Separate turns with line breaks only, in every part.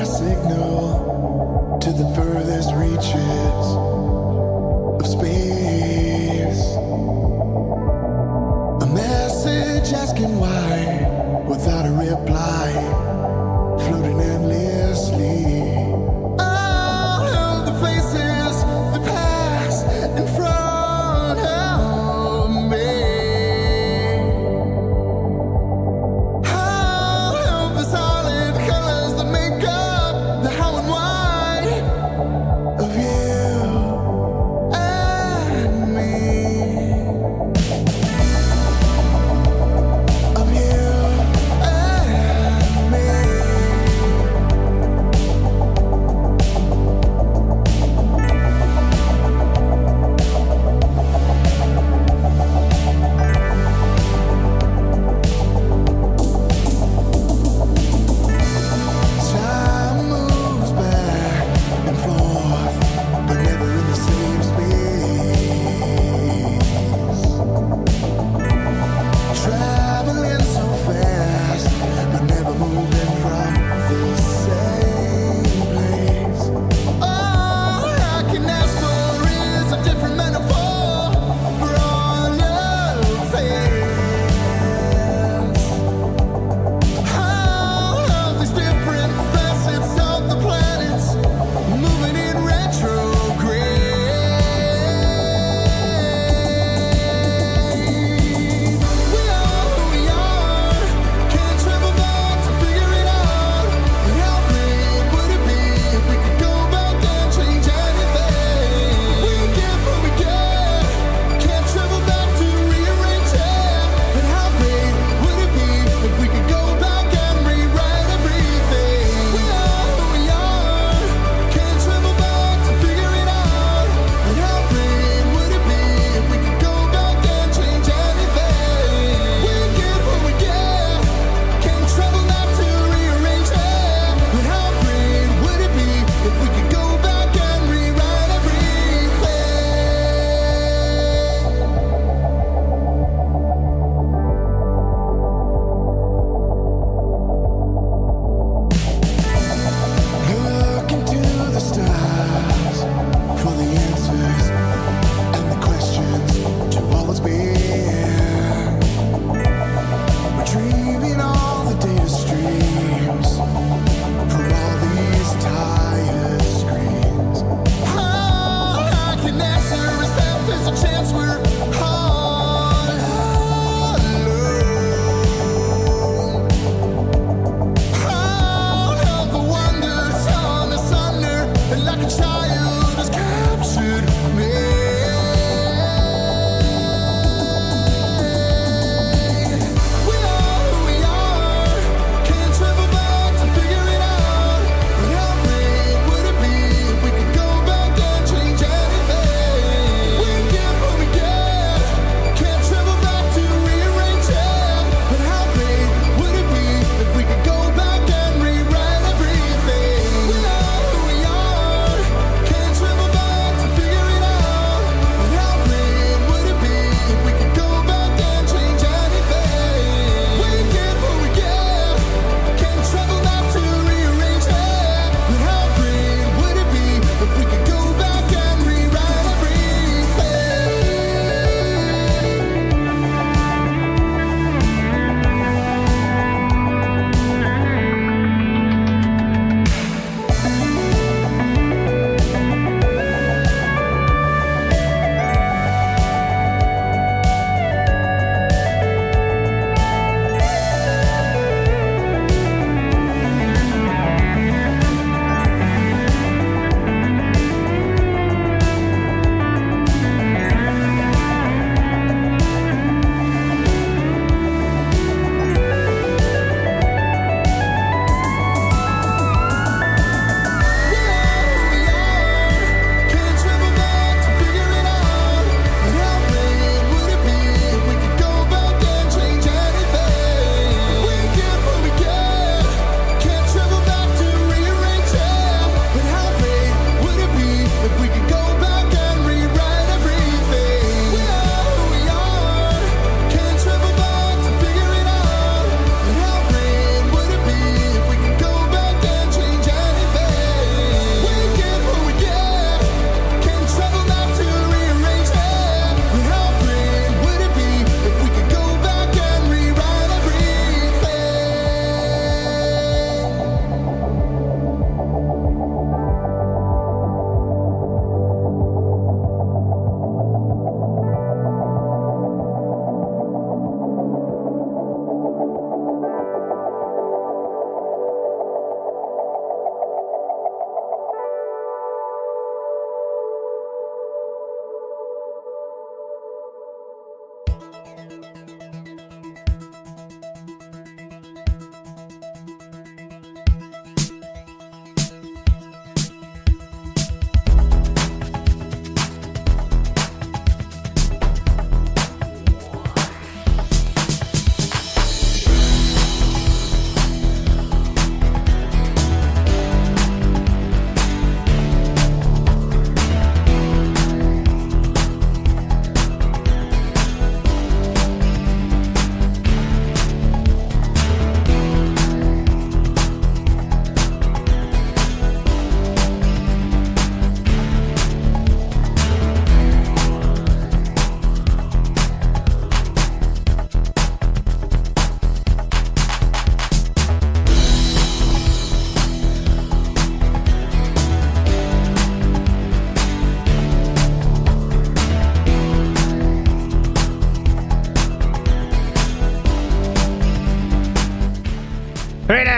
my signal to the furthest reaches of space. A message asking why, without a reply, floating endlessly. All of the faces that pass in front of me. All of the solid colors that make up the how and why of you and me. Of you and me.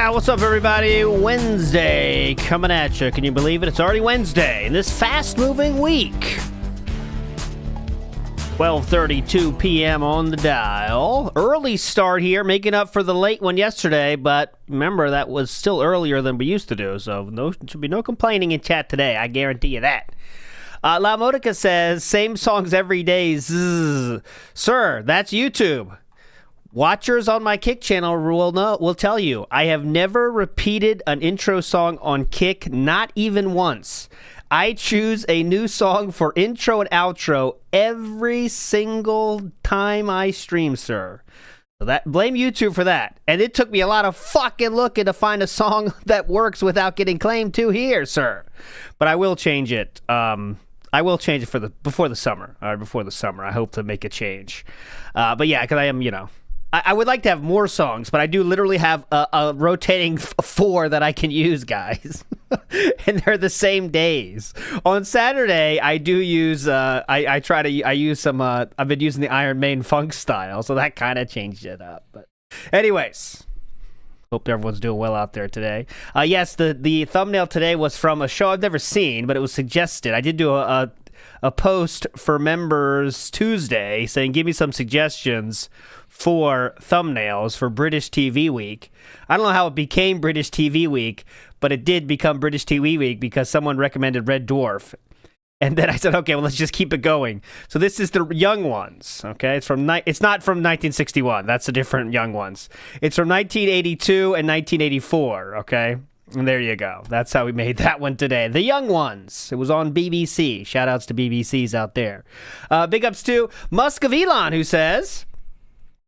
Yeah, what's up, everybody? Wednesday coming at you. Can you believe it? It's already Wednesday in this fast-moving week. 12:32 p.m. on the dial. Early start here, making up for the late one yesterday, but remember, that was still earlier than we used to do, so should be no complaining in chat today. I guarantee you that. La Modica says, same songs every day. Zzz. Sir, that's YouTube. Watchers on my Kick channel will tell you, I have never repeated an intro song on Kick, not even once. I choose a new song for intro and outro every single time I stream, sir. So blame YouTube for that. And it took me a lot of fucking looking to find a song that works without getting claimed to here, sir. But I will change it. I will change it before the summer. Before the summer, I hope to make a change. But yeah, because I am, I would like to have more songs, but I do literally have a rotating 4 that I can use, guys. And they're the same days. On Saturday, I do use, I use some, I've been using the Iron Maiden funk style, so that kind of changed it up. But anyways, hope everyone's doing well out there today. Yes, the thumbnail today was from a show I've never seen, but it was suggested. I did do a post for members Tuesday saying, give me some suggestions for thumbnails for British TV Week. I don't know how it became British TV Week, but it did become British TV Week because someone recommended Red Dwarf. And then I said, okay, well, let's just keep it going. So this is the young ones, okay? It's not from 1961. That's the different young ones. It's from 1982 and 1984, okay? And there you go. That's how we made that one today. The Young Ones. It was on BBC. Shout outs to BBCs out there. Big ups to Musk of Elon, who says,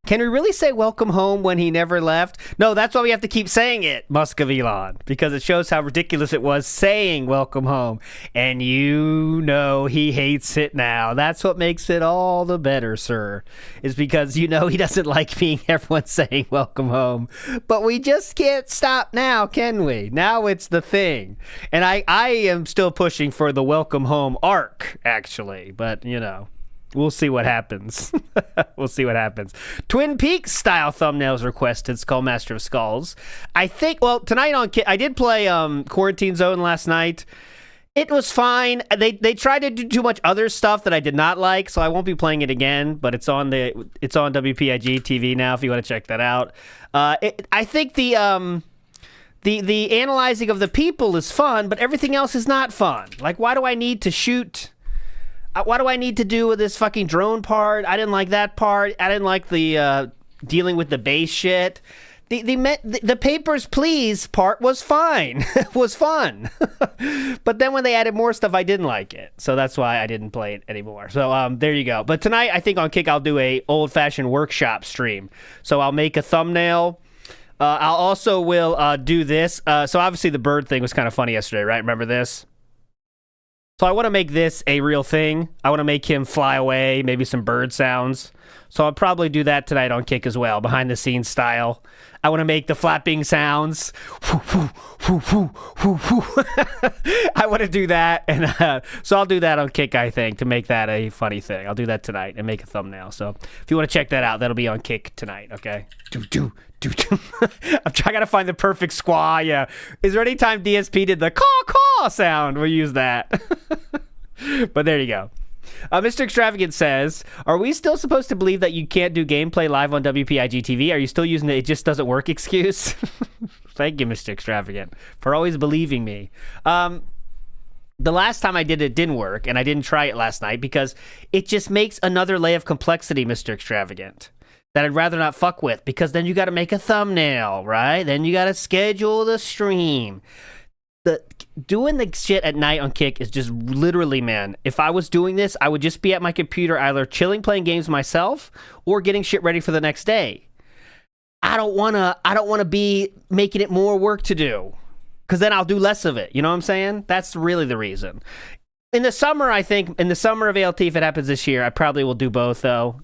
can we really say welcome home when he never left? No, that's why we have to keep saying it, Musk of Elon, because it shows how ridiculous it was saying welcome home. And he hates it now. That's what makes it all the better, sir, is because he doesn't like being everyone saying welcome home. But we just can't stop now, can we? Now it's the thing. And I am still pushing for the welcome home arc, actually, but we'll see what happens. We'll see what happens. Twin Peaks style thumbnails requested. Skull Master of Skulls. I think, tonight on I did play Quarantine Zone last night. It was fine. They tried to do too much other stuff that I did not like, so I won't be playing it again, but it's on WPIG TV now if you want to check that out. I think the analyzing of the people is fun, but everything else is not fun. Like, why do I need to shoot? What do I need to do with this fucking drone part? I didn't like that part. I didn't like the dealing with the base shit. The Papers, Please part was fine. It was fun. But then when they added more stuff, I didn't like it. So that's why I didn't play it anymore. So there you go. But tonight, I think on Kick, I'll do a old-fashioned workshop stream. So I'll make a thumbnail. I'll also will do this. So obviously the bird thing was kind of funny yesterday, right? Remember this? So I want to make this a real thing. I want to make him fly away, maybe some bird sounds. So I'll probably do that tonight on Kick as well, behind the scenes style. I want to make the flapping sounds. I want to do that. And so I'll do that on Kick, I think, to make that a funny thing. I'll do that tonight and make a thumbnail. So if you want to check that out, that'll be on Kick tonight, okay? I'm trying to find the perfect squaw. Yeah. Is there any time DSP did the caw sound? We'll use that. But there you go. Mr. Extravagant says, are we still supposed to believe that you can't do gameplay live on WPIG TV? Are you still using the it just doesn't work excuse? Thank you, Mr. Extravagant, for always believing me. The last time I did it didn't work, and I didn't try it last night because it just makes another layer of complexity, Mr. Extravagant, that I'd rather not fuck with, because then you got to make a thumbnail, right? Then you got to schedule the stream. Doing the shit at night on Kick is just literally, man, if I was doing this, I would just be at my computer either chilling, playing games myself, or getting shit ready for the next day. I don't want to be making it more work to do, because then I'll do less of it. You know what I'm saying? That's really the reason. In the summer, I think, in the summer of ALT, if it happens this year, I probably will do both, though.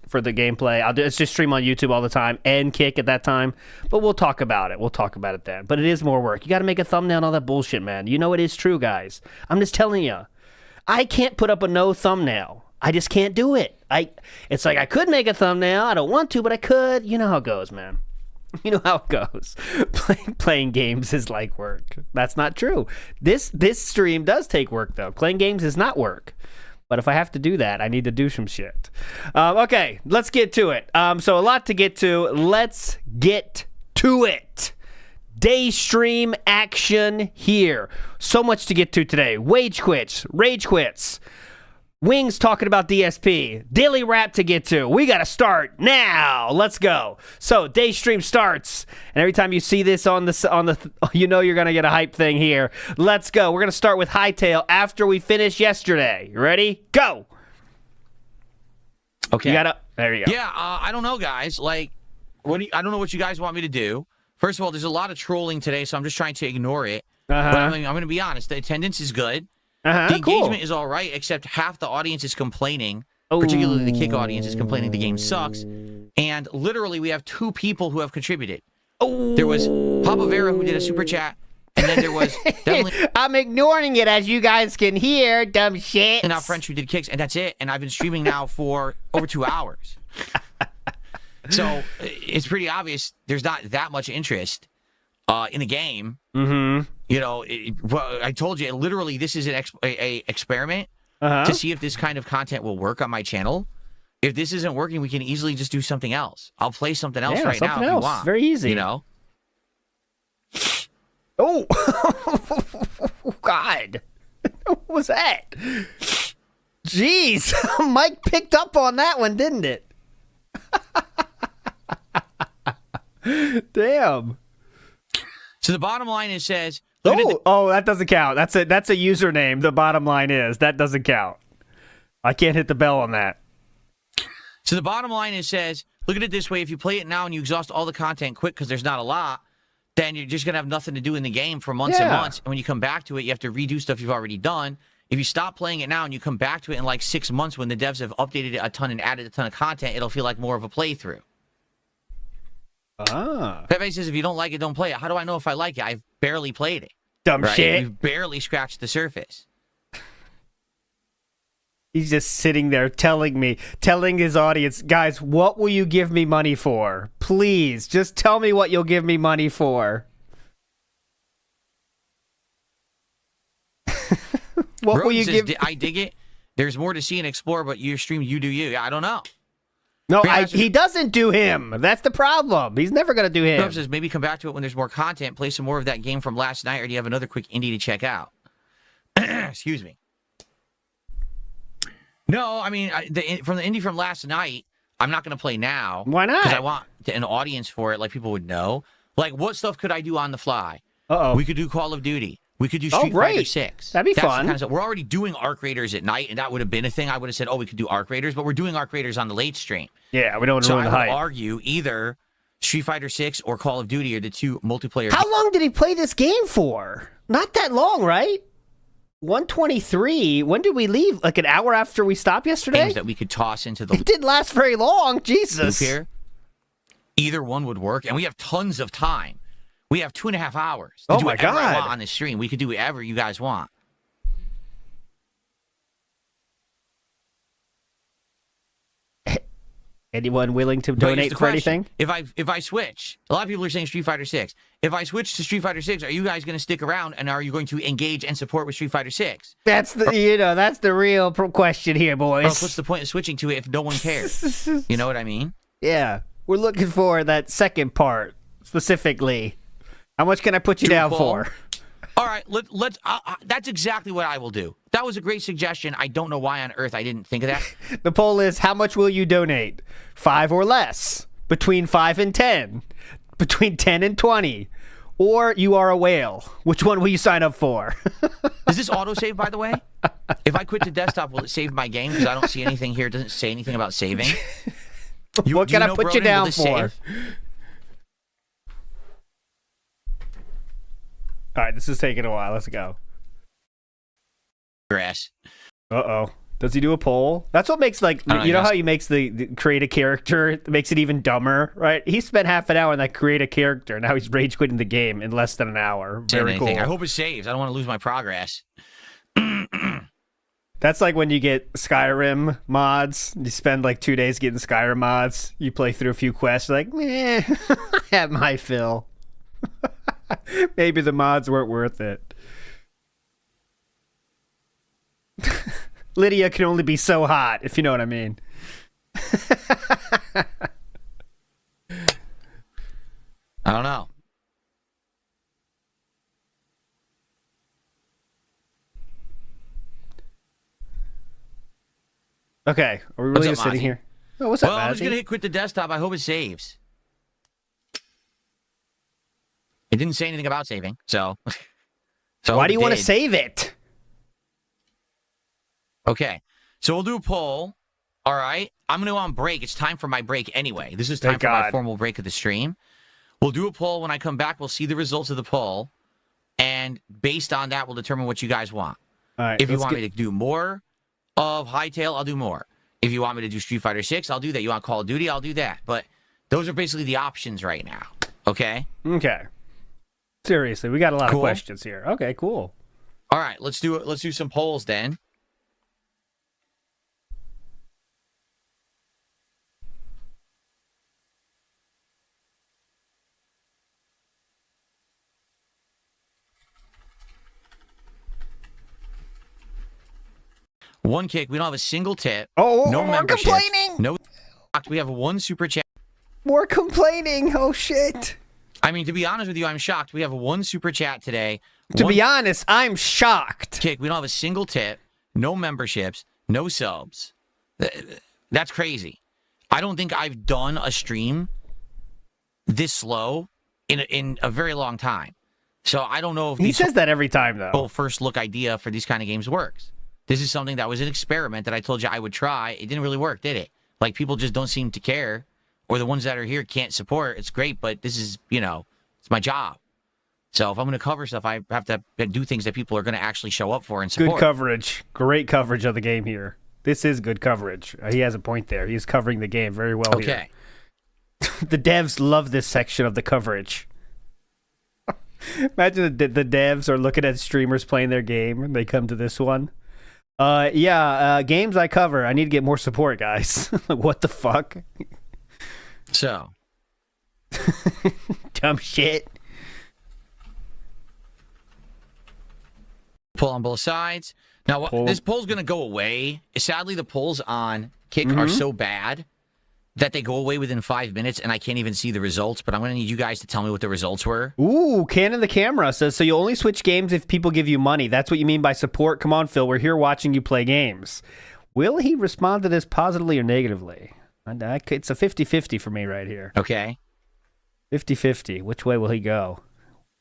For the gameplay, it's just stream on YouTube all the time and Kick at that time. But we'll talk about it. We'll talk about it then. But it is more work. You got to make a thumbnail and all that bullshit, man. You know it is true, guys. I'm just telling you. I can't put up a no thumbnail. I just can't do it. It's like I could make a thumbnail. I don't want to, but I could. You know how it goes, man. You know how it goes. Playing games is like work. That's not true. This stream does take work, though. Playing games is not work. But if I have to do that, I need to do some shit. Okay, let's get to it. So a lot to get to. Let's get to it. Day stream action here. So much to get to today. Rage quits. Wings talking about DSP. Daily rap to get to. We got to start now. Let's go. So day stream starts, and every time you see this on the, you know you're gonna get a hype thing here. Let's go. We're gonna start with Hytale after we finish yesterday. You ready? Go.
Okay.
There you go.
Yeah. I don't know, guys. Like, I don't know what you guys want me to do. First of all, there's a lot of trolling today, so I'm just trying to ignore it. But I'm going to be honest. The attendance is good. The engagement is all right, except half the audience is complaining, particularly the kick audience is complaining the game sucks. And literally, we have 2 people who have contributed. There was Papa Vera who did a super chat, and then there was
I'm ignoring it, as you guys can hear, dumb shit.
And now French who did kicks, and that's it. And I've been streaming now for over 2 hours. So it's pretty obvious there's not that much interest in the game.
Mm-hmm.
You know, well, I told you, literally, this is an experiment to see if this kind of content will work on my channel. If this isn't working, we can easily just do something else. I'll play something else now if you want.
Very easy.
You know?
Oh! God. What was that? Jeez. Mike picked up on that one, didn't it? Damn.
So the bottom line is says...
that doesn't count. That's a username. The bottom line is that doesn't count. I can't hit the bell on that.
So the bottom line is says, look at it this way. If you play it now and you exhaust all the content quick because there's not a lot, then you're just going to have nothing to do in the game for months and months. And when you come back to it, you have to redo stuff you've already done. If you stop playing it now and you come back to it in like 6 months when the devs have updated it a ton and added a ton of content, it'll feel like more of a playthrough. Pepe says, if you don't like it, don't play it. How do I know if I like it? I've barely played it.
Dumb shit.
We've barely scratched the surface.
He's just sitting there telling his audience, guys, what will you give me money for? Please, just tell me what you'll give me money for. What will you give?
I dig it. There's more to see and explore, but your stream, you do you. I don't know.
No, he doesn't do him. That's the problem. He's never going to do him.
Rob says, maybe come back to it when there's more content. Play some more of that game from last night, or do you have another quick indie to check out? Excuse me. No, I mean, from the indie from last night, I'm not going to play now.
Why not?
Because I want an audience for it, like people would know. Like, what stuff could I do on the fly?
Uh-oh.
We could do Call of Duty. We could do Street Fighter 6.
That'd be fun.
Kind of we're already doing Arc Raiders at night, and that would have been a thing. I would have said, oh, we could do Arc Raiders, but we're doing Arc Raiders on the late stream.
Yeah, we don't want to ruin the hype.
So I would argue either Street Fighter 6 or Call of Duty are the 2 multiplayer.
How long did he play this game for? Not that long, right? 1:23. When did we leave? Like an hour after we stopped yesterday?
Games that we could toss into the...
It didn't last very long. Jesus.
Here. Either one would work, and we have tons of time. We have 2.5 hours to do whatever I want on the stream. We could do whatever you guys want.
Anyone willing to donate for anything?
If I switch, a lot of people are saying Street Fighter 6. If I switch to Street Fighter 6, are you guys going to stick around, and are you going to engage and support with Street Fighter 6?
That's the real question here, boys.
What's the point of switching to it if no one cares? You know what I mean?
Yeah, we're looking for that second part specifically. How much can I put you down for?
All right, let's. That's exactly what I will do. That was a great suggestion. I don't know why on earth I didn't think of that.
The poll is, how much will you donate? 5 or less? Between 5 and 10? Between 10 and 20? Or you are a whale? Which one will you sign up for?
Is this autosave, by the way? If I quit the desktop, will it save my game? Because I don't see anything here. It doesn't say anything about saving.
What can I put you down for?
Save?
All right, this is taking a while. Let's go.
Grass.
Uh-oh. Does he do a poll? That's what makes, like, you know how he makes the create a character? It makes it even dumber, right? He spent half an hour on that create a character. Now he's rage quitting the game in less than an hour. Very cool.
I hope it saves. I don't want to lose my progress.
That That's like when you get Skyrim mods. You spend like 2 days getting Skyrim mods. You play through a few quests, like, meh, I have my fill. Maybe the mods weren't worth it. Lydia can only be so hot, if you know what I mean.
I don't know.
Okay, are we really just sitting here? Oh, what's up,
Well, I was
Mazzy?
going to hit quit the desktop. I hope it saves. It didn't say anything about saving, so...
Why do you want to save it?
Okay, so we'll do a poll. All right, I'm going to go on break. It's time for my break anyway. This is time for my formal break of the stream. We'll do a poll. When I come back, we'll see the results of the poll. And based on that, we'll determine what you guys want.
All right,
if you want me to do more of Hytale, I'll do more. If you want me to do Street Fighter 6, I'll do that. You want Call of Duty, I'll do that. But those are basically the options right now. Okay?
Okay. Seriously, we got a lot of questions here. Okay, cool.
All right, let's do some polls then. One kick. We don't have a single tip.
Oh,
no
more complaining.
No. We have one super chat.
More complaining. Oh, shit.
I mean, to be honest with you, I'm shocked. We have one super chat today.
To be honest, I'm shocked.
Kick. We don't have a single tip. No memberships. No subs. That's crazy. I don't think I've done a stream this slow in a very long time. So I don't know if
he says that every time, though.
First look idea for these kind of games works. This is something that was an experiment that I told you I would try. It didn't really work, did it? Like, people just don't seem to care. Or the ones that are here can't support. It's great, but this is, it's my job. So if I'm going to cover stuff, I have to do things that people are going to actually show up for and support.
Good coverage. Great coverage of the game here. This is good coverage. He has a point there. He's covering the game very well here. The devs love this section of the coverage. Imagine the devs are looking at streamers playing their game and they come to this one. Games I cover. I need to get more support, guys. What the fuck?
So.
Dumb shit.
Pull on both sides. Now, this poll's going to go away. Sadly, the polls on Kick are so bad that they go away within 5 minutes, and I can't even see the results, but I'm going to need you guys to tell me what the results were.
Ooh, Canon the Camera says, so you only switch games if people give you money. That's what you mean by support? Come on, Phil, we're here watching you play games. Will he respond to this positively or negatively? It's a 50-50 for me right here.
Okay.
50-50. Which way will he go?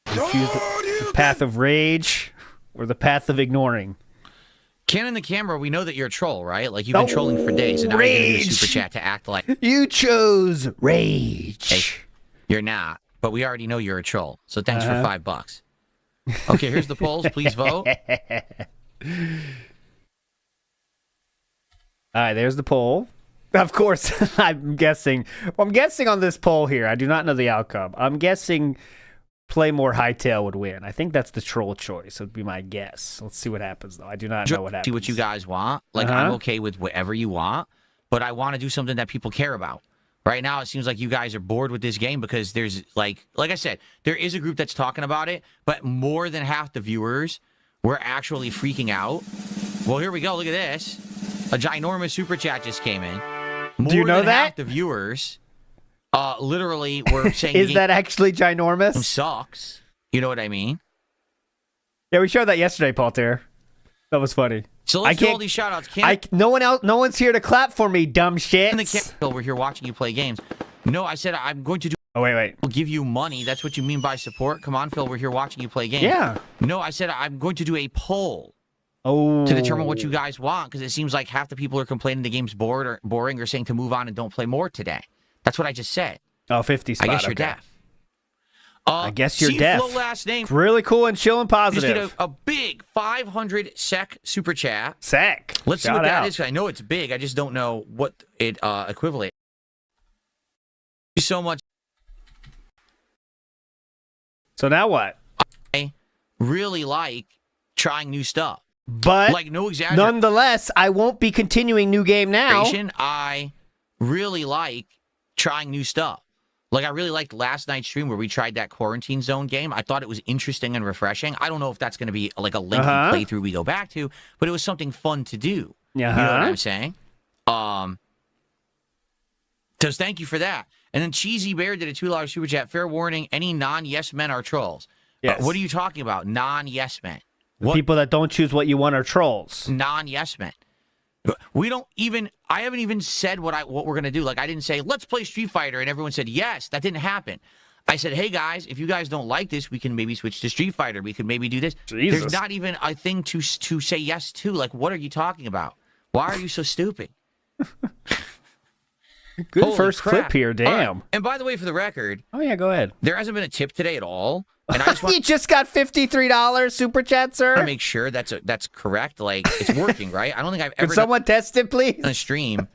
Choose the path of rage or the path of ignoring?
Canon the Camera, we know that you're a troll, right? Like, you've been trolling for days, and now you're going to do super chat to act like...
You chose rage.
Hey, you're not, but we already know you're a troll, so thanks for $5. Okay, here's the polls. Please vote.
All right, there's the poll. Of course, I'm guessing. Well, I'm guessing on this poll here. I do not know the outcome. I'm guessing play more Hytale would win. I think that's the troll choice. Would be my guess. Let's see what happens, though. I do not know what happens.
See what you guys want. Like, I'm okay with whatever you want, but I want to do something that people care about. Right now, it seems like you guys are bored with this game because there's, like I said, there is a group that's talking about it, but more than half the viewers were actually freaking out. Well, here we go. Look at this. A ginormous super chat just came in.
Do you know that?
Half the viewers literally were saying...
Is that actually ginormous?
Sucks. You know what I mean?
Yeah, we showed that yesterday, Paul Ter. That was funny.
So let's do all these shout-outs.
No one's here to clap for me, dumb shit.
We're here watching you play games. No, I said I'm going to do...
Oh, wait.
We'll give you money. That's what you mean by support. Come on, Phil. We're here watching you play games.
Yeah.
No, I said I'm going to do a poll.
Oh.
To determine what you guys want, because it seems like half the people are complaining the game's boring or saying to move on and don't play more today. That's what I just said.
Oh, 50 spot.
I guess you're deaf.
I guess you're deaf.
Last name.
It's really cool and chill and positive.
Just did a big 500 SEK super chat.
SEK.
Let's see what that is. I know it's big. I just don't know what it equivalent. Thank you so much.
So now what?
I really like trying new stuff.
But
like no exaggeration.
Nonetheless, I won't be continuing New Game Now.
I really like trying new stuff. Like I really liked last night's stream where we tried that Quarantine Zone game. I thought it was interesting and refreshing. I don't know if that's going to be like a lengthy playthrough we go back to, but it was something fun to do. You know what I'm saying? So thank you for that. And then Cheesy Bear did a $2 super chat. Fair warning, any non-yes men are trolls.
Yes.
What are you talking about? Non-yes men.
People that don't choose what you want are trolls.
Non-yes men. We don't even. I haven't even said what we're gonna do. Like I didn't say let's play Street Fighter, and everyone said yes. That didn't happen. I said, hey guys, if you guys don't like this, we can maybe switch to Street Fighter. We could maybe do this.
Jesus.
There's not even a thing to say yes to. Like what are you talking about? Why are you so stupid?
Good
Holy
first
crap.
clip here. Damn.
Right. And by the way, for the record,
Oh yeah, go ahead.
there hasn't been a tip today at all. And I just want
You just got $53 super chat, sir.
to make sure that's correct. Like it's working, right? I don't think I've ever
Could someone test it, please?
done a stream.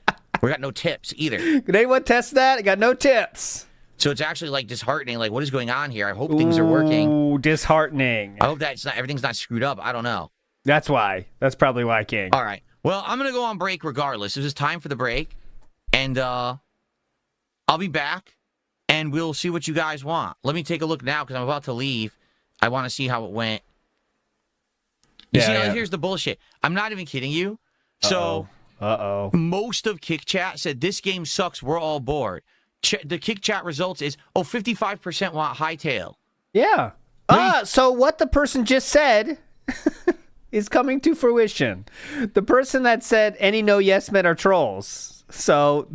We got no tips either.
Could anyone test that? I got no tips.
So it's actually like disheartening. Like what is going on here? I hope things are working.
Ooh, disheartening.
I hope that everything's not screwed up. I don't know.
That's why. That's probably why, King.
All right. Well, I'm gonna go on break regardless. It was time for the break, and I'll be back, and we'll see what you guys want. Let me take a look now because I'm about to leave. I want to see how it went. You see, here's the bullshit. I'm not even kidding you. So, most of Kick Chat said this game sucks. We're all bored. The Kick Chat results is 55% want Hytale.
Yeah. So what the person just said is coming to fruition. The person that said any no yes men are trolls. So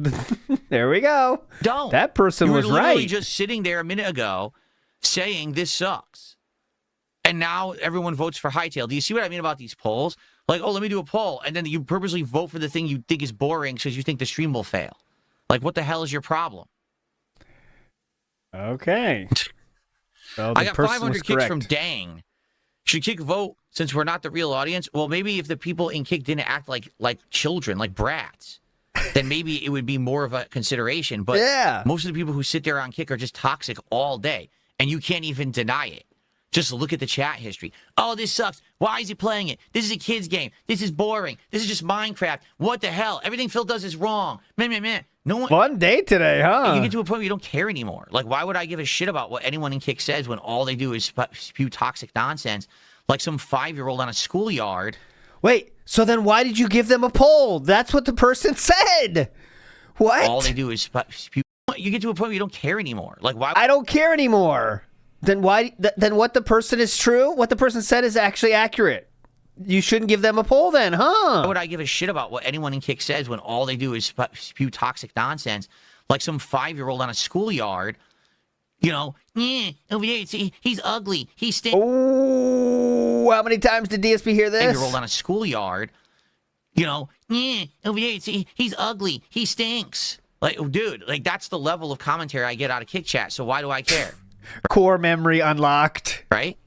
there we go.
Don't.
That person was
right. You were literally
right.
just sitting there a minute ago saying this sucks. And now everyone votes for Hytale. Do you see what I mean about these polls? Like, oh, let me do a poll. And then you purposely vote for the thing you think is boring because you think the stream will fail. Like, what the hell is your problem?
Okay. Well,
I got 500 kicks from Dang. Should Kick vote since we're not the real audience? Well, maybe if the people in Kick didn't act like children, like brats, then maybe it would be more of a consideration. But most of the people who sit there on Kick are just toxic all day, and you can't even deny it. Just look at the chat history. Oh, this sucks. Why is he playing it? This is a kid's game. This is boring. This is just Minecraft. What the hell? Everything Phil does is wrong. Man. No one.
Fun day today, huh?
You get to a point where you don't care anymore. Like, why would I give a shit about what anyone in Kick says when all they do is spew toxic nonsense like some 5-year-old on a schoolyard?
Wait, so then why did you give them a poll? That's what the person said. What?
All they do is spew. You get to a point where you don't care anymore. Like, why?
I don't care anymore. Then why? Then what the person is true? What the person said is actually accurate. You shouldn't give them a poll then, huh?
Why would I give a shit about what anyone in Kick says when all they do is spew toxic nonsense like some 5-year-old on a schoolyard? You know, over there, see, he's ugly. He stinks.
Oh, how many times did DSP hear this?
5-year-old on a schoolyard. You know, over there, see, he's ugly. He stinks. Like, dude, like that's the level of commentary I get out of Kick Chat. So why do I care?
Core memory unlocked.
Right?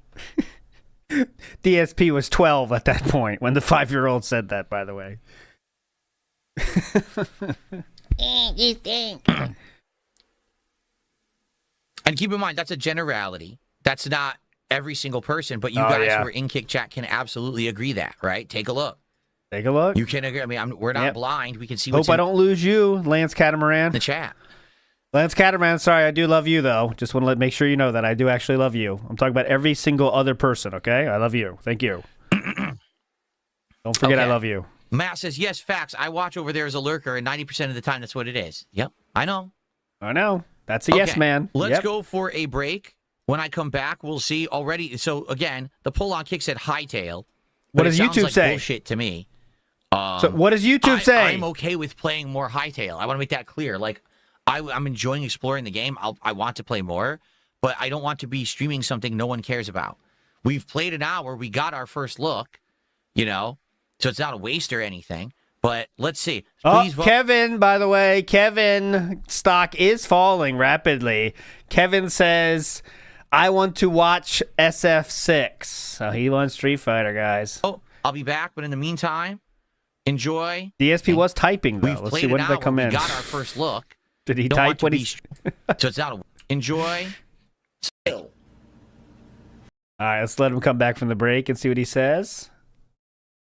DSP was 12 at that point when the 5-year-old said that, by the way.
You stink. And keep in mind, that's a generality. That's not every single person, but you guys who are in Kick Chat can absolutely agree that, right? Take a look.
Take a look.
You can agree. I mean, we're not blind. We can see what's
Hope I don't lose you, Lance Catamaran.
in the chat.
Lance Catamaran, sorry, I do love you, though. Just want to make sure you know that I do actually love you. I'm talking about every single other person, okay? I love you. Thank you. Don't forget I love you.
Matt says, yes, facts. I watch over there as a lurker, and 90% of the time, that's what it is. Yep, I know.
I know. That's a yes, man.
Let's go for a break. When I come back, we'll see already. So, again, the poll on Kick said Hytale.
What does YouTube
like
say?
Bullshit to me.
So what does YouTube say?
I'm okay with playing more Hytale. I want to make that clear. Like, I'm enjoying exploring the game. I want to play more, but I don't want to be streaming something no one cares about. We've played an hour. We got our first look, so it's not a waste or anything. But let's see. Please vote.
Kevin, by the way, Kevin stock is falling rapidly. Kevin says, I want to watch SF6. So he wants Street Fighter, guys.
Oh, I'll be back. But in the meantime, enjoy.
DSP was typing, though.
We've
Let's
played
see, when did that come in?
We got our first look.
Did he type when he...
So it's not a... Enjoy.
All right, let's let him come back from the break and see what he says.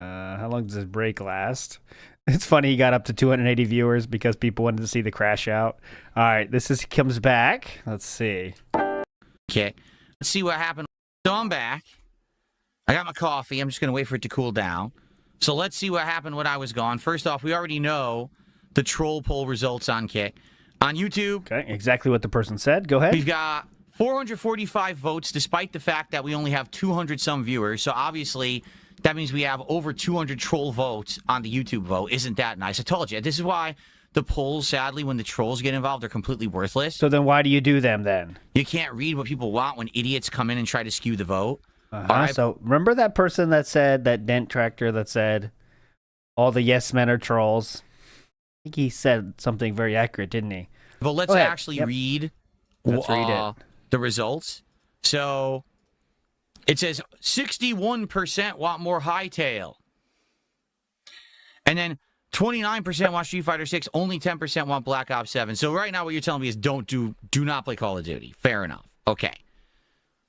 How long does this break last? It's funny he got up to 280 viewers because people wanted to see the crash out. All right, comes back. Let's see.
Okay, let's see what happened. So I'm back. I got my coffee. I'm just going to wait for it to cool down. So let's see what happened when I was gone. First off, we already know the troll poll results on Kick. On YouTube.
Okay, exactly what the person said. Go ahead.
We've got 445 votes, despite the fact that we only have 200-some viewers. So obviously, that means we have over 200 troll votes on the YouTube vote. Isn't that nice? I told you. This is why the polls, sadly, when the trolls get involved, are completely worthless.
So then why do you do them then?
You can't read what people want when idiots come in and try to skew the vote.
All right. So remember that person that said, that Dent Tractor that said, all the yes men are trolls? I think he said something very accurate, didn't he?
But let's actually read,
Let's read it.
The results. So it says 61% want more Hytale. And then 29% want Street Fighter 6, only 10% want Black Ops 7. So right now what you're telling me is do not play Call of Duty. Fair enough. Okay.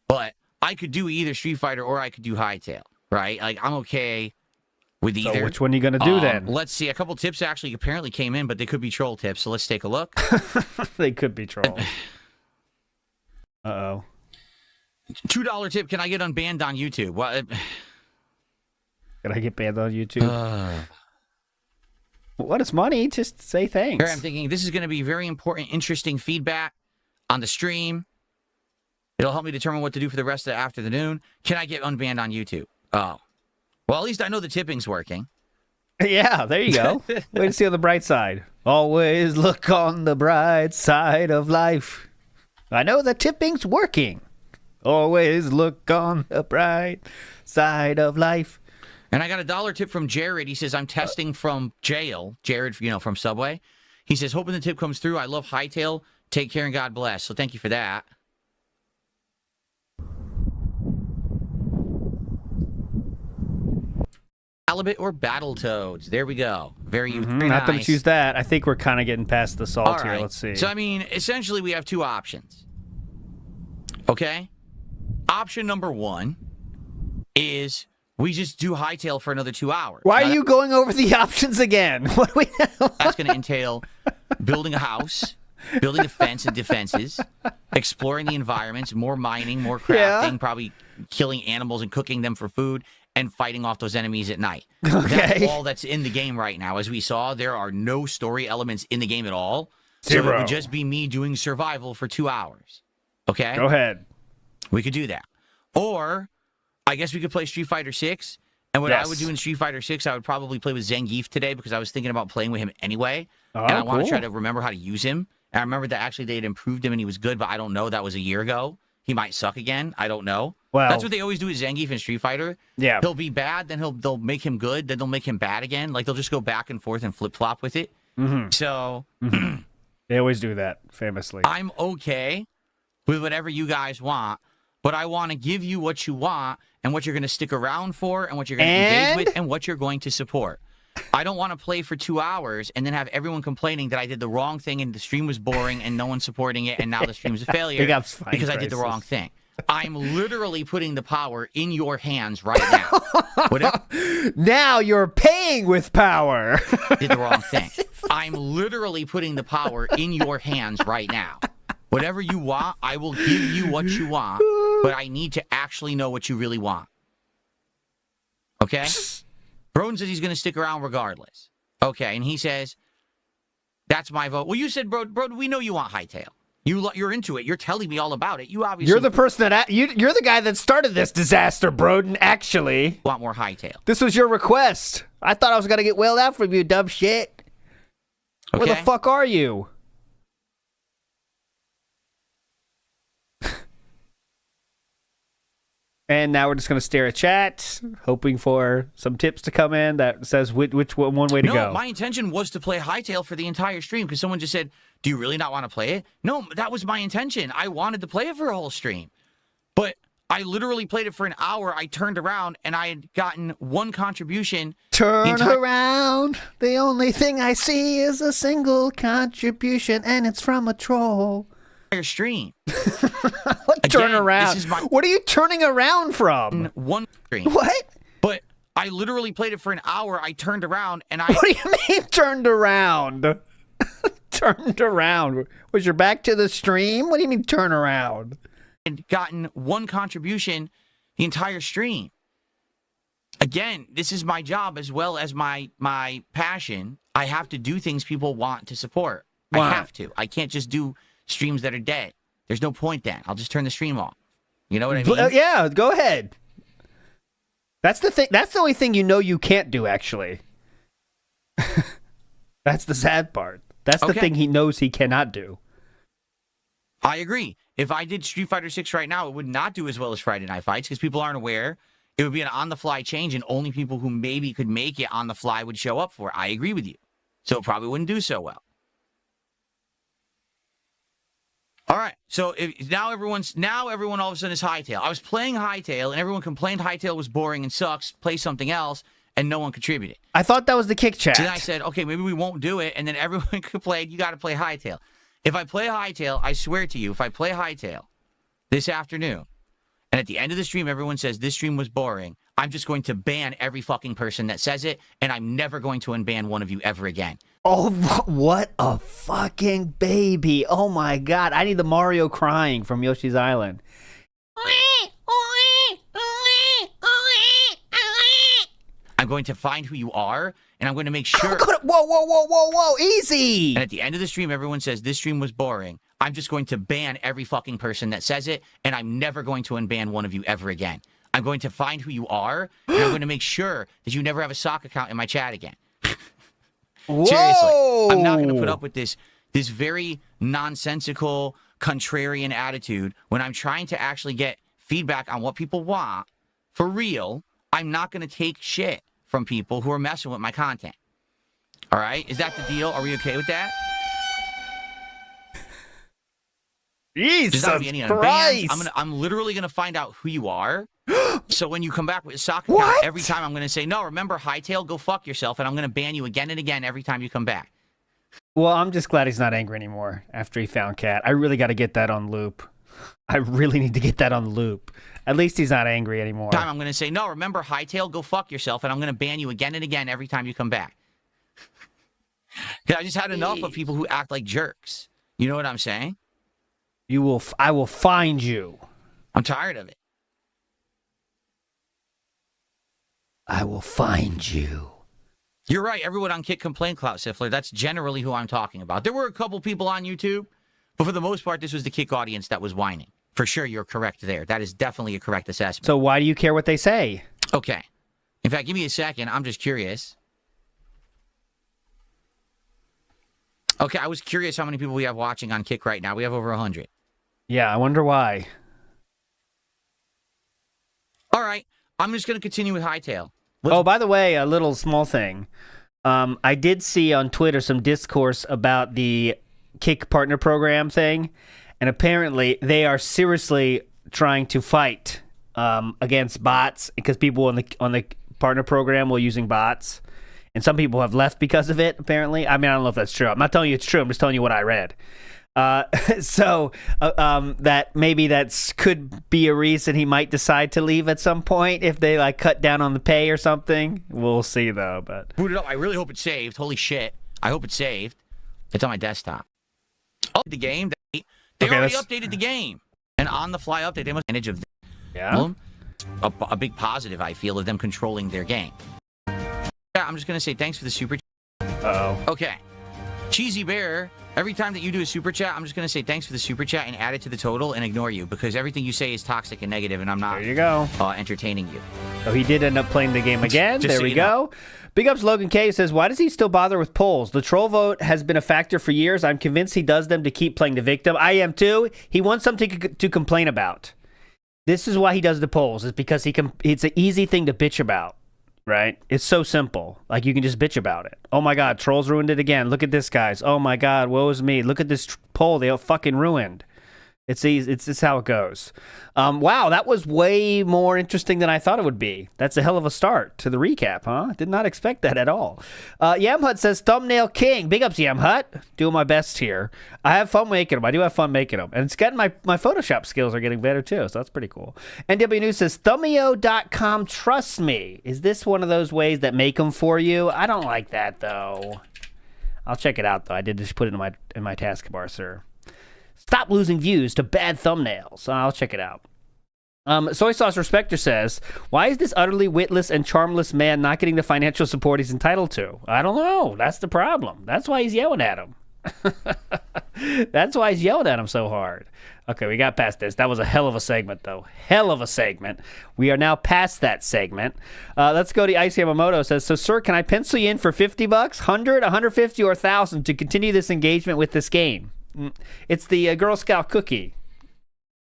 But I could do either Street Fighter or I could do Hytale, right? Like, I'm okay with either.
So which one are you going to do then?
Let's see. A couple tips actually apparently came in, but they could be troll tips. So let's take a look.
They could be troll. Uh-oh.
$2 tip. Can I get unbanned on YouTube? What?
Can I get banned on YouTube? What is money? Just say thanks.
Here I'm thinking this is going to be very important, interesting feedback on the stream. It'll help me determine what to do for the rest of the afternoon. Can I get unbanned on YouTube? Oh. Well, at least I know the tipping's working.
Yeah, there you go. Way to see on the bright side. Always look on the bright side of life. I know the tipping's working. Always look on the bright side of life.
And I got a $1 tip from Jared. He says, I'm testing from jail. Jared, from Subway. He says, hoping the tip comes through. I love Hytale. Take care and God bless. So thank you for that. Halibut or Battletoads. There we go. Very nice.
Not going to choose that. I think we're kind of getting past the salt here. Let's see.
So, I mean, essentially we have two options. Okay? Option number one is we just do Hytale for another 2 hours.
Why are you going over the options again? What do we know?
That's going to entail building a house, building a fence and defenses, exploring the environments, more mining, more crafting, probably killing animals and cooking them for food, and fighting off those enemies at night.
Okay.
That's all that's in the game right now. As we saw, there are no story elements in the game at all.
Zero.
So it would just be me doing survival for 2 hours. Okay?
Go ahead.
We could do that. Or, I guess we could play Street Fighter 6. And what I would do in Street Fighter 6, I would probably play with Zangief today because I was thinking about playing with him anyway.
Oh,
and I want to try to remember how to use him. And I remember that actually they had improved him and he was good, but I don't know. That was a year ago. He might suck again. I don't know.
Well,
that's what they always do with Zangief in Street Fighter.
Yeah.
He'll be bad, then they'll make him good, then they'll make him bad again. Like, they'll just go back and forth and flip-flop with it.
Mm-hmm.
So...
They always do that, famously.
I'm okay with whatever you guys want, but I want to give you what you want and what you're going to stick around for and what you're going to engage with and what you're going to support. I don't want to play for 2 hours and then have everyone complaining that I did the wrong thing and the stream was boring and no one's supporting it and now the stream's a failure because I did the wrong thing. I'm literally putting the power in your hands right now.
Now you're paying with power.
Did the wrong thing. I'm literally putting the power in your hands right now. Whatever you want, I will give you what you want, but I need to actually know what you really want. Okay? Broden says he's going to stick around regardless. Okay, and he says, that's my vote. Well, you said, Broden, we know you want Hytale. You're into it. You're telling me all about it. You obviously...
You're the person that... You're the guy that started this disaster, Broden, actually.
Want more Hytale.
This was your request. I thought I was going to get wailed out from you, dumb shit.
Okay.
Where the fuck are you? And now we're just going to stare at chat, hoping for some tips to come in that says which one way to go.
No, my intention was to play Hytale for the entire stream because someone just said, do you really not want to play it? No, that was my intention. I wanted to play it for a whole stream. But I literally played it for an hour. I turned around and I had gotten one contribution.
Turn around. The only thing I see is a single contribution, and it's from a troll.
Stream.
What turn around? What are you turning around from?
One stream.
What?
But I literally played it for an hour. I turned around and I...
What do you mean turned around? Turned around? Was your back to the stream? What do you mean turn around?
And gotten one contribution the entire stream. Again, this is my job as well as my passion. I have to do things people want to support.
Wow.
I have to. I can't just do streams that are dead. There's no point then. I'll just turn the stream off. You know what I mean?
Yeah, go ahead. That's the thing. That's the only thing you know you can't do, actually. That's the sad part. That's the thing he knows he cannot do.
I agree. If I did Street Fighter 6 right now, it would not do as well as Friday Night Fights because people aren't aware. It would be an on-the-fly change, and only people who maybe could make it on the fly would show up for it. I agree with you. So it probably wouldn't do so well. All right. So now everyone all of a sudden is Hytale. I was playing Hytale, and everyone complained Hytale was boring and sucks. Play something else, and no one contributed.
I thought that was the kick chat.
So then I said, okay, maybe we won't do it, and then everyone complained, you got to play Hytale. If I play Hytale, I swear to you, if I play Hytale this afternoon, and at the end of the stream, everyone says this stream was boring, I'm just going to ban every fucking person that says it, and I'm never going to unban one of you ever again.
Oh, what a fucking baby. Oh my god. I need the Mario crying from Yoshi's Island.
I'm going to find who you are, and I'm going to make sure...
Whoa, easy!
And at the end of the stream, everyone says this stream was boring. I'm just going to ban every fucking person that says it, and I'm never going to unban one of you ever again. I'm going to find who you are, and I'm going to make sure that you never have a sock account in my chat again. Seriously. I'm not going to put up with this very nonsensical, contrarian attitude when I'm trying to actually get feedback on what people want. For real, I'm not going to take shit from people who are messing with my content. All right? Is that the deal? Are we okay with that?
Jesus
There's not gonna be any unbans. I'm literally gonna find out who you are. So when you come back with a sock account, every time I'm gonna say, no, remember Hytale, go fuck yourself, and I'm gonna ban you again and again every time you come back.
Well, I'm just glad he's not angry anymore after he found Cat. I really got to get that on loop. I really need to get that on loop. At least he's not angry anymore.
I'm gonna say, no, remember Hytale, go fuck yourself, and I'm gonna ban you again and again every time you come back. I just had enough of people who act like jerks. You know what I'm saying?
I will find you.
I'm tired of it.
I will find you.
You're right. Everyone on Kick complained, Clout Siffler. That's generally who I'm talking about. There were a couple people on YouTube, but for the most part, this was the Kick audience that was whining. For sure, you're correct there. That is definitely a correct assessment.
So why do you care what they say?
Okay. In fact, give me a second. I'm just curious. Okay, I was curious how many people we have watching on Kick right now. We have over 100.
Yeah, I wonder why.
All right. I'm just going to continue with Hytale.
Oh, by the way, a little small thing. I did see on Twitter some discourse about the Kick partner program thing, and apparently they are seriously trying to fight against bots because people on the partner program were using bots, and some people have left because of it, apparently. I mean, I don't know if that's true. I'm not telling you it's true. I'm just telling you what I read. That maybe could be a reason he might decide to leave at some point if they like cut down on the pay or something. We'll see though. But
boot it up. I really hope it's saved. Holy shit! I hope it's saved. It's on my desktop. Oh, the game. They already updated the game. An on-the-fly update. They must manage of.
Yeah.
A big positive I feel of them controlling their game. Yeah, I'm just gonna say thanks for the super.
Uh-oh.
Okay. Cheesy Bear, every time that you do a super chat, I'm just going to say thanks for the super chat and add it to the total and ignore you because everything you say is toxic and negative and I'm not
there you go.
Entertaining you.
So he did end up playing the game again. There we go. Big ups Logan K says, why does he still bother with polls? The troll vote has been a factor for years. I'm convinced he does them to keep playing the victim. I am too. He wants something to complain about. This is why he does the polls. Is because it's an easy thing to bitch about. Right? It's so simple. Like, you can just bitch about it. Oh my god, trolls ruined it again. Look at this, guys. Oh my god, woe is me. Look at this poll. They all fucking ruined. It's easy. It's just how it goes. Wow, that was way more interesting than I thought it would be. That's a hell of a start to the recap, huh? Did not expect that at all. Yamhut says, thumbnail king. Big ups, Yamhut. Doing my best here. I have fun making them. I do have fun making them. And it's getting my Photoshop skills are getting better, too, so that's pretty cool. NW News says, thumbio.com, trust me. Is this one of those ways that make them for you? I don't like that, though. I'll check it out, though. I did just put it in my taskbar, sir. Stop losing views to bad thumbnails. I'll check it out. Soy Sauce Respecter says, why is this utterly witless and charmless man not getting the financial support he's entitled to? I don't know. That's the problem. That's why he's yelling at him. That's why he's yelling at him so hard. Okay, we got past this. That was a hell of a segment, though. Hell of a segment. We are now past that segment. Let's go to Icy Yamamoto says, so, sir, can I pencil you in for $50, 100, 150, or 1,000 to continue this engagement with this game? It's the Girl Scout cookie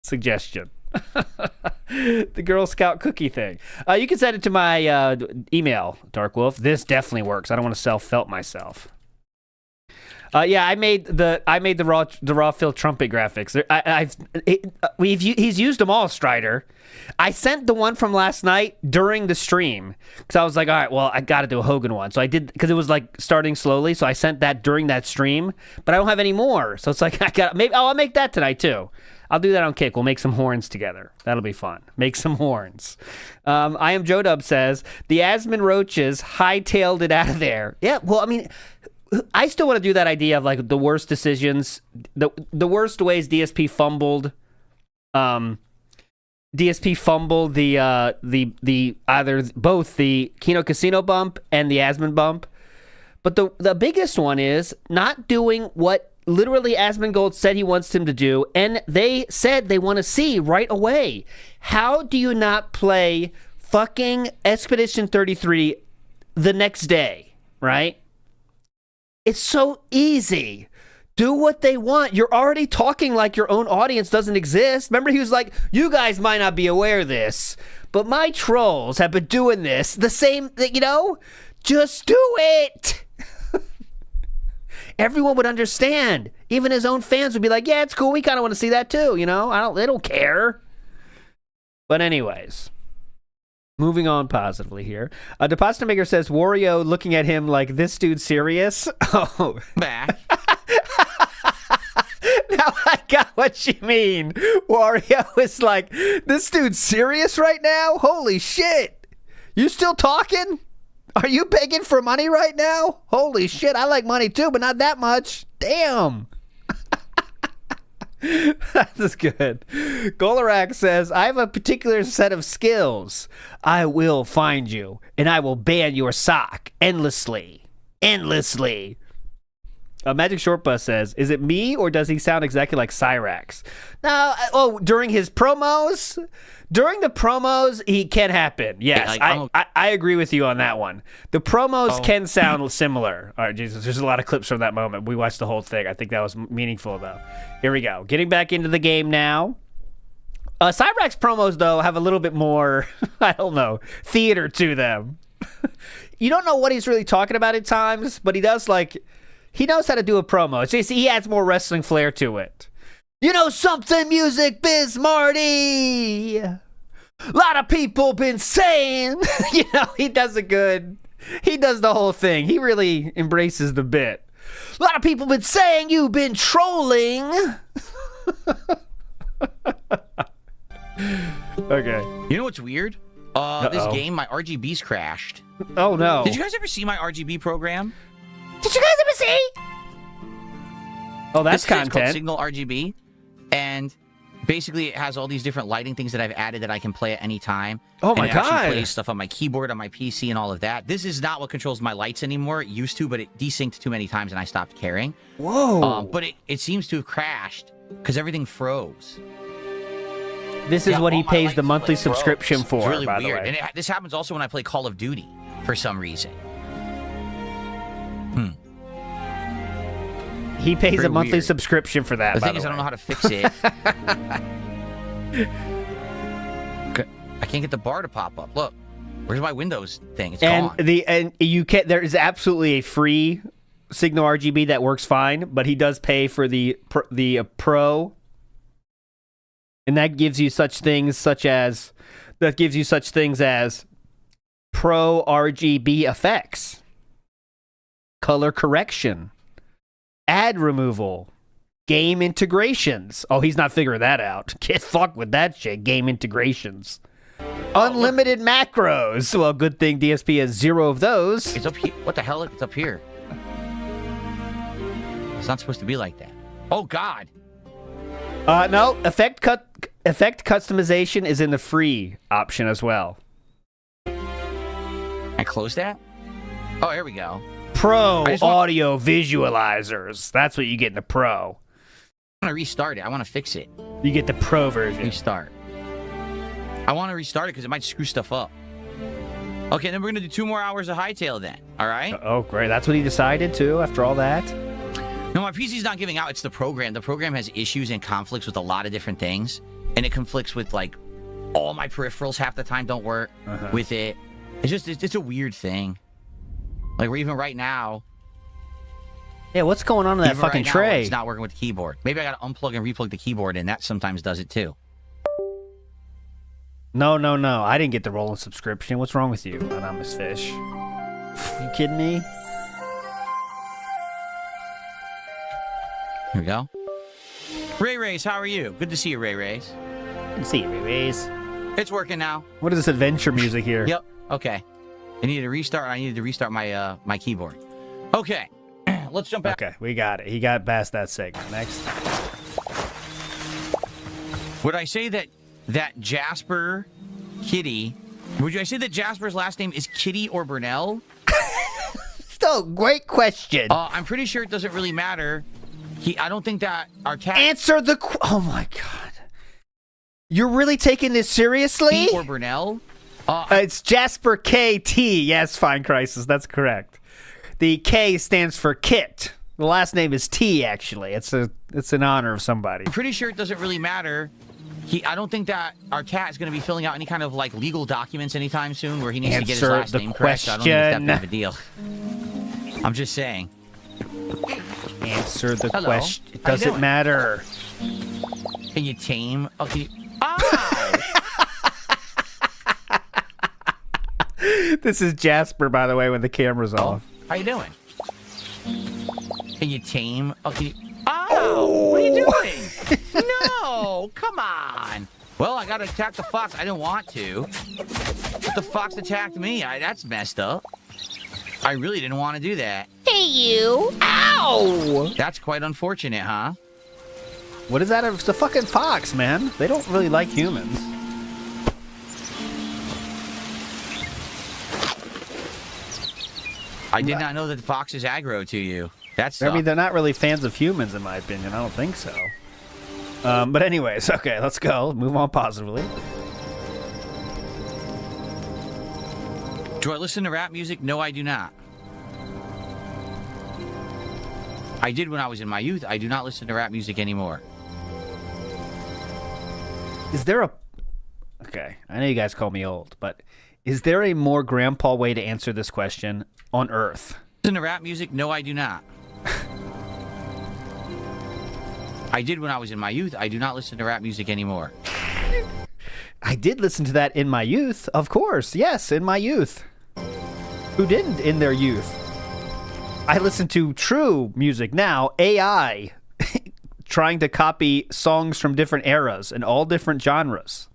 suggestion. The Girl Scout cookie thing. You can send it to my email, Dark Wolf. This definitely works. I don't want to self-felt myself. Yeah, I made the raw fill trumpet graphics. He's used them all, Strider. I sent the one from last night during the stream because I was like, all right, well, I got to do a Hogan one. So I did because it was like starting slowly. So I sent that during that stream, but I don't have any more. So it's like I'll make that tonight too. I'll do that on Kick. We'll make some horns together. That'll be fun. Make some horns. I Am Joe Dub says the Asmin Roaches hightailed it out of there. Yeah, well, I mean, I still want to do that idea of like the worst decisions, the worst ways DSP fumbled. DSP fumbled the either both the Kino Casino bump and the Asmin bump. But the biggest one is not doing what literally Asmongold said he wants him to do, and they said they want to see right away. How do you not play fucking Expedition 33 the next day, right? It's so easy. Do what they want. You're already talking like your own audience doesn't exist. Remember, he was like, you guys might not be aware of this, but my trolls have been doing this the same, just do it. Everyone would understand. Even his own fans would be like, yeah, it's cool. We kind of want to see that too, they don't care. But anyways, moving on positively here. Deposit Maker says, Wario looking at him like, this dude's serious? Oh.
Back.
Now I got what you mean. Wario is like, this dude's serious right now? Holy shit. You still talking? Are you begging for money right now? Holy shit, I like money too, but not that much. Damn. That's good. Golarak says, I have a particular set of skills. I will find you, and I will ban your sock endlessly. Endlessly. Magic Short Bus says, is it me, or does he sound exactly like Cyrax? No, during his promos? During the promos, he can happen. Yes, I agree with you on that one. The promos can sound similar. All right, Jesus, there's a lot of clips from that moment. We watched the whole thing. I think that was meaningful, though. Here we go. Getting back into the game now. Cyrax promos, though, have a little bit more, I don't know, theater to them. You don't know what he's really talking about at times, but he does, he knows how to do a promo. It's just, he adds more wrestling flair to it. You know something, Music Biz Marty? A lot of people been saying, he does it good. He does the whole thing. He really embraces the bit. A lot of people been saying you've been trolling. Okay.
You know what's weird? This game, my RGB's crashed.
Oh, no.
Did you guys ever see my RGB program?
Did you guys ever see? Oh, that's content.
It's called Signal RGB, and basically it has all these different lighting things that I've added that I can play at any time.
Oh my god!
It actually plays stuff on my keyboard, on my PC, and all of that. This is not what controls my lights anymore. It used to, but it desynced too many times, and I stopped caring.
Whoa!
But it seems to have crashed because everything froze.
This is what he pays the monthly subscription for.
It's really
by
weird.
The way.
And this happens also when I play Call of Duty for some reason.
He pays a monthly subscription for that.
The thing is, I don't know how to fix it. I can't get the bar to pop up. Look, where's my Windows thing? It's gone.
And you can. There is absolutely a free Signal RGB that works fine, but he does pay for the pro And that gives you such things as pro RGB effects, color correction, ad removal, game integrations. Oh, he's not figuring that out. Can't fuck with that shit. Game integrations. Unlimited macros. Well, good thing DSP has 0 of those.
It's up here. What the hell? It's up here. It's not supposed to be like that. Oh, God.
No. Effect customization is in the free option as well.
I close that? Oh, here we go.
Pro audio visualizers. That's what you get in the Pro.
I want to restart it. I want to fix it.
You get the Pro version.
Restart. I want to restart it because it might screw stuff up. Okay, then we're going to do 2 more hours of Hytale then. All right?
Oh, great. That's what he decided, too, after all that?
No, my PC's not giving out. It's the program. The program has issues and conflicts with a lot of different things. And it conflicts with, like, all my peripherals half the time don't work with it. It's a weird thing. Like, we're even right now.
Yeah, what's going on in that fucking tray?
It's not working with the keyboard. Maybe I got to unplug and replug the keyboard, and that sometimes does it, too.
No. I didn't get the rolling subscription. What's wrong with you, Anonymous Fish? You kidding me?
Here we go. Ray Rays, how are you? Good to see you, Ray Rays.
Good to see you, Ray Rays.
It's working now.
What is this adventure music here?
Yep. Okay. I needed to restart. I needed to restart my my keyboard. Okay. Let's jump back.
Okay, we got it. He got past that segment. Next.
Would I say that Jasper Kitty? Would I say that Jasper's last name is Kitty or Burnell?
So, great question.
I'm pretty sure it doesn't really matter. I don't think that our cat.
Answer the. Oh my God. You're really taking this seriously?
Kitty or Burnell?
It's Jasper KT. Yes, fine, Crisis. That's correct. The K stands for Kit. The last name is T, actually. It's in honor of somebody.
I'm pretty sure it doesn't really matter. I don't think that our cat is going to be filling out any kind of like legal documents anytime soon where he needs to get his last name correct. I don't think it's that big of a deal. I'm just saying.
Answer the question. It doesn't matter.
Can you tame? Okay. Ow!
This is Jasper, by the way, when the camera's off.
How you doing? Can you tame? Okay. Oh! What are you doing? No! Come on! Well, I gotta attack the fox. I didn't want to. But the fox attacked me. That's messed up. I really didn't want to do that.
Hey, you! Ow!
That's quite unfortunate, huh?
What is that? It's a fucking fox, man. They don't really like humans.
I did not know that the fox is aggro to you. That's.
I mean, they're not really fans of humans, in my opinion. I don't think so. But anyways, okay, let's go. Move on positively.
Do I listen to rap music? No, I do not. I did when I was in my youth. I do not listen to rap music anymore.
Is there a... Okay, I know you guys call me old, but is there a more grandpa way to answer this question on Earth?
Listen to rap music? No, I do not. I did when I was in my youth. I do not listen to rap music anymore.
I did listen to that in my youth, of course. Yes, in my youth. Who didn't in their youth? I listen to true music now, AI, trying to copy songs from different eras and all different genres.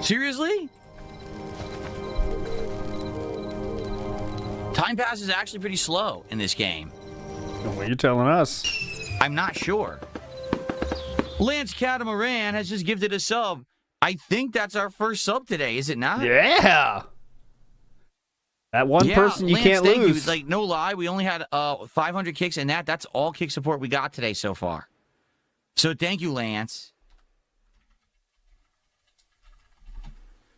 Seriously? Time passes actually pretty slow in this game.
Well, you're telling us.
I'm not sure. Lance Catamaran has just gifted a sub. I think that's our first sub today, is it not?
Yeah. That one person you
Lance,
can't
thank
lose.
You. Like, no lie, we only had 500 kicks, and that's all kick support we got today so far. So thank you, Lance.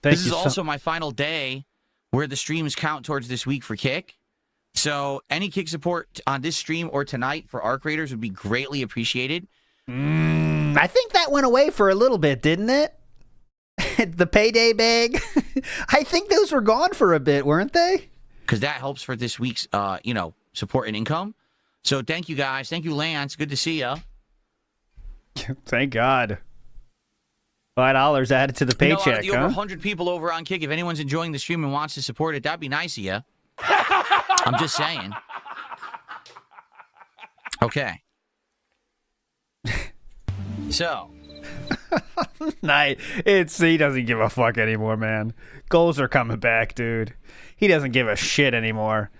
This is also my final day where the streams count towards this week for kick. So any kick support on this stream or tonight for ARC Raiders would be greatly appreciated.
I think that went away for a little bit, didn't it? The payday bag. I think those were gone for a bit, weren't they?
Because that helps for this week's, support and income. So thank you guys. Thank you, Lance. Good to see you.
Thank God. $5 added to the paycheck,
the over 100 people over on Kick, if anyone's enjoying the stream and wants to support it, that'd be nice of you. I'm just saying. Okay. So.
He doesn't give a fuck anymore, man. Goals are coming back, dude. He doesn't give a shit anymore.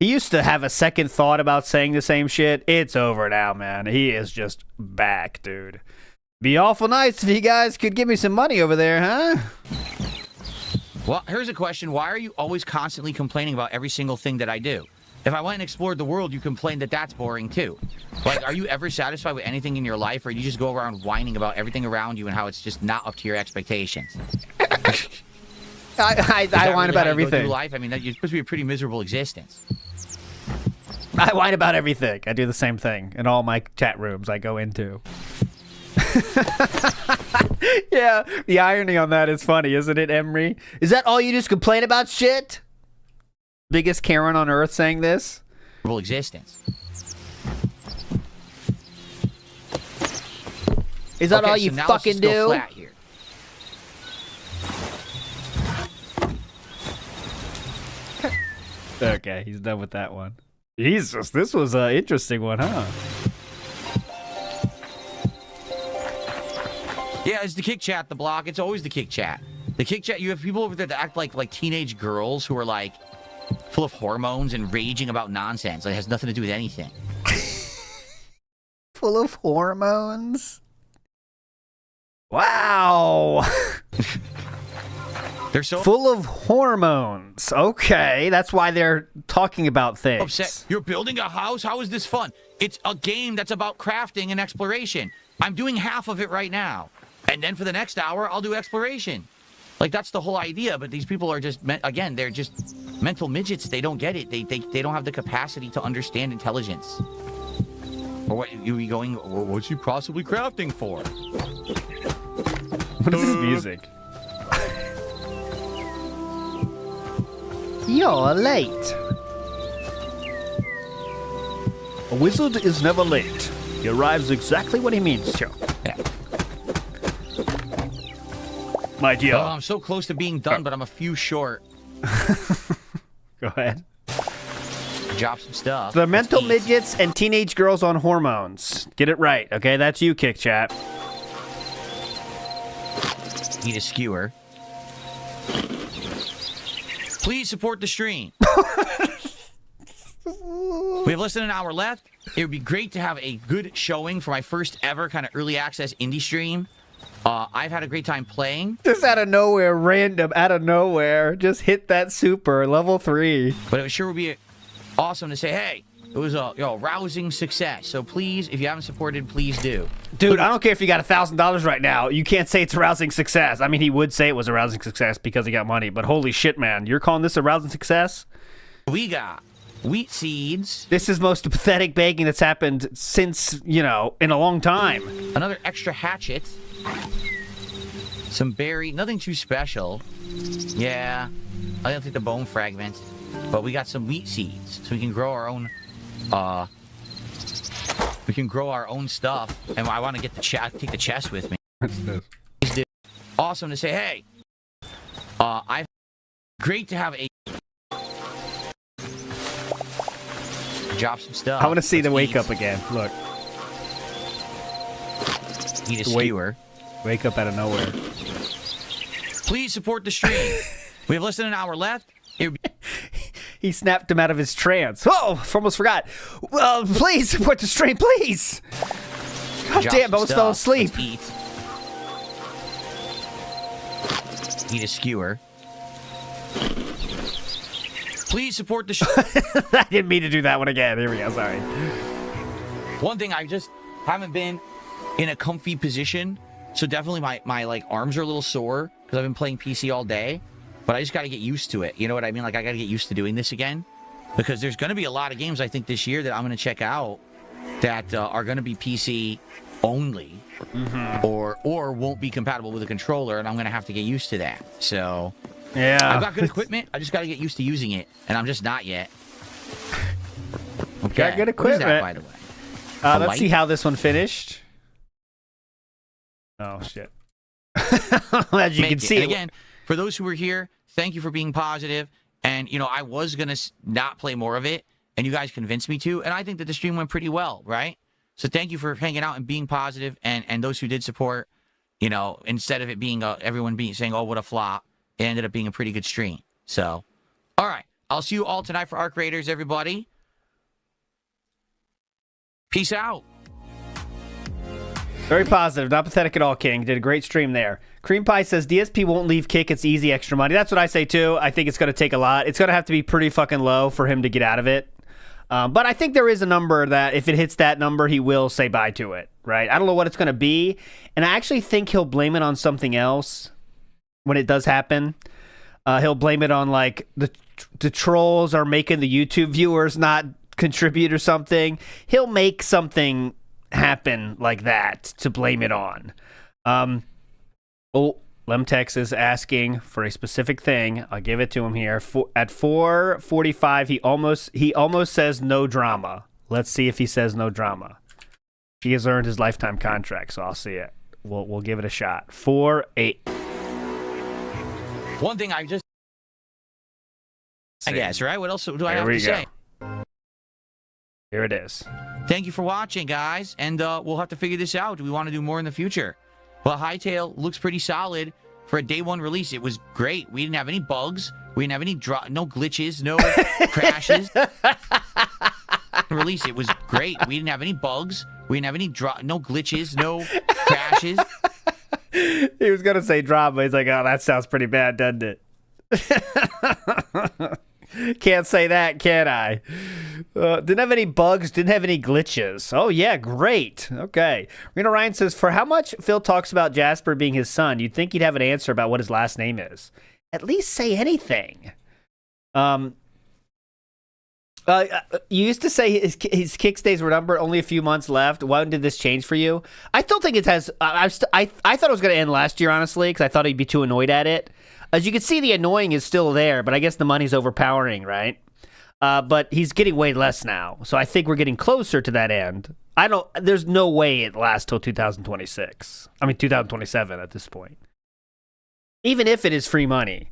He used to have a second thought about saying the same shit. It's over now, man. He is just back, dude. Be awful nice if you guys could give me some money over there, huh?
Well, here's a question. Why are you always constantly complaining about every single thing that I do? If I went and explored the world, you complain that that's boring, too. Like, are you ever satisfied with anything in your life, or do you just go around whining about everything around you and how it's just not up to your expectations?
I whine about everything.
Life? I mean, you're supposed to be a pretty miserable existence.
I whine about everything. I do the same thing in all my chat rooms I go into. Yeah, the irony on that is funny, isn't it, Emery? Is that all you just complain about shit? Biggest Karen on earth saying this?
Existence.
Is that all you fucking do?
Flat here.
Okay, he's done with that one. Jesus, this was an interesting one, huh?
Yeah, it's the Kick Chat, the block. It's always the Kick Chat. The Kick Chat, you have people over there that act like teenage girls who are like full of hormones and raging about nonsense. Like, it has nothing to do with anything.
Full of hormones? Wow.
They're so
full of hormones. Okay, that's why they're talking about things.
Upset. You're building a house? How is this fun? It's a game that's about crafting and exploration. I'm doing half of it right now. And then for the next hour, I'll do exploration. Like, that's the whole idea. But these people are just, again, they're just mental midgets. They don't get it. They don't have the capacity to understand intelligence. Or what you going, what's you possibly crafting for?
What is this music? You're late. A wizard is never late. He arrives exactly when he means to.
Yeah.
My dear.
Oh, I'm so close to being done, but I'm a few short.
Go ahead.
Drop some stuff.
The mental midgets and teenage girls on hormones. Get it right, okay? That's you, Kick Chat.
Eat a skewer. Please support the stream. We have less than an hour left. It would be great to have a good showing for my first ever kind of early access indie stream. I've had a great time playing.
Just out of nowhere, random, out of nowhere. Just hit that super, level 3.
But it sure would be awesome to say, hey, it was a rousing success. So please, if you haven't supported, please do.
Dude, I don't care if you got $1,000 right now. You can't say it's a rousing success. I mean, he would say it was a rousing success because he got money. But holy shit, man. You're calling this a rousing success?
We got wheat seeds.
This is most pathetic baking that's happened since, in a long time.
Another extra hatchet. Some berry. Nothing too special. Yeah. I don't think the bone fragments. But we got some wheat seeds. So we can grow our own... we can grow our own stuff. And I want to get take the chest with me.
What's this?
Awesome to say, hey. Great to have a... Drop some stuff.
I want to see the wake up again. Look.
Eat a skewer.
Wake up out of nowhere.
Please support the stream. We have less than an hour left.
He snapped him out of his trance. Oh, almost forgot. Well, please support the stream, please. God damn, I almost fell asleep.
Eat a skewer. Please support the stream.
I didn't mean to do that one again. Here we go. Sorry.
One thing, I just haven't been in a comfy position. So definitely my like arms are a little sore because I've been playing PC all day. But I just got to get used to it. You know what I mean? Like, I got to get used to doing this again. Because there's going to be a lot of games, I think, this year that I'm going to check out that are going to be PC only. Mm-hmm. Or won't be compatible with a controller, and I'm going to have to get used to that. So,
yeah.
I've got good equipment. I just got to get used to using it. And I'm just not yet. Okay.
Got good equipment.
What is that, by the way?
Let's see how this one finished. Oh, shit. As you can see.
And again, for those who were here, thank you for being positive. And, you know, I was going to not play more of it, and you guys convinced me to. And I think that the stream went pretty well, right? So thank you for hanging out and being positive. And those who did support, you know, instead of it being everyone saying, oh, what a flop, it ended up being a pretty good stream. So, all right. I'll see you all tonight for Arc Raiders, everybody. Peace out.
Very positive. Not pathetic at all, King. Did a great stream there. Cream Pie says, DSP won't leave kick. It's easy extra money. That's what I say, too. I think it's going to take a lot. It's going to have to be pretty fucking low for him to get out of it. But I think there is a number that if it hits that number, he will say bye to it, right? I don't know what it's going to be. And I actually think he'll blame it on something else when it does happen. He'll blame it on, like, the trolls are making the YouTube viewers not contribute or something. He'll make something happen like that to blame it on. Lemtex is asking for a specific thing. I'll give it to him here. At 4:45, he almost says no drama. Let's see if he says no drama. He has earned his lifetime contract, so I'll see it. We'll give it a shot. 4-8.
One thing I guess, right? What else do I have to say?
Here it is.
Thank you for watching, guys. And we'll have to figure this out. Do we want to do more in the future? Well, Hytale looks pretty solid for a day one release. It was great. We didn't have any bugs. We didn't have any no glitches, no crashes. Release. It was great. We didn't have any bugs. We didn't have any no glitches, no crashes.
He was gonna say drama. He's like, oh, that sounds pretty bad, doesn't it? Can't say that, can I? Didn't have any bugs, didn't have any glitches. Oh, yeah, great. Okay. Reno Ryan says, for how much Phil talks about Jasper being his son, you'd think he'd have an answer about what his last name is. At least say anything. You used to say his kick stays were numbered, only a few months left. When did this change for you? I still think it has. I thought it was going to end last year, honestly, because I thought he'd be too annoyed at it. As you can see, the annoying is still there, but I guess the money's overpowering, right? But he's getting way less now, so I think we're getting closer to that end. There's no way it lasts till 2026. I mean, 2027 at this point. Even if it is free money,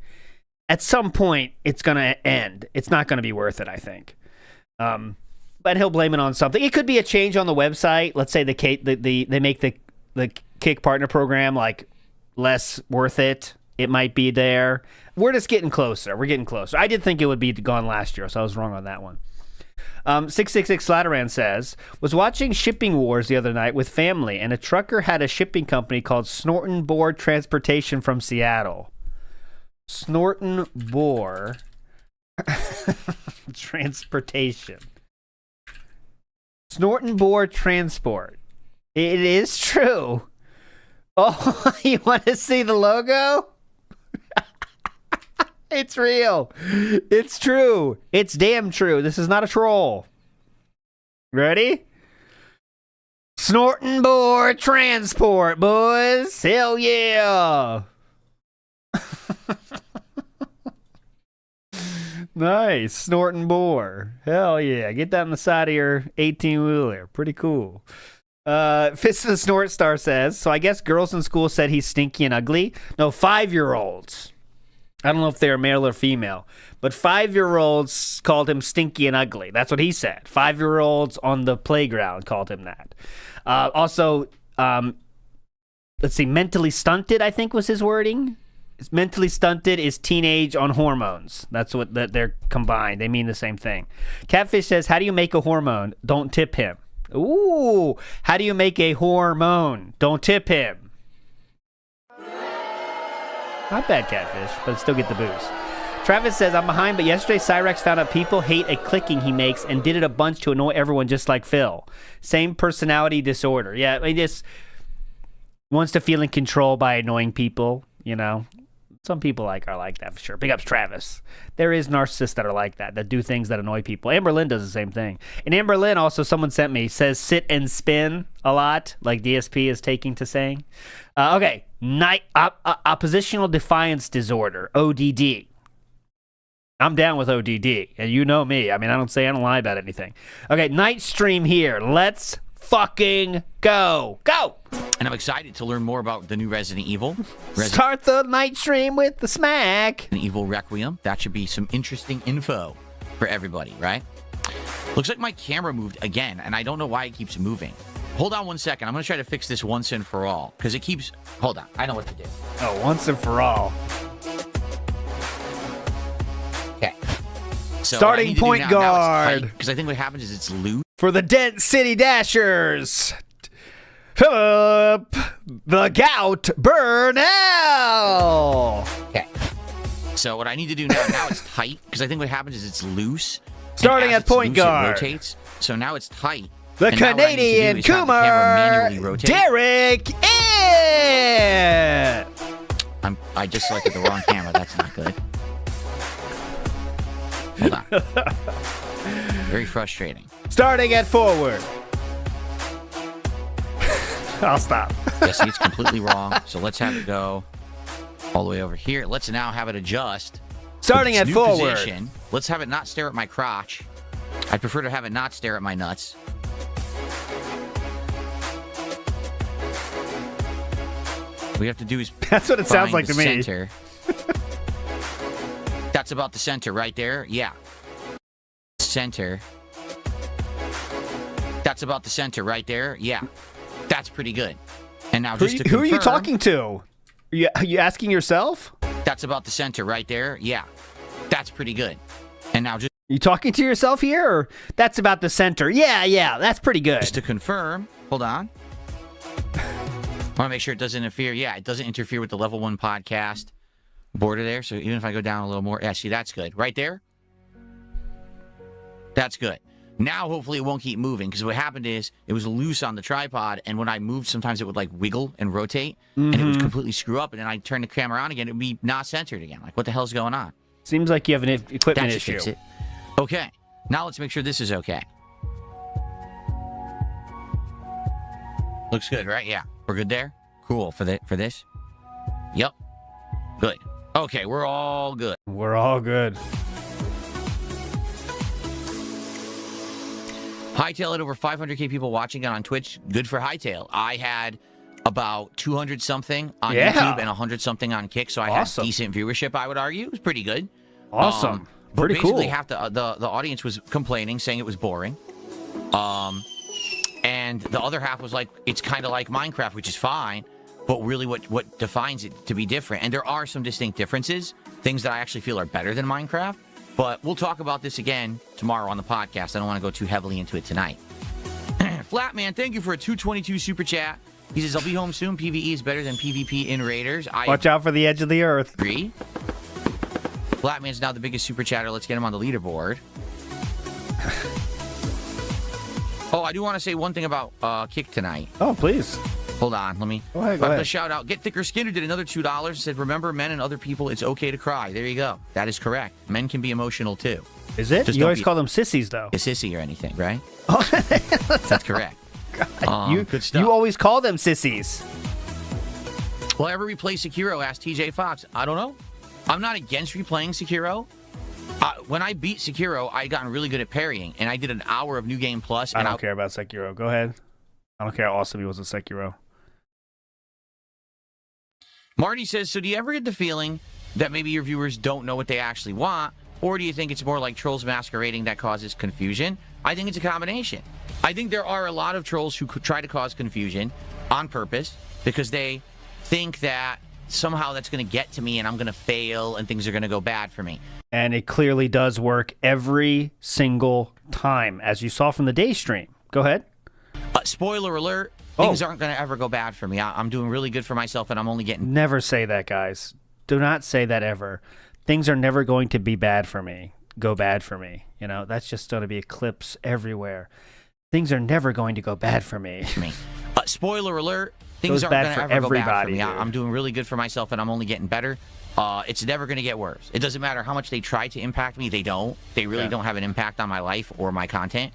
at some point it's going to end. It's not going to be worth it, I think. But he'll blame it on something. It could be a change on the website. Let's say they make the Kick Partner Program like less worth it. It might be there. We're just getting closer. We're getting closer. I did think it would be gone last year, so I was wrong on that one. 666 Slatteran says, was watching Shipping Wars the other night with family, and a trucker had a shipping company called Snorton Board Transportation from Seattle. Snorton Board Transportation. Snorton Board Transport. It is true. Oh, you want to see the logo? It's real. It's true. It's damn true. This is not a troll. Ready? Snorton Board Transport, boys. Hell yeah. Nice. Snorton Board. Hell yeah. Get that on the side of your 18-wheeler. Pretty cool. Fist of the Snort Star says, so I guess girls in school said he's stinky and ugly. No, 5-year-olds. I don't know if they're male or female, but 5-year-olds called him stinky and ugly. That's what he said. 5-year-olds on the playground called him that. Also, let's see, mentally stunted, I think was his wording. Mentally stunted is teenage on hormones. That's what they're combined. They mean the same thing. Catfish says, how do you make a hormone? Don't tip him. Ooh, how do you make a hormone? Don't tip him. Not bad, Catfish, but still get the boost. Travis says, I'm behind, but yesterday Cyrex found out people hate a clicking he makes and did it a bunch to annoy everyone just like Phil. Same personality disorder. Yeah, he just wants to feel in control by annoying people, you know. Some people are like that for sure. Big ups, Travis. There is narcissists that are like that do things that annoy people. Amber Lynn does the same thing. And Amber Lynn also, someone sent me, says sit and spin a lot, like DSP is taking to saying. Okay, oppositional defiance disorder, ODD. I'm down with ODD, and you know me. I mean, I don't lie about anything. Okay, night stream here. Let's fucking go. Go!
And I'm excited to learn more about the new Resident Evil.
Start the night stream with the smack.
Resident Evil Requiem. That should be some interesting info for everybody, right? Looks like my camera moved again, and I don't know why it keeps moving. Hold on 1 second. I'm going to try to fix this once and for all, because it keeps... Hold on. I know what to do.
Oh, once and for all.
Okay. So
starting point guard.
Because I think what happens is it's loose.
For the Dent City Dashers, Philip the Gout Burnell.
Okay. So what I need to do now it's tight, because I think what happens is it's loose.
Starting at point guard.
It rotates. So now it's tight.
The Canadian Coomer, Derek It.
I just selected the wrong camera. That's not good. Hold on. Very frustrating.
Starting at forward. I'll stop.
Yeah, see, it's completely wrong. So let's have it go all the way over here. Let's now have it adjust.
Starting at forward.
Position. Let's have it not stare at my crotch. I'd prefer to have it not stare at my nuts. What we have to do is
that's what it sounds like to me.
Center. That's about the center right there. Yeah. Center. That's about the center right there. Yeah. That's pretty good. And now just to confirm,
who are you talking to? Are you asking yourself?
That's about the center right there. Yeah. That's pretty good. And now just...
You talking to yourself here? Or that's about the center? Yeah. That's pretty good.
Just to confirm. Hold on. I want to make sure it doesn't interfere. Yeah, it doesn't interfere with the level 1 podcast border there. So even if I go down a little more, yeah, see, that's good. Right there? That's good. Now, hopefully, it won't keep moving, because what happened is it was loose on the tripod, and when I moved, sometimes it would, like, wiggle and rotate, and it would completely screw up, and then I turn the camera on again, it would be not centered again. Like, what the hell's going on?
Seems like you have an equipment issue.
Fix it. Okay. Now let's make sure this is okay. Looks good, right? Yeah. We're good there? Cool. For this? Yep. Good. Okay, we're all good.
We're all good.
Hytale had over 500K people watching it on Twitch. Good for Hytale. I had about 200-something on YouTube and 100-something on Kick, so I had decent viewership, I would argue. It was pretty good.
Awesome.
But
pretty cool.
Basically, half the audience was complaining, saying it was boring. And the other half was like, it's kind of like Minecraft, which is fine, but really what defines it to be different. And there are some distinct differences, things that I actually feel are better than Minecraft. But we'll talk about this again tomorrow on the podcast. I don't want to go too heavily into it tonight. Flatman, thank you for a 222 super chat. He says, I'll be home soon. PvE is better than PvP in Raiders.
Watch out for the edge of the earth.
Agree. Flatman's now the biggest super chatter. Let's get him on the leaderboard. Oh, I do want to say one thing about Kick tonight.
Oh, please.
Hold on, let me...
Go ahead.
Shout out. Get Thicker Skinner did another $2. Said, remember, men and other people, it's okay to cry. There you go. That is correct. Men can be emotional, too.
Is it? You always call them sissies, though.
A sissy or anything, right? Oh, that's correct. Good stuff.
You always call them sissies.
Will I ever replay Sekiro? Asked TJ Fox. I don't know. I'm not against replaying Sekiro. When I beat Sekiro, I gotten really good at parrying, and I did an hour of New Game Plus.
I don't care about Sekiro. Go ahead. I don't care how awesome he was at Sekiro.
Marty says, so do you ever get the feeling that maybe your viewers don't know what they actually want, or do you think it's more like trolls masquerading that causes confusion? I think it's a combination. I think there are a lot of trolls who could try to cause confusion on purpose because they think that somehow that's going to get to me and I'm going to fail and things are going to go bad for me.
And it clearly does work every single time, as you saw from the day stream. Go ahead.
Spoiler alert. Things aren't going to ever go bad for me. I'm doing really good for myself, and I'm only getting...
Never say that, guys. Do not say that ever. Things are never going to be bad for me. Go bad for me. You know, that's just going to be clips everywhere. Things are never going to go bad for me.
Spoiler alert. Things aren't going to ever go bad for me.
Dude.
I'm doing really good for myself, and I'm only getting better. It's never going to get worse. It doesn't matter how much they try to impact me. They don't. They really don't have an impact on my life or my content.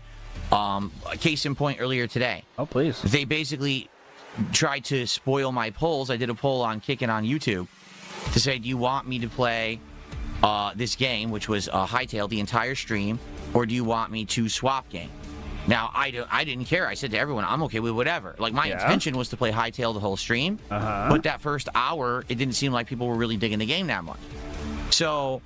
Case in point earlier today.
Oh, please.
They basically tried to spoil my polls. I did a poll on Kick and on YouTube to say, do you want me to play this game, which was Hytale, the entire stream, or do you want me to swap game? Now, I didn't care. I said to everyone, I'm okay with whatever. Like, my intention was to play Hytale the whole stream. But that first hour, it didn't seem like people were really digging the game that much. So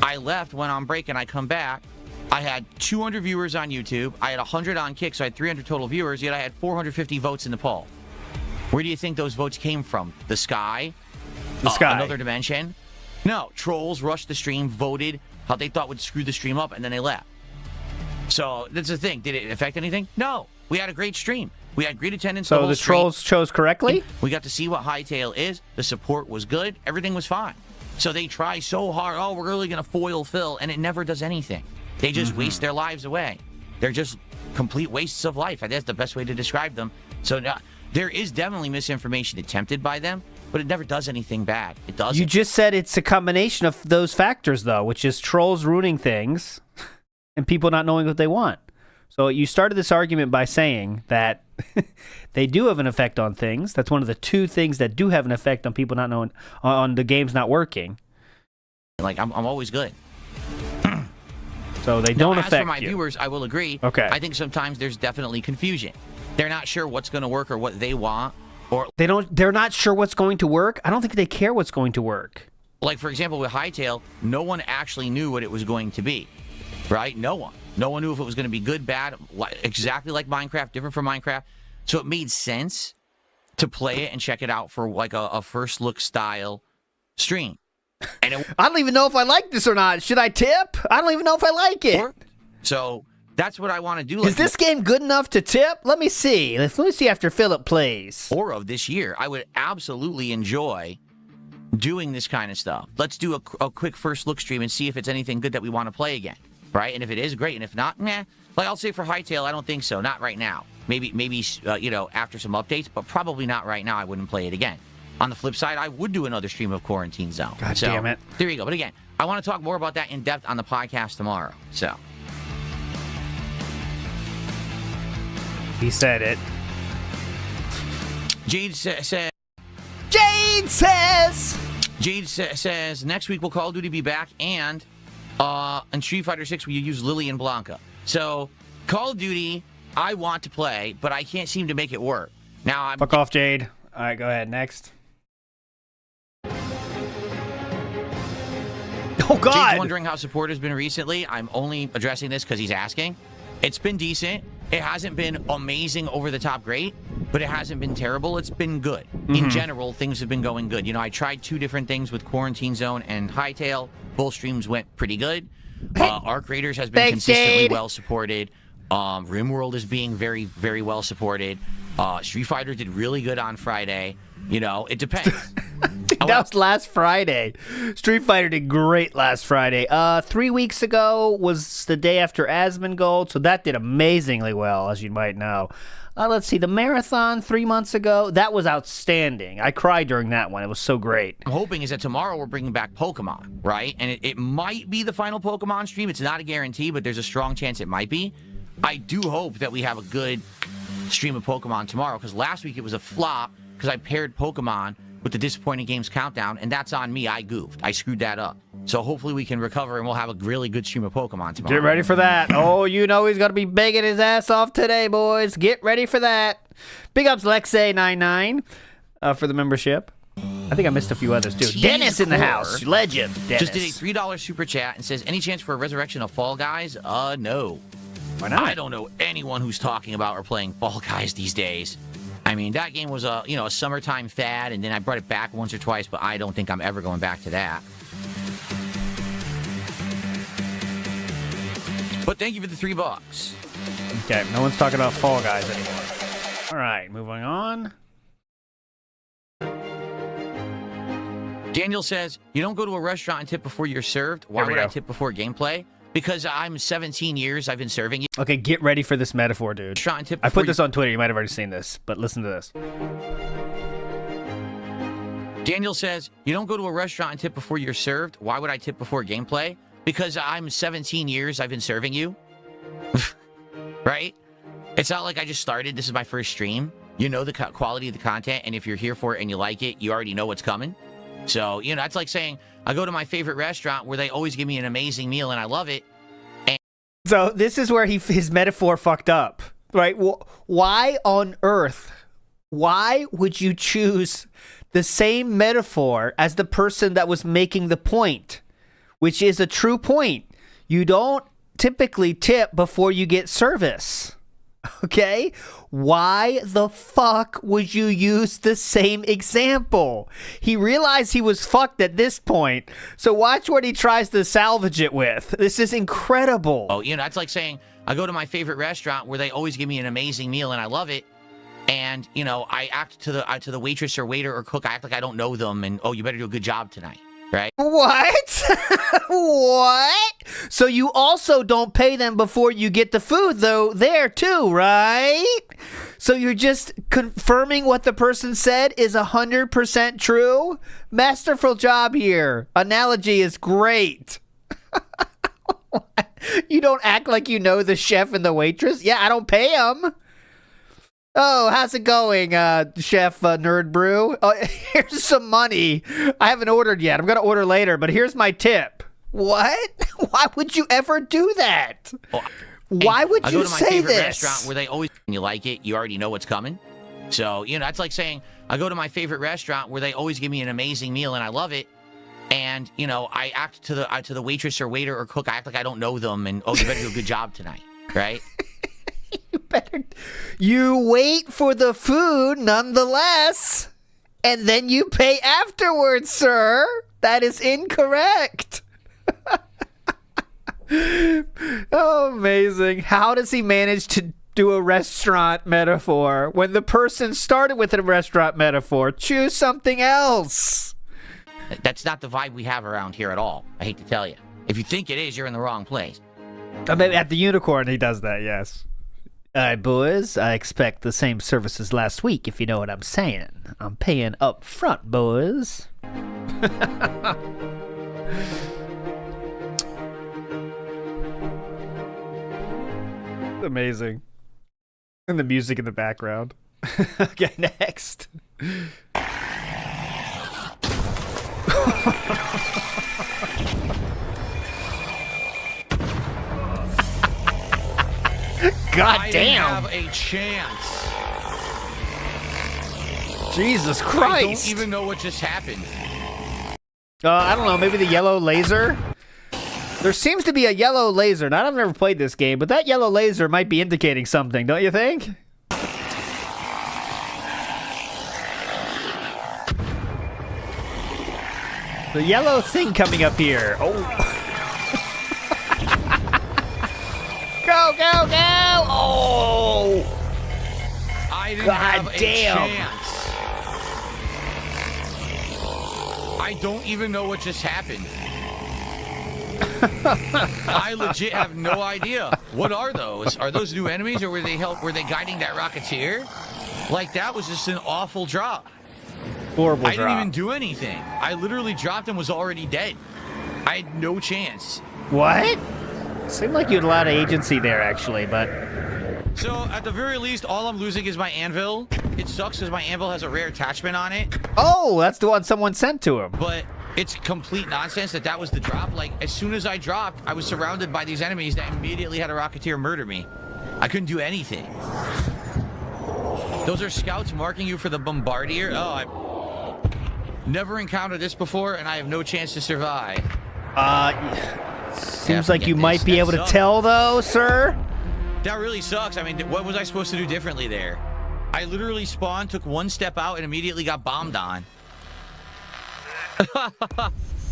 I left, went on break, and I come back. I had 200 viewers on YouTube. I had 100 on Kick, so I had 300 total viewers, yet I had 450 votes in the poll. Where do you think those votes came from? The sky?
The sky.
Another dimension? No. Trolls rushed the stream, voted how they thought would screw the stream up, and then they left. So that's the thing. Did it affect anything? No. We had a great stream. We had great attendance.
So the trolls chose correctly?
We got to see what Hytale is. The support was good. Everything was fine. So they try so hard. Oh, we're really going to foil Phil, and it never does anything. They just waste their lives away. They're just complete wastes of life. I think that's the best way to describe them. So there is definitely misinformation attempted by them, but it never does anything bad. It doesn't.
You just said it's a combination of those factors, though, which is trolls ruining things and people not knowing what they want. So you started this argument by saying that they do have an effect on things. That's one of the two things that do have an effect on people not knowing, on the game's not working.
Like, I'm always good.
So they don't affect you.
As for my viewers, I will agree.
Okay.
I think sometimes there's definitely confusion. They're not sure what's going to work or what they want. Or
they're not sure what's going to work. I don't think they care what's going to work.
Like, for example, with Hytale, no one actually knew what it was going to be. Right? No one. No one knew if it was going to be good, bad, exactly like Minecraft, different from Minecraft. So it made sense to play it and check it out for like a first look style stream. And
I don't even know if I like this or not. Should I tip? I don't even know if I like it.
So that's what I want to do.
Is this game good enough to tip? Let me see. Let me see after Philip plays.
Or of this year. I would absolutely enjoy doing this kind of stuff. Let's do a quick first look stream and see if it's anything good that we want to play again. Right? And if it is, great. And if not, nah. Like, I'll say for Hytale, I don't think so. Not right now. Maybe you know, after some updates, but probably not right now. I wouldn't play it again. On the flip side, I would do another stream of Quarantine Zone.
God damn it.
There you go. But again, I want to talk more about that in depth on the podcast tomorrow. So.
He said it.
Jade says. Jade says next week will Call of Duty be back, and in Street Fighter 6 we use Lily and Blanca. So Call of Duty I want to play, but I can't seem to make it work. Now
Fuck off, Jade. All right, go ahead. Next. Oh, God!
Jade's wondering how support has been recently. I'm only addressing this because he's asking. It's been decent. It hasn't been amazing, over-the-top great, but it hasn't been terrible. It's been good. In general, things have been going good. You know, I tried 2 different things with Quarantine Zone and Hytale. Both streams went pretty good. Arc Raiders has been consistently well-supported. RimWorld is being very, very well-supported. Street Fighter did really good on Friday. You know, it depends.
That was last Friday. Street Fighter did great last Friday. 3 weeks ago was the day after Asmongold, so that did amazingly well, as you might know. Let's see, the marathon 3 months ago, that was outstanding. I cried during that one. It was so great.
I'm hoping is that tomorrow we're bringing back Pokemon, right? And it might be the final Pokemon stream. It's not a guarantee, but there's a strong chance it might be. I do hope that we have a good stream of Pokemon tomorrow, because last week it was a flop because I paired Pokemon with the Disappointing Games Countdown, and that's on me. I goofed. I screwed that up. So hopefully we can recover, and we'll have a really good stream of Pokemon tomorrow.
Get ready for that. Oh, you know he's going to be begging his ass off today, boys. Get ready for that. Big ups Lexay99 for the membership. I think I missed a few others, too. Dennis in the house. Legend. Dennis.
Just did a $3 super chat and says, any chance for a resurrection of Fall Guys? No.
Why not?
I don't know anyone who's talking about or playing Fall Guys these days. I mean, that game was a summertime fad, and then I brought it back once or twice, but I don't think I'm ever going back to that. But thank you for the $3.
Okay, no one's talking about Fall Guys anymore. All right, moving on.
Daniel says, you don't go to a restaurant and tip before you're served. Why would I tip before gameplay? Because I'm 17 years, I've been serving you.
Okay, get ready for this metaphor, dude. I put this on Twitter. You might have already seen this, but listen to this.
Daniel says, you don't go to a restaurant and tip before you're served. Why would I tip before gameplay? Because I'm 17 years, I've been serving you. Right? It's not like I just started. This is my first stream. You know the quality of the content, and if you're here for it and you like it, you already know what's coming. So, you know, that's like saying, I go to my favorite restaurant where they always give me an amazing meal and I love it.
So this is where his metaphor fucked up, right? Why on earth? Why would you choose the same metaphor as the person that was making the point, which is a true point? You don't typically tip before you get service. Okay? Why the fuck would you use the same example? He realized he was fucked at this point, so watch what he tries to salvage it with. This is incredible.
Oh, it's like saying, I go to my favorite restaurant where they always give me an amazing meal and I love it. And, I act to the waitress or waiter or cook, I act like I don't know them, and, oh, you better do a good job tonight. Right?
What? What? So you also don't pay them before you get the food, though, there too, right? So you're just confirming what the person said is 100% true? Masterful job here. Analogy is great. You don't act like you know the chef and the waitress? Yeah, I don't pay them. Oh, how's it going, Chef Nerd Brew? Oh, here's some money. I haven't ordered yet. I'm going to order later, but here's my tip. What? Why would you ever do that? Why would you say this? I go to my favorite restaurant where
they always, you like it, you already know what's coming. So, it's like saying, I go to my favorite restaurant where they always give me an amazing meal and I love it. And, I act to the waitress or waiter or cook, I act like I don't know them, and, oh, you better do a good job tonight. Right?
You wait for the food nonetheless, and then you pay afterwards, sir. That is incorrect. Oh, amazing. How does he manage to do a restaurant metaphor when the person started with a restaurant metaphor? Choose something else.
That's not the vibe we have around here at all. I hate to tell you. If you think it is, you're in the wrong place.
At the Unicorn, he does that, yes. All right, boys, I expect the same service as last week, if you know what I'm saying. I'm paying up front, boys. Amazing. And the music in the background. Okay, next. God damn!
I have a chance.
Jesus Christ!
I don't even know what just happened.
I don't know. Maybe the yellow laser. There seems to be a yellow laser. Now, I've never played this game, but that yellow laser might be indicating something, don't you think? The yellow thing coming up here. Oh. Go, go, go! Oh!
I didn't have a chance. I don't even know what just happened. I legit have no idea. What are those? Are those new enemies, or were they guiding that Rocketeer? Like, that was just an awful drop.
Horrible drop.
I didn't even do anything. I literally dropped and was already dead. I had no chance.
What? Seemed like you had a lot of agency there, actually, but...
So, at the very least, all I'm losing is my anvil. It sucks because my anvil has a rare attachment on it.
Oh, that's the one someone sent to him.
But it's complete nonsense that was the drop. Like, as soon as I dropped, I was surrounded by these enemies that immediately had a Rocketeer murder me. I couldn't do anything. Those are scouts marking you for the Bombardier. Oh, I've never encountered this before, and I have no chance to survive.
Seems like you might be able to tell, though, sir.
That really sucks. I mean, what was I supposed to do differently there? I literally spawned, took one step out, and immediately got bombed on.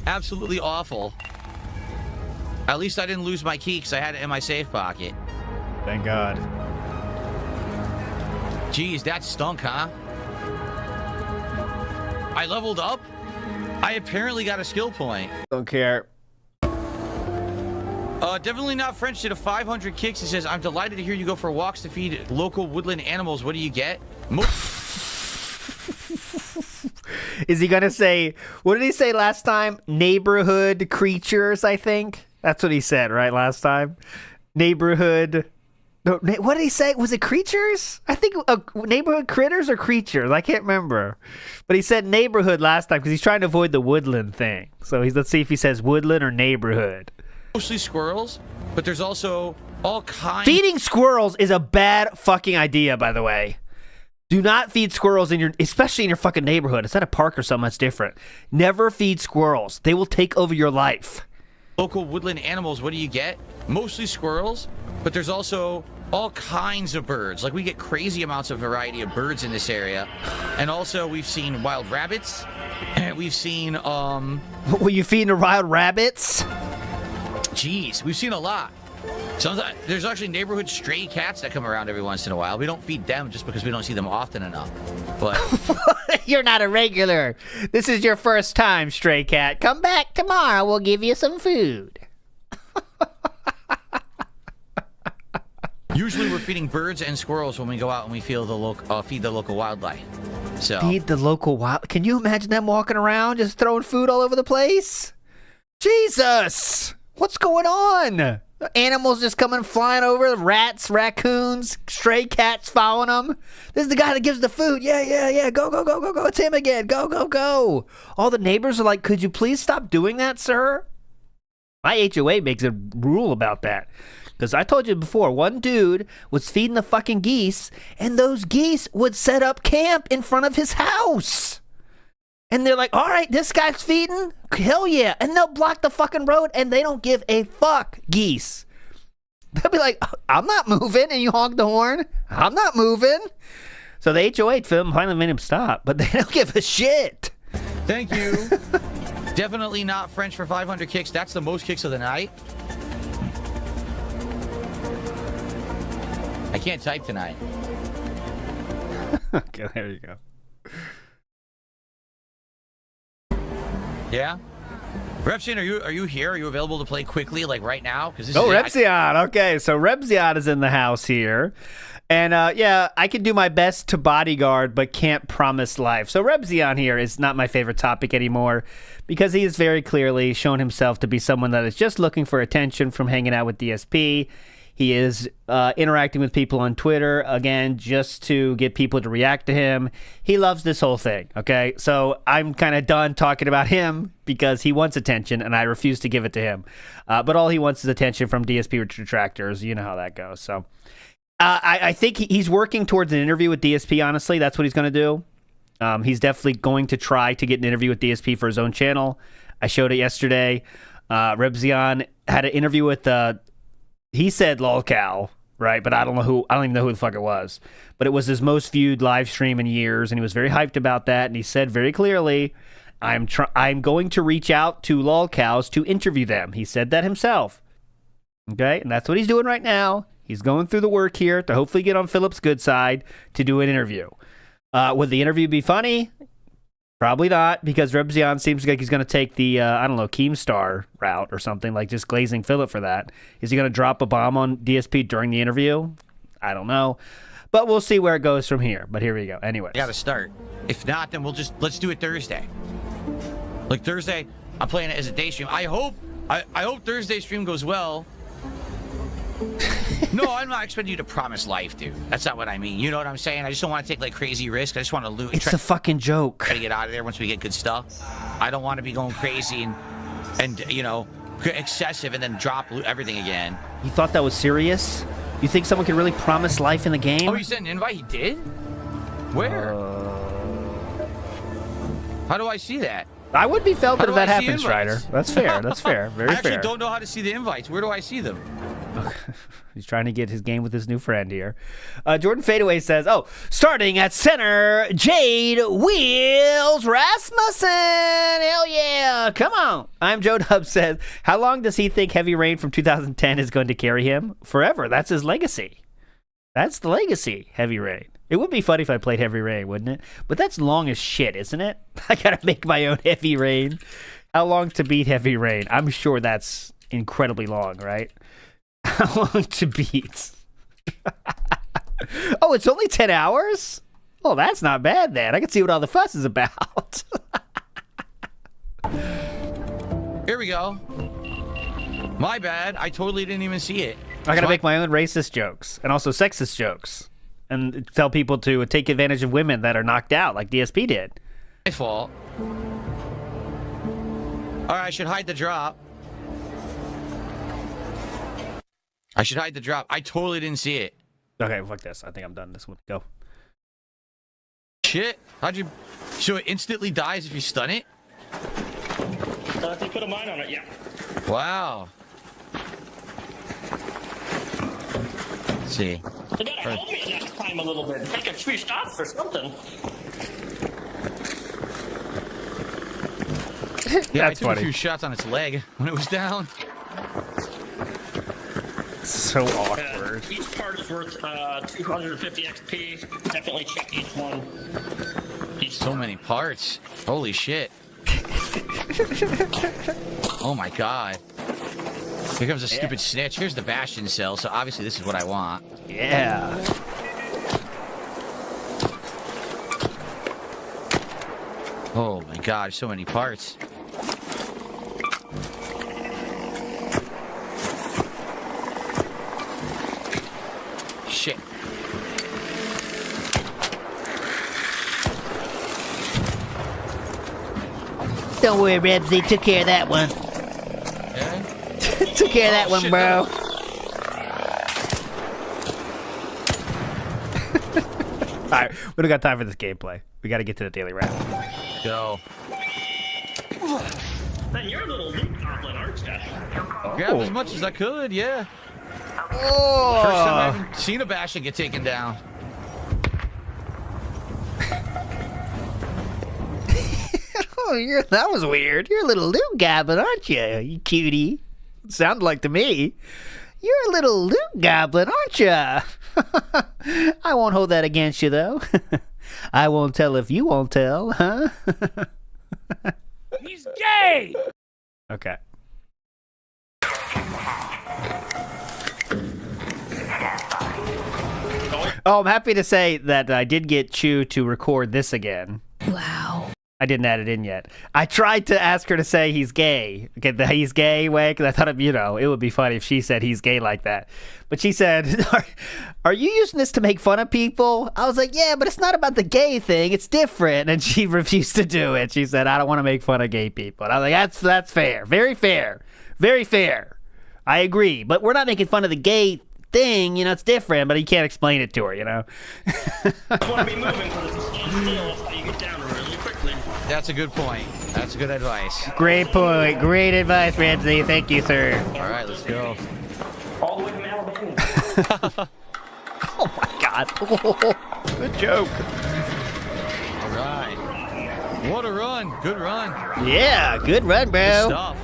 Absolutely awful. At least I didn't lose my key because I had it in my safe pocket.
Thank God.
Jeez, that stunk, huh? I leveled up? I apparently got a skill point.
Don't care.
Definitely Not French did a 500 kicks. He says, I'm delighted to hear you go for walks to feed local woodland animals. What do you get?
Is he gonna say, what did he say last time? Neighborhood creatures, I think. That's what he said, right, last time? Neighborhood... No, what did he say? Was it creatures? I think neighborhood critters or creatures. I can't remember. But he said neighborhood last time because he's trying to avoid the woodland thing. So let's see if he says woodland or neighborhood.
Mostly squirrels, but there's also all kinds.
Feeding squirrels is a bad fucking idea, by the way. Do not feed squirrels especially in your fucking neighborhood. It's at a park or something that's different. Never feed squirrels. They will take over your life.
Local woodland animals, what do you get? Mostly squirrels, but there's also all kinds of birds. Like, we get crazy amounts of variety of birds in this area. And also, we've seen wild rabbits. And we've seen,
Were you feeding the wild rabbits?
Jeez, we've seen a lot. Sometimes there's actually neighborhood stray cats that come around every once in a while. We don't feed them just because we don't see them often enough. But
you're not a regular. This is your first time, stray cat. Come back tomorrow. We'll give you some food.
Usually we're feeding birds and squirrels when we go out and we feed the local wildlife. So
feed the local wild. Can you imagine them walking around just throwing food all over the place? Jesus! What's going on? Animals just coming flying over, rats, raccoons, stray cats following them. This is the guy that gives the food. Yeah. Go. It's him again. Go. All the neighbors are like, could you please stop doing that, sir? My HOA makes a rule about that. Because I told you before, one dude was feeding the fucking geese, and those geese would set up camp in front of his house. And they're like, all right, this guy's feeding? Hell yeah. And they'll block the fucking road, and they don't give a fuck, geese. They'll be like, I'm not moving, and you honk the horn. I'm not moving. So the HOA finally made him stop, but they don't give a shit.
Thank you. Definitely not French for 500 kicks. That's the most kicks of the night. I can't type tonight.
Okay, there you go.
Yeah? Repzion, are you here? Are you available to play quickly, like right now?
Repzion. Okay, so Repzion is in the house here. And yeah, I can do my best to bodyguard, but can't promise life. So Repzion here is not my favorite topic anymore because he has very clearly shown himself to be someone that is just looking for attention from hanging out with DSP. He is interacting with people on Twitter, again, just to get people to react to him. He loves this whole thing, okay? So I'm kind of done talking about him because he wants attention, and I refuse to give it to him. But all he wants is attention from DSP detractors. You know how that goes. So I think he's working towards an interview with DSP, honestly. That's what he's going to do. He's definitely going to try to get an interview with DSP for his own channel. I showed it yesterday. Repzion had an interview with... he said lolcow, right? But I don't even know who the fuck it was. But it was his most viewed live stream in years, and he was very hyped about that. And he said very clearly, I'm going to reach out to lolcows to interview them. He said that himself. Okay, and that's what he's doing right now. He's going through the work here to hopefully get on Philip's good side to do an interview. Would the interview be funny? Probably not, because Repzion seems like he's going to take the, Keemstar route or something, like just glazing Philip for that. Is he going to drop a bomb on DSP during the interview? I don't know. But we'll see where it goes from here. But here we go. Anyway.
Got to start. If not, then let's do it Thursday. Like Thursday, I'm playing it as a day stream. I hope Thursday stream goes well. No, I'm not expecting you to promise life, dude. That's not what I mean. You know what I'm saying? I just don't want to take like crazy risks. I just want to loot.
It's a fucking joke.
Try to get out of there once we get good stuff. I don't want to be going crazy and excessive and then drop everything again.
You thought that was serious? You think someone can really promise life in the game?
Oh, you sent an invite? He did? Where? How do I see that?
I would be felt if that happened, Strider. That's fair. That's fair. Very fair.
I actually don't know how to see the invites. Where do I see them?
He's trying to get his game with his new friend here. Jordan Fadeaway says, starting at center, Jade Wheels Rasmussen. Hell yeah. Come on. I'm Joe Dub says, how long does he think Heavy Rain from 2010 is going to carry him? Forever. That's his legacy. That's the legacy, Heavy Rain. It would be funny if I played Heavy Rain, wouldn't it? But that's long as shit, isn't it? I gotta make my own Heavy Rain. How long to beat Heavy Rain? I'm sure that's incredibly long, right? How long to beat? Oh, it's only 10 hours? Oh, that's not bad then. I can see what all the fuss is about.
Here we go. My bad. I totally didn't even see it.
I gotta make my own racist jokes and also sexist jokes and tell people to take advantage of women that are knocked out like DSP did.
My fault. All right, I should hide the drop. I should hide the drop. I totally didn't see it.
Okay, fuck this. I think I'm done this one. Go.
Shit. How'd you... So it instantly dies if you stun it?
If you put a mine on it, yeah.
Wow. Let's see.
You gotta help me next time a little bit. Take a few shots or something.
Yeah,
That's
I took
funny.
a few shots on its leg when it was down.
So awkward.
Each part is worth 250 XP. Definitely check each one.
So many parts. Holy shit. Oh my god. Here comes a stupid snitch. Here's the Bastion cell, so obviously this is what I want.
Yeah.
Oh my god, so many parts. Shit.
Don't worry, Rebs. They took care of that one.
Yeah?
Took care of that one,
shit,
bro. All right, we don't got time for this gameplay. We got to get to the daily wrap.
Go.
Man, you're a little loot goblin, aren't you?
Grab as much as I could, yeah.
Oh.
First time I haven't seen a Bastion get taken down.
Oh, that was weird. You're a little loot goblin, aren't you? You cutie. Sounded like to me. You're a little loot goblin, aren't you? I won't hold that against you, though. I won't tell if you won't tell, huh?
He's gay!
Okay. Oh, I'm happy to say that I did get Chew to record this again.
Wow.
I didn't add it in yet. I tried to ask her to say he's gay. Okay, the he's gay way, because I thought, it would be funny if she said he's gay like that. But she said, are you using this to make fun of people? I was like, yeah, but it's not about the gay thing. It's different. And she refused to do it. She said, I don't want to make fun of gay people. And I was like, that's fair. Very fair. Very fair. I agree. But we're not making fun of the gay thing. It's different, but you can't explain it to her,
You want to be moving because it's stand still. That's how you get down really quickly.
That's a good point. That's good advice.
Great point. Great advice, Ramsey. Thank you, sir.
All right, let's go.
All the way from Alabama.
Oh, my God. Good joke.
All right. What a run. Good run.
Yeah, good run, bro.
Good stuff.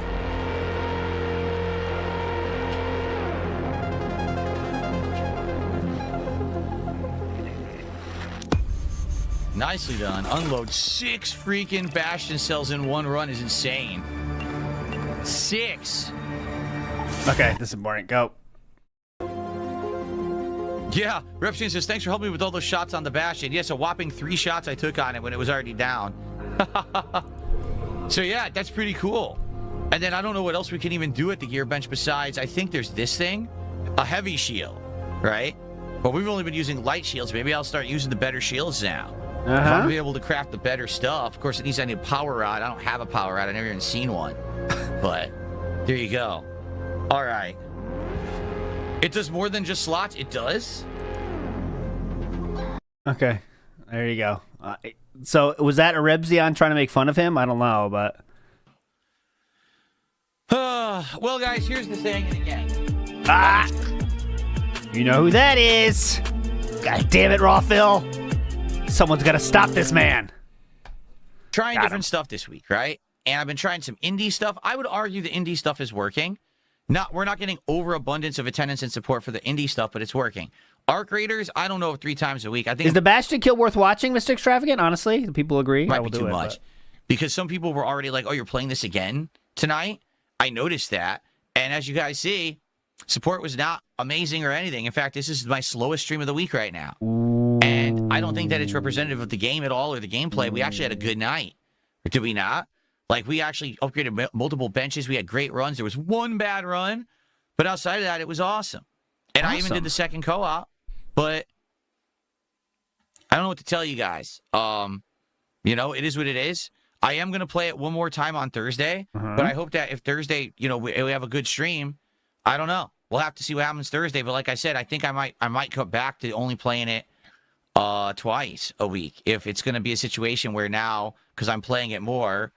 Nicely done. Unload 6 freaking Bastion cells in one run is insane. 6.
Okay, this is important. Go.
Yeah, Repstein says, thanks for helping me with all those shots on the Bastion. Yes, a whopping 3 shots I took on it when it was already down. So yeah, that's pretty cool. And then I don't know what else we can even do at the gear bench besides, I think there's this thing, a heavy shield, right? But we've only been using light shields. Maybe I'll start using the better shields now. If I'm going to be able to craft the better stuff. Of course, it needs a power rod. I don't have a power rod. I've never even seen one. But there you go. All right. It does more than just slots. It does.
Okay, there you go. So was that a Rebzion trying to make fun of him? I don't know, but...
Well, guys, here's the thing. And again.
Ah! You know who that is. God damn it, Rawphil. Someone's got to stop this man.
Trying different stuff this week, right? And I've been trying some indie stuff. I would argue the indie stuff is working. We're not getting overabundance of attendance and support for the indie stuff, but it's working. Arc Raiders, I don't know, 3 times a week. I think
is the Bastion kill worth watching, Mr. Extravagant? Honestly, do people agree?
Might be too much. But... Because some people were already like, oh, you're playing this again tonight? I noticed that. And as you guys see, support was not amazing or anything. In fact, this is my slowest stream of the week right now.
Ooh.
And I don't think that it's representative of the game at all or the gameplay. We actually had a good night. Or did we not? Like, we actually upgraded multiple benches. We had great runs. There was one bad run. But outside of that, it was awesome. And I even did the second co-op. But I don't know what to tell you guys. It is what it is. I am going to play it one more time on Thursday. But I hope that if Thursday, we have a good stream, I don't know. we'll have to see what happens Thursday. But like I said, I think I might cut back to only playing it twice a week. If it's going to be a situation where now, because I'm playing it more,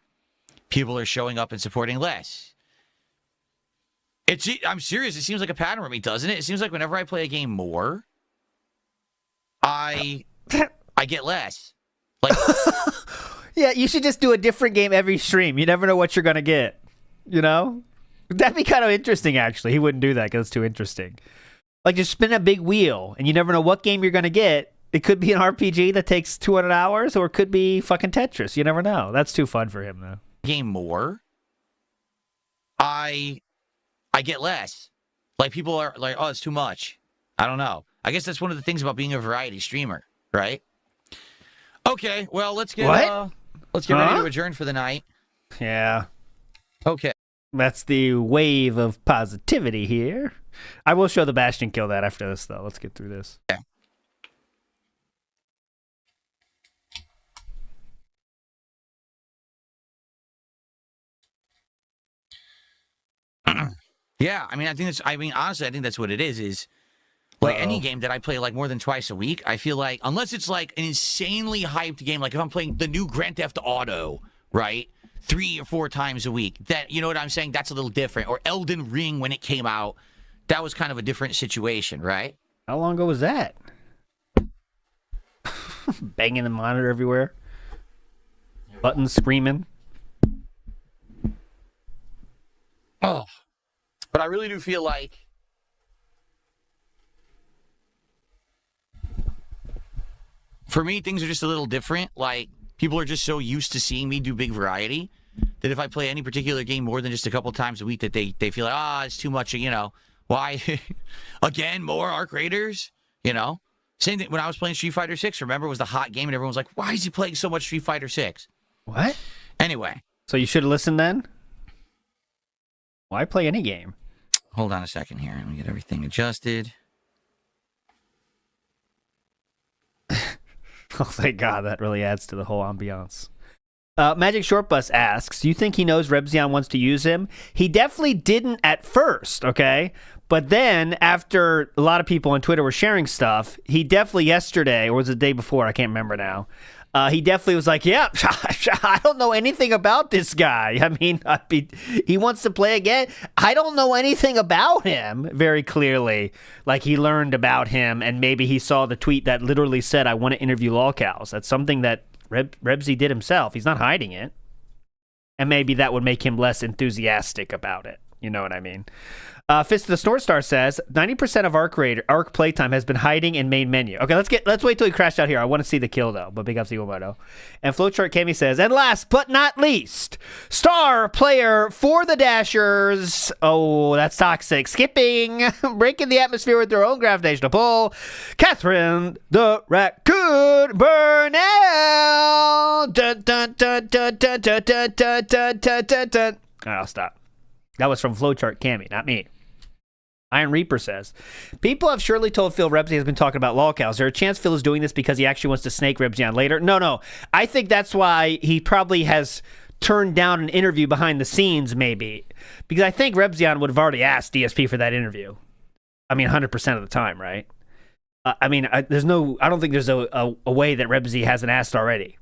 people are showing up and supporting less. I'm serious. It seems like a pattern with me, doesn't it? It seems like whenever I play a game more, I get less. Like,
yeah, you should just do a different game every stream. You never know what you're gonna get. You know, that'd be kind of interesting. Actually, he wouldn't do that because it's too interesting. Like, just spin a big wheel, and you never know what game you're gonna get. It could be an RPG that takes 200 hours, or it could be fucking Tetris. You never know. That's too fun for him, though.
Game more, I get less. Like, people are like, oh, it's too much. I don't know. I guess that's one of the things about being a variety streamer, right? Okay, well, let's get ready to adjourn for the night.
Yeah.
Okay.
That's the wave of positivity here. I will show the Bastion kill that after this, though. Let's get through this.
Okay. Yeah, I mean, honestly, I think that's what it is like any game that I play like more than twice a week, I feel like, unless it's like an insanely hyped game, like if I'm playing the new Grand Theft Auto, right, 3 or 4 times a week, that, you know what I'm saying, that's a little different. Or Elden Ring when it came out, that was kind of a different situation, right?
How long ago was that? Banging the monitor everywhere. Buttons screaming.
Oh. But I really do feel like for me, things are just a little different. Like, people are just so used to seeing me do big variety that if I play any particular game more than just a couple times a week, that they feel like, it's too much, you know. Why? Again, more Arc Raiders, you know? Same thing when I was playing Street Fighter 6, remember, it was the hot game, and everyone was like, why is he playing so much Street Fighter 6?
What?
Anyway.
So you should have listened then? Why play any game?
Hold on a second here. Let me get everything adjusted.
Oh, thank God. That really adds to the whole ambiance. Magic Short Bus asks, do you think he knows Rebzion wants to use him? He definitely didn't at first, okay? But then, after a lot of people on Twitter were sharing stuff, he definitely yesterday, or was it the day before, I can't remember now, he definitely was like, yeah, I don't know anything about this guy. I mean, he wants to play again. I don't know anything about him, very clearly. Like, he learned about him, and maybe he saw the tweet that literally said, I want to interview Lolcows. That's something that Rebzy did himself. He's not hiding it. And maybe that would make him less enthusiastic about it. You know what I mean? Fist of the Snort Star says 90% of Arc playtime has been hiding in main menu. Okay, let's wait till he crashed out here. I want to see the kill though, but big ups to Iwamoto. And Flowchart Kami says, and last but not least, star player for the Dashers. Oh, that's toxic. Skipping, breaking the atmosphere with their own gravitational pull. Catherine the Raccoon Burnell. Dun dun dun dun dun dun dun dun dun dun dun dun. All right, I'll stop. That was from Flowchart Kami, not me. Iron Reaper says, people have surely told Phil Rebzy has been talking about lolcows. Is there a chance Phil is doing this because he actually wants to snake Rebzy on later? No. I think that's why he probably has turned down an interview behind the scenes, maybe. Because I think Rebzion would have already asked DSP for that interview. I mean, 100% of the time, right? I don't think there's a way that Rebzy hasn't asked already.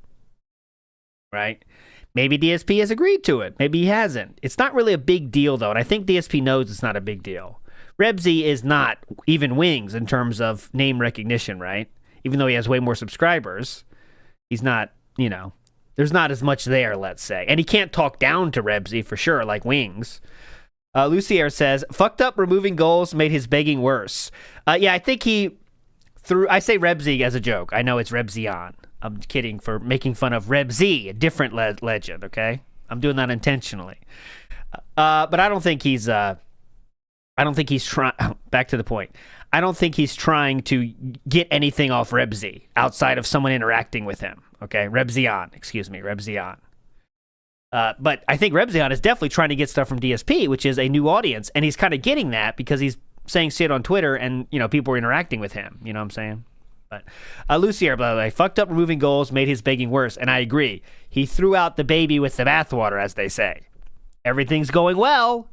Right? Maybe DSP has agreed to it. Maybe he hasn't. It's not really a big deal, though, and I think DSP knows it's not a big deal. Rebzy is not even Wings in terms of name recognition, right? Even though he has way more subscribers, he's not, there's not as much there, let's say. And he can't talk down to Rebzy for sure, like Wings. Lucier says, fucked up removing goals made his begging worse. Yeah, I think I say Rebzy as a joke. I know it's Rebzion. I'm kidding for making fun of Rebzy, a different legend, okay? I'm doing that intentionally. But I don't think he's trying, back to the point. I don't think he's trying to get anything off Rebzy outside of someone interacting with him, okay? Rebzion. But I think Rebzion is definitely trying to get stuff from DSP, which is a new audience, and he's kind of getting that because he's saying shit on Twitter and, people are interacting with him, you know what I'm saying? But Lucier, by the way, fucked up removing goals made his begging worse, and I agree. He threw out the baby with the bathwater, as they say. Everything's going well.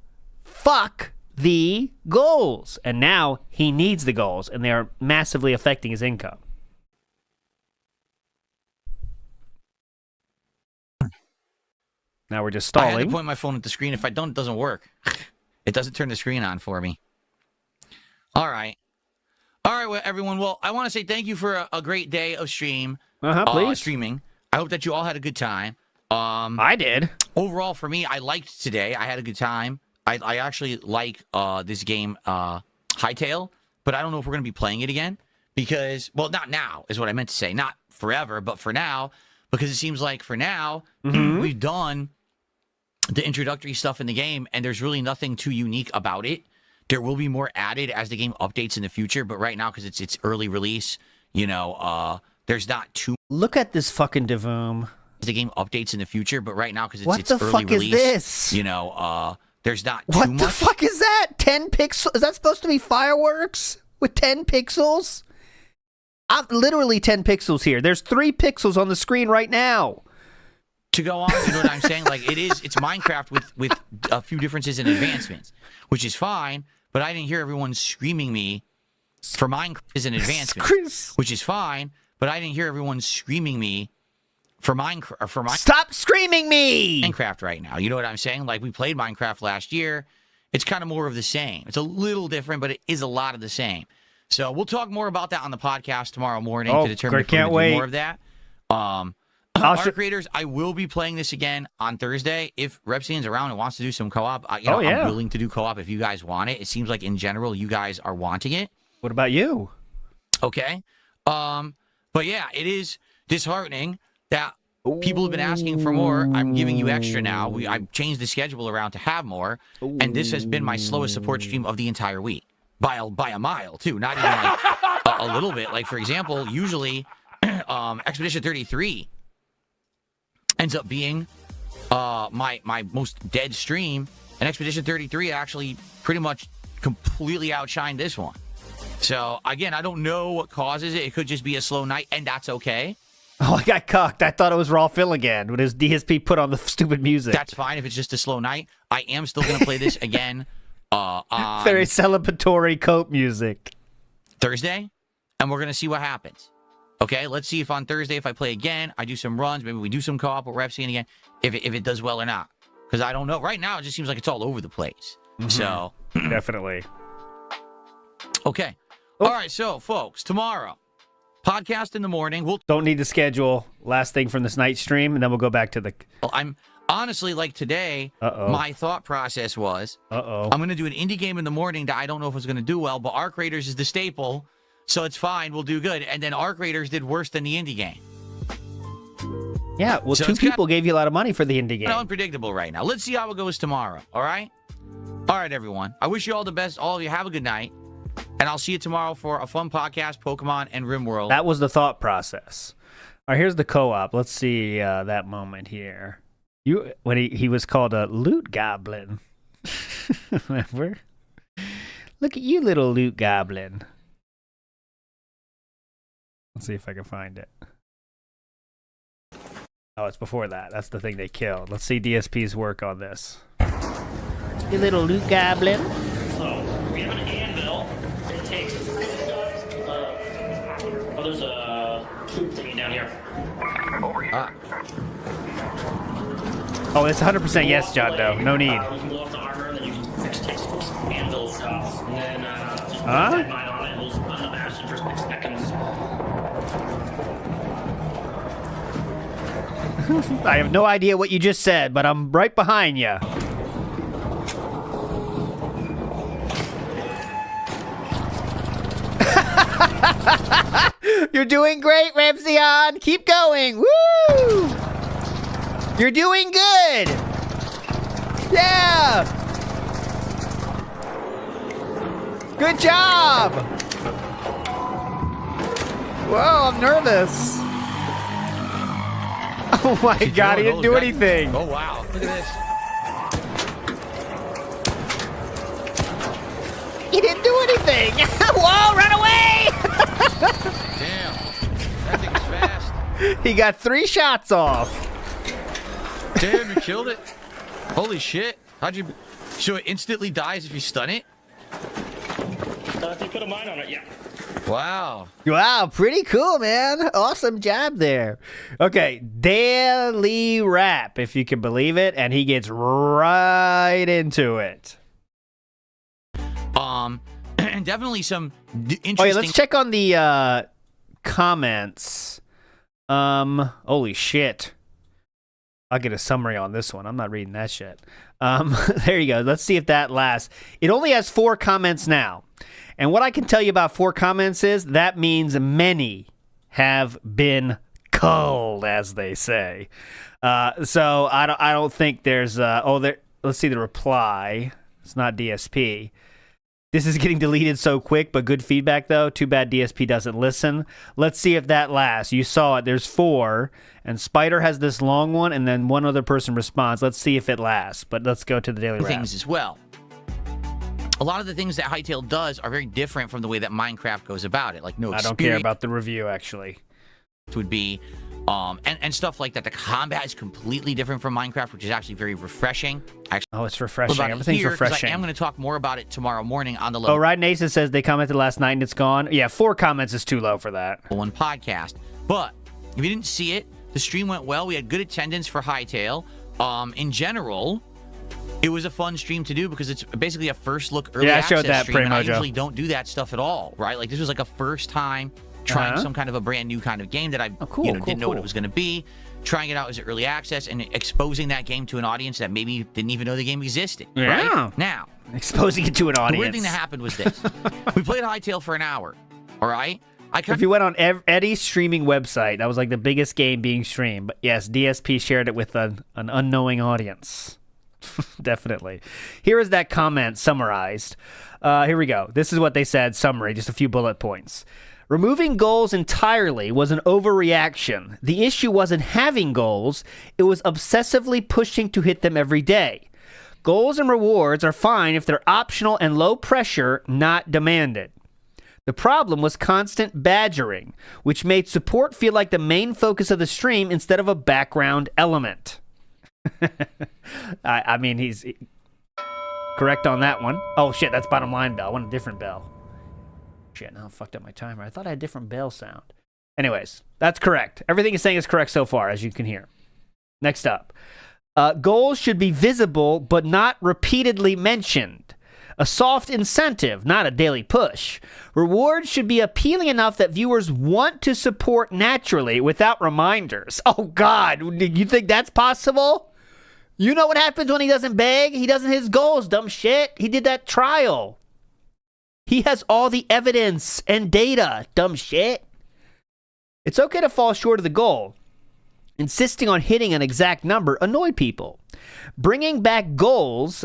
Fuck the goals. And now he needs the goals, and they are massively affecting his income. Now we're just stalling.
I had to point my phone at the screen. If I don't, it doesn't work. It doesn't turn the screen on for me. All right. All right, well, everyone. Well, I want to say thank you for a great day of streaming. I hope that you all had a good time.
I did.
Overall, for me, I liked today. I had a good time. I actually like this game, Hytale, but I don't know if we're going to be playing it again because, well, not now is what I meant to say. Not forever, but for now, because it seems like for now, we've done the introductory stuff in the game, and there's really nothing too unique about it. There will be more added as the game updates in the future, but right now, because it's early release, you know, there's not too.
Look at this fucking Devoom.
The game updates in the future, but right now, because it's
what the
early
fuck
release,
is this?
you know, there's not too
what
much.
the fuck is that? 10 pixels? Is that supposed to be fireworks with 10 pixels? I'm literally 10 pixels here. There's 3 pixels on the screen right now.
To go on, you know what I'm saying? Like it's Minecraft with a few differences and advancements, which is fine. But I didn't hear everyone screaming me for Minecraft and advancements, which is fine. But I didn't hear everyone screaming me for Minecraft.
Stop screaming me!
Minecraft right now. You know what I'm saying? Like we played Minecraft last year. It's kind of more of the same. It's a little different, but it is a lot of the same. So we'll talk more about that on the podcast tomorrow morning to determine if we're going to do more of that. Our creators, I will be playing this again on Thursday. If Repsian's around and wants to do some co-op, I'm willing to do co-op if you guys want it. It seems like in general you guys are wanting it.
What about you?
Okay. But yeah, it is disheartening that people have been asking for more. I'm giving you extra now. I've changed the schedule around to have more, and this has been my slowest support stream of the entire week by a mile too. Not even like a little bit. Like for example, usually Expedition 33 ends up being my most dead stream, and Expedition 33 actually pretty much completely outshined this one. So again, I don't know what causes it. It could just be a slow night, and that's okay.
Oh, I got cucked. I thought it was Raw Phil again when his DSP put on the stupid music.
That's fine if it's just a slow night. I am still going to play this again on
very celebratory cope music
Thursday, and we're going to see what happens. Okay, let's see if on Thursday, if I play again, I do some runs, maybe we do some co-op with Repsian again, if it does well or not. Because I don't know. Right now, it just seems like it's all over the place. So
definitely.
Okay. All right, so, folks, tomorrow, podcast in the morning. We'll
don't need to schedule last thing from this night stream, and then we'll go back to the...
I'm honestly, like today, my thought process was, I'm going to do an indie game in the morning that I don't know if it's going to do well, but Arc Raiders is the staple, so it's fine, we'll do good. And then Arc Raiders did worse than the indie game.
Yeah, well, so 2 people gave you a lot of money for the indie game.
Unpredictable right now. Let's see how it goes tomorrow, all right? All right, everyone. I wish you all the best. All of you have a good night. And I'll see you tomorrow for a fun podcast, Pokemon and RimWorld.
That was the thought process. All right, here's the co-op. Let's see that moment here. When he was called a loot goblin. Remember? Look at you, little loot goblin. Let's see if I can find it. Oh, it's before that. That's the thing they killed. Let's see DSP's work on this. You little loot goblin.
So, we have an anvil. It takes... there's a troop thingy down here.
Oh, it's 100% yes, John Doe. No need.
You can blow up the armor, and then you can take some anvil stuff. And then just put a dead mine on it, and we'll unabashed it for 6 seconds.
I have no idea what you just said, but I'm right behind you. You're doing great, Repsion. Keep going. Woo! You're doing good. Yeah. Good job. Whoa, I'm nervous. Oh my God, he didn't do anything.
Oh wow, look at this.
He didn't do anything. Whoa, run away.
Damn, that thing is fast.
He got 3 shots off.
Damn, you killed it. Holy shit. How'd you... So it instantly dies if you stun it?
If you put a mine on it, yeah.
Wow.
Wow, pretty cool, man. Awesome job there. Okay, daily rap, if you can believe it, and he gets right into it.
And definitely some interesting...
Oh, yeah, let's check on the comments. Holy shit. I'll get a summary on this one. I'm not reading that shit. There you go. Let's see if that lasts. It only has 4 comments now. And what I can tell you about 4 comments is that means many have been culled, as they say. So I don't think there's let's see the reply. It's not DSP. This is getting deleted so quick, but good feedback though. Too bad DSP doesn't listen. Let's see if that lasts. You saw it. There's 4, and Spider has this long one, and then one other person responds. Let's see if it lasts. But let's go to the daily wrap.
Things as well. A lot of the things that Hytale does are very different from the way that Minecraft goes about it. Like
I don't care about the review actually.
Would be and stuff like that. The combat is completely different from Minecraft, which is actually very refreshing.
Oh, it's refreshing. Everything's refreshing.
I am going to talk more about it tomorrow morning on the low.
Oh, right. Nathan says they commented last night and it's gone. Yeah, 4 comments is too low for that.
One podcast. But if you didn't see it, the stream went well. We had good attendance for Hytale. In general, it was a fun stream to do because it's basically a first look early access
showed that
stream. And I usually don't do that stuff at all, right? Like this was like a first time trying some kind of a brand new kind of game that I didn't know what it was going to be, trying it out as early access and exposing that game to an audience that maybe didn't even know the game existed.
Yeah.
Right? Now,
exposing it to an audience.
The weird thing that happened was this. We played Hytale for an hour, all right?
If you went on Eddie's streaming website, that was like the biggest game being streamed. But yes, DSP shared it with an unknowing audience. Definitely. Here is that comment summarized. Here we go. This is what they said, summary, just a few bullet points. Removing goals entirely was an overreaction. The issue wasn't having goals, it was obsessively pushing to hit them every day. Goals and rewards are fine if they're optional and low pressure, not demanded. The problem was constant badgering, which made support feel like the main focus of the stream instead of a background element. I mean, he's correct on that one. Oh, shit, that's bottom line bell. I want a different bell. Shit, now I fucked up my timer. I thought I had a different bell sound. Anyways, that's correct. Everything he's saying is correct so far, as you can hear. Next up. Goals should be visible, but not repeatedly mentioned. A soft incentive, not a daily push. Rewards should be appealing enough that viewers want to support naturally without reminders. Oh, God. You think that's possible? You know what happens when he doesn't beg? He doesn't hit his goals, dumb shit. He did that trial. He has all the evidence and data, dumb shit. It's okay to fall short of the goal. Insisting on hitting an exact number annoyed people. Bringing goals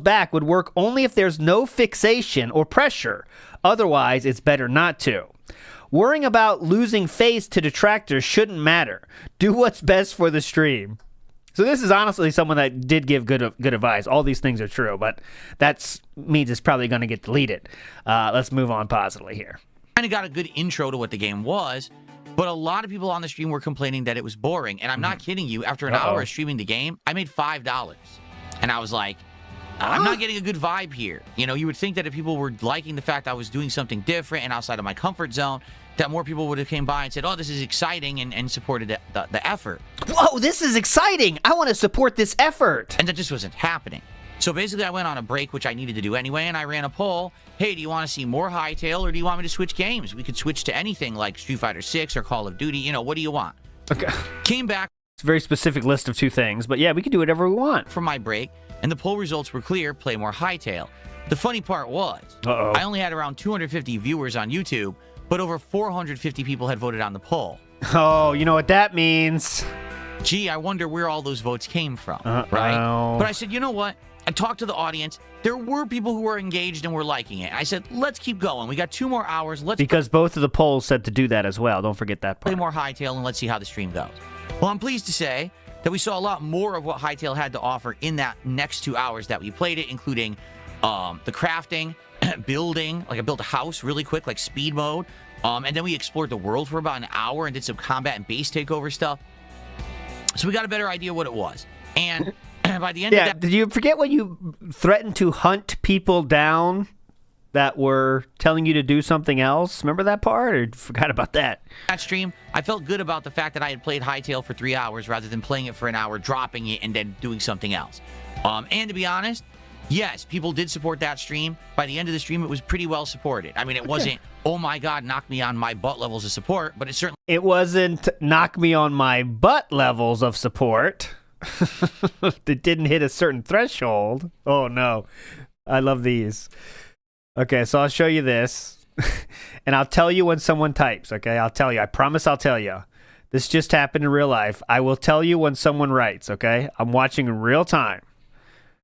back would work only if there's no fixation or pressure. Otherwise, it's better not to. Worrying about losing face to detractors shouldn't matter. Do what's best for the stream. So this is honestly someone that did give good advice. All these things are true, but that means it's probably going to get deleted. Let's move on positively here.
Kind of got a good intro to what the game was, but a lot of people on the stream were complaining that it was boring. And I'm not kidding you. After an hour of streaming the game, I made $5. And I was like, I'm not getting a good vibe here. You know, you would think that if people were liking the fact I was doing something different and outside of my comfort zone, that more people would have came by and said, oh, this is exciting, and supported the effort.
Whoa, this is exciting. I want to support this effort.
And that just wasn't happening. So basically, I went on a break, which I needed to do anyway, and I ran a poll. Hey, do you want to see more Hytale, or do you want me to switch games? We could switch to anything like Street Fighter 6 or Call of Duty. You know, what do you want? Okay. Came back.
It's a very specific list of 2 things, but yeah, we can do whatever we want.
From my break, and the poll results were clear, play more Hytale. The funny part was, I only had around 250 viewers on YouTube, but over 450 people had voted on the poll.
Oh, you know what that means.
Gee, I wonder where all those votes came from, right? But I said, you know what? I talked to the audience. There were people who were engaged and were liking it. I said, let's keep going. We got 2 more hours.
Because both of the polls said to do that as well. Don't forget that part.
Play more Hytale, and let's see how the stream goes. Well, I'm pleased to say that we saw a lot more of what Hytale had to offer in that next 2 hours that we played it, including the crafting, building, like I built a house really quick, like speed mode. And then we explored the world for about an hour and did some combat and base takeover stuff. So we got a better idea what it was. And by the end of that...
Did you forget when you threatened to hunt people down that were telling you to do something else? Remember that part, or forgot about that?
That stream, I felt good about the fact that I had played Hytale for 3 hours rather than playing it for an hour, dropping it, and then doing something else. And to be honest, yes, people did support that stream. By the end of the stream, it was pretty well supported. I mean, it wasn't, oh my God, knock me on my butt levels of support, but it certainly...
It wasn't knock me on my butt levels of support. It didn't hit a certain threshold. Oh, no. I love these. Okay, so I'll show you this, and I'll tell you when someone types, okay? I'll tell you. I promise I'll tell you. This just happened in real life. I will tell you when someone writes, okay? I'm watching in real time.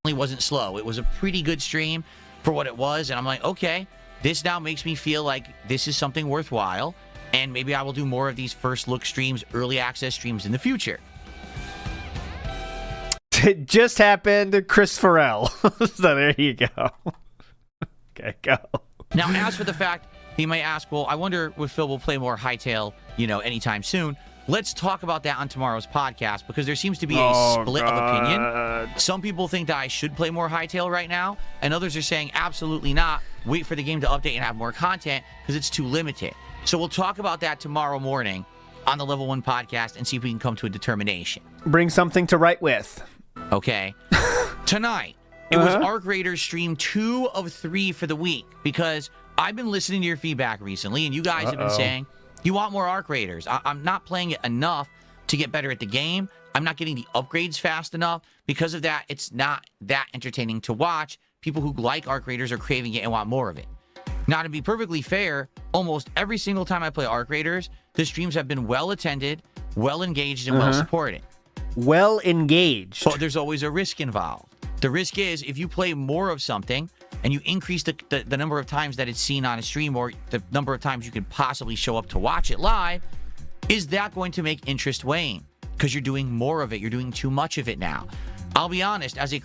It wasn't slow. It was a pretty good stream for what it was, and I'm like, okay, this now makes me feel like this is something worthwhile, and maybe I will do more of these first look streams, early access streams in the future.
It just happened to Chris Farrell. So there you go. Okay, go.
Now, as for the fact, he might ask, well, I wonder if Phil will play more Hytale, anytime soon. Let's talk about that on tomorrow's podcast, because there seems to be a split of opinion. Some people think that I should play more Hytale right now, and others are saying absolutely not. Wait for the game to update and have more content, because it's too limited. So we'll talk about that tomorrow morning on the Level 1 podcast and see if we can come to a determination.
Bring something to write with.
Okay. Tonight, it was Arc Raiders stream 2 of 3 for the week, because I've been listening to your feedback recently, and you guys have been saying you want more Arc Raiders. I'm not playing it enough to get better at the game. I'm not getting the upgrades fast enough. Because of that, it's not that entertaining to watch. People who like Arc Raiders are craving it and want more of it. Now, to be perfectly fair, almost every single time I play Arc Raiders, the streams have been well attended, well engaged, and well supported.
Well engaged.
But there's always a risk involved. The risk is if you play more of something and you increase the number of times that it's seen on a stream, or the number of times you can possibly show up to watch it live, is that going to make interest wane? Because you're doing more of it. You're doing too much of it now. I'll be honest, as a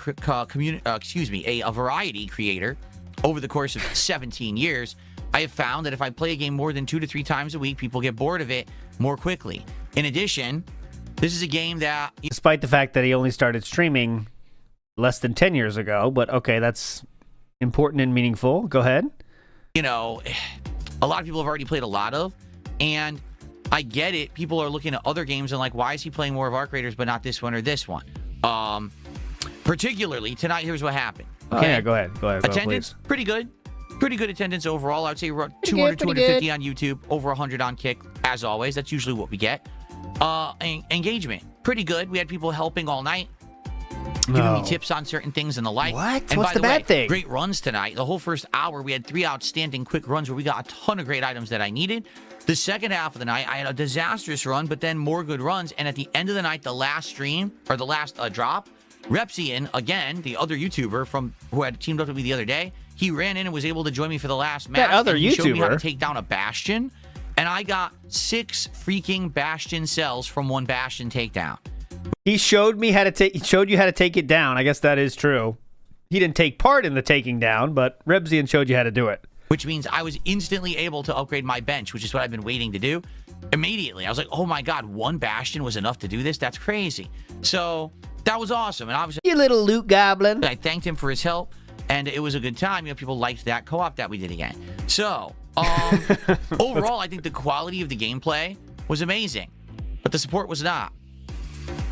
variety creator, over the course of 17 years, I have found that if I play a game more than 2 to 3 times a week, people get bored of it more quickly. In addition, this is a game that...
Despite the fact that he only started streaming less than 10 years ago, but okay, that's important and meaningful. Go ahead.
A lot of people have already played a lot of, and I get it. People are looking at other games and like, why is he playing more of Arc Raiders but not this one or this one? Particularly, tonight, here's what happened. Okay?
Oh, yeah, go ahead.
Attendance,
please.
Pretty good. Pretty good attendance overall. I would say 200,
Pretty good.
250 on YouTube, over 100 on Kick, as always. That's usually what we get. Engagement, pretty good. We had people helping all night, giving me tips on certain things and the like.
What?
And
What's
by
the bad thing?
Great runs tonight. The whole first hour, we had 3 outstanding quick runs where we got a ton of great items that I needed. The second half of the night, I had a disastrous run, but then more good runs. And at the end of the night, the last stream, or the last drop, Repsian, again, the other YouTuber who had teamed up with me the other day, he ran in and was able to join me for the last match.
That other
and he showed me how to
YouTuber?
take down a Bastion. And I got 6 freaking Bastion cells from 1 Bastion takedown.
He showed you how to take it down. I guess that is true. He didn't take part in the taking down, but Rebsian showed you how to do it.
Which means I was instantly able to upgrade my bench, which is what I've been waiting to do. Immediately. I was like, oh my God, 1 Bastion was enough to do this? That's crazy. So that was awesome. And obviously,
You little loot goblin.
I thanked him for his help, and it was a good time. People liked that co-op that we did again. So, overall, I think the quality of the gameplay was amazing, but the support was not.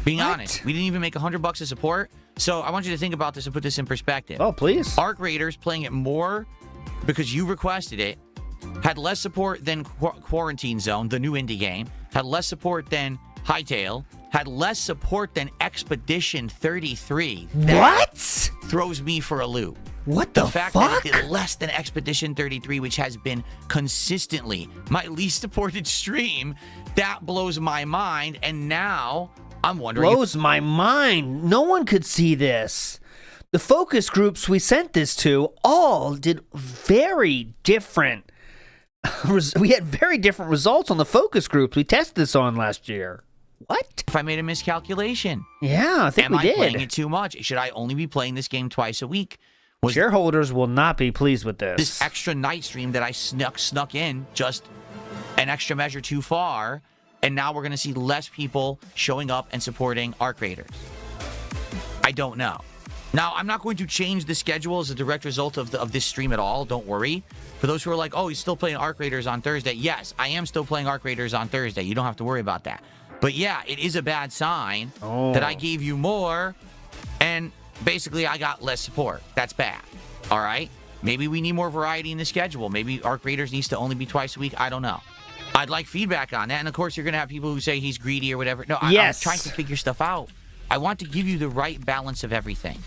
Being honest, we didn't even make $100 of support. So I want you to think about this and put this in perspective.
Oh, please.
Arc Raiders, playing it more because you requested it, had less support than Quarantine Zone, the new indie game, had less support than Hytale, had less support than Expedition 33.
What?
Throws me for a loop.
What the
fact
fuck?
that it did less than Expedition 33, which has been consistently my least supported stream, that blows my mind. And now I'm wondering...
Blows my mind. No one could see this. The focus groups we sent this to all did very different... we had very different results on the focus groups we tested this on last year. What?
If I made a miscalculation.
Yeah, I think we did.
Am I playing it too much? Should I only be playing this game twice a week?
Shareholders will not be pleased with this.
This extra night stream that I snuck in, just an extra measure too far, and now we're going to see less people showing up and supporting Arc Raiders. I don't know. Now, I'm not going to change the schedule as a direct result of this stream at all. Don't worry. For those who are like, oh, he's still playing Arc Raiders on Thursday. Yes, I am still playing Arc Raiders on Thursday. You don't have to worry about that. But yeah, it is a bad sign that I gave you more and basically I got less support. That's bad. All right? Maybe we need more variety in the schedule. Maybe Arc Raiders needs to only be twice a week. I don't know. I'd like feedback on that. And of course, you're going to have people who say he's greedy or whatever. No, I'm trying to figure stuff out. I want to give you the right balance of everything.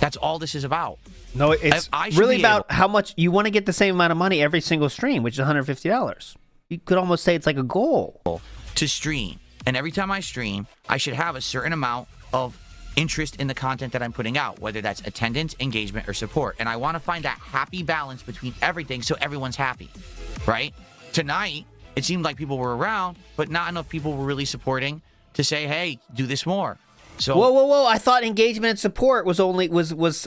That's all this is about.
No, it's really about how much you want to get the same amount of money every single stream, which is $150. You could almost say it's like a goal.
To stream. And every time I stream, I should have a certain amount of interest in the content that I'm putting out, whether that's attendance, engagement, or support. And I want to find that happy balance between everything so everyone's happy, right? Tonight, it seemed like people were around, but not enough people were really supporting to say, hey, do this more. So
whoa! I thought engagement and support was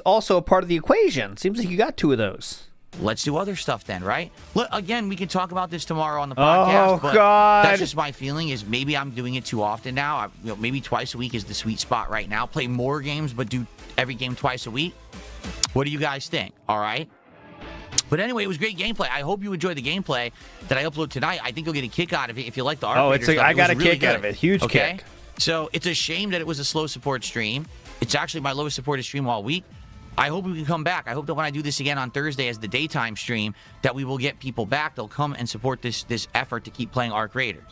also a part of the equation. Seems like you got two of those.
Let's do other stuff then, right? Look, again, we can talk about this tomorrow on the podcast.
Oh,
but
God.
That's just my feeling is maybe I'm doing it too often now. Maybe twice a week is the sweet spot right now. Play more games, but do every game twice a week. What do you guys think? All right? But anyway, it was great gameplay. I hope you enjoyed the gameplay that I upload tonight. I think you'll get a kick out of it if you like the Arc Raiders stuff.
I got a kick out of it. Huge kick.
So it's a shame that it was a slow support stream. It's actually my lowest supported stream all week. I hope we can come back. I hope that when I do this again on Thursday as the daytime stream, that we will get people back. They'll come and support this effort to keep playing Arc Raiders.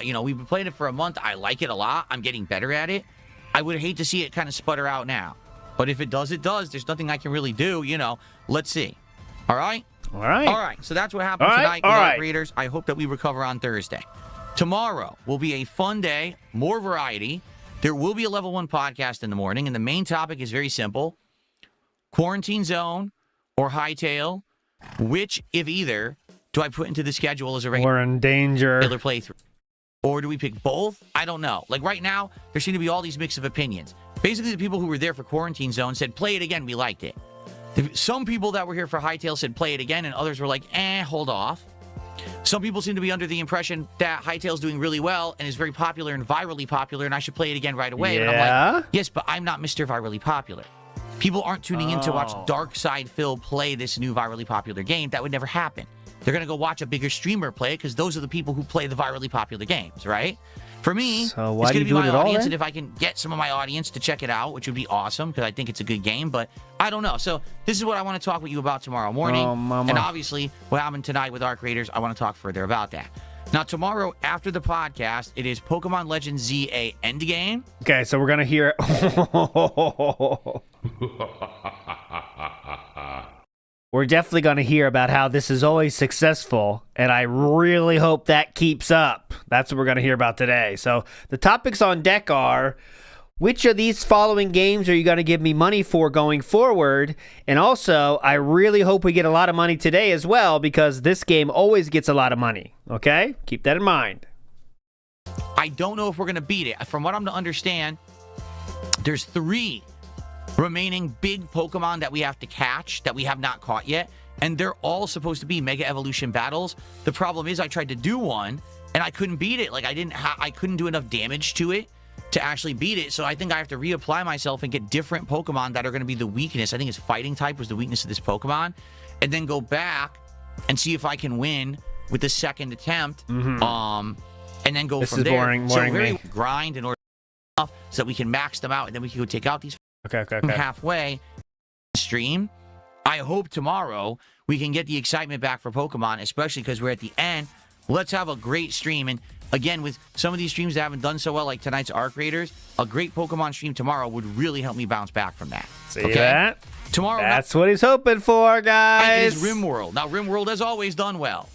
We've been playing it for a month. I like it a lot. I'm getting better at it. I would hate to see it kind of sputter out now. But if it does, it does. There's nothing I can really do. Let's see. All right?
All right.
All right. So that's what happened tonight with Arc Raiders. I hope that we recover on Thursday. Tomorrow will be a fun day, more variety. There will be a level 1 podcast in the morning, and the main topic is very simple. Quarantine Zone or Hytale, which, if either, do I put into the schedule as a regular
We're in danger.
playthrough? Or do we pick both? I don't know. Like right now, there seem to be all these mix of opinions. Basically, the people who were there for Quarantine Zone said, play it again, we liked it. Some people that were here for Hytale said, play it again, and others were like, hold off. Some people seem to be under the impression that Hytale's doing really well and is very popular and virally popular, and I should play it again right away.
Yeah?
And I'm like, yes, but I'm not Mr. Virally Popular. People aren't tuning in to watch Darkside Phil play this new virally popular game. That would never happen. They're going to go watch a bigger streamer play it because those are the people who play the virally popular games, right? For me, it's going to be my audience, and if I can get some of my audience to check it out, which would be awesome because I think it's a good game, but I don't know. So this is what I want to talk with you about tomorrow morning. And obviously, what happened tonight with Arc Raiders, I want to talk further about that. Now, tomorrow, after the podcast, it is Pokemon Legends ZA Endgame.
Okay, so we're going to hear... We're definitely going to hear about how this is always successful, and I really hope that keeps up. That's what we're going to hear about today. So the topics on deck are, which of these following games are you going to give me money for going forward? And also, I really hope we get a lot of money today as well, because this game always gets a lot of money. Okay? Keep that in mind.
I don't know if we're going to beat it. From what I'm to understand, there's 3 remaining big Pokemon that we have to catch that we have not caught yet, and they're all supposed to be Mega Evolution battles. The problem is I tried to do one and I couldn't beat it. Like I couldn't do enough damage to it to actually beat it. So I think I have to reapply myself and get different Pokemon that are going to be the weakness. I think it's fighting type was the weakness of this Pokemon, and then go back and see if I can win with the second attempt. And then go from there.
Boring
so very grind in order so that we can max them out, and then we can go take out these.
Okay.
Halfway stream. I hope tomorrow we can get the excitement back for Pokemon, especially because we're at the end. Let's have a great stream. And again, with some of these streams that haven't done so well, like tonight's Arc Raiders, a great Pokemon stream tomorrow would really help me bounce back from that.
See that?
Tomorrow.
That's what he's hoping for, guys.
It is RimWorld. Now, RimWorld has always done well.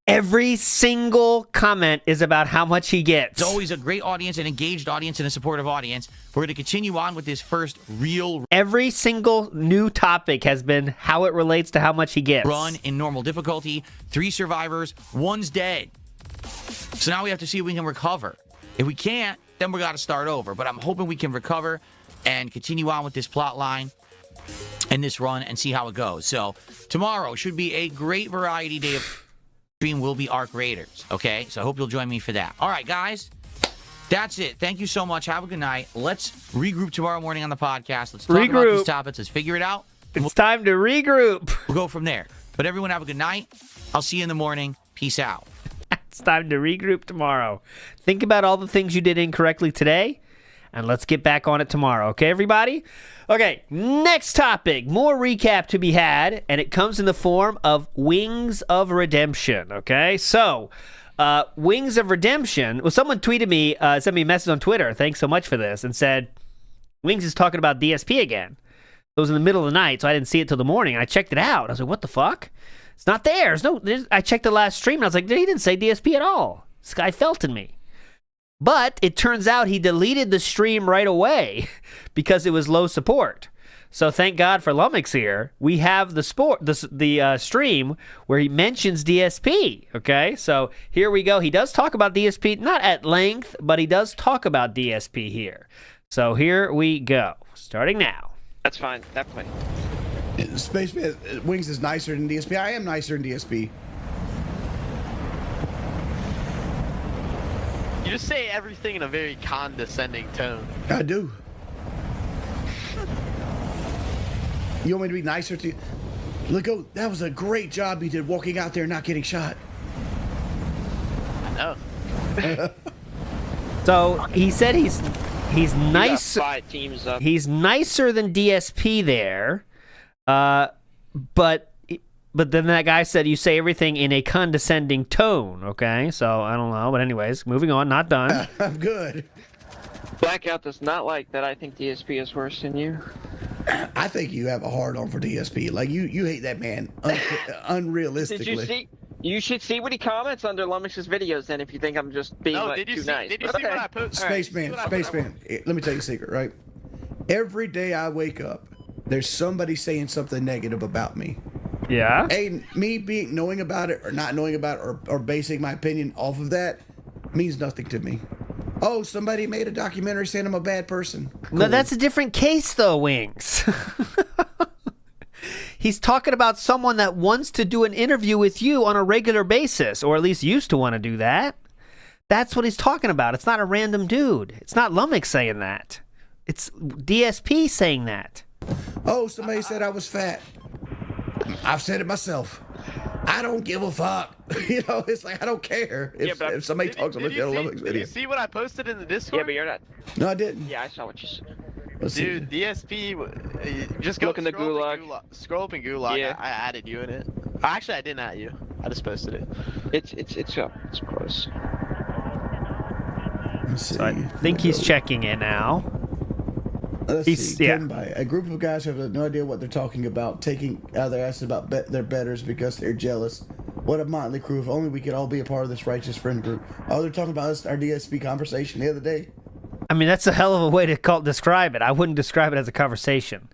Every single comment is about how much he gets.
It's always a great audience, an engaged audience, and a supportive audience. We're going to continue on with this first real...
Every single new topic has been how it relates to how much he gets.
Run in normal difficulty. 3 survivors. 1's dead. So now we have to see if we can recover. If we can't, then we got to start over. But I'm hoping we can recover and continue on with this plot line and this run and see how it goes. So tomorrow should be a great variety day of... Stream will be Arc Raiders, okay? So I hope you'll join me for that. All right, guys. That's it. Thank you so much. Have a good night. Let's regroup tomorrow morning on the podcast. Let's talk about these topics. Let's figure it out.
It's time to regroup.
We'll go from there. But everyone have a good night. I'll see you in the morning. Peace out.
It's time to regroup tomorrow. Think about all the things you did incorrectly today, and let's get back on it tomorrow. Okay, everybody? Okay, next topic. More recap to be had, and it comes in the form of Wings of Redemption. Okay, so Wings of Redemption. Well, someone tweeted me, sent me a message on Twitter. Thanks so much for this, and said Wings is talking about DSP again. It was in the middle of the night, so I didn't see it till the morning. And I checked it out. I was like, what the fuck? It's not there. I checked the last stream, and I was like, he didn't say DSP at all. This guy felted me. But it turns out he deleted the stream right away because it was low support. So thank God for Lummox here. We have the stream where he mentions DSP. Okay, so here we go. He does talk about DSP, not at length, but he does talk about DSP here. So here we go. Starting now.
That's fine. Definitely.
Spaceman Wings is nicer than DSP. I am nicer than DSP.
You just say everything in a very condescending tone.
I do. You want me to be nicer to you? Look, oh, that was a great job you did walking out there and not getting shot.
I know.
So he said he's nice.
Five teams up.
He's nicer than DSP there, but then that guy said you say everything in a condescending tone. Okay, so I don't know, but anyways, moving on. Not done.
I'm good.
Blackout does not like that. I think DSP is worse than you.
I think you have a hard on for DSP. Like you hate that man unrealistically.
Did you see? You should see what he comments under Lummox's videos. Then, if you think I'm just being too nice.
Did you see what I posted?
Spaceman, let me tell you a secret, right? Every day I wake up, there's somebody saying something negative about me.
Yeah.
And me knowing about it or not knowing about it or basing my opinion off of that means nothing to me. Oh, somebody made a documentary saying I'm a bad person. Cool.
No, that's a different case, though, Wings. He's talking about someone that wants to do an interview with you on a regular basis, or at least used to want to do that. That's what he's talking about. It's not a random dude. It's not Lummox saying that. It's DSP saying that.
Oh, somebody said I was fat. I've said it myself. I don't give a fuck. You know, it's like I don't care if somebody talks about a Lummox video.
Did you see what I posted in the Discord?
Yeah, but you're not.
No, I didn't.
Yeah, I saw what you said.
Dude, DSP, just go
look in the gulag.
Scroll up in gulag.
Yeah.
I added you in it. Actually, I didn't add you. I just posted it.
It's up. It's close.
Let's see.
So I think he's checking it now.
Let's see. A group of guys have no idea what they're talking about, taking out their asses about their betters because they're jealous. What a motley crew. If only we could all be a part of this righteous friend group. Oh, they're talking about our DSP conversation the other day.
I mean, that's a hell of a way to describe it. I wouldn't describe it as a conversation.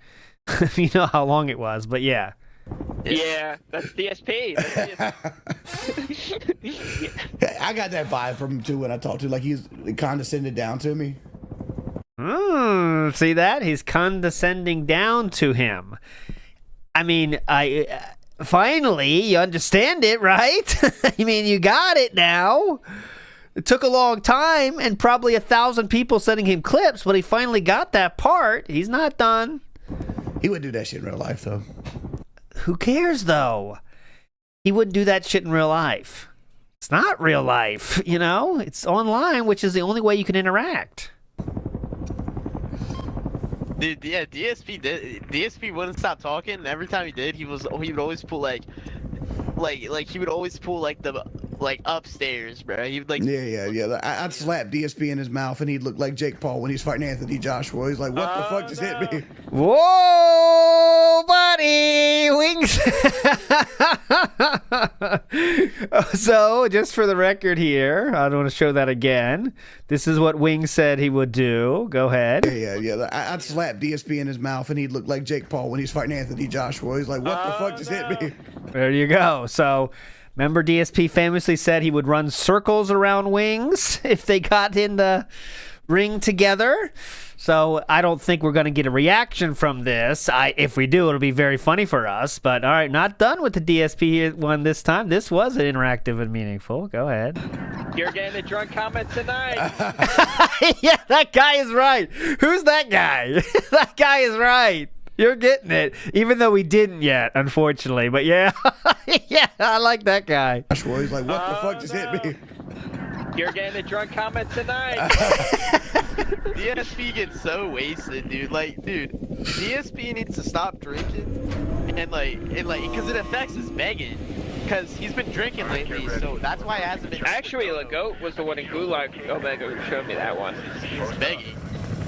You know how long it was, but yeah.
Yeah, that's DSP.
I got that vibe from him too when I talked to him. Like he's condescended down to me.
See that? He's condescending down to him. I mean, finally, you understand it, right? I mean, you got it now. It took a long time and probably 1,000 people sending him clips, but he finally got that part. He's not done.
He wouldn't do that shit in real life, though.
Who cares, though? He wouldn't do that shit in real life. It's not real life, you know? It's online, which is the only way you can interact.
Dude, yeah, DSP wouldn't stop talking, and every time he did, he would always pull he would always pull the upstairs, bro. He would
Yeah. I'd slap DSP in his mouth, and he'd look like Jake Paul when he's fighting Anthony Joshua. He's like, "What the fuck just hit me?"
Whoa, buddy, Wings. So, just for the record here, I don't want to show that again. This is what Wings said he would do. Go ahead.
Yeah. I'd slap DSP in his mouth, and he'd look like Jake Paul when he's fighting Anthony Joshua. He's like, "What the fuck just hit me?"
There you go. So, remember DSP famously said he would run circles around Wings if they got in the ring together. So I don't think we're going to get a reaction from this. If we do, it'll be very funny for us. But all right, not done with the DSP one this time. This was interactive and meaningful. Go ahead.
You're getting a drunk comment tonight.
Yeah, that guy is right. Who's that guy? That guy is right. You're getting it, even though we didn't yet, unfortunately. But yeah, yeah, I like that guy.
He's like, what the fuck just hit me?
You're getting a drunk comment tonight.
DSP gets so wasted, dude. Like, dude, DSP needs to stop drinking, and because it affects his begging. Because he's been drinking lately, so that's why it hasn't been.
Actually, Lagoat was the one in Gulag. Omega who showed me that one.
He's begging.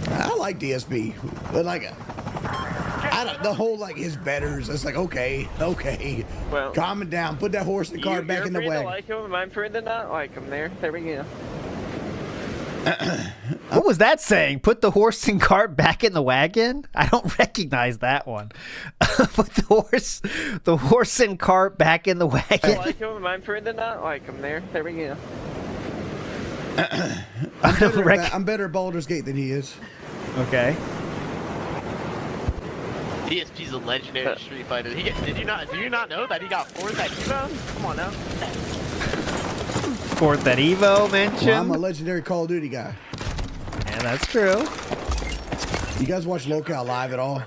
I like DSP, but like, the whole like his betters. It's like okay,
well,
calm it down. Put that horse and cart back in the
way.
wagon.
You're free to like him, and I'm free to not like him. There we go.
What was that saying? Put the horse and cart back in the wagon? I don't recognize that one. Put the horse and cart back in the wagon.
I like him, and I'm free to not like him. There we go.
I'm better at Baldur's Gate than he is.
Okay.
DSP's a legendary Street Fighter. Do you not know that he got 4th at Evo? Come on now.
4th at Evo mentioned.
Well, I'm a legendary Call of Duty guy.
Yeah, that's true.
You guys watch Locale Live at all?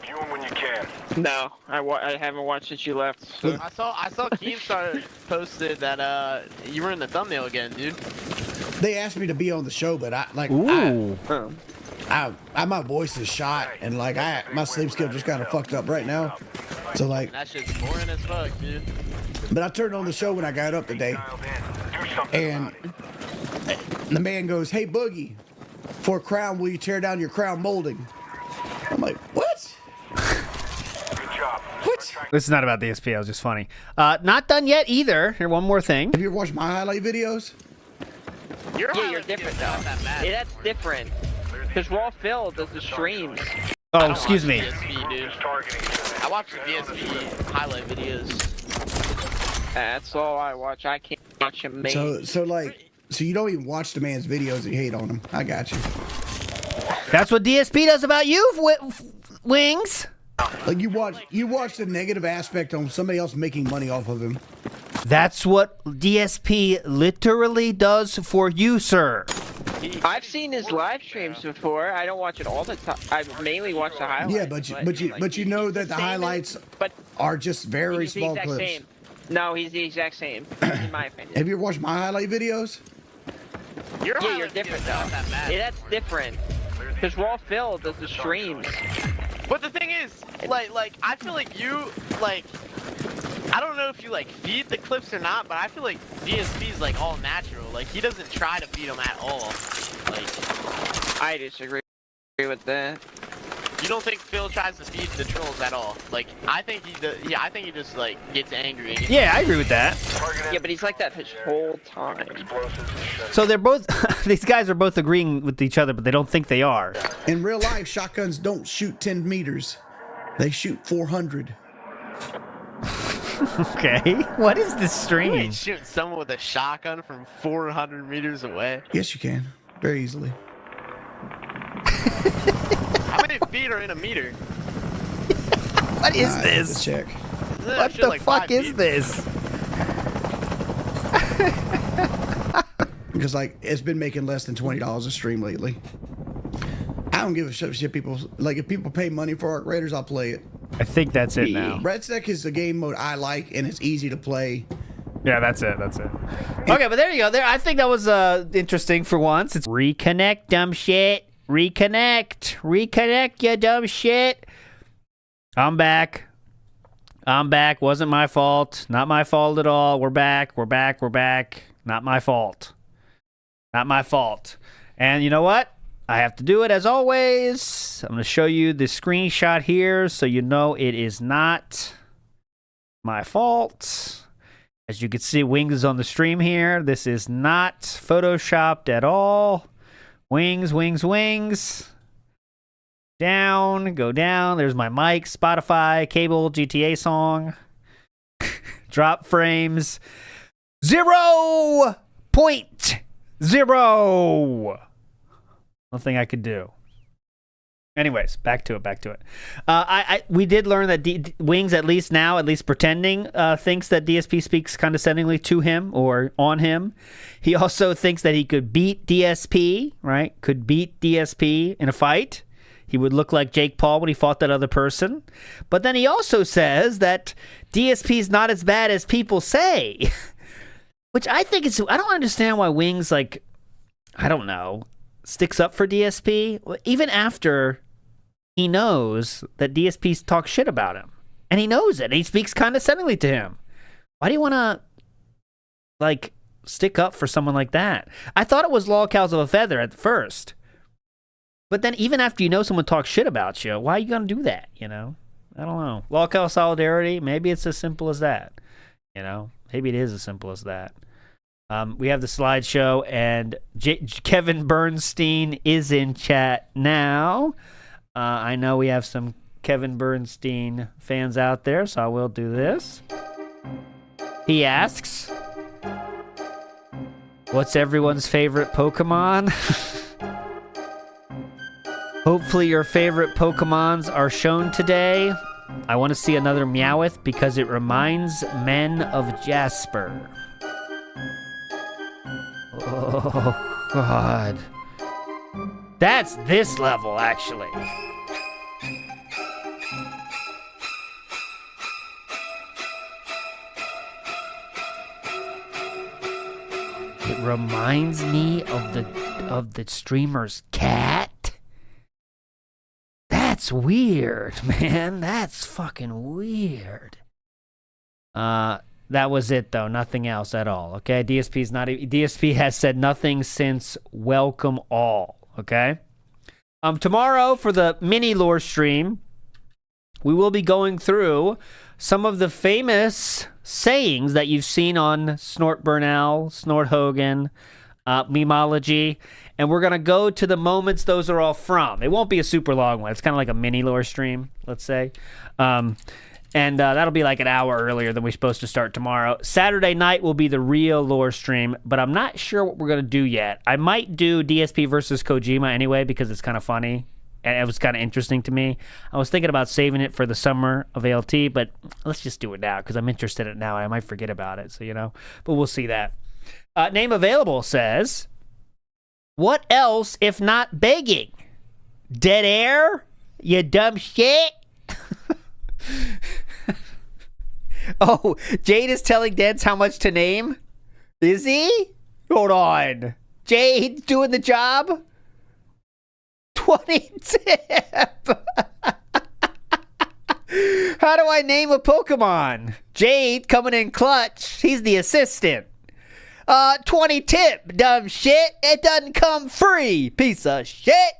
No, I haven't watched since you left. So.
I saw Keemstar posted that you were in the thumbnail again, dude.
They asked me to be on the show, but my voice is shot, and like my sleep skill just kind of fucked up right now. So like
that shit's boring as fuck, dude.
But I turned on the show when I got up today, and the man goes, "Hey Boogie, for a crown, will you tear down your crown molding?" I'm like, "What? What?"
This is not about the DSP. It was just funny. Not done yet either. Here, one more thing.
Have you ever watched my highlight videos?
You're different though. Yeah, that's different. Because Raw Phil does the streams.
Oh, excuse me.
DSP, dude. I watch the DSP highlight videos.
That's all I watch. I can't watch him make.
So you don't even watch the man's videos and you hate on him. I got you.
That's what DSP does about you, Wings.
Like you watch the negative aspect on somebody else making money off of him.
That's what DSP literally does for you, sir.
I've seen his live streams before. I don't watch it all the time. I mainly watch the highlights.
Yeah, but you know that the highlights are just very small clips.
Same. No, he's the exact same, in my opinion.
Have you ever watched my highlight videos?
You're different though. Yeah, that's different. Because Raw Phil does the streams.
But the thing is, like I feel like you I don't know if you feed the clips or not, but I feel like DSP's all natural. Like he doesn't try to feed them at all.
I disagree with that.
You don't think Phil tries to feed the trolls at all? I think he does. Yeah, I think he just gets angry. And
yeah, I agree with that.
Yeah, but he's like that his whole time.
So they're both these guys are both agreeing with each other, but they don't think they are.
In real life, shotguns don't shoot 10 meters. They shoot 400.
Okay, what is this stream?
You ain't shooting someone with a shotgun from 400 meters away.
Yes, you can. Very easily.
How many feet are in a meter?
What is this?
Let's check.
What the fuck is this?
Because it's been making less than $20 a stream lately. I don't give a shit. People if people pay money for Arc Raiders, I'll play it.
I think that's it now.
Red Stack is a game mode I like, and it's easy to play.
Yeah, that's it. Okay, but there you go. I think that was interesting for once. It's reconnect, dumb shit. Reconnect, you dumb shit. I'm back. Wasn't my fault. Not my fault at all. We're back. Not my fault. And you know what? I have to do it as always. I'm going to show you the screenshot here so you know it is not my fault. As you can see, Wings is on the stream here. This is not photoshopped at all. Wings. Down, go down. There's my mic, Spotify, cable, GTA song. Drop frames. 0.0. Nothing I could do. Anyways, back to it. We did learn that Wings, at least pretending, thinks that DSP speaks condescendingly to him or on him. He also thinks that he could beat DSP, right? Could beat DSP in a fight. He would look like Jake Paul when he fought that other person. But then he also says that DSP is not as bad as people say, which I think is, I don't understand why Wings, like, I don't know, sticks up for DSP, even after he knows that DSP talks shit about him. And he knows it. And he speaks condescendingly to him. Why do you want to, like, stick up for someone like that? I thought it was lolcows of a feather at first. But then even after you know someone talks shit about you, why are you going to do that, you know? I don't know. Lolcow solidarity, maybe it's as simple as that. You know? Maybe it is as simple as that. We have the slideshow, and Kevin Bernstein is in chat now. I know we have some Kevin Bernstein fans out there, so I will do this. He asks, what's everyone's favorite Pokemon? Hopefully your favorite Pokemons are shown today. I want to see another Meowth because it reminds men of Jasper. Oh, God. That's this level, actually. It reminds me of the streamer's cat. That's weird, man. That's fucking weird. That was it, though. Nothing else at all. Okay, DSP has said nothing since Welcome All. Okay. Tomorrow for the mini lore stream, we will be going through some of the famous sayings that you've seen on Snort Burnell, Snort Hogan, Memology, and we're gonna go to the moments those are all from. It won't be a super long one. It's kind of like a mini lore stream, let's say. And that'll be like an hour earlier than we're supposed to start tomorrow. Saturday night will be the real lore stream, but I'm not sure what we're going to do yet. I might do DSP versus Kojima anyway because it's kind of funny, and it was kind of interesting to me. I was thinking about saving it for the summer of ALT, but let's just do it now because I'm interested in it now. I might forget about it, so you know. But we'll see that. Name Available says, what else if not begging? Dead air? You dumb shit? Oh, Jade is telling Dance how much to name? Is he? Hold on. Jade doing the job? 20 tip. How do I name a Pokemon? Jade coming in clutch. He's the assistant. 20 tip, dumb shit. It doesn't come free, piece of shit.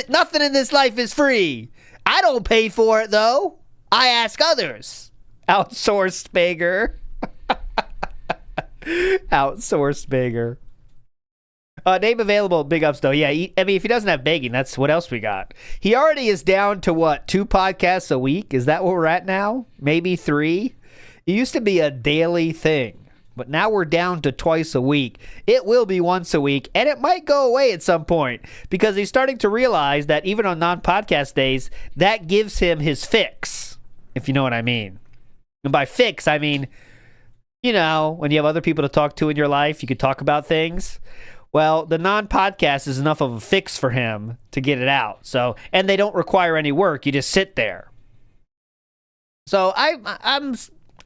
Nothing in this life is free. I don't pay for it, though. I ask others. Outsourced beggar. Outsourced beggar. Name Available, big ups, though. Yeah, I mean, if he doesn't have begging, that's what else we got. He already is down to, what, 2 podcasts a week? Is that what we're at now? Maybe 3? It used to be a daily thing. But now we're down to twice a week. It will be once a week, and it might go away at some point because he's starting to realize that even on non-podcast days, that gives him his fix, if you know what I mean. And by fix, I mean, you know, when you have other people to talk to in your life, you could talk about things. Well, the non-podcast is enough of a fix for him to get it out. So, and they don't require any work. You just sit there. So I'm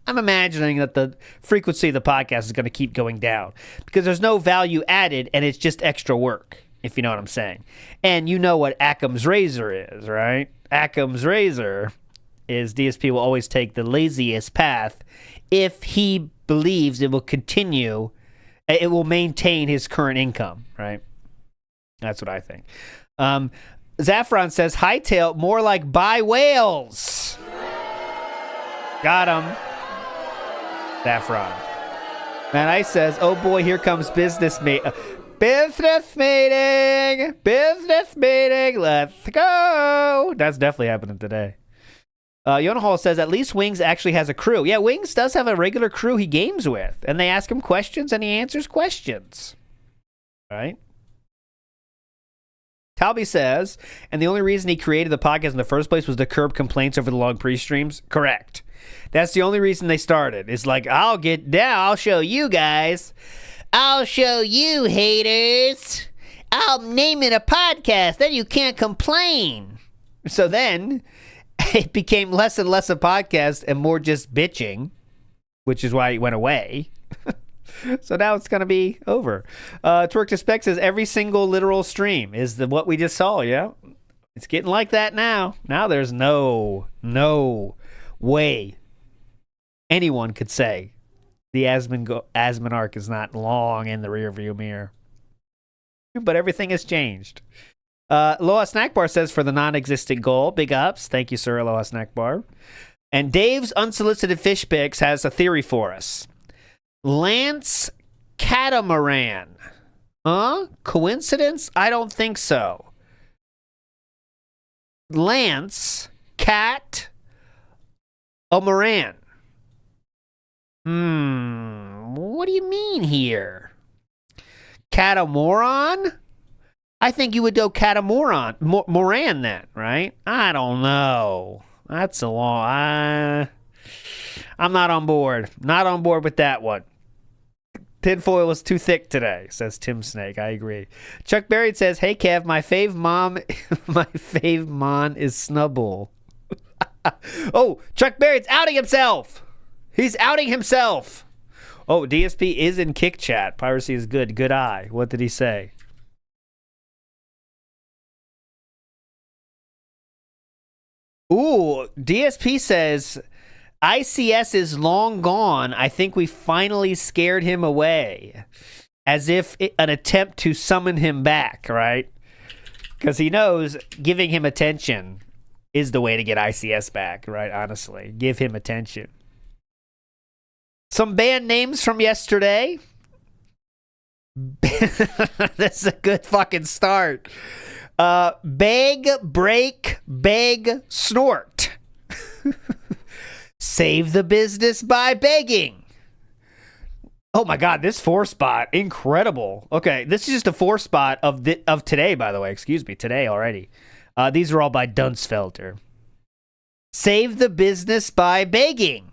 imagining that the frequency of the podcast is going to keep going down because there's no value added and it's just extra work, if you know what I'm saying. And you know what Occam's razor is, right? Occam's razor is DSP will always take the laziest path if he believes it will continue, it will maintain his current income, right? That's what I think. Zaffron says, Hytale, more like buy whales. Got him. Saffron. Man, I says, oh boy, here comes business meeting. Business meeting. Let's go. That's definitely happening today. Yona Hall says, at least Wings actually has a crew. Yeah, Wings does have a regular crew he games with, and they ask him questions, and he answers questions. Right? Talby says, and the only reason he created the podcast in the first place was to curb complaints over the long pre-streams. Correct. That's the only reason they started. It's like, I'll get down. I'll show you guys. I'll show you haters. I'll name it a podcast. Then you can't complain. So then it became less and less a podcast and more just bitching, which is why it went away. So now it's going to be over. Twerk to Spec says every single literal stream is what we just saw. Yeah, it's getting like that now. Now there's no way anyone could say the Asmon arc is not long in the rearview mirror. But everything has changed. Aloha Snack Bar says for the non-existent goal, big ups. Thank you, sir, Aloha Snack Bar. And Dave's Unsolicited Fish Picks has a theory for us. Lance Catamaran. Huh? Coincidence? I don't think so. Lance Cat Amaran. What do you mean here? Catamaran? I think you would go Catamaran. Moran then, right? I don't know. That's a long... I'm not on board. Not on board with that one. Tinfoil was too thick today, says Tim Snake. I agree. Chuck Berry says, hey, Kev, my fave mon is Snubbull. Oh, Chuck Berry's outing himself. He's outing himself. Oh, DSP is in Kick Chat. Piracy is good. Good eye. What did he say? Ooh, DSP says... ICS is long gone. I think we finally scared him away. As if an attempt to summon him back, right? Because he knows giving him attention is the way to get ICS back, right? Honestly, give him attention. Some band names from yesterday. That's a good fucking start. Beg, break, beg, snort. Save the business by begging. Oh my God, this 4-spot, incredible. Okay, this is just a 4-spot of today, by the way. Excuse me, today already. These are all by Dunsfelter. Save the business by begging.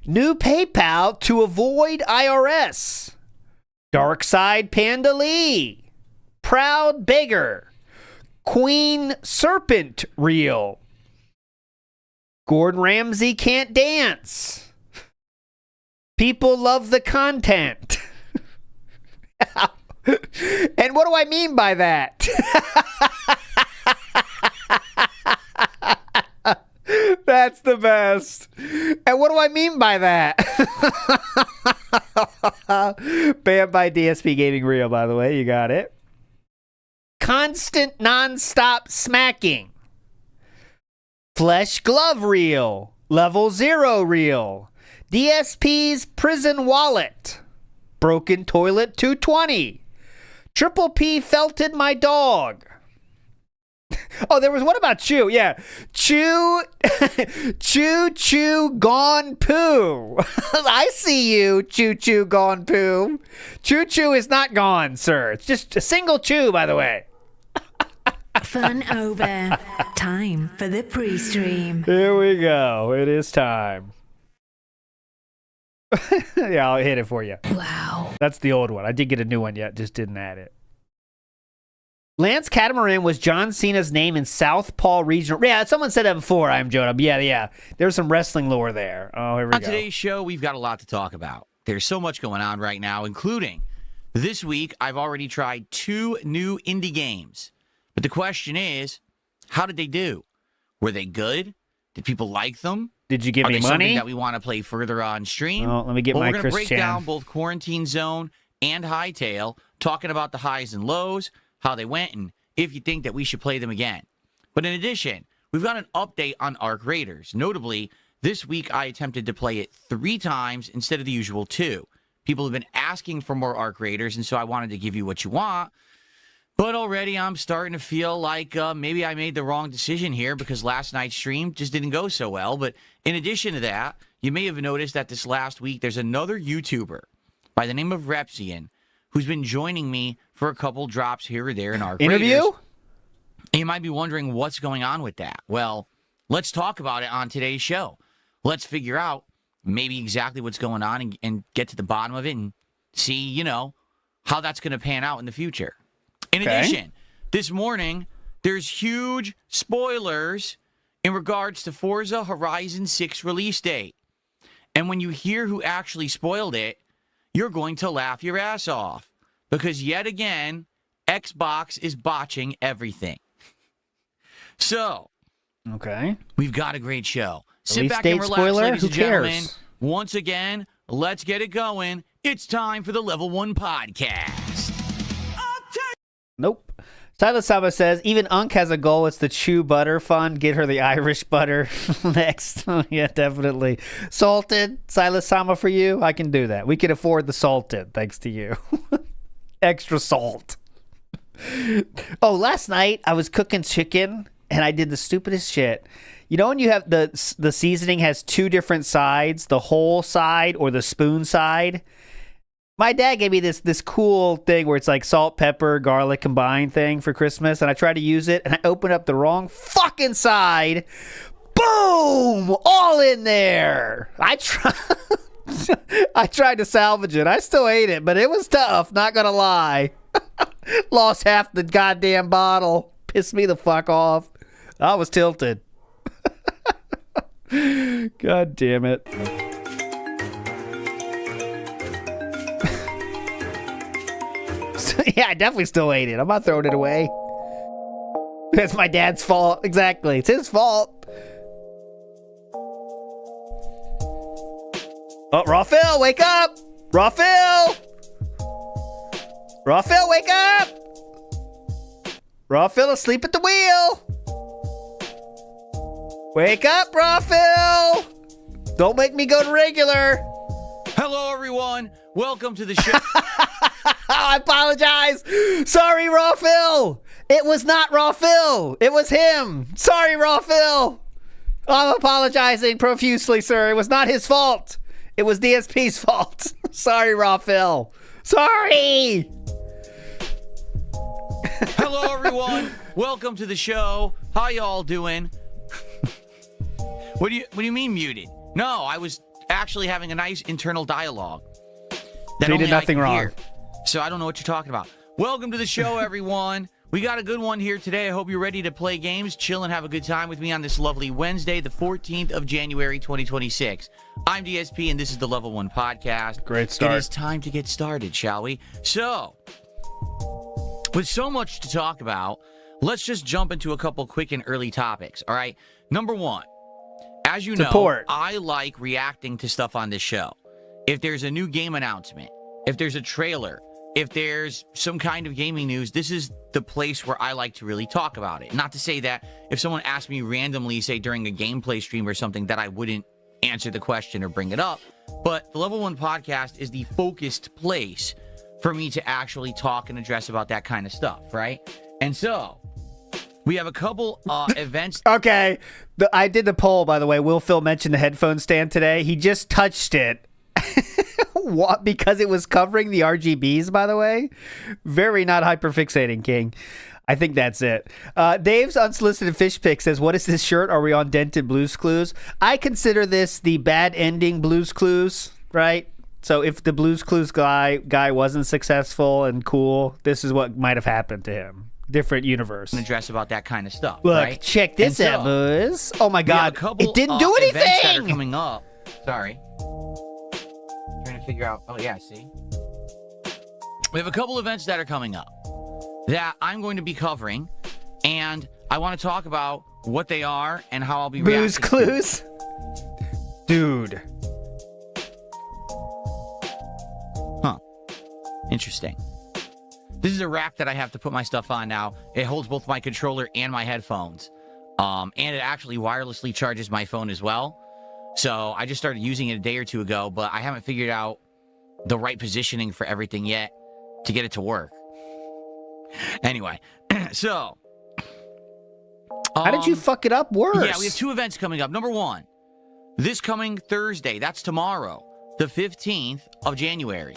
New PayPal to avoid IRS. Dark Side Panda Lee. Proud Beggar. Queen Serpent Reel. Gordon Ramsay can't dance. People love the content. And what do I mean by that? That's the best. And what do I mean by that? Banned by DSP Gaming Reel, by the way. You got it. Constant non-stop smacking. Flesh Glove Reel. Level 0 Reel. DSP's Prison Wallet. Broken Toilet 220. Triple P felted my dog. Oh, there was one about Chew. Yeah. Chew gone poo. I see you, Chew gone poo. Chew is not gone, sir. It's just a single chew, by the way.
Fun over. Time for the pre-stream.
Here we go. It is time. Yeah, I'll hit it for you.
Wow.
That's the old one. I did get a new one yet, just didn't add it. Lance Catamaran was John Cena's name in South Paul Regional. Yeah, someone said that before, I'm Jonah. Yeah. There's some wrestling lore there. Oh, here we go.
On today's show, we've got a lot to talk about. There's so much going on right now, including this week, I've already tried 2 new indie games. But the question is, how did they do? Were they good? Did people like them?
Did you give me money?
Something that we want to play further on stream?
Oh, let me get my Chris Chan.
We're going to break down both Quarantine Zone and Hytale, talking about the highs and lows, how they went, and if you think that we should play them again. But in addition, we've got an update on Arc Raiders. Notably, this week I attempted to play it 3 times instead of the usual 2. People have been asking for more Arc Raiders, and so I wanted to give you what you want. But already I'm starting to feel like maybe I made the wrong decision here because last night's stream just didn't go so well. But in addition to that, you may have noticed that this last week there's another YouTuber by the name of Repsian who's been joining me for a couple drops here or there in Arc
Interview?
Raiders. And you might be wondering what's going on with that. Well, let's talk about it on today's show. Let's figure out maybe exactly what's going on and get to the bottom of it and see, how that's going to pan out in the future. In addition, this morning, there's huge spoilers in regards to Forza Horizon 6 release date. And when you hear who actually spoiled it, you're going to laugh your ass off. Because yet again, Xbox is botching everything. So, we've got a great show. Sit back and relax,
spoiler?
ladies and gentlemen.
Cares?
Once again, let's get it going. It's time for the Level 1 Podcast.
Nope. Silas Sama says, even Unk has a goal. It's the chew butter fund. Get her the Irish butter next. Yeah, definitely. Salted. Silas Sama for you. I can do that. We can afford the salted, thanks to you. Extra salt. Oh, last night I was cooking chicken and I did the stupidest shit. You know when you have the seasoning has two different sides, the whole side or the spoon side? My dad gave me this cool thing where it's like salt, pepper, garlic combined thing for Christmas, and I tried to use it, and I opened up the wrong fucking side. Boom! All in there. I tried to salvage it. I still ate it, but it was tough, not gonna lie. Lost half the goddamn bottle. Pissed me the fuck off. I was tilted. God damn it. Yeah, I definitely still ate it. I'm not throwing it away. It's my dad's fault. Exactly. It's his fault. Oh, Rafael, wake up! Rafael! Rafael, wake up! Rafael asleep at the wheel! Wake up, Rafael! Don't make me go to regular.
Hello, everyone. Welcome to the show.
I apologize. Sorry, Rafael. It was not Rafael. It was him. Sorry, Rafael. I'm apologizing profusely, sir. It was not his fault. It was DSP's fault. Sorry, Rafael. Sorry.
Hello, everyone. Welcome to the show. How y'all doing? What do you mean muted? No, I was actually having a nice internal dialogue.
They did nothing wrong.
Hear. So I don't know what you're talking about. Welcome to the show, everyone. We got a good one here today. I hope you're ready to play games, chill, and have a good time with me on this lovely Wednesday, the 14th of January, 2026. I'm DSP, and this is the Level 1 Podcast.
Great start.
It is time to get started, shall we? So, with so much to talk about, let's just jump into a couple quick and early topics, all right? Number one, as you know, I like reacting to stuff on this show. If there's a new game announcement, if there's a trailer, if there's some kind of gaming news, this is the place where I like to really talk about it. Not to say that if someone asked me randomly, say during a gameplay stream or something, that I wouldn't answer the question or bring it up. But the Level 1 Podcast is the focused place for me to actually talk and address about that kind of stuff, right? And so, we have a couple events.
Okay. I did the poll, by the way. Will Phil mentioned the headphone stand today. He just touched it. What? Because it was covering the RGBs, by the way. Very not hyperfixating, King. I think that's it. Dave's unsolicited fish pick says, what is this shirt? Are we on Dented Blues Clues? I consider this the bad ending Blues Clues, right? So if the Blues Clues guy wasn't successful and cool, this is what might have happened to him. Different universe.
And address about that kind of stuff.
Look,
right?
check this out, boys. Oh my God. It didn't do anything.
Events that are coming up. Sorry. Trying to figure out. Oh, yeah, see? We have a couple events that are coming up that I'm going to be covering, and I want to talk about what they are and how I'll be reacting.
Blues Clues? Dude.
Huh. Interesting. This is a rack that I have to put my stuff on now. It holds both my controller and my headphones. And it actually wirelessly charges my phone as well. So I just started using it a day or two ago, but I haven't figured out the right positioning for everything yet to get it to work. Anyway, so.
How did you fuck it up worse?
Yeah, we have two events coming up. Number one, this coming Thursday, that's tomorrow, the 15th of January.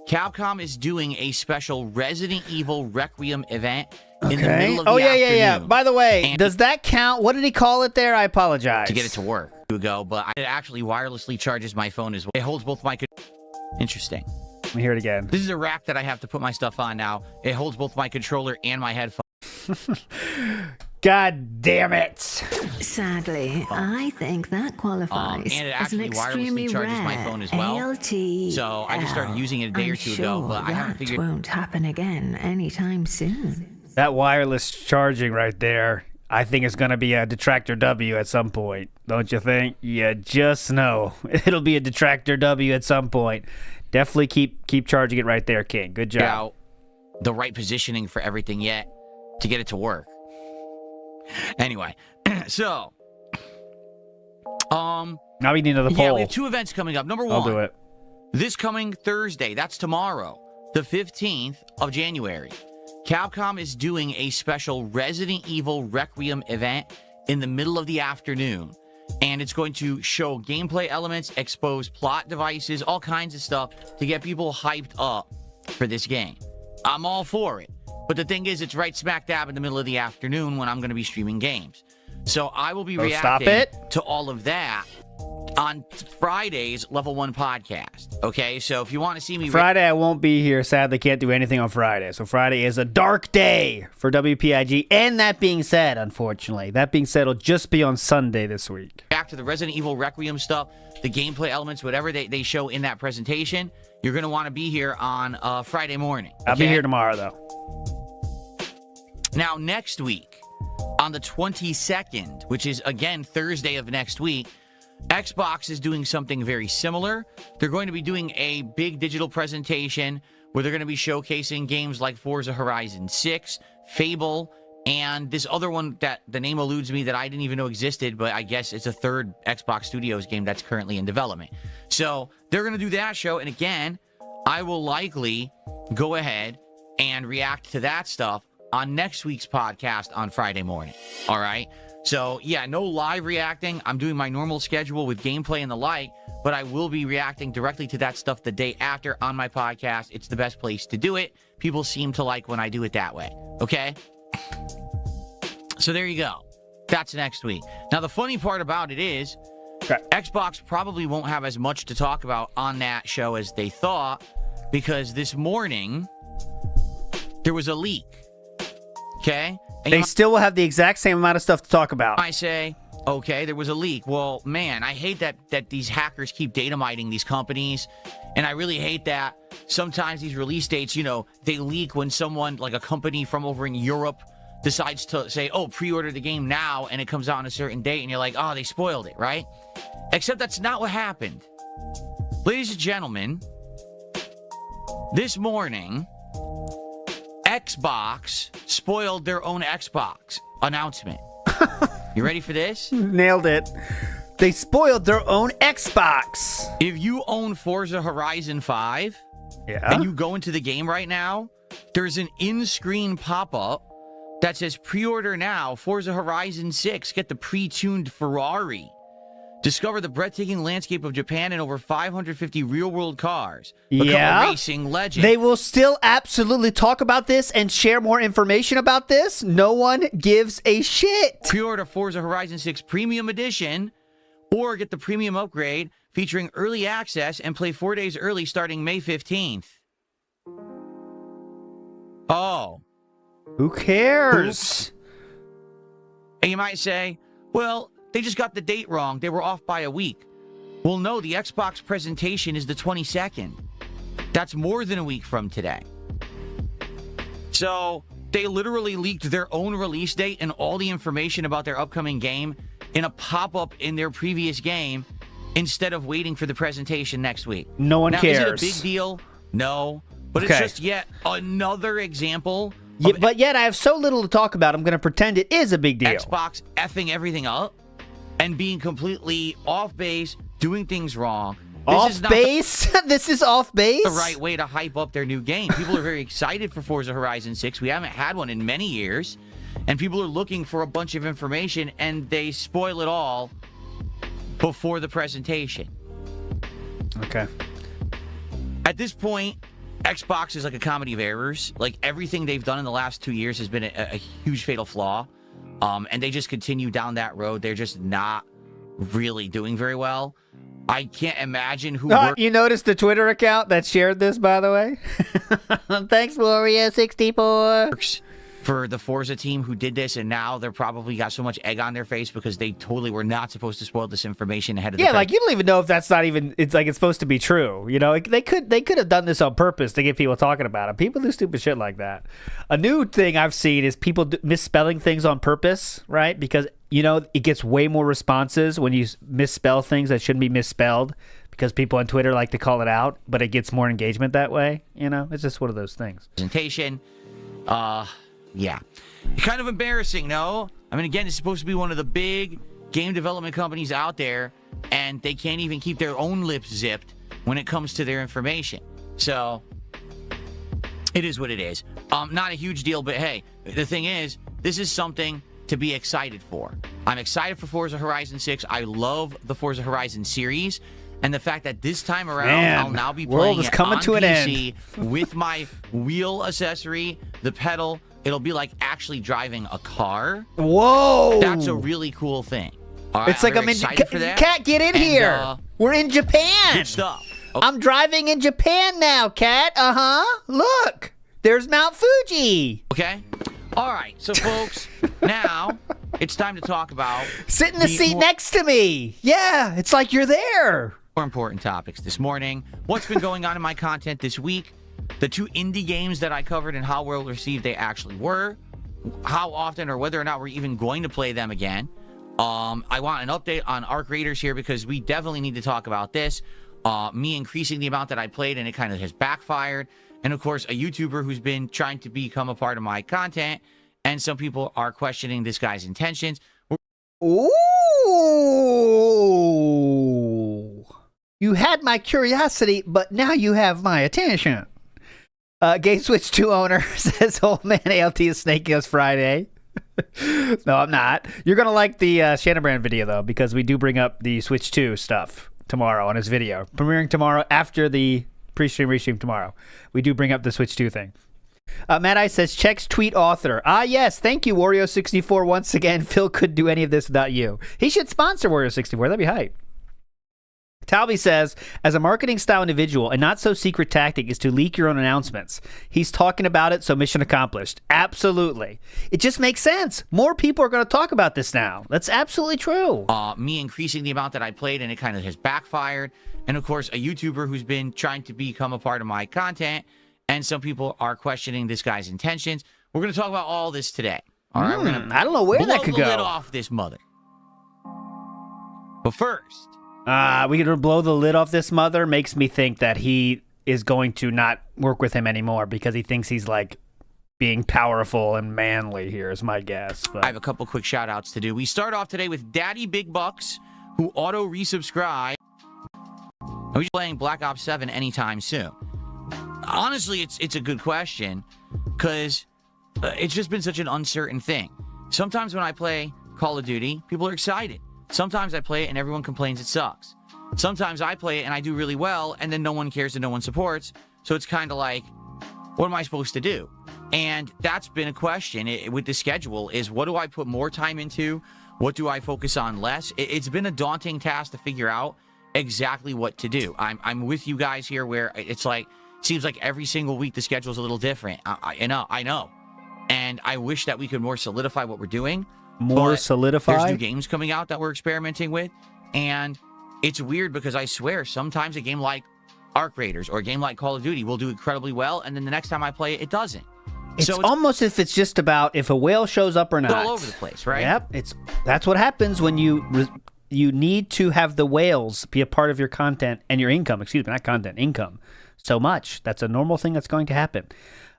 Capcom is doing a special Resident Evil Requiem event in the middle of the afternoon.
By the way, does that count? What did he call it there? I apologize.
To get it to work. But it actually wirelessly charges my phone as well. It holds both my... Interesting.
Let me hear it again.
This is a rack that I have to put my stuff on now. It holds both my controller and my headphones.
God damn it.
Sadly, I think that qualifies
and it
as an
actually
extremely
wirelessly charges
rare
my phone as well.
ALT.
So I just started using it a day or two ago, but I haven't figured...
That won't happen again anytime soon.
That wireless charging right there, I think it's going to be a detractor W at some point. Don't you think? You just know. It'll be a detractor W at some point. Definitely keep charging it right there, King. Good job.
Now, the right positioning for everything yet to get it to work. Anyway, so
now we need another poll.
Yeah, we have 2 events coming up. Number 1,
I'll do it.
This coming Thursday, that's tomorrow, the 15th of January, Capcom is doing a special Resident Evil Requiem event in the middle of the afternoon. And it's going to show gameplay elements, expose plot devices, all kinds of stuff to get people hyped up for this game. I'm all for it. But the thing is, it's right smack dab in the middle of the afternoon when I'm going to be streaming games. So I will be reacting to all of that on Friday's Level 1 podcast. Okay, so if you want to see me...
Friday, I won't be here. Sadly, can't do anything on Friday. So Friday is a dark day for WPIG. And that being said, unfortunately, it'll just be on Sunday this week.
Back to the Resident Evil Requiem stuff, the gameplay elements, whatever they show in that presentation, you're going to want to be here on Friday morning. Okay?
I'll be here tomorrow, though.
Now, next week, on the 22nd, which is, again, Thursday of next week, Xbox is doing something very similar. They're going to be doing a big digital presentation where they're going to be showcasing games like Forza Horizon 6, Fable, and this other one that the name eludes me that I didn't even know existed, but I guess it's a third Xbox Studios game that's currently in development. So they're going to do that show, and again, I will likely go ahead and react to that stuff on next week's podcast on Friday morning. All right? So, yeah, no live reacting. I'm doing my normal schedule with gameplay and the like, but I will be reacting directly to that stuff the day after on my podcast. It's the best place to do it. People seem to like when I do it that way. Okay? So there you go. That's next week. Now, the funny part about it is Xbox probably won't have as much to talk about on that show as they thought, because this morning there was a leak. Okay? And
they still will have the exact same amount of stuff to talk about.
I say, okay, there was a leak. Well, man, I hate that these hackers keep data mining these companies. And I really hate that sometimes these release dates, they leak when someone, like a company from over in Europe, decides to say, oh, pre-order the game now, and it comes out on a certain date, and you're like, oh, they spoiled it, right? Except that's not what happened. Ladies and gentlemen, this morning, Xbox spoiled their own Xbox announcement. You ready for this?
Nailed it. They spoiled their own Xbox.
If you own Forza Horizon 5, and you go into the game right now, there's an in-screen pop-up that says pre-order now, Forza Horizon 6, get the pre-tuned Ferrari. Discover the breathtaking landscape of Japan and over 550 real-world cars. Become a racing legend.
They will still absolutely talk about this and share more information about this. No one gives a shit.
Pre-order Forza Horizon 6 Premium Edition or get the premium upgrade featuring early access and play 4 days early starting May 15th. Oh.
Who cares?
Oops. And you might say, well, they just got the date wrong. They were off by a week. Well, no, the Xbox presentation is the 22nd. That's more than a week from today. So they literally leaked their own release date and all the information about their upcoming game in a pop-up in their previous game instead of waiting for the presentation next week.
No one cares.
Is it a big deal? No. But it's just yet another example.
But yet I have so little to talk about, I'm going to pretend it is a big deal.
Xbox effing everything up and being completely off base, doing things wrong.
Off base? This is off base?
The right way to hype up their new game. People are very excited for Forza Horizon 6. We haven't had one in many years. And people are looking for a bunch of information, and they spoil it all before the presentation.
Okay.
At this point, Xbox is like a comedy of errors. Like, everything they've done in the last 2 years has been a huge fatal flaw. And they just continue down that road. They're just not really doing very well. I can't imagine who
You noticed the Twitter account that shared this, by the way? Thanks, Wario64.
works for the Forza team who did this, and now they're probably got so much egg on their face because they totally were not supposed to spoil this information ahead of the
Yeah, like, you don't even know if that's not even, it's like it's supposed to be true. You know, like, they could have done this on purpose to get people talking about it. People do stupid shit like that. A new thing I've seen is people misspelling things on purpose, right? Because, you know, it gets way more responses when you misspell things that shouldn't be misspelled, because people on Twitter like to call it out, but it gets more engagement that way. You know, it's just one of those things.
Presentation. Yeah. Kind of embarrassing, no? I mean, again, it's supposed to be one of the big game development companies out there, and they can't even keep their own lips zipped when it comes to their information. So, it is what it is. Not a huge deal, but hey, the thing is, this is something to be excited for. I'm excited for Forza Horizon 6. I love the Forza Horizon series. And the fact that this time around, I'll now be playing it on PC with my wheel accessory, the pedal. It'll be like actually driving a car.
Whoa!
That's a really cool thing. All right,
it's like I'm
excited for that.
Cat, get in here. We're in Japan.
Good stuff. Okay.
I'm driving in Japan now, Cat. Look, there's Mount Fuji.
Okay. All right. So, folks, now it's time to talk about
sit in the seat next to me. Yeah, it's like you're there.
More important topics this morning. What's been going on in my content this week? The 2 indie games that I covered and how well received they actually were. How often or whether or not we're even going to play them again. I want an update on Arc Raiders here because we definitely need to talk about this. Me increasing the amount that I played and it kind of has backfired. And of course, a YouTuber who's been trying to become a part of my content. And some people are questioning this guy's intentions.
Ooh. You had my curiosity, but now you have my attention. Game Switch 2 owner says, "Oh man, ALT is snaking us Friday." No, I'm not. You're going to like the Shanabrand video, though, because we do bring up the Switch 2 stuff tomorrow on his video. Premiering tomorrow after the pre-stream, restream tomorrow. We do bring up the Switch 2 thing. Matt I says, checks tweet author. Yes, thank you, Wario64. Once again, Phil couldn't do any of this without you. He should sponsor Wario64. That'd be hype. Talby says, as a marketing style individual, a not so secret tactic is to leak your own announcements. He's talking about it, so mission accomplished. Absolutely. It just makes sense. More people are going to talk about this now. That's absolutely true.
Me increasing the amount that I played and it kind of has backfired. And of course, a YouTuber who's been trying to become a part of my content. And some people are questioning this guy's intentions. We're going to talk about all this today. All right, we're going to
I don't know where that could
blow
go.
the lid off this mother. But first,
we could blow the lid off this mother. Makes me think that he is going to not work with him anymore because he thinks he's like being powerful and manly here is my guess. But
I have a couple quick shout outs to do. We start off today with Daddy Big Bucks, who auto resubscribed. Are we playing Black Ops 7 anytime soon? Honestly, it's a good question because it's just been such an uncertain thing. Sometimes when I play Call of Duty, people are excited. Sometimes I play it and everyone complains it sucks. Sometimes I play it and I do really well and then no one cares and no one supports. So it's kind of like, what am I supposed to do? And that's been a question with the schedule is what do I put more time into? What do I focus on less? It's been a daunting task to figure out exactly what to do. I'm with you guys here where it's like, seems like every single week the schedule's a little different. I know. And I wish that we could more solidify what we're doing.
Solidify?
There's new games coming out that we're experimenting with. And it's weird because I swear sometimes a game like Arc Raiders or a game like Call of Duty will do incredibly well. And then the next time I play it, it doesn't.
It's almost if it's just about if a whale shows up or not.
It's all over the place, right?
Yep. That's what happens when you need to have the whales be a part of your content and your income. Excuse me, not content, income. So much. That's a normal thing that's going to happen.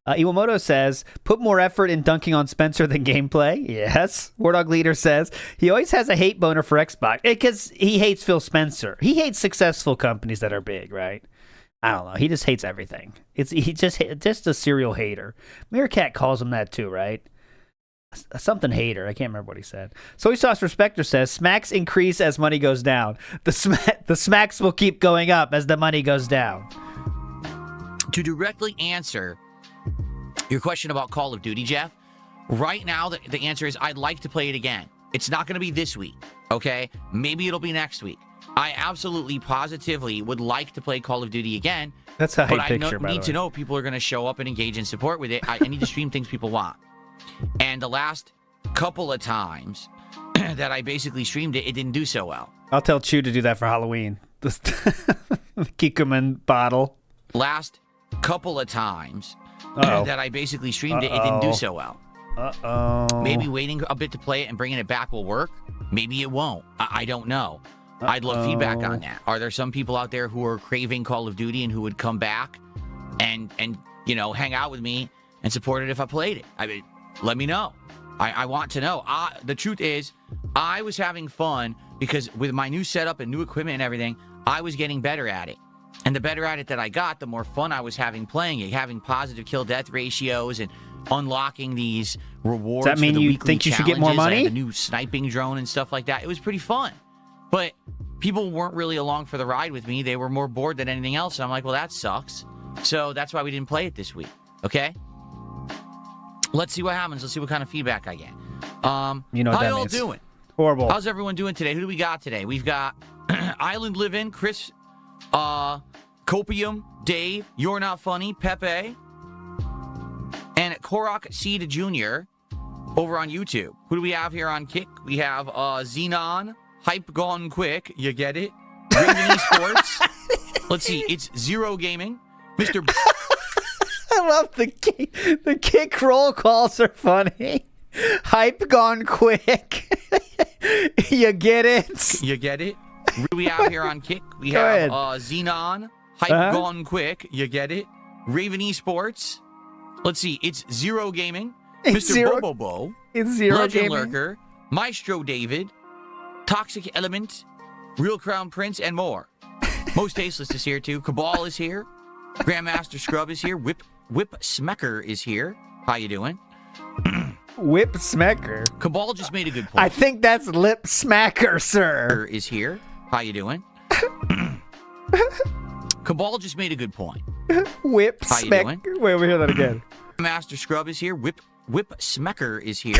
Iwamoto says, put more effort in dunking on Spencer than gameplay. Yes. Wardog Leader says, he always has a hate boner for Xbox because he hates Phil Spencer. He hates successful companies that are big, right? I don't know. He just hates everything. He's just a serial hater. Meerkat calls him that too, right? Something hater. I can't remember what he said. Soy Sauce Respecter says, smacks increase as money goes down. The smacks will keep going up as the money goes down.
to directly answer your question about Call of Duty, Jeff, right now the answer is I'd like to play it again. It's not going to be this week, okay? Maybe it'll be next week. I absolutely, positively would like to play Call of Duty again.
That's a high
picture,
by the way.
But I need to know if people are going to show up and engage in support with it. I need to stream things people want. And the last couple of times that I basically streamed it, it didn't do so well.
I'll tell Chew to do that for Halloween. The Kikkoman bottle.
Last couple of times that I basically streamed it, it didn't do so well. Maybe waiting a bit to play it and bringing it back will work. Maybe it won't. I don't know. I'd love feedback on that. Are there some people out there who are craving Call of Duty and who would come back and you know, hang out with me and support it if I played it? I mean, let me know. I want to know. The truth is, I was having fun because with my new setup and new equipment and everything, I was getting better at it. And the better at it that I got, the more fun I was having playing it, having positive kill-death ratios and unlocking these rewards.
Does that mean you think you should get more money?
I had a new sniping drone and stuff like that. It was pretty fun. But people weren't really along for the ride with me. They were more bored than anything else. And I'm like, well, that sucks. So that's why we didn't play it this week. Okay? Let's see what happens. Let's see what kind of feedback I get.
You know what
how
that
y'all
means.
doing?
Horrible.
How's everyone doing today? Who do we got today? We've got Island Livin', Chris, Copium, Dave, You're Not Funny, Pepe, and Korok Seed Jr. over on YouTube. Who do we have here on Kick? We have Xenon, Hype Gone Quick, you get it? Raven Esports. Let's see, it's Zero Gaming, Mr.
I love the kick roll calls are funny. Hype Gone Quick. You get it?
You get it? Who do we have here on Kick? We have Xenon, Hype Gone Quick, you get it? Raven Esports. Let's see, it's Zero Gaming, Mr. Bobobo,
it's Zero
Legend
Gaming.
Lurker, Maestro David, Toxic Element, Real Crown Prince, and more. Most Tasteless is here too. Cabal is here. Grandmaster Scrub is here. Whip Smecker is here. How you doing?
Whip Smecker.
Cabal just made a good point.
I think that's Lip Smacker, sir.
Is here. How you doing? Cabal just made a good point.
Whip
How you
Smecker.
doing?
Wait, we hear that again.
Master Scrub is here. Whip Smecker is here.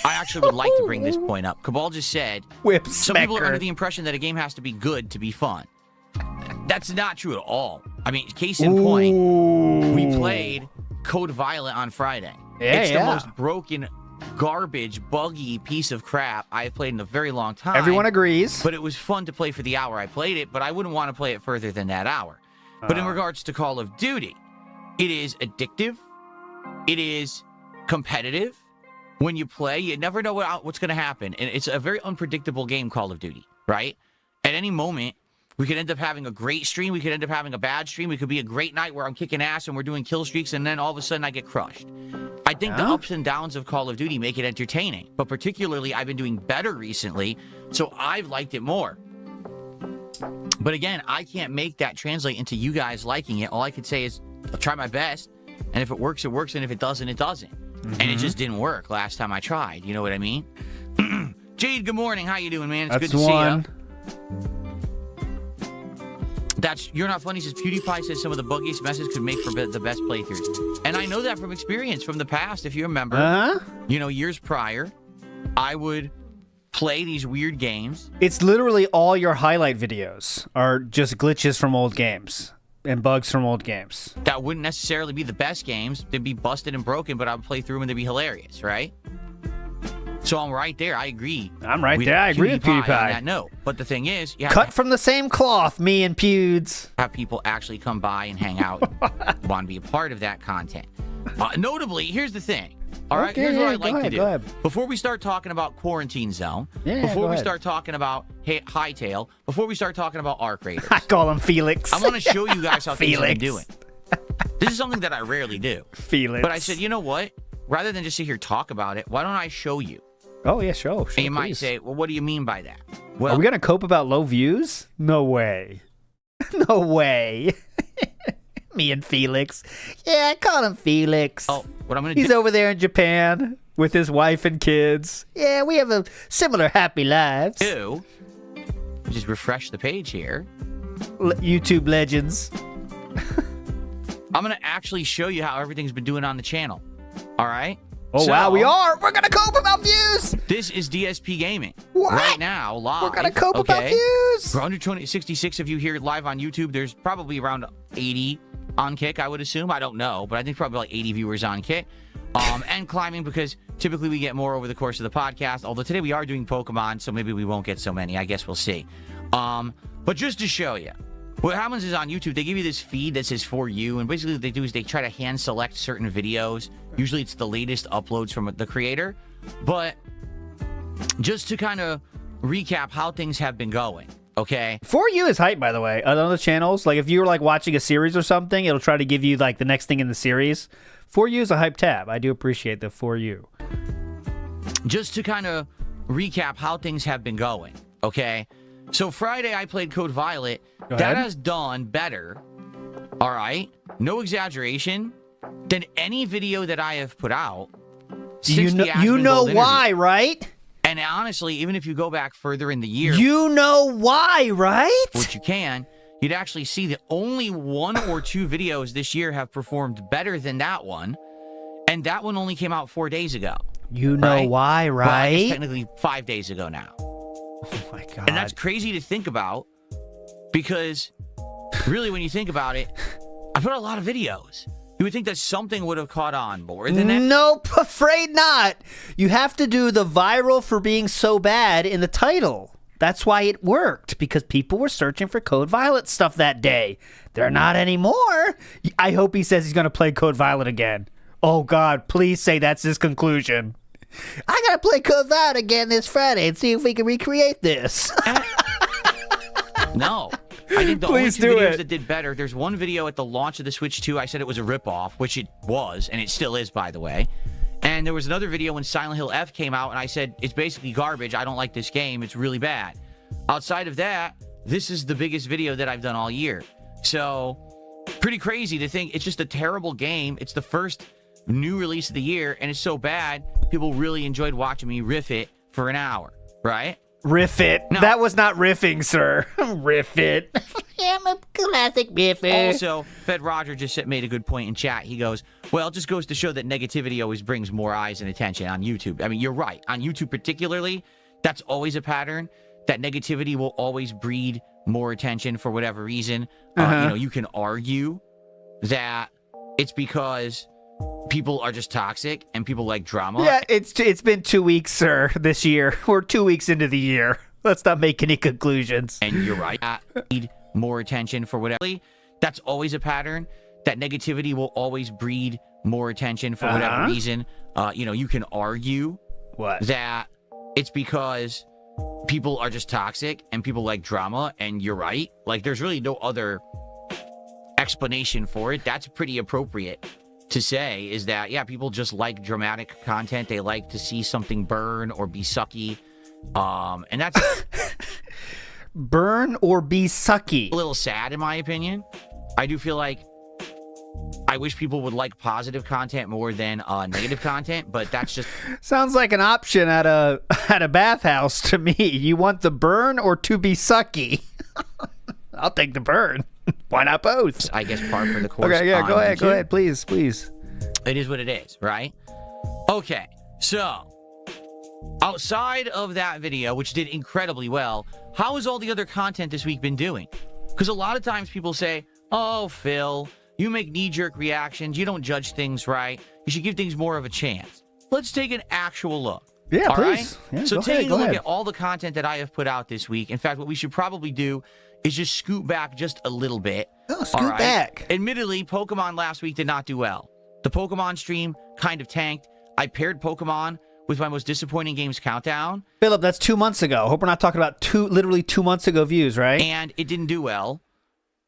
I actually would like to bring this point up. Cabal just said
Whip Smecker.
Some people are under the impression that a game has to be good to be fun. That's not true at all. I mean, case in point, we played Code Violet on Friday. It's the most broken, garbage, buggy piece of crap I've played in a very long time.
Everyone agrees.
But it was fun to play for the hour I played it, but I wouldn't want to play it further than that hour. But in regards to Call of Duty, it is addictive. It is competitive. When you play, you never know what's going to happen. And it's a very unpredictable game, Call of Duty, right? At any moment, we could end up having a great stream. We could end up having a bad stream. It could be a great night where I'm kicking ass and we're doing kill streaks, and then all of a sudden I get crushed. I think the ups and downs of Call of Duty make it entertaining. But particularly, I've been doing better recently, so I've liked it more. But again, I can't make that translate into you guys liking it. All I could say is I'll try my best, and if it works, it works, and if it doesn't, it doesn't. And it just didn't work last time I tried. You know what I mean? Jade, good morning. How you doing, man? It's good to see you. That's You're Not Funny says PewDiePie says some of the buggiest messes could make for the best playthroughs. And I know that from experience from the past. If you remember, you know, years prior, I would play these weird games.
It's literally all your highlight videos are just glitches from old games and bugs from old games.
That wouldn't necessarily be the best games. They'd be busted and broken, but I would play through them and they'd be hilarious, right? So I'm right there. I agree.
I'm right there. I agree with PewDiePie
on that note. But the thing is, you have
cut from the same cloth, me and Pewds.
Have people actually come by and hang out, want to be a part of that content. Notably, here's the thing. All right, here's what I'd like to do. Before we start talking about Quarantine Zone, before we start talking about Hytale, before we start talking about Arc Raiders,
I call him Felix.
I want to show you guys how things have been doing. This is something that I rarely do.
Felix.
But I said, you know what? Rather than just sit here talk about it, why don't I show you?
Oh, yeah, show.
And you might say, well, what do you mean by that? Well,
are we going to cope about low views? No way. No way. Me and Felix. Yeah, I call him Felix.
Oh, what I'm going to do.
He's over there in Japan with his wife and kids. Yeah, we have a similar happy lives.
Just refresh the page here.
YouTube legends.
I'm going to actually show you how everything's been doing on the channel. All right?
Oh,
so,
wow, we are. We're going to cope about views.
This is DSP Gaming.
What?
Right now, live.
We're going to cope about views.
For 166 of you here live on YouTube, there's probably around 80 on Kick, I would assume. I don't know, but I think probably like 80 viewers on Kick. And climbing because typically we get more over the course of the podcast. Although today we are doing Pokemon, so maybe we won't get so many. I guess we'll see. But just to show you, what happens is on YouTube, they give you this feed that says For You, and basically what they do is they try to hand select certain videos. Usually it's the latest uploads from the creator. But just to kind of recap how things have been going, okay?
For You is hype, by the way. On other channels, like if you were like watching a series or something, it'll try to give you like the next thing in the series. For You is a hype tab. I do appreciate the For You.
Just to kind of recap how things have been going, okay? So Friday I played Code Violet. That has done better, all right, no exaggeration, than any video that I have put out.
You know why, right?
And honestly, even if you go back further in the year,
you know why, right?
Which you can, you'd actually see that only 1 or 2 videos this year have performed better than that one, and that one only came out 4 days ago.
You know why, right?
Well, I guess technically 5 days ago now.
Oh my God.
And that's crazy to think about because really when you think about it, I put out a lot of videos. You would think that something would have caught on more than that.
Nope, afraid not. You have to do the viral for being so bad in the title. That's why it worked, because people were searching for Code Violet stuff that day. They're not anymore. I hope he says he's going to play Code Violet again. Oh God, please say that's his conclusion. I gotta play Code Violet again this Friday and see if we can recreate this.
No. I think the only 2 videos that did better, there's one video at the launch of the Switch 2, I said it was a ripoff, which it was, and it still is, by the way. And there was another video when Silent Hill F came out, and I said, it's basically garbage. I don't like this game. It's really bad. Outside of that, this is the biggest video that I've done all year. So, pretty crazy to think it's just a terrible game. It's the first new release of the year, and it's so bad, people really enjoyed watching me riff it for an hour, right?
Riff it.
No.
That was not riffing, sir. Riff it. I'm a classic riffer.
Also, Fed Roger just made a good point in chat. He goes, well, it just goes to show that negativity always brings more eyes and attention on YouTube. I mean, you're right. On YouTube particularly, that's always a pattern. That negativity will always breed more attention for whatever reason. You know, you can argue that it's because people are just toxic and people like drama.
Yeah, it's been 2 weeks, sir, this year. We're 2 weeks into the year. Let's not make any conclusions.
And you're right. Need more attention for whatever. That's always a pattern. That negativity will always breed more attention for whatever reason. You know, you can argue that it's because people are just toxic and people like drama, and you're right. Like, there's really no other explanation for it. That's pretty appropriate to say, is that, yeah, people just like dramatic content. They like to see something burn or be sucky. And that's
burn or be sucky.
A little sad, in my opinion. I do feel like I wish people would like positive content more than negative content, but that's just
sounds like an option at a bathhouse to me. You want the burn or to be sucky? I'll take the burn. Why not both?
I guess par for the course.
Okay, yeah, go ahead, please.
It is what it is, right? Okay, so outside of that video, which did incredibly well, how has all the other content this week been doing? Because a lot of times people say, oh, Phil, you make knee-jerk reactions. You don't judge things right. You should give things more of a chance. Let's take an actual look.
Yeah,
all
please.
Right?
Yeah,
so taking a look
ahead.
at all the content that I have put out this week, in fact, what we should probably do is just scoot back just a little bit.
Oh, scoot back.
Admittedly, Pokemon last week did not do well. The Pokemon stream kind of tanked. I paired Pokemon with my most disappointing games countdown.
Philip, that's 2 months ago. Hope we're not talking about literally 2 months ago views, right?
And it didn't do well,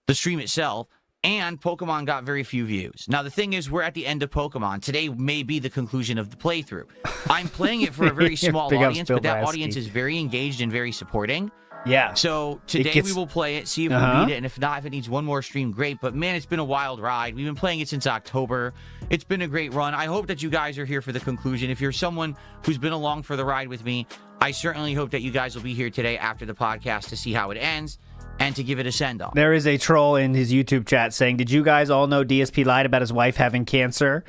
the stream itself, and Pokemon got very few views. Now, the thing is, we're at the end of Pokemon. Today may be the conclusion of the playthrough. I'm playing it for a very small audience, but that audience is very engaged and very supporting.
Yeah.
So today we will play it, see if we beat it, and if not, if it needs one more stream, great. But man, it's been a wild ride. We've been playing it since October. It's been a great run. I hope that you guys are here for the conclusion. If you're someone who's been along for the ride with me, I certainly hope that you guys will be here today after the podcast to see how it ends. and to give it a send-off.
There is a troll in his YouTube chat saying, did you guys all know DSP lied about his wife having cancer?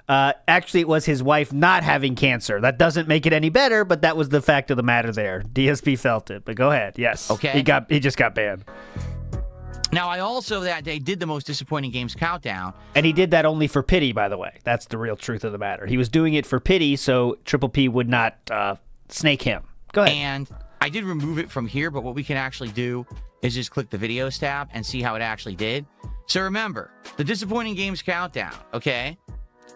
Actually, it was his wife not having cancer. That doesn't make it any better, but that was the fact of the matter there. DSP felt it, but go ahead. Yes.
Okay.
He just got banned.
Now, I also that day did the most disappointing games countdown.
And he did that only for pity, by the way. That's the real truth of the matter. He was doing it for pity so Triple P would not snake him. Go ahead.
And I did remove it from here, but what we can actually do is just click the videos tab and see how it actually did. So remember, the disappointing games countdown, okay?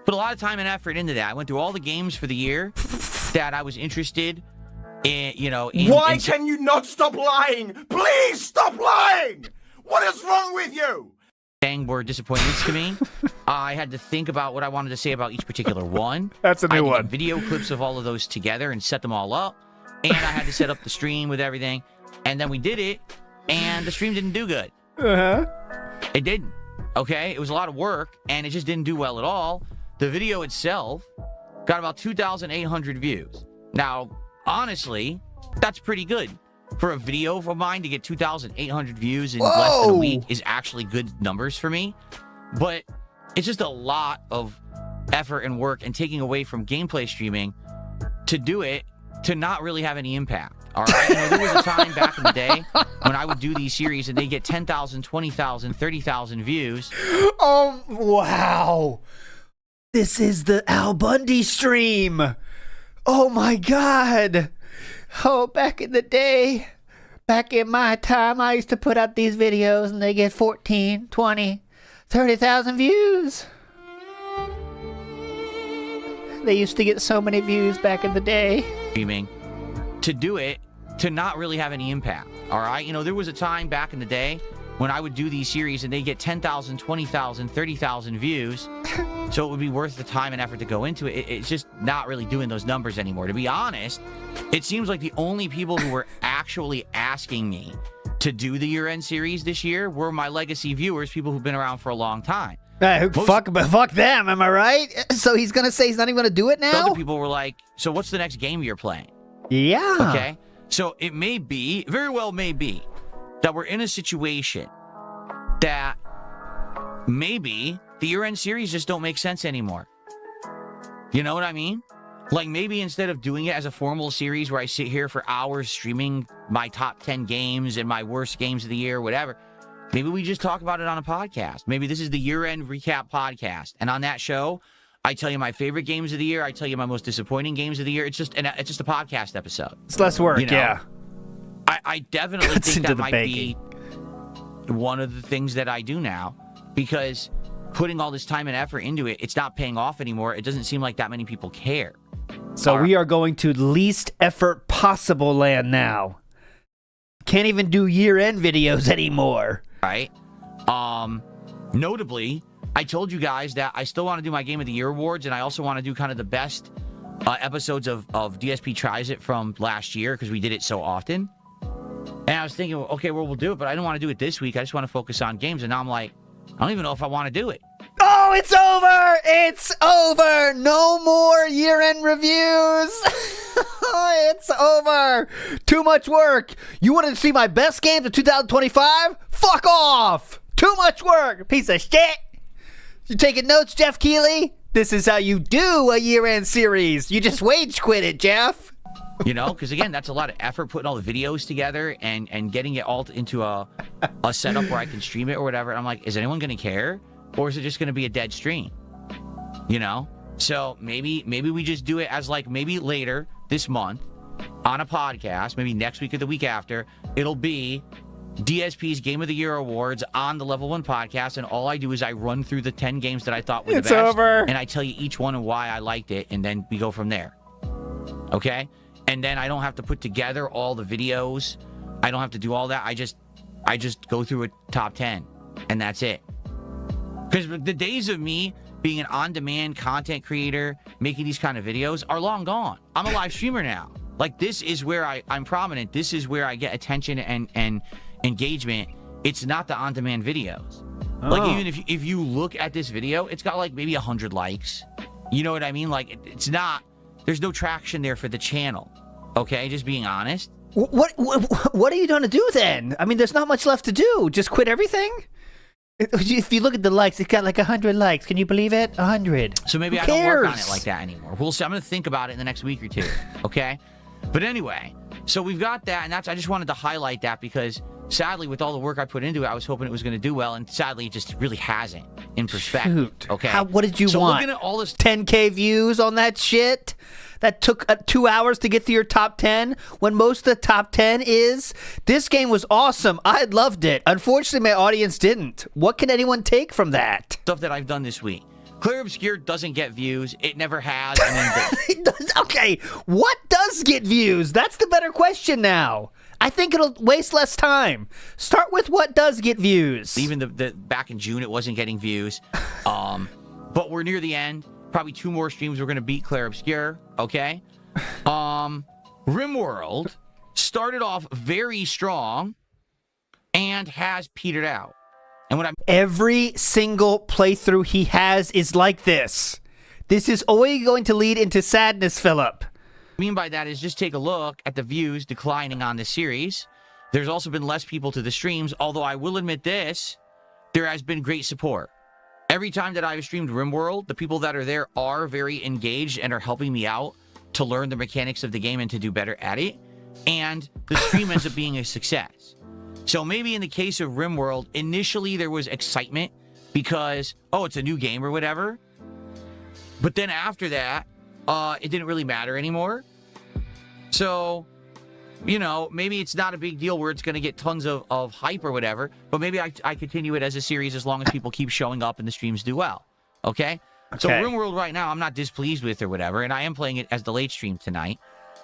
Put a lot of time and effort into that. I went through all the games for the year that I was interested in,
Why can you not stop lying? Please stop lying! What is wrong with you?
Saying were disappointments to me. I had to think about what I wanted to say about each particular one.
That's a new one.
I had video clips of all of those together and set them all up. And I had to set up the stream with everything. And then we did it, and the stream didn't do good.
Uh-huh.
It didn't. Okay? It was a lot of work, and it just didn't do well at all. The video itself got about 2,800 views. Now, honestly, that's pretty good. For a video of mine to get 2,800 views in less than a week is actually good numbers for me. But it's just a lot of effort and work and taking away from gameplay streaming to do it to not really have any impact. All right? There was a time back in the day when I would do these series and they get 10,000, 20,000, 30,000 views.
Oh, wow. This is the Al Bundy stream. Oh, my God. Oh, back in the day, back in my time, I used to put out these videos and they get 14, 20, 30,000 views. They used to get so many views back in the day.
Streaming to do it to not really have any impact. All right? There was a time back in the day when I would do these series and they get 10,000, 20,000, 30,000 views. So it would be worth the time and effort to go into it. It's just not really doing those numbers anymore. To be honest, it seems like the only people who were actually asking me to do the year-end series this year were my legacy viewers, people who've been around for a long time.
Fuck them, am I right? So he's going to say he's not even going to do it now?
Other people were like, so what's the next game you're playing?
Yeah.
Okay. So it may be, very well may be, that we're in a situation that maybe the year-end series just don't make sense anymore. You know what I mean? Like maybe instead of doing it as a formal series where I sit here for hours streaming my top 10 games and my worst games of the year, whatever, maybe we just talk about it on a podcast. Maybe this is the year-end recap podcast. And on that show, I tell you my favorite games of the year. I tell you my most disappointing games of the year. It's just a podcast episode.
It's less work, yeah.
I definitely think that might be one of the things that I do now, because putting all this time and effort into it, it's not paying off anymore. It doesn't seem like that many people care.
So we are going to least effort possible land now. Can't even do year-end videos anymore.
Right. Notably, I told you guys that I still want to do my Game of the Year awards, and I also want to do kind of the best episodes of DSP Tries It from last year, because we did it so often. And I was thinking, okay, well, we'll do it, but I don't want to do it this week. I just want to focus on games. And now I'm like, I don't even know if I want to do it.
Oh, it's over! It's over! No more year-end reviews! It's over! Too much work! You wanted to see my best games of 2025? Fuck off! Too much work! Piece of shit! You taking notes, Jeff Keighley? This is how you do a year-end series. You just wage quit it, Jeff.
Because again, that's a lot of effort putting all the videos together and getting it all into a setup where I can stream it or whatever. And I'm like, is anyone going to care? Or is it just going to be a dead stream? So maybe we just do it as like maybe later this month on a podcast, maybe next week or the week after. It'll be DSP's Game of the Year Awards on the Level 1 podcast, and all I do is I run through the 10 games that I thought were the best.
It's over.
And I tell you each one and why I liked it, and then we go from there. Okay? And then I don't have to put together all the videos. I don't have to do all that. I just go through a top 10, and that's it. Because the days of me being an on-demand content creator, making these kind of videos, are long gone. I'm a live streamer now. Like, this is where I'm prominent. This is where I get attention and engagement. It's not the on-demand videos. Oh. Like, even if you look at this video, it's got like maybe 100 likes. You know what I mean? Like, it's not, there's no traction there for the channel. Okay, just being honest.
What are you going to do then? I mean, there's not much left to do. Just quit everything? If you look at the likes, it's got like 100 likes. Can you believe it? 100.
So maybe I don't work on it like that anymore. We'll see. I'm going to think about it in the next week or two. Okay? But anyway, so we've got that, and I just wanted to highlight that because sadly, with all the work I put into it, I was hoping it was going to do well, and sadly, it just really hasn't in perspective.
Shoot.
Okay?
What did you want?
Looking at all this
10K views on that shit? That took 2 hours to get to your top 10 when most of the top 10 is. This game was awesome. I loved it. Unfortunately, my audience didn't. What can anyone take from that?
Stuff that I've done this week. Clear Obscure doesn't get views. It never has. I mean,
okay, what does get views? That's the better question now. I think it'll waste less time. Start with what does get views.
Even the back in June, it wasn't getting views. But we're near the end. Probably 2 more streams we're going to beat Claire Obscure, okay? RimWorld started off very strong and has petered out. And when
every single playthrough he has is like this. This is only going to lead into sadness, Philip.
What I mean by that is just take a look at the views declining on this series. There's also been less people to the streams, although I will admit this, there has been great support. Every time that I've streamed RimWorld, the people that are there are very engaged and are helping me out to learn the mechanics of the game and to do better at it. And the stream ends up being a success. So maybe in the case of RimWorld, initially there was excitement because, oh, it's a new game or whatever. But then after that, it didn't really matter anymore. So, you know, maybe it's not a big deal where it's going to get tons of hype or whatever, but maybe I continue it as a series as long as people keep showing up and the streams do well. Okay? So RimWorld right now, I'm not displeased with or whatever, and I am playing it as the late stream tonight.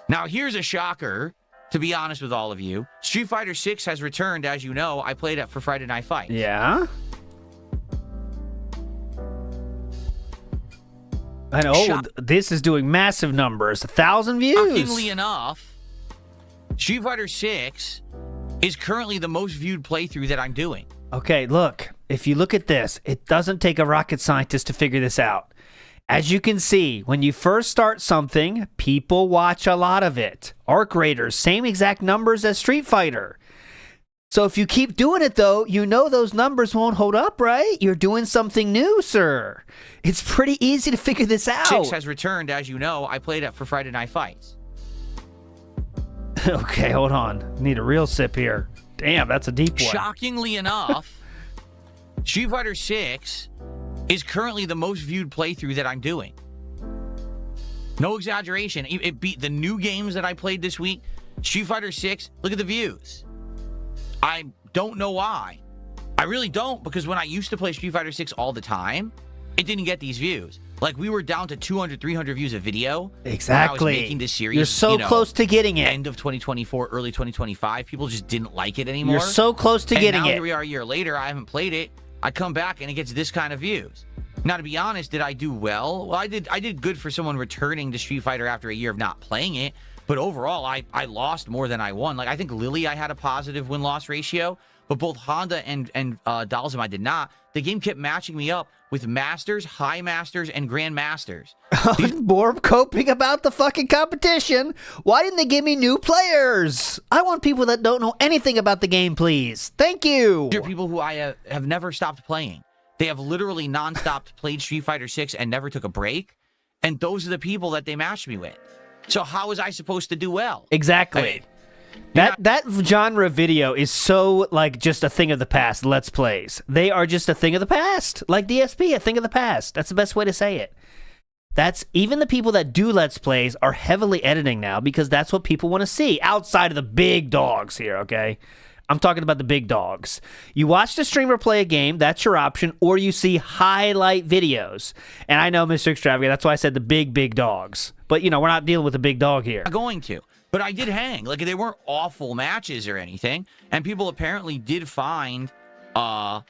Now, here's a shocker, to be honest with all of you. Street Fighter 6 has returned, as you know. I played it for Friday Night Fights.
Yeah? I know. This is doing massive numbers. 1,000 views.
Shockingly enough, Street Fighter 6 is currently the most viewed playthrough that I'm doing.
Okay, look. If you look at this, it doesn't take a rocket scientist to figure this out. As you can see, when you first start something, people watch a lot of it. Arc Raiders, same exact numbers as Street Fighter. So if you keep doing it, though, you know those numbers won't hold up, right? You're doing something new, sir. It's pretty easy to figure this out.
6 has returned, as you know. I played it for Friday Night Fights.
Okay, hold on. Need a real sip here. Damn, that's a deep one.
Shockingly enough, Street Fighter 6 is currently the most viewed playthrough that I'm doing. No exaggeration. It beat the new games that I played this week. Street Fighter 6, look at the views. I don't know why. I really don't, because when I used to play Street Fighter 6 all the time, it didn't get these views. Like, we were down to 200, 300 views a video.
Exactly.
When I was making this series.
You're so close to getting it.
End of 2024, early 2025. People just didn't like it anymore.
You're so close to getting
it.
it.
Here we are a year later. I haven't played it. I come back and it gets this kind of views. Now, to be honest, did I do well? Well, I did good for someone returning to Street Fighter after a year of not playing it. But overall, I lost more than I won. Like, I think Lily, I had a positive win-loss ratio. But both Honda and Dalsum, I did not. The game kept matching me up with Masters, High Masters, and Grand Masters.
More coping about the fucking competition. Why didn't they give me new players? I want people that don't know anything about the game, please. Thank you.
There are people who I have never stopped playing. They have literally non-stop played Street Fighter 6 and never took a break. And those are the people that they matched me with. So how was I supposed to do well?
Exactly. That genre of video is so, like, just a thing of the past, Let's Plays. They are just a thing of the past. Like DSP, a thing of the past. That's the best way to say it. That's, even the people that do Let's Plays are heavily editing now because that's what people want to see outside of the big dogs here, okay? I'm talking about the big dogs. You watch the streamer play a game, that's your option, or you see highlight videos. And I know, Mr. Extravagant, that's why I said the big dogs. But, you know, we're not dealing with a big dog here.
I'm going to. But I did hang. Like, they weren't awful matches or anything. And people apparently did find a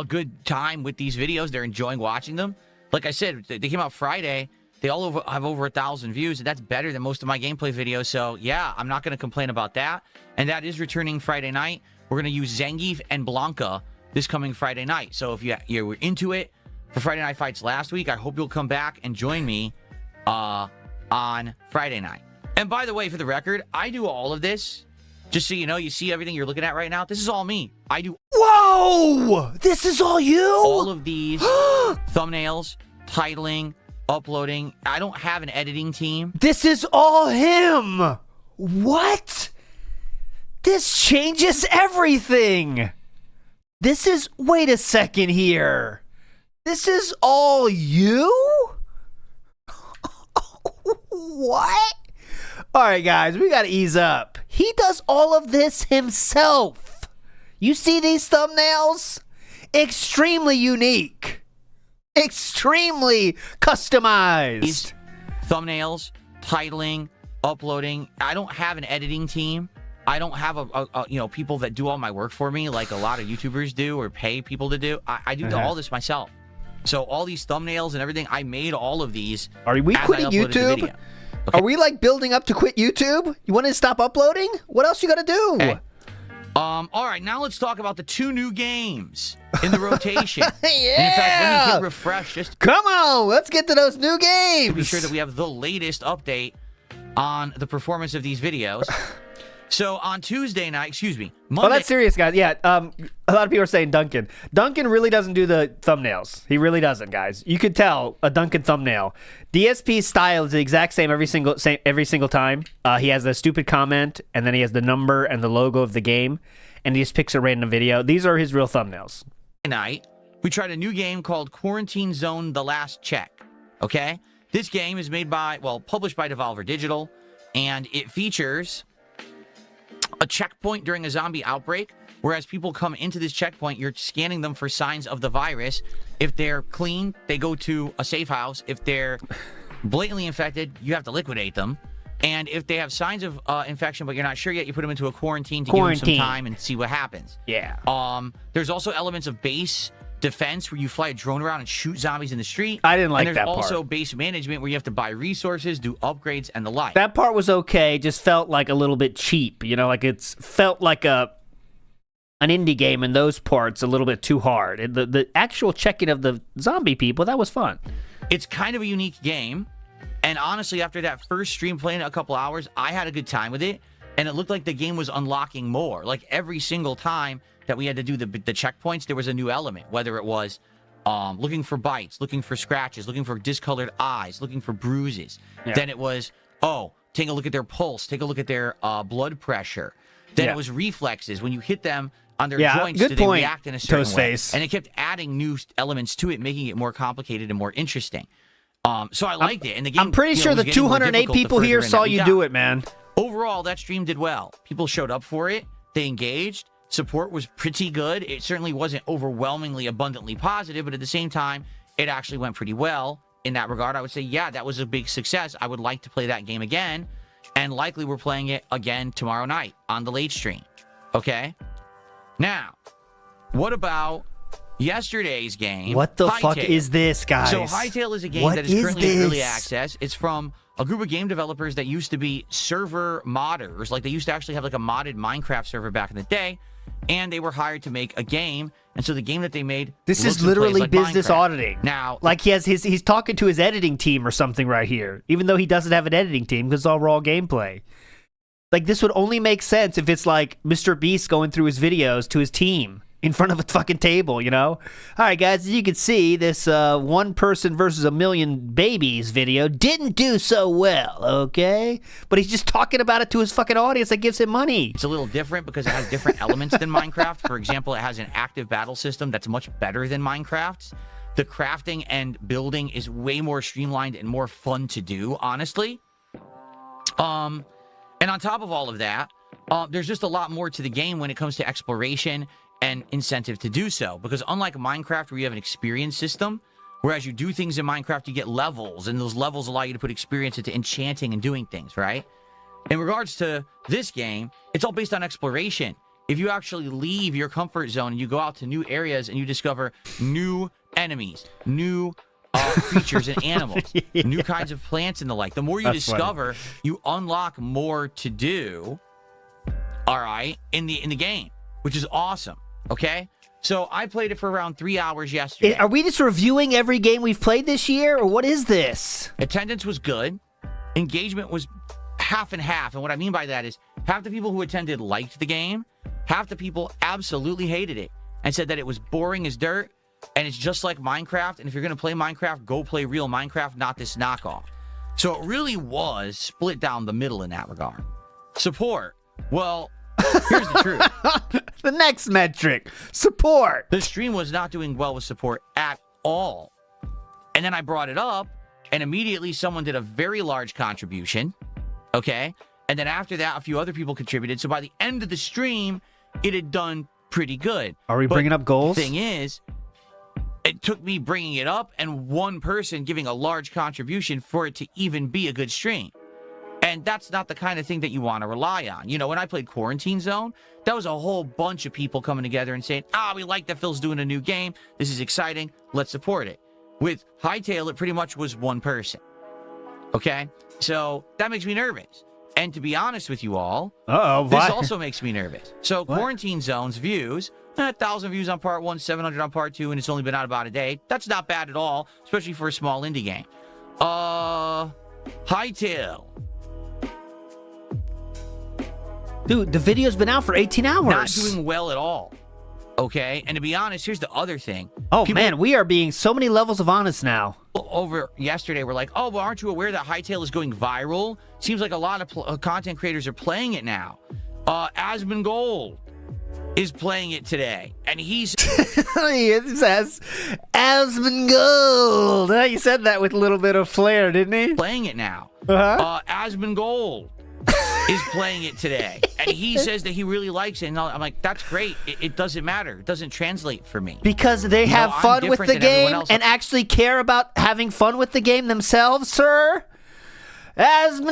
good time with these videos. They're enjoying watching them. Like I said, they came out Friday. They all have over 1,000 views, and that's better than most of my gameplay videos. So, yeah, I'm not going to complain about that. And that is returning Friday night. We're going to use Zangief and Blanca this coming Friday night. So if you were into it for Friday Night Fights last week, I hope you'll come back and join me on Friday night. And by the way, for the record, I do all of this. Just so you know, you see everything you're looking at right now. This is all me. I do.
Whoa! This is all you?
All of these thumbnails, titling, uploading. I don't have an editing team.
This is all him. What? This changes everything. This is. Wait a second here. This is all you? What? All right, guys, we got to ease up. He does all of this himself. You see these thumbnails? Extremely unique. Extremely customized.
These thumbnails, titling, uploading. I don't have an editing team. I don't have people that do all my work for me like a lot of YouTubers do or pay people to do. I do all this myself. So all these thumbnails and everything, I made all of these.
Are we quitting YouTube? Okay. Are we like building up to quit YouTube? You want to stop uploading? What else you got to do?
Okay. All right, now let's talk about the 2 new games in the rotation.
Yeah.
And in fact, let me hit refresh. Just
come on, let's get to those new games.
To be sure that we have the latest update on the performance of these videos. So on Tuesday night, Monday.
Oh, that's serious, guys. Yeah, a lot of people are saying Duncan. Duncan really doesn't do the thumbnails. He really doesn't, guys. You could tell a Duncan thumbnail. DSP's style is the exact same every single time. He has the stupid comment, and then he has the number and the logo of the game, and he just picks a random video. These are his real thumbnails.
Tonight, we tried a new game called Quarantine Zone: The Last Check. Okay, this game is published by Devolver Digital, and it features a checkpoint during a zombie outbreak, whereas people come into this checkpoint, you're scanning them for signs of the virus. If they're clean, they go to a safe house. If they're blatantly infected, you have to liquidate them. And if they have signs of infection, but you're not sure yet, you put them into a quarantine to give them some time and see what happens.
Yeah.
There's also elements of base defense where you fly a drone around and shoot zombies in the street.
I didn't like that part.
And there's also base management where you have to buy resources, do upgrades, and the like.
That part was okay. Just felt like a little bit cheap. You know, like it's felt like an indie game in those parts a little bit too hard. And the actual checking of the zombie people, that was fun.
It's kind of a unique game. And honestly, after that first stream playing it a couple hours, I had a good time with it. And it looked like the game was unlocking more. Like every single time that we had to do the checkpoints, there was a new element, whether it was looking for bites, looking for scratches, looking for discolored eyes, looking for bruises. Yeah. Then it was, take a look at their pulse, take a look at their blood pressure. Then it was reflexes. When you hit them on their joints, do they react in a certain way? And it kept adding new elements to it, making it more complicated and more interesting. So I liked it. And the game,
I'm pretty sure the 208 people here saw you do it, man.
Overall, that stream did well. People showed up for it. They engaged. Support was pretty good. It certainly wasn't overwhelmingly abundantly positive, but at the same time, it actually went pretty well in that regard. I would say, yeah, that was a big success. I would like to play that game again, and likely we're playing it again tomorrow night on the late stream. Okay? Now, what about yesterday's game?
What the fuck is this, guys?
So Hytale is a game that is currently in early access. It's from a group of game developers that used to be server modders. Like, they used to actually have like a modded Minecraft server back in the day. And they were hired to make a game, and so the game that they made.
This is literally business auditing. Now, like he's talking to his editing team or something right here, even though he doesn't have an editing team because it's all raw gameplay. Like, this would only make sense if it's like Mr. Beast going through his videos to his team in front of a fucking table, you know? All right, guys, as you can see, this one person versus a million babies video didn't do so well, okay? But he's just talking about it to his fucking audience that gives him money.
It's a little different because it has different elements than Minecraft. For example, it has an active battle system that's much better than Minecraft's. The crafting and building is way more streamlined and more fun to do, honestly. And on top of all of that, there's just a lot more to the game when it comes to exploration and incentive to do so, because unlike Minecraft where you have an experience system, whereas you do things in Minecraft, you get levels, and those levels allow you to put experience into enchanting and doing things, right? In regards to this game, it's all based on exploration. If you actually leave your comfort zone and you go out to new areas and you discover new enemies, new creatures and animals, new kinds of plants and the like, the more you discover, you unlock more to do, all right, in the game, which is awesome. Okay, so I played it for around 3 hours yesterday.
Are we just reviewing every game we've played this year, or what is this?
Attendance was good. Engagement was half and half. And what I mean by that is half the people who attended liked the game. Half the people absolutely hated it and said that it was boring as dirt. And it's just like Minecraft. And if you're going to play Minecraft, go play real Minecraft, not this knockoff. So it really was split down the middle in that regard. Support. Well, here's the truth.
The next metric. Support.
The stream was not doing well with support at all. And then I brought it up, and immediately someone did a very large contribution. Okay? And then after that, a few other people contributed. So by the end of the stream, it had done pretty good.
Are we bringing up goals?
The thing is, it took me bringing it up and one person giving a large contribution for it to even be a good stream. And that's not the kind of thing that you want to rely on. You know, when I played Quarantine Zone, that was a whole bunch of people coming together and saying, we like that Phil's doing a new game. This is exciting. Let's support it. With Hytale, it pretty much was one person. Okay? So that makes me nervous. And to be honest with you all, this also makes me nervous. So Quarantine Zone's views, 1,000 views on part 1, 700 on part 2, and it's only been out about a day. That's not bad at all, especially for a small indie game. Hytale.
Dude, the video's been out for 18 hours.
Not doing well at all. Okay? And to be honest, here's the other thing.
Oh, man, we are being so many levels of honest now.
Over yesterday, we're like, well, aren't you aware that Hytale is going viral? Seems like a lot of content creators are playing it now. Asmongold is playing it today. And he's...
It says Asmongold. You said that with a little bit of flair, didn't he?
Playing it now. Asmongold is playing it today. And he says that he really likes it. And I'm like, that's great. It doesn't matter. It doesn't translate for me.
Because they have fun with the game and actually care about having fun with the game themselves, sir. Asmongold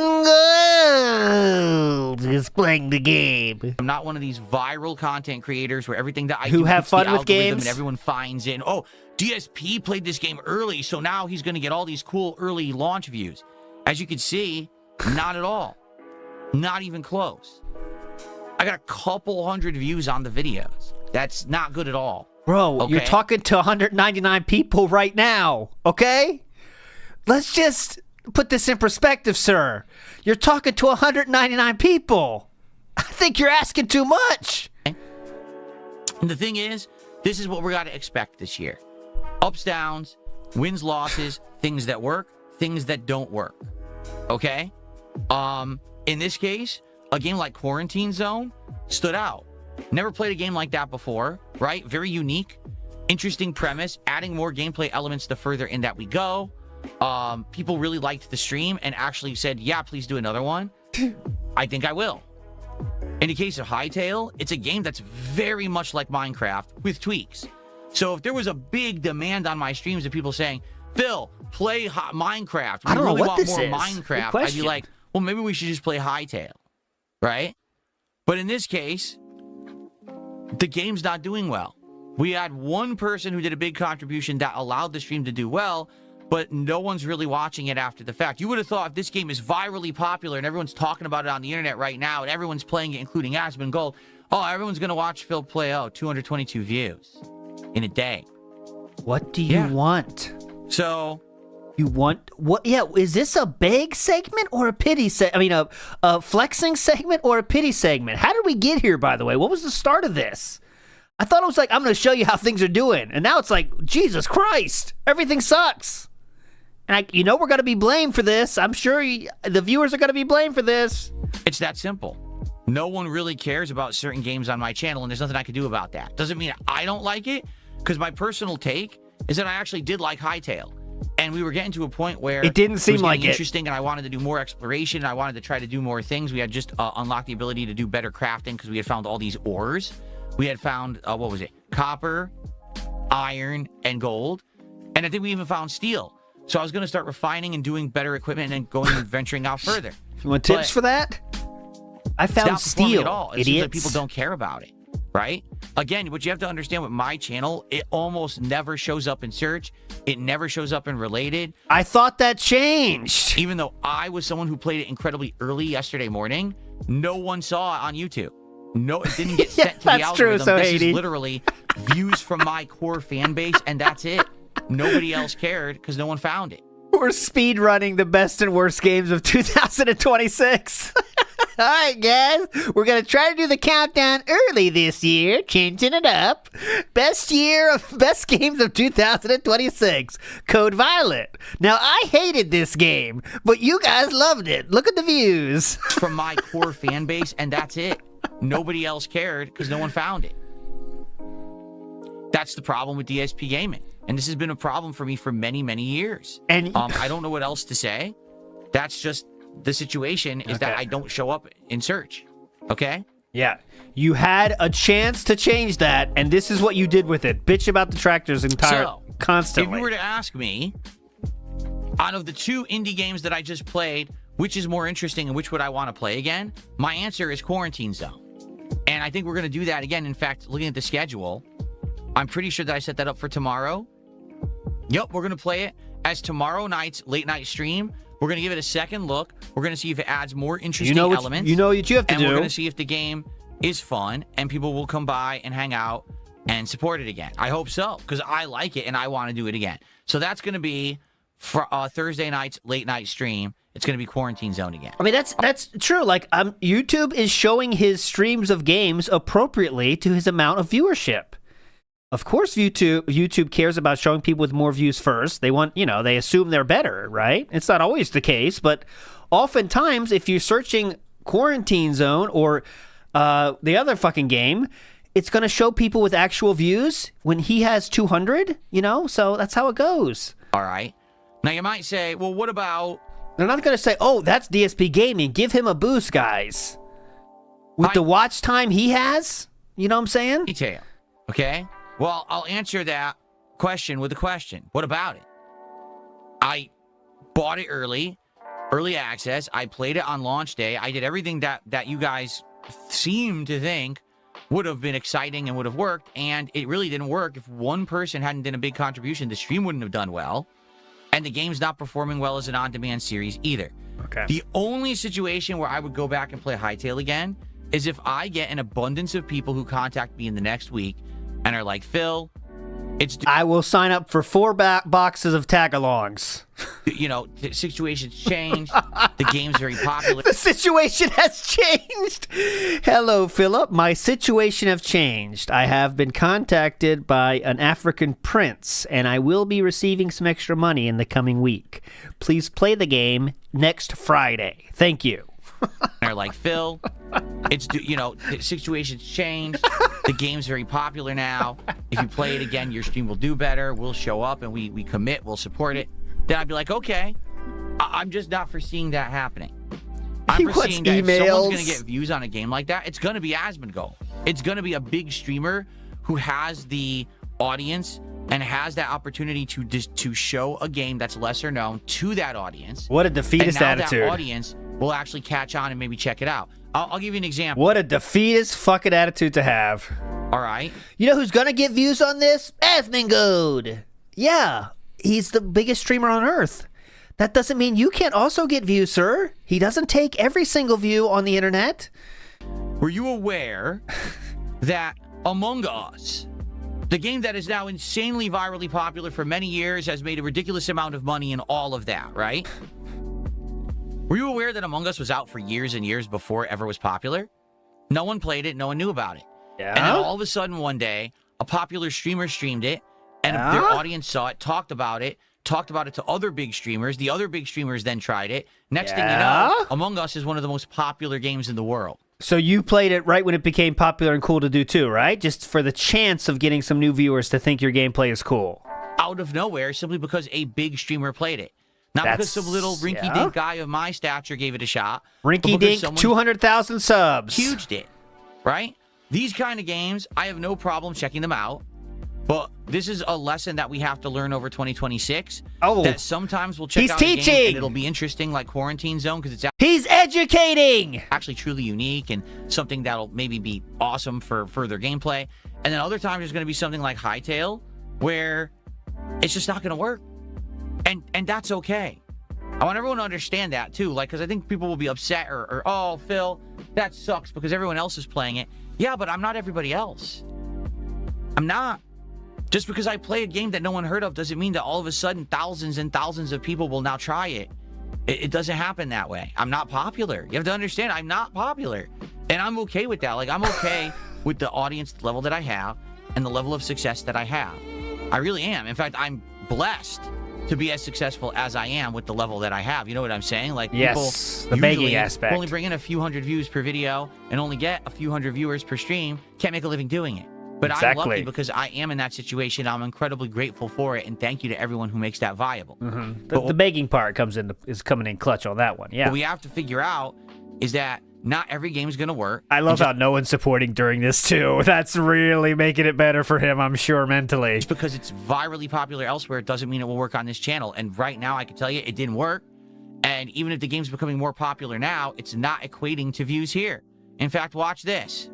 is playing the game.
I'm not one of these viral content creators where everything that I
do have fun with games
and everyone finds it. Oh, DSP played this game early, so now he's going to get all these cool early launch views. As you can see, not at all. Not even close. I got a couple hundred views on the videos. That's not good at all.
Bro, okay? You're talking to 199 people right now, okay? Let's just put this in perspective, sir. You're talking to 199 people. I think you're asking too much.
And the thing is, this is what we're going to expect this year. Ups, downs, wins, losses, things that work, things that don't work. Okay? In this case, a game like Quarantine Zone stood out. Never played a game like that before, right? Very unique, interesting premise, adding more gameplay elements the further in that we go. People really liked the stream and actually said, yeah, please do another one. I think I will. In the case of Hytale, it's a game that's very much like Minecraft with tweaks. So if there was a big demand on my streams of people saying, Phil, play Minecraft.
I don't know what this
more
is.
Minecraft. I'd be like, well, maybe we should just play Hytale, right? But in this case, the game's not doing well. We had one person who did a big contribution that allowed the stream to do well, but no one's really watching it after the fact. You would have thought if this game is virally popular and everyone's talking about it on the internet right now and everyone's playing it, including Asmongold, everyone's going to watch Phil play, 222 views in a day.
What do you want?
So...
You want what? Yeah, is this a big segment or a pity a flexing segment or a pity segment? How did we get here, by the way? What was the start of this? I thought it was like, I'm going to show you how things are doing. And now it's like, Jesus Christ, everything sucks. And we're going to be blamed for this. I'm sure the viewers are going to be blamed for this.
It's that simple. No one really cares about certain games on my channel, and there's nothing I can do about that. Doesn't mean I don't like it, because my personal take is that I actually did like Hytale. And we were getting to a point where
it didn't seem like
interesting, and I wanted to do more exploration, and I wanted to try to do more things. We had just unlocked the ability to do better crafting because we had found all these ores. We had found, copper, iron, and gold. And I think we even found steel. So I was going to start refining and doing better equipment and then going and venturing out further.
You want tips for that? I found steel,
at all. It seems like people don't care about it. Right? Again, what you have to understand with my channel, it almost never shows up in search. It never shows up in related.
I thought that changed.
Even though I was someone who played it incredibly early yesterday morning, no one saw it on YouTube. No, it didn't get sent to the algorithm.
True, so
this is literally views from my core fan base, and that's it. Nobody else cared because no one found it.
We're speed running the best and worst games of 2026. All right, guys. We're going to try to do the countdown early this year, changing it up. Best games of 2026. Code Violet. Now, I hated this game, but you guys loved it. Look at the views.
From my core fan base, and that's it. Nobody else cared because no one found it. That's the problem with DSP gaming. And this has been a problem for me for many, many years. And I don't know what else to say. That's just the situation is that I don't show up in search. Okay?
Yeah. You had a chance to change that, and this is what you did with it. Bitch about the tractors constantly.
If you were to ask me, out of the 2 indie games that I just played, which is more interesting and which would I want to play again? My answer is Quarantine Zone. And I think we're going to do that again. In fact, looking at the schedule, I'm pretty sure that I set that up for tomorrow. Yep, we're going to play it as tomorrow night's late night stream. We're going to give it a second look. We're going to see if it adds more interesting elements.
You know what you have to do.
And we're going to see if the game is fun and people will come by and hang out and support it again. I hope so, because I like it and I want to do it again. So that's going to be for Thursday night's late night stream. It's going to be Quarantine Zone again.
I mean, that's true. Like, YouTube is showing his streams of games appropriately to his amount of viewership. Of course, YouTube cares about showing people with more views first. They want, they assume they're better, right? It's not always the case, but oftentimes, if you're searching Quarantine Zone or the other fucking game, it's going to show people with actual views when he has 200, So that's how it goes.
All right. Now, you might say, well, what about...
They're not going to say, oh, that's DSP Gaming. Give him a boost, guys. With the watch time he has, you know what I'm saying?
Detail. Okay? Well, I'll answer that question with a question. What about it? I bought it early access. I played it on launch day. I did everything that you guys seem to think would have been exciting and would have worked, and it really didn't work. If one person hadn't done a big contribution, the stream wouldn't have done well, and the game's not performing well as an on-demand series either.
Okay.
The only situation where I would go back and play Hytale again is if I get an abundance of people who contact me in the next week and are like, Phil,
I will sign up for 4 boxes of tag-alongs.
The situation's changed. The game's very popular.
The situation has changed. Hello, Philip. My situation has changed. I have been contacted by an African prince, and I will be receiving some extra money in the coming week. Please play the game next Friday. Thank you.
They're like, Phil, the situation's changed. The game's very popular now. If you play it again, your stream will do better. We'll show up and we commit. We'll support it. Then I'd be like, okay. I'm just not foreseeing that happening. I'm foreseeing that if someone's going to get views on a game like that, it's going to be Asmongold. It's going to be a big streamer who has the audience and has that opportunity to show a game that's lesser known to that audience.
What a defeatist attitude.
That audience will actually catch on and maybe check it out. I'll give you an example.
What a defeatist fucking attitude to have.
All right.
You know who's going to get views on this? Asmongold. Yeah, he's the biggest streamer on Earth. That doesn't mean you can't also get views, sir. He doesn't take every single view on the internet.
Were you aware that Among Us, the game that is now insanely virally popular for many years, has made a ridiculous amount of money and all of that, right? Were you aware that Among Us was out for years and years before it ever was popular? No one played it. No one knew about it.
Yeah.
And then all of a sudden one day, a popular streamer streamed it, and their audience saw it, talked about it to other big streamers. The other big streamers then tried it. Next thing you know, Among Us is one of the most popular games in the world.
So you played it right when it became popular and cool to do too, right? Just for the chance of getting some new viewers to think your gameplay is cool.
Out of nowhere, simply because a big streamer played it. Not because some little rinky-dink guy of my stature gave it a shot.
Rinky-dink, 200,000 subs.
Huge did, right? These kind of games, I have no problem checking them out. But this is a lesson that we have to learn over 2026.
Oh,
that sometimes we'll check out a game and it'll be interesting, like Quarantine Zone, because it's
he's educating,
actually truly unique and something that'll maybe be awesome for further gameplay. And then other times there's going to be something like Hytale, where it's just not going to work, and that's okay. I want everyone to understand that too, like, because I think people will be upset or oh, Phil, that sucks because everyone else is playing it. Yeah, but I'm not everybody else. I'm not. Just because I play a game that no one heard of doesn't mean that all of a sudden thousands and thousands of people will now try it. It doesn't happen that way. I'm not popular. You have to understand, I'm not popular. And I'm okay with that. Like, I'm okay with the audience level that I have and the level of success that I have. I really am. In fact, I'm blessed to be as successful as I am with the level that I have. You know what I'm saying? Like,
yes,
people
the begging aspect.
Only bring in a few hundred views per video and only get a few hundred viewers per stream. Can't make a living doing it. But
exactly.
I'm lucky because I am in that situation. I'm incredibly grateful for it, and thank you to everyone who makes that viable.
The begging part is coming in clutch on that one. Yeah.
What we have to figure out is that not every game is going to work.
I love how no one's supporting during this too. That's really making it better for him, I'm sure, mentally.
Just because it's virally popular elsewhere, it doesn't mean it will work on this channel. And right now, I can tell you, it didn't work. And even if the game's becoming more popular now, it's not equating to views here. In fact, watch this.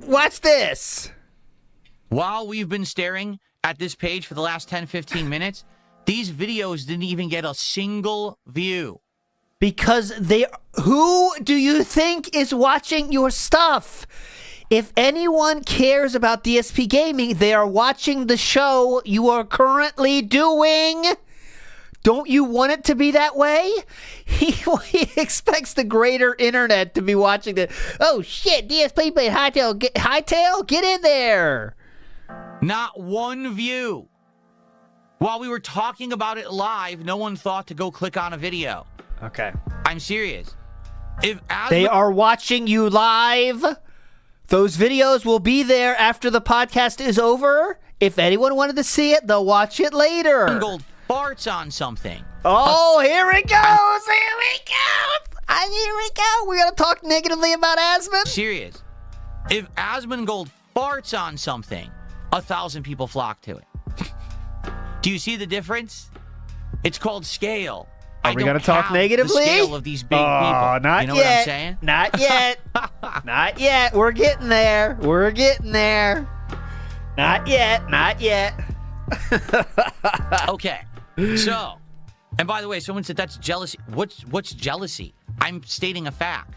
Watch this.
While we've been staring at this page for the last 10, 15 minutes, these videos didn't even get a single view.
Because who do you think is watching your stuff? If anyone cares about DSP Gaming, they are watching the show you are currently doing. Don't you want it to be that way? He expects the greater internet to be watching the... Oh, shit, DSP played Hytale, get in there.
Not one view. While we were talking about it live, no one thought to go click on a video.
Okay.
I'm serious.
They are watching you live. Those videos will be there after the podcast is over. If anyone wanted to see it, they'll watch it later.
Gold farts on something.
Oh, here it goes. Here we go. Here we go. We're going to talk negatively about Asmon.
Serious. If Asmongold farts on something, 1,000 people flock to it. Do you see the difference? It's called scale.
Are we going to talk negatively?
The scale of these big people.
Not
you know
yet.
What I'm saying?
Not yet. Not yet. We're getting there. We're getting there. Not yet. Not yet.
Okay. So, and by the way, someone said that's jealousy. What's jealousy? I'm stating a fact.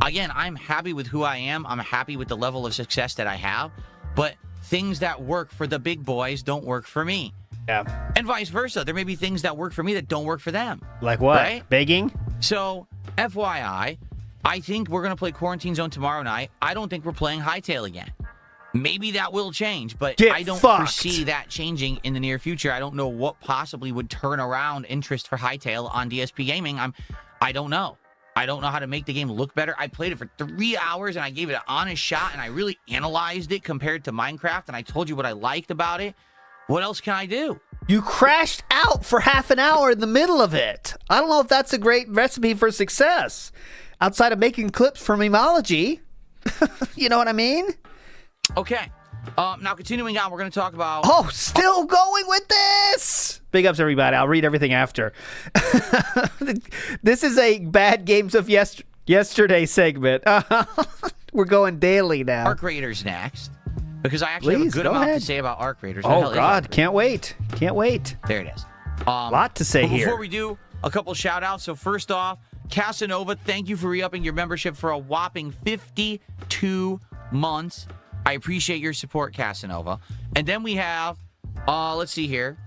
Again, I'm happy with who I am. I'm happy with the level of success that I have. But things that work for the big boys don't work for me.
Yeah.
And vice versa. There may be things that work for me that don't work for them.
Like what?
Right?
Begging?
So, FYI, I think we're going to play Quarantine Zone tomorrow night. I don't think we're playing Hytale again. Maybe that will change, but I don't foresee that changing in the near future. I don't know what possibly would turn around interest for Hytale on DSP Gaming. I don't know. I don't know how to make the game look better. I played it for 3 hours, and I gave it an honest shot, and I really analyzed it compared to Minecraft, and I told you what I liked about it. What else can I do?
You crashed out for half an hour in the middle of it. I don't know if that's a great recipe for success. Outside of making clips from Emology. You know what I mean?
Okay. Now, continuing on, we're going to talk about...
Oh, still going with this! Big ups, everybody. I'll read everything after. This is a bad games of yesterday segment. We're going daily now.
Arc Raiders next. Because I actually have a good amount to say about Arc Raiders.
Oh, God. Can't wait. Can't wait.
There it is.
A lot to say here.
Before we do, a couple shout-outs. So first off, Casanova, thank you for re-upping your membership for a whopping 52 months. I appreciate your support, Casanova. And then we have, let's see here.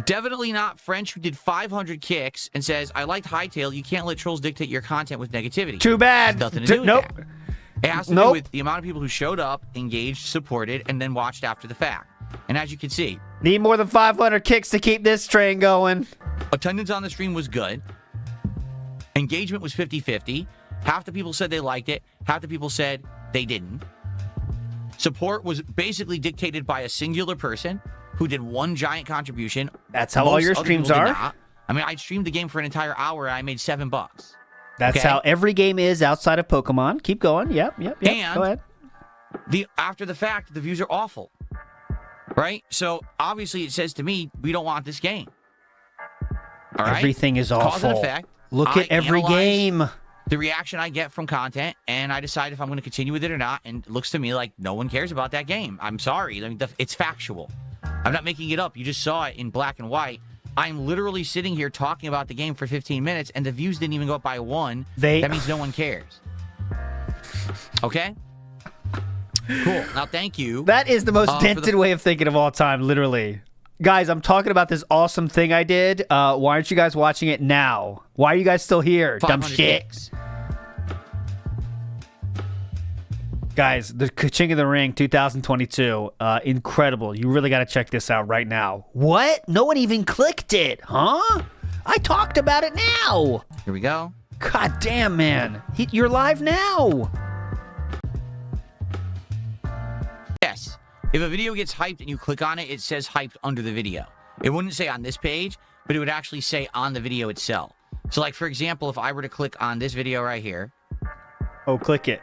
Definitely Not French, who did 500 kicks and says, I liked Hytale. You can't let trolls dictate your content with negativity.
Too bad.
It's nothing to do with that. It has to do with the amount of people who showed up, engaged, supported, and then watched after the fact. And as you can see,
need more than 500 kicks to keep this train going.
Attendance on the stream was good. Engagement was 50-50. Half the people said they liked it. Half the people said they didn't. Support was basically dictated by a singular person who did one giant contribution.
That's how all your streams are?
I mean, I streamed the game for an entire hour and I made $7.
That's how every game is outside of Pokemon. Keep going. Yep.
And
go ahead.
After the fact, the views are awful. Right? So, obviously, it says to me, we don't want this game. All right?
Everything is awful.
Cause and effect.
Look at every game.
The reaction I get from content, and I decide if I'm going to continue with it or not, and it looks to me like no one cares about that game. I'm sorry. I mean, it's factual. I'm not making it up. You just saw it in black and white. I'm literally sitting here talking about the game for 15 minutes, and the views didn't even go up by 1. That means no one cares. Okay? Cool. Now, thank you.
That is the most dented way of thinking of all time, literally. Guys, I'm talking about this awesome thing I did. Why aren't you guys watching it now? Why are you guys still here? Dumb shit.
Gigs.
Guys, the King of the Ring 2022. Incredible. You really got to check this out right now. What? No one even clicked it, huh? I talked about it now.
Here we go.
God damn, man. You're live now.
Yes. If a video gets hyped and you click on it, it says hyped under the video. It wouldn't say on this page, but it would actually say on the video itself. So, like, for example, if I were to click on this video right here.
Oh, click it.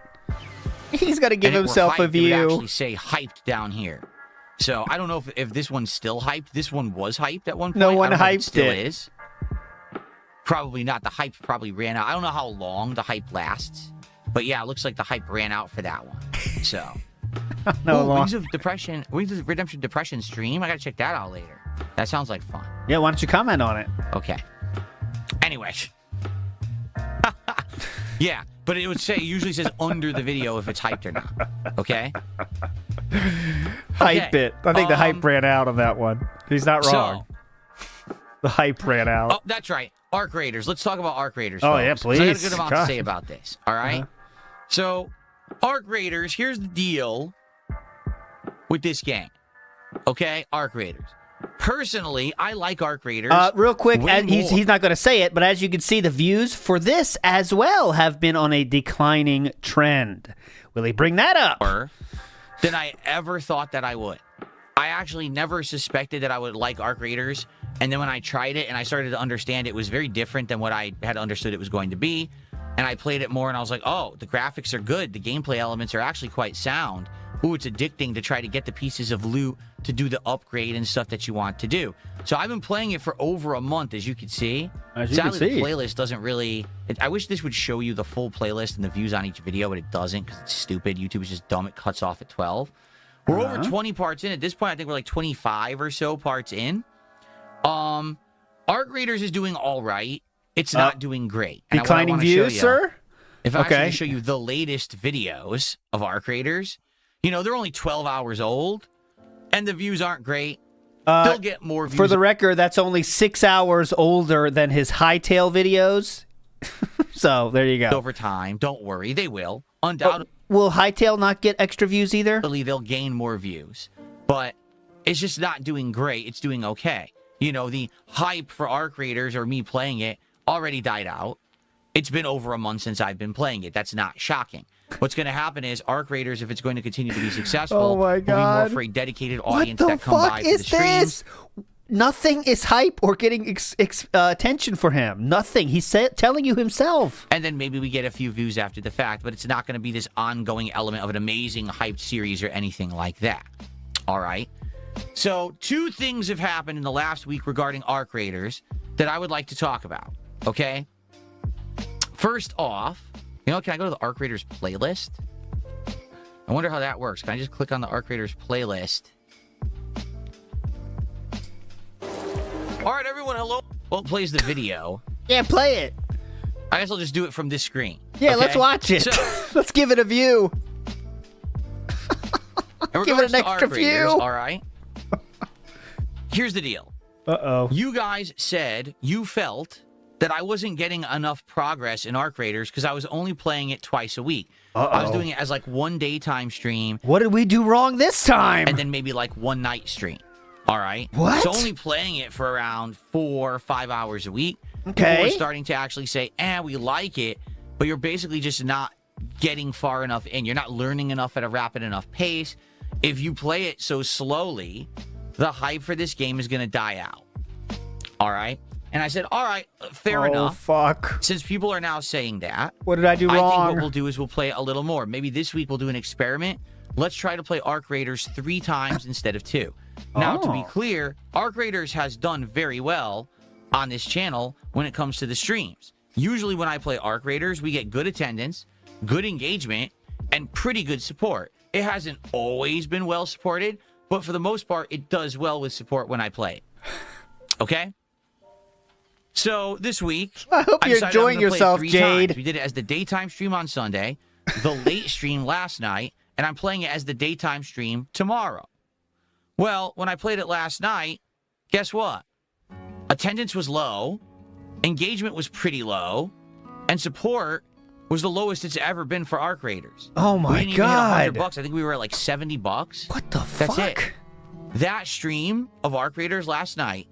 He's got to give himself a view.
It would actually say hyped down here. So, I don't know if this one's still hyped. This one was hyped at one point.
No one hyped it.
Still is. Probably not. The hype probably ran out. I don't know how long the hype lasts. But, yeah, it looks like the hype ran out for that one. So... Wings of Redemption Depression stream. I gotta check that out later. That sounds like fun.
Yeah, why don't you comment on it?
Okay. Anyway. Yeah, but it would say, it usually says under the video if it's hyped or not. Okay?
Hype it. I think the hype ran out on that one. He's not wrong. The hype ran out.
Oh, that's right. Arc Raiders. Let's talk about Arc Raiders.
Oh,
folks.
yeah, please.
I got a good amount to say about this. All right? So, Arc Raiders, here's the deal with this game. Okay? Arc Raiders. Personally, I like Arc Raiders.
Real quick, he's not going to say it, but as you can see, the views for this as well have been on a declining trend. Will he bring that up?
Than I ever thought that I would. I actually never suspected that I would like Arc Raiders, and then when I tried it and I started to understand it was very different than what I had understood it was going to be, and I played it more and I was like, oh, the graphics are good. The gameplay elements are actually quite sound. Ooh, it's addicting to try to get the pieces of loot to do the upgrade and stuff that you want to do. So I've been playing it for over a month, as you can see. Sadly, the playlist doesn't really... I wish this would show you the full playlist and the views on each video, but it doesn't because it's stupid. YouTube is just dumb. It cuts off at 12. We're over 20 parts in. At this point, I think we're like 25 or so parts in. Arc Raiders is doing all right. It's not doing great. And
declining views, sir?
If I actually show you the latest videos of Arc Raiders, you know, they're only 12 hours old, and the views aren't great. They'll get more views.
For the record, that's only 6 hours older than his Hytale videos. So, there you go.
Over time. Don't worry. They will. Undoubtedly.
Will Hytale not get extra views either?
They'll gain more views. But it's just not doing great. It's doing okay. You know, the hype for Arc Raiders, or me playing it, already died out. It's been over a month since I've been playing it. That's not shocking. What's going to happen is Arc Raiders, if it's going to continue to be successful, will be more for a dedicated audience that come by for the streams.
Nothing is hype or getting attention for him. Nothing. He's telling you himself.
And then maybe we get a few views after the fact, but it's not going to be this ongoing element of an amazing hyped series or anything like that. All right? So, 2 things have happened in the last week regarding Arc Raiders that I would like to talk about. Okay? First off, you know, can I go to the Arc Raiders playlist? I wonder how that works. Can I just click on the Arc Raiders playlist? All right, everyone, hello. Well, it plays the video.
Yeah, play it.
I guess I'll just do it from this screen.
Yeah, okay? Let's watch it. So, let's give it a view.
Give it an extra view. All right. Here's the deal.
Uh-oh.
You guys said you felt that I wasn't getting enough progress in Arc Raiders because I was only playing it twice a week. I was doing it as like one daytime stream.
What did we do wrong this time?
And then maybe like one night stream. All right?
What?
So only playing it for around 4 or 5 hours a week.
Okay.
People were starting to actually say, we like it, but you're basically just not getting far enough in. You're not learning enough at a rapid enough pace. If you play it so slowly, the hype for this game is going to die out. All right? And I said, all right, fair enough.
Oh, fuck.
Since people are now saying that.
What did I do wrong?
I think what we'll do is we'll play a little more. Maybe this week we'll do an experiment. Let's try to play Arc Raiders 3 times instead of 2. Now, to be clear, Arc Raiders has done very well on this channel when it comes to the streams. Usually when I play Arc Raiders, we get good attendance, good engagement, and pretty good support. It hasn't always been well supported, but for the most part, it does well with support when I play it. Okay? So, this week,
I hope you're enjoying yourself, Jade.
We did it as the daytime stream on Sunday, the late stream last night, and I'm playing it as the daytime stream tomorrow. Well, when I played it last night, guess what? Attendance was low, engagement was pretty low, and support was the lowest it's ever been for Arc Raiders.
Oh my
we didn't even hit
God.
$100. I think we were at like $70.
What the
That's
fuck?
it. That stream of Arc Raiders last night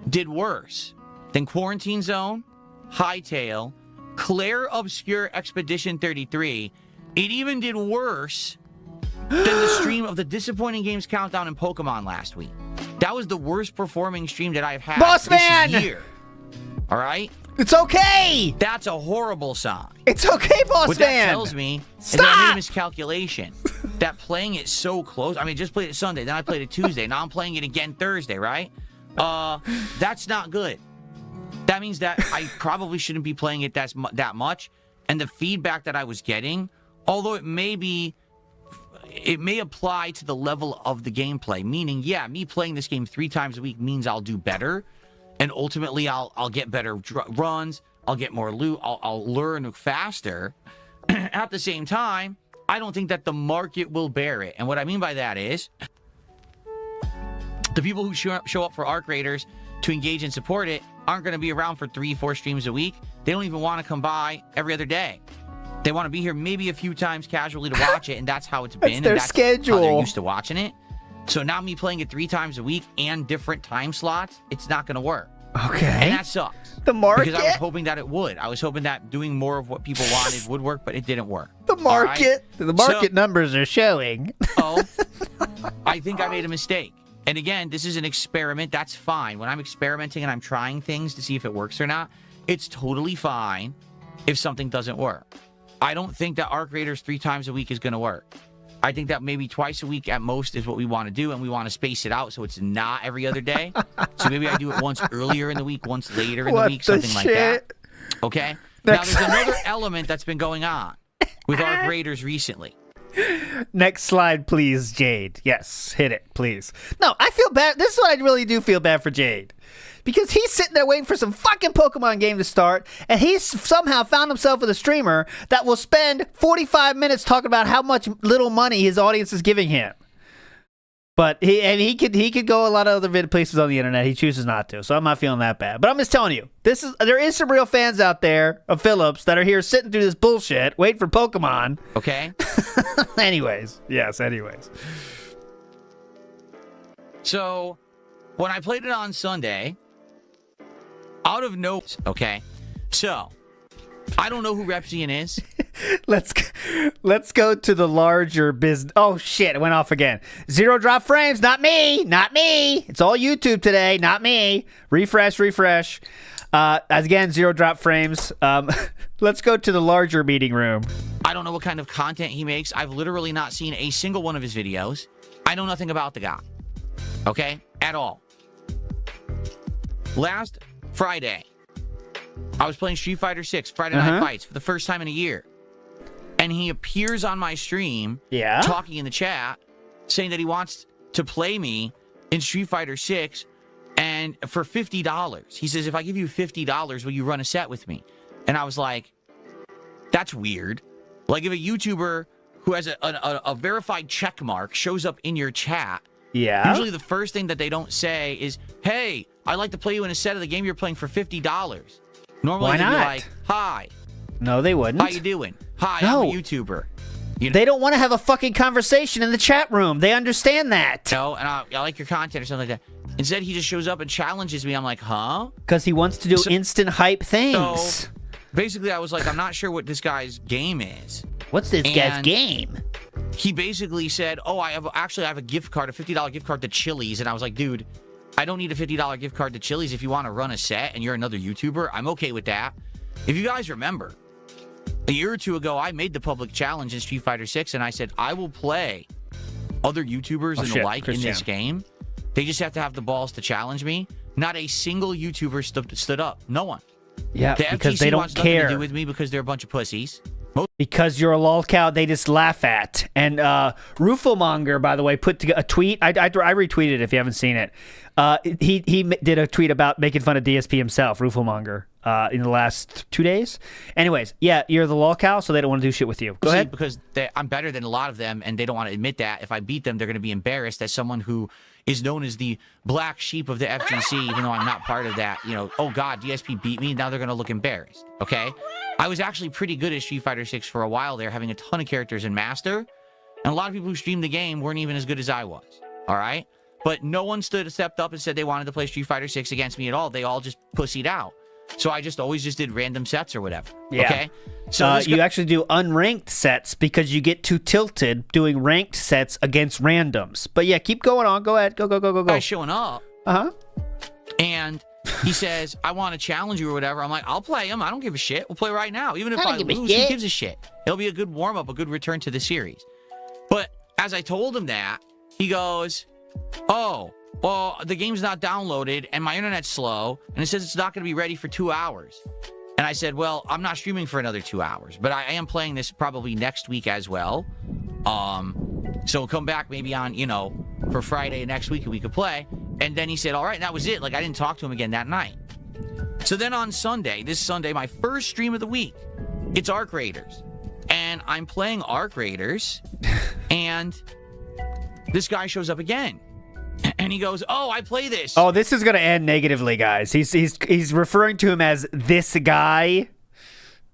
did worse than Quarantine Zone, Hytale, Claire Obscure Expedition 33. It even did worse than the stream of the Disappointing Games Countdown and Pokemon last week. That was the worst performing stream that I've had this year. All right?
It's okay.
That's a horrible sign.
It's okay, Boss
What
Man.
that tells me is that I made a miscalculation. That playing it so close. I mean, just played it Sunday, then I played it Tuesday. Now I'm playing it again Thursday, right? That's not good. That means that I probably shouldn't be playing it that much. And the feedback that I was getting, although it may apply to the level of the gameplay. Meaning, yeah, me playing this game 3 times a week means I'll do better. And ultimately, I'll get better runs. I'll get more loot. I'll learn faster. At the same time, I don't think that the market will bear it. And what I mean by that is, the people who show up for Arc Raiders to engage and support it aren't going to be around for 3-4 streams a week. They don't even want to come by every other day. They want to be here maybe a few times casually to watch it, and that's how it's been.
Their
and that's
schedule.
How they're used to watching it. So now me playing it 3 times a week and different time slots, it's not going to work.
Okay.
And that sucks.
The market?
Because I was hoping that it would. I was hoping that doing more of what people wanted would work, but it didn't work.
The market.
Right?
The market numbers are showing.
I think I made a mistake. And again, this is an experiment. That's fine. When I'm experimenting and I'm trying things to see if it works or not, it's totally fine if something doesn't work. I don't think that Arc Raiders 3 times a week is going to work. I think that maybe twice a week at most is what we want to do, and we want to space it out so it's not every other day. So maybe I do it once earlier in the week, once later in the week, something like that. Okay? Now, there's another element that's been going on with Arc Raiders recently.
Next slide, please, Jade. Yes, hit it, please. No, I feel bad. This is what I really do feel bad for Jade. Because he's sitting there waiting for some fucking Pokemon game to start, and he's somehow found himself with a streamer that will spend 45 minutes talking about how much little money his audience is giving him. But he could go a lot of other places on the internet. He chooses not to, so I'm not feeling that bad. But I'm just telling you, there is some real fans out there of Phillips that are here sitting through this bullshit, waiting for Pokemon.
Okay.
Anyways.
So, when I played it on Sunday, out of no... Okay. So, I don't know who Repzian is.
Let's go to the larger business. Oh shit, it went off again. 0 drop frames, not me. It's all YouTube today, not me. Refresh. Again, 0 drop frames. Let's go to the larger meeting room.
I don't know what kind of content he makes. I've literally not seen a single one of his videos. I know nothing about the guy. Okay? At all. Last Friday, I was playing Street Fighter 6 Friday Night Fights for the first time in a year. And he appears on my stream, talking in the chat, saying that he wants to play me in Street Fighter 6 and for $50. He says, if I give you $50, will you run a set with me? And I was like, that's weird. Like if a YouTuber who has a verified check mark shows up in your chat, usually the first thing that they don't say is, hey, I'd like to play you in a set of the game you're playing for $50. Normally they'd be like, hi.
No, they wouldn't.
How you doing? Hi, I'm a YouTuber.
They don't want to have a fucking conversation in the chat room. They understand that.
No, and I like your content or something like that. Instead, he just shows up and challenges me. I'm like, huh?
Because he wants to do instant hype things.
So, basically, I was like, I'm not sure what this guy's game is.
What's this guy's game?
He basically said, oh, I have a gift card, a $50 gift card to Chili's. And I was like, dude, I don't need a $50 gift card to Chili's. If you want to run a set and you're another YouTuber, I'm okay with that. If you guys remember, a year or two ago, I made the public challenge in Street Fighter 6, and I said, I will play other YouTubers and the like in this game. They just have to have the balls to challenge me. Not a single YouTuber stood up. No one.
Yeah,
the
because
FTC
they don't
wants
care.
Nothing to do with me because they're a bunch of pussies. Most
Because you're a lolcow they just laugh at. And Rufomonger, by the way, put a tweet. I retweeted it if you haven't seen it. He did a tweet about making fun of DSP himself, Rufomonger, in the last 2 days. Anyways, yeah, you're the lolcow, so they don't want to do shit with you. Go ahead.
Because I'm better than a lot of them, and they don't want to admit that. If I beat them, they're going to be embarrassed as someone who is known as the black sheep of the FGC, even though I'm not part of that. You know, oh God, DSP beat me. Now they're going to look embarrassed. Okay? I was actually pretty good at Street Fighter 6 for a while there, having a ton of characters in Master. And a lot of people who streamed the game weren't even as good as I was. All right? But no one stepped up and said they wanted to play Street Fighter 6 against me at all. They all just pussied out. So I always did random sets or whatever.
Yeah.
Okay? So
you actually do unranked sets because you get too tilted doing ranked sets against randoms. But yeah, keep going on. Go ahead. Go.
Guy's showing up.
Uh-huh.
And he says, I want to challenge you or whatever. I'm like, I'll play him. I don't give a shit. We'll play right now. Even if I lose, who gives a shit? It'll be a good warm-up, a good return to the series. But as I told him that, he goes, oh, well, the game's not downloaded and my internet's slow, and it says it's not going to be ready for 2 hours. And I said, well, I'm not streaming for another 2 hours, but I am playing this probably next week as well. So come back maybe on, for Friday next week and we could play. And then he said, all right, and that was it. Like, I didn't talk to him again that night. So then on Sunday, this Sunday, my first stream of the week, it's Arc Raiders. And I'm playing Arc Raiders, and this guy shows up again. And he goes, oh, I play this.
Oh, this is going to end negatively, guys. He's referring to him as this guy.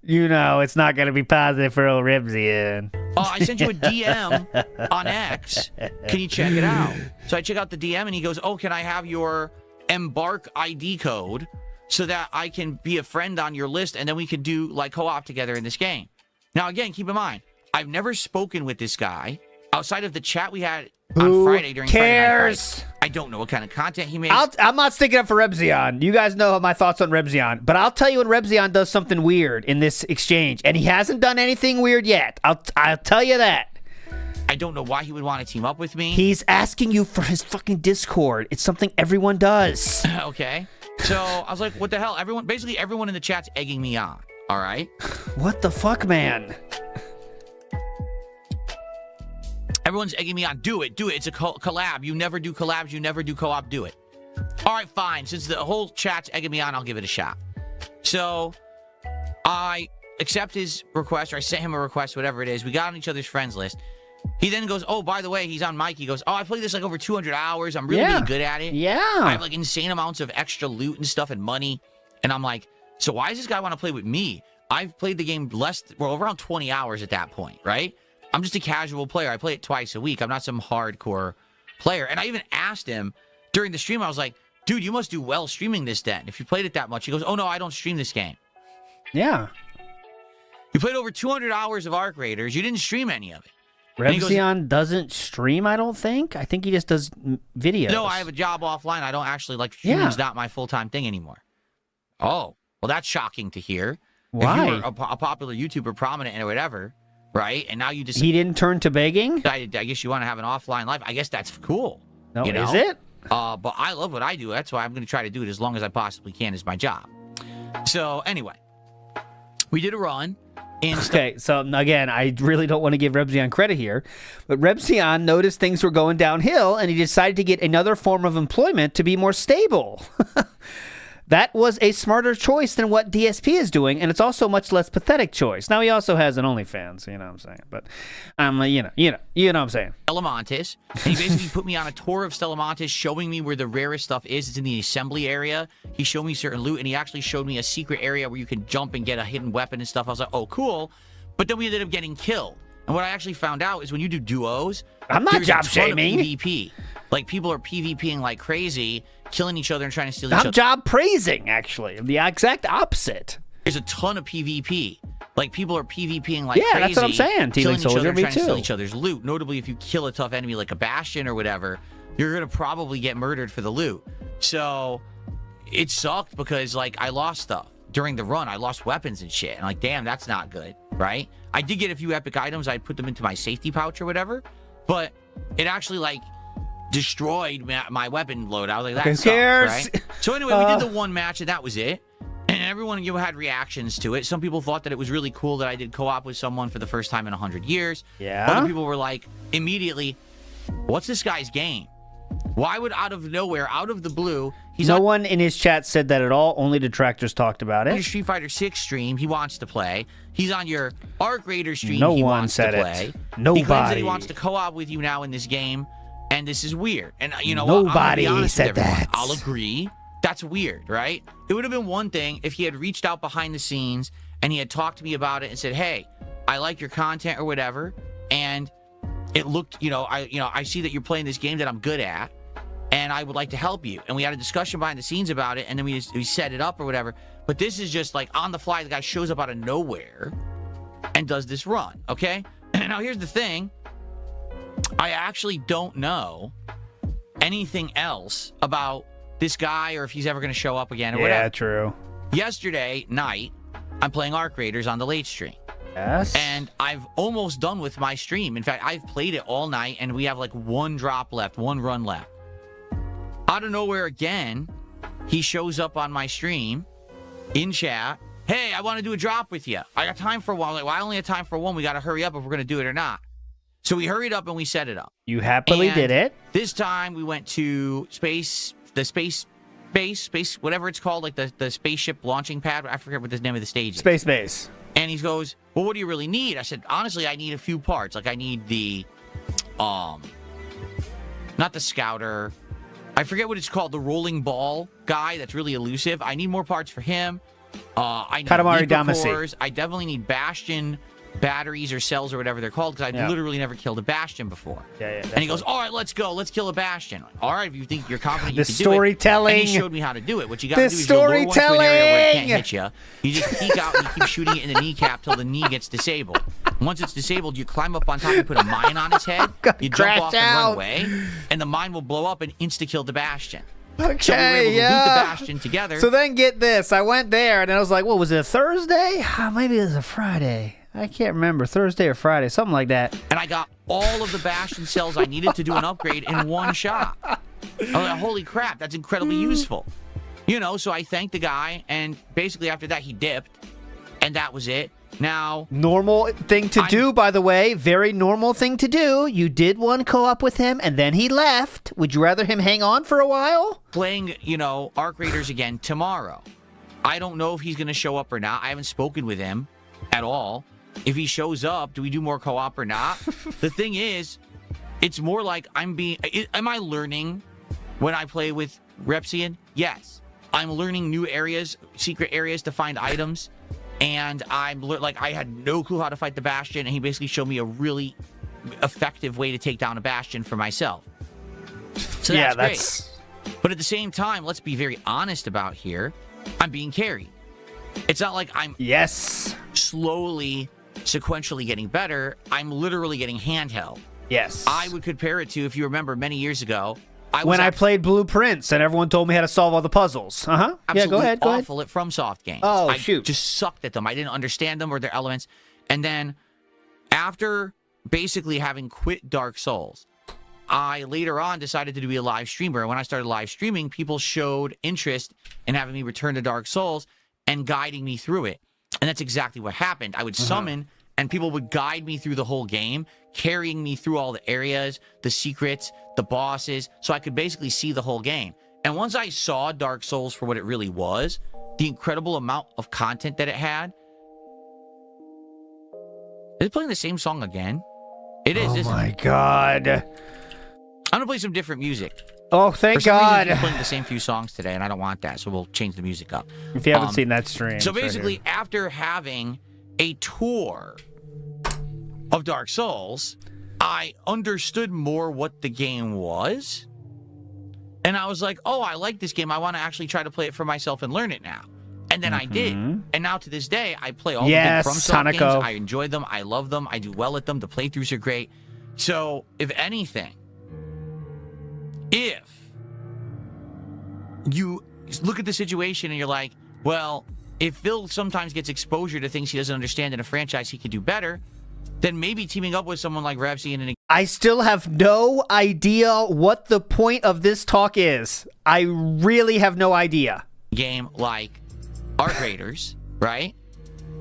It's not going to be positive for old Ribsian.
Oh, I sent you a DM on X. Can you check it out? So I check out the DM, and he goes, oh, can I have your Embark ID code so that I can be a friend on your list, and then we can do, co-op together in this game? Now, again, keep in mind, I've never spoken with this guy outside of the chat we had on Friday during Friday Night Fight. I don't know what kind of content he makes.
I'm not sticking up for Rebzion. You guys know my thoughts on Rebzion. But I'll tell you when Rebzion does something weird in this exchange. And he hasn't done anything weird yet. I'll tell you that.
I don't know why he would want to team up with me.
He's asking you for his fucking Discord. It's something everyone does.
Okay. So I was like, what the hell? Basically everyone in the chat's egging me on. All right?
What the fuck, man?
Everyone's egging me on. Do it. It's a collab. You never do collabs. You never do co-op. Do it. All right, fine. Since the whole chat's egging me on, I'll give it a shot. So I accept his request, or I sent him a request, whatever it is. We got on each other's friends list. He then goes, oh, by the way, he's on mic. He goes, oh, I played this over 200 hours. I'm really good at it.
Yeah.
I have insane amounts of extra loot and stuff and money. And I'm like, so why does this guy want to play with me? I've played the game around 20 hours at that point, right? I'm just a casual player. I play it twice a week. I'm not some hardcore player. And I even asked him during the stream, I was like, dude, you must do well streaming this then. If you played it that much. He goes, oh, no, I don't stream this game.
Yeah.
You played over 200 hours of Arc Raiders. You didn't stream any of it.
Rebzion doesn't stream, I don't think. I think he just does videos.
No, I have a job offline. I don't actually, streaming's not my full-time thing anymore. Oh, well, that's shocking to hear.
Why?
If you were a popular YouTuber, prominent or whatever, right? And now you just...
He didn't turn to begging?
I guess you want to have an offline life. I guess that's cool.
No, is it?
But I love what I do. That's why I'm going to try to do it as long as I possibly can as my job. So, anyway. We did a run.
Okay, so again, I really don't want to give Rebzion credit here, but Rebzion noticed things were going downhill, and he decided to get another form of employment to be more stable. That was a smarter choice than what DSP is doing, and it's also a much less pathetic choice. Now, he also has an OnlyFans, you know what I'm saying? But, you know what I'm saying.
Stellamontis, and he basically put me on a tour of Stellamontis, showing me where the rarest stuff is. It's in the assembly area. He showed me certain loot, and he actually showed me a secret area where you can jump and get a hidden weapon and stuff. I was like, oh, cool. But then we ended up getting killed. And what I actually found out is when you do duos,
I'm not job shaming.
PvP. People are PvPing like crazy, killing each other and trying to steal each other.
I'm job praising, actually. The exact opposite.
There's a ton of PvP. People are PvPing like crazy.
Yeah, that's what I'm saying.
Killing each other and trying to steal each other's loot. Notably, if you kill a tough enemy like a Bastion or whatever, you're going to probably get murdered for the loot. So it sucked because, I lost stuff. During the run, I lost weapons and shit. And damn, that's not good, right? I did get a few epic items. I put them into my safety pouch or whatever. But it actually, destroyed my weapon load. I was like, that sucks, right? So anyway, we did the one match, and that was it. And everyone had reactions to it. Some people thought that it was really cool that I did co-op with someone for the first time in 100 years.
Yeah.
Other people were like, immediately, what's this guy's game? Why would out of nowhere, out of the blue,
no one in his chat said that at all. Only detractors talked about it.
Your Street Fighter 6 stream, he wants to play. He's on your Arc Raider stream,
no
he
one
wants
said
to play.
Nobody.
He claims that he wants to co-op with you now in this game, and this is weird. And you know
Nobody
what?
said that.
I'll agree. That's weird, right? It would have been one thing if he had reached out behind the scenes and he had talked to me about it and said, "Hey, I like your content or whatever, and it looked, I see that you're playing this game that I'm good at, and I would like to help you." And we had a discussion behind the scenes about it, and then we set it up or whatever. But this is just like on the fly. The guy shows up out of nowhere and does this run, okay? Now, here's the thing. I actually don't know anything else about this guy or if he's ever going to show up again or whatever.
Yeah, true.
Yesterday night, I'm playing Arc Raiders on the late stream.
Yes.
And I've almost done with my stream. In fact, I've played it all night, and we have like one drop left, one run left. Out of nowhere again, he shows up on my stream in chat. "Hey, I want to do a drop with you. I got time for one." I'm like, "Well, I only have time for one. We got to hurry up if we're going to do it or not." So we hurried up and we set it up.
You happily did it.
This time we went to space, whatever it's called, like the spaceship launching pad. I forget what the name of the stage is.
Space base.
And he goes, "Well, what do you really need?" I said, "Honestly, I need a few parts. Like I need the, not the scouter. I forget what it's called. The rolling ball guy that's really elusive. I need more parts for him. I need
Katamari
Leaper
Damacy.
cores. I definitely need Bastion batteries or cells or whatever they're called, because I've literally never killed a Bastion before."
Yeah.
And he goes, "All right, let's go. Let's kill a Bastion." Like, "All right, if you think you're confident you
The
can do it."
storytelling.
And he showed me how to do it. What you got to
The
do is you lure one to an area where it can't
storytelling.
hit you. You just peek out and you keep shooting it in the kneecap till the knee gets disabled. Once it's disabled, you climb up on top and put a mine on its head. You jump off and run away, and the mine will blow up and insta-kill the Bastion.
Okay,
So we were able to loot the Bastion together.
So then get this. I went there, and I was like, what, was it a Thursday? Maybe it was a Friday. I can't remember. Thursday or Friday, something like that.
And I got all of the Bastion cells I needed to do an upgrade in one shot. I was like, holy crap, that's incredibly useful. So I thanked the guy, and basically after that, he dipped, and that was it. Now,
normal thing to do, by the way. Very normal thing to do. You did one co-op with him, and then he left. Would you rather him hang on for a while?
Playing, Arc Raiders again tomorrow. I don't know if he's going to show up or not. I haven't spoken with him at all. If he shows up, do we do more co-op or not? The thing is, it's more like am I learning when I play with Repsian? Yes. I'm learning new areas, secret areas to find items. And I had no clue how to fight the Bastion, and he basically showed me a really effective way to take down a Bastion for myself. So that's great. But at the same time, let's be very honest about here. I'm being carried. It's not like I'm slowly, sequentially getting better. I'm literally getting handheld.
Yes.
I would compare it to, if you remember, many years ago,
I played Blueprints and everyone told me how to solve all the puzzles. Yeah, go ahead.
Awful at FromSoft games.
Oh,
I
shoot.
just sucked at them. I didn't understand them or their elements. And then after basically having quit Dark Souls, I later on decided to be a live streamer. And when I started live streaming, people showed interest in having me return to Dark Souls and guiding me through it. And that's exactly what happened. I would summon, and people would guide me through the whole game, carrying me through all the areas, the secrets, the bosses, so I could basically see the whole game. And once I saw Dark Souls for what it really was, the incredible amount of content that it had. Is it playing the same song again? It is, isn't it?
Oh my God.
I'm going to play some different music.
Oh, thank
For some
God.
reason, I'm playing the same few songs today, and I don't want that, so we'll change the music up.
If you haven't seen that stream.
So
it's right
basically,
here.
after having a tour of Dark Souls, I understood more what the game was. And I was like, oh, I like this game. I want to actually try to play it for myself and learn it now. And then I did. And now to this day, I play all the big FromSoft games. I enjoy them. I love them. I do well at them. The playthroughs are great. So, if anything, if you look at the situation and you're like, well, if Phil sometimes gets exposure to things he doesn't understand in a franchise he could do better, then maybe teaming up with someone like Revsy and
I still have no idea what the point of this talk is. I really have no idea.
Game like ARC raiders, right?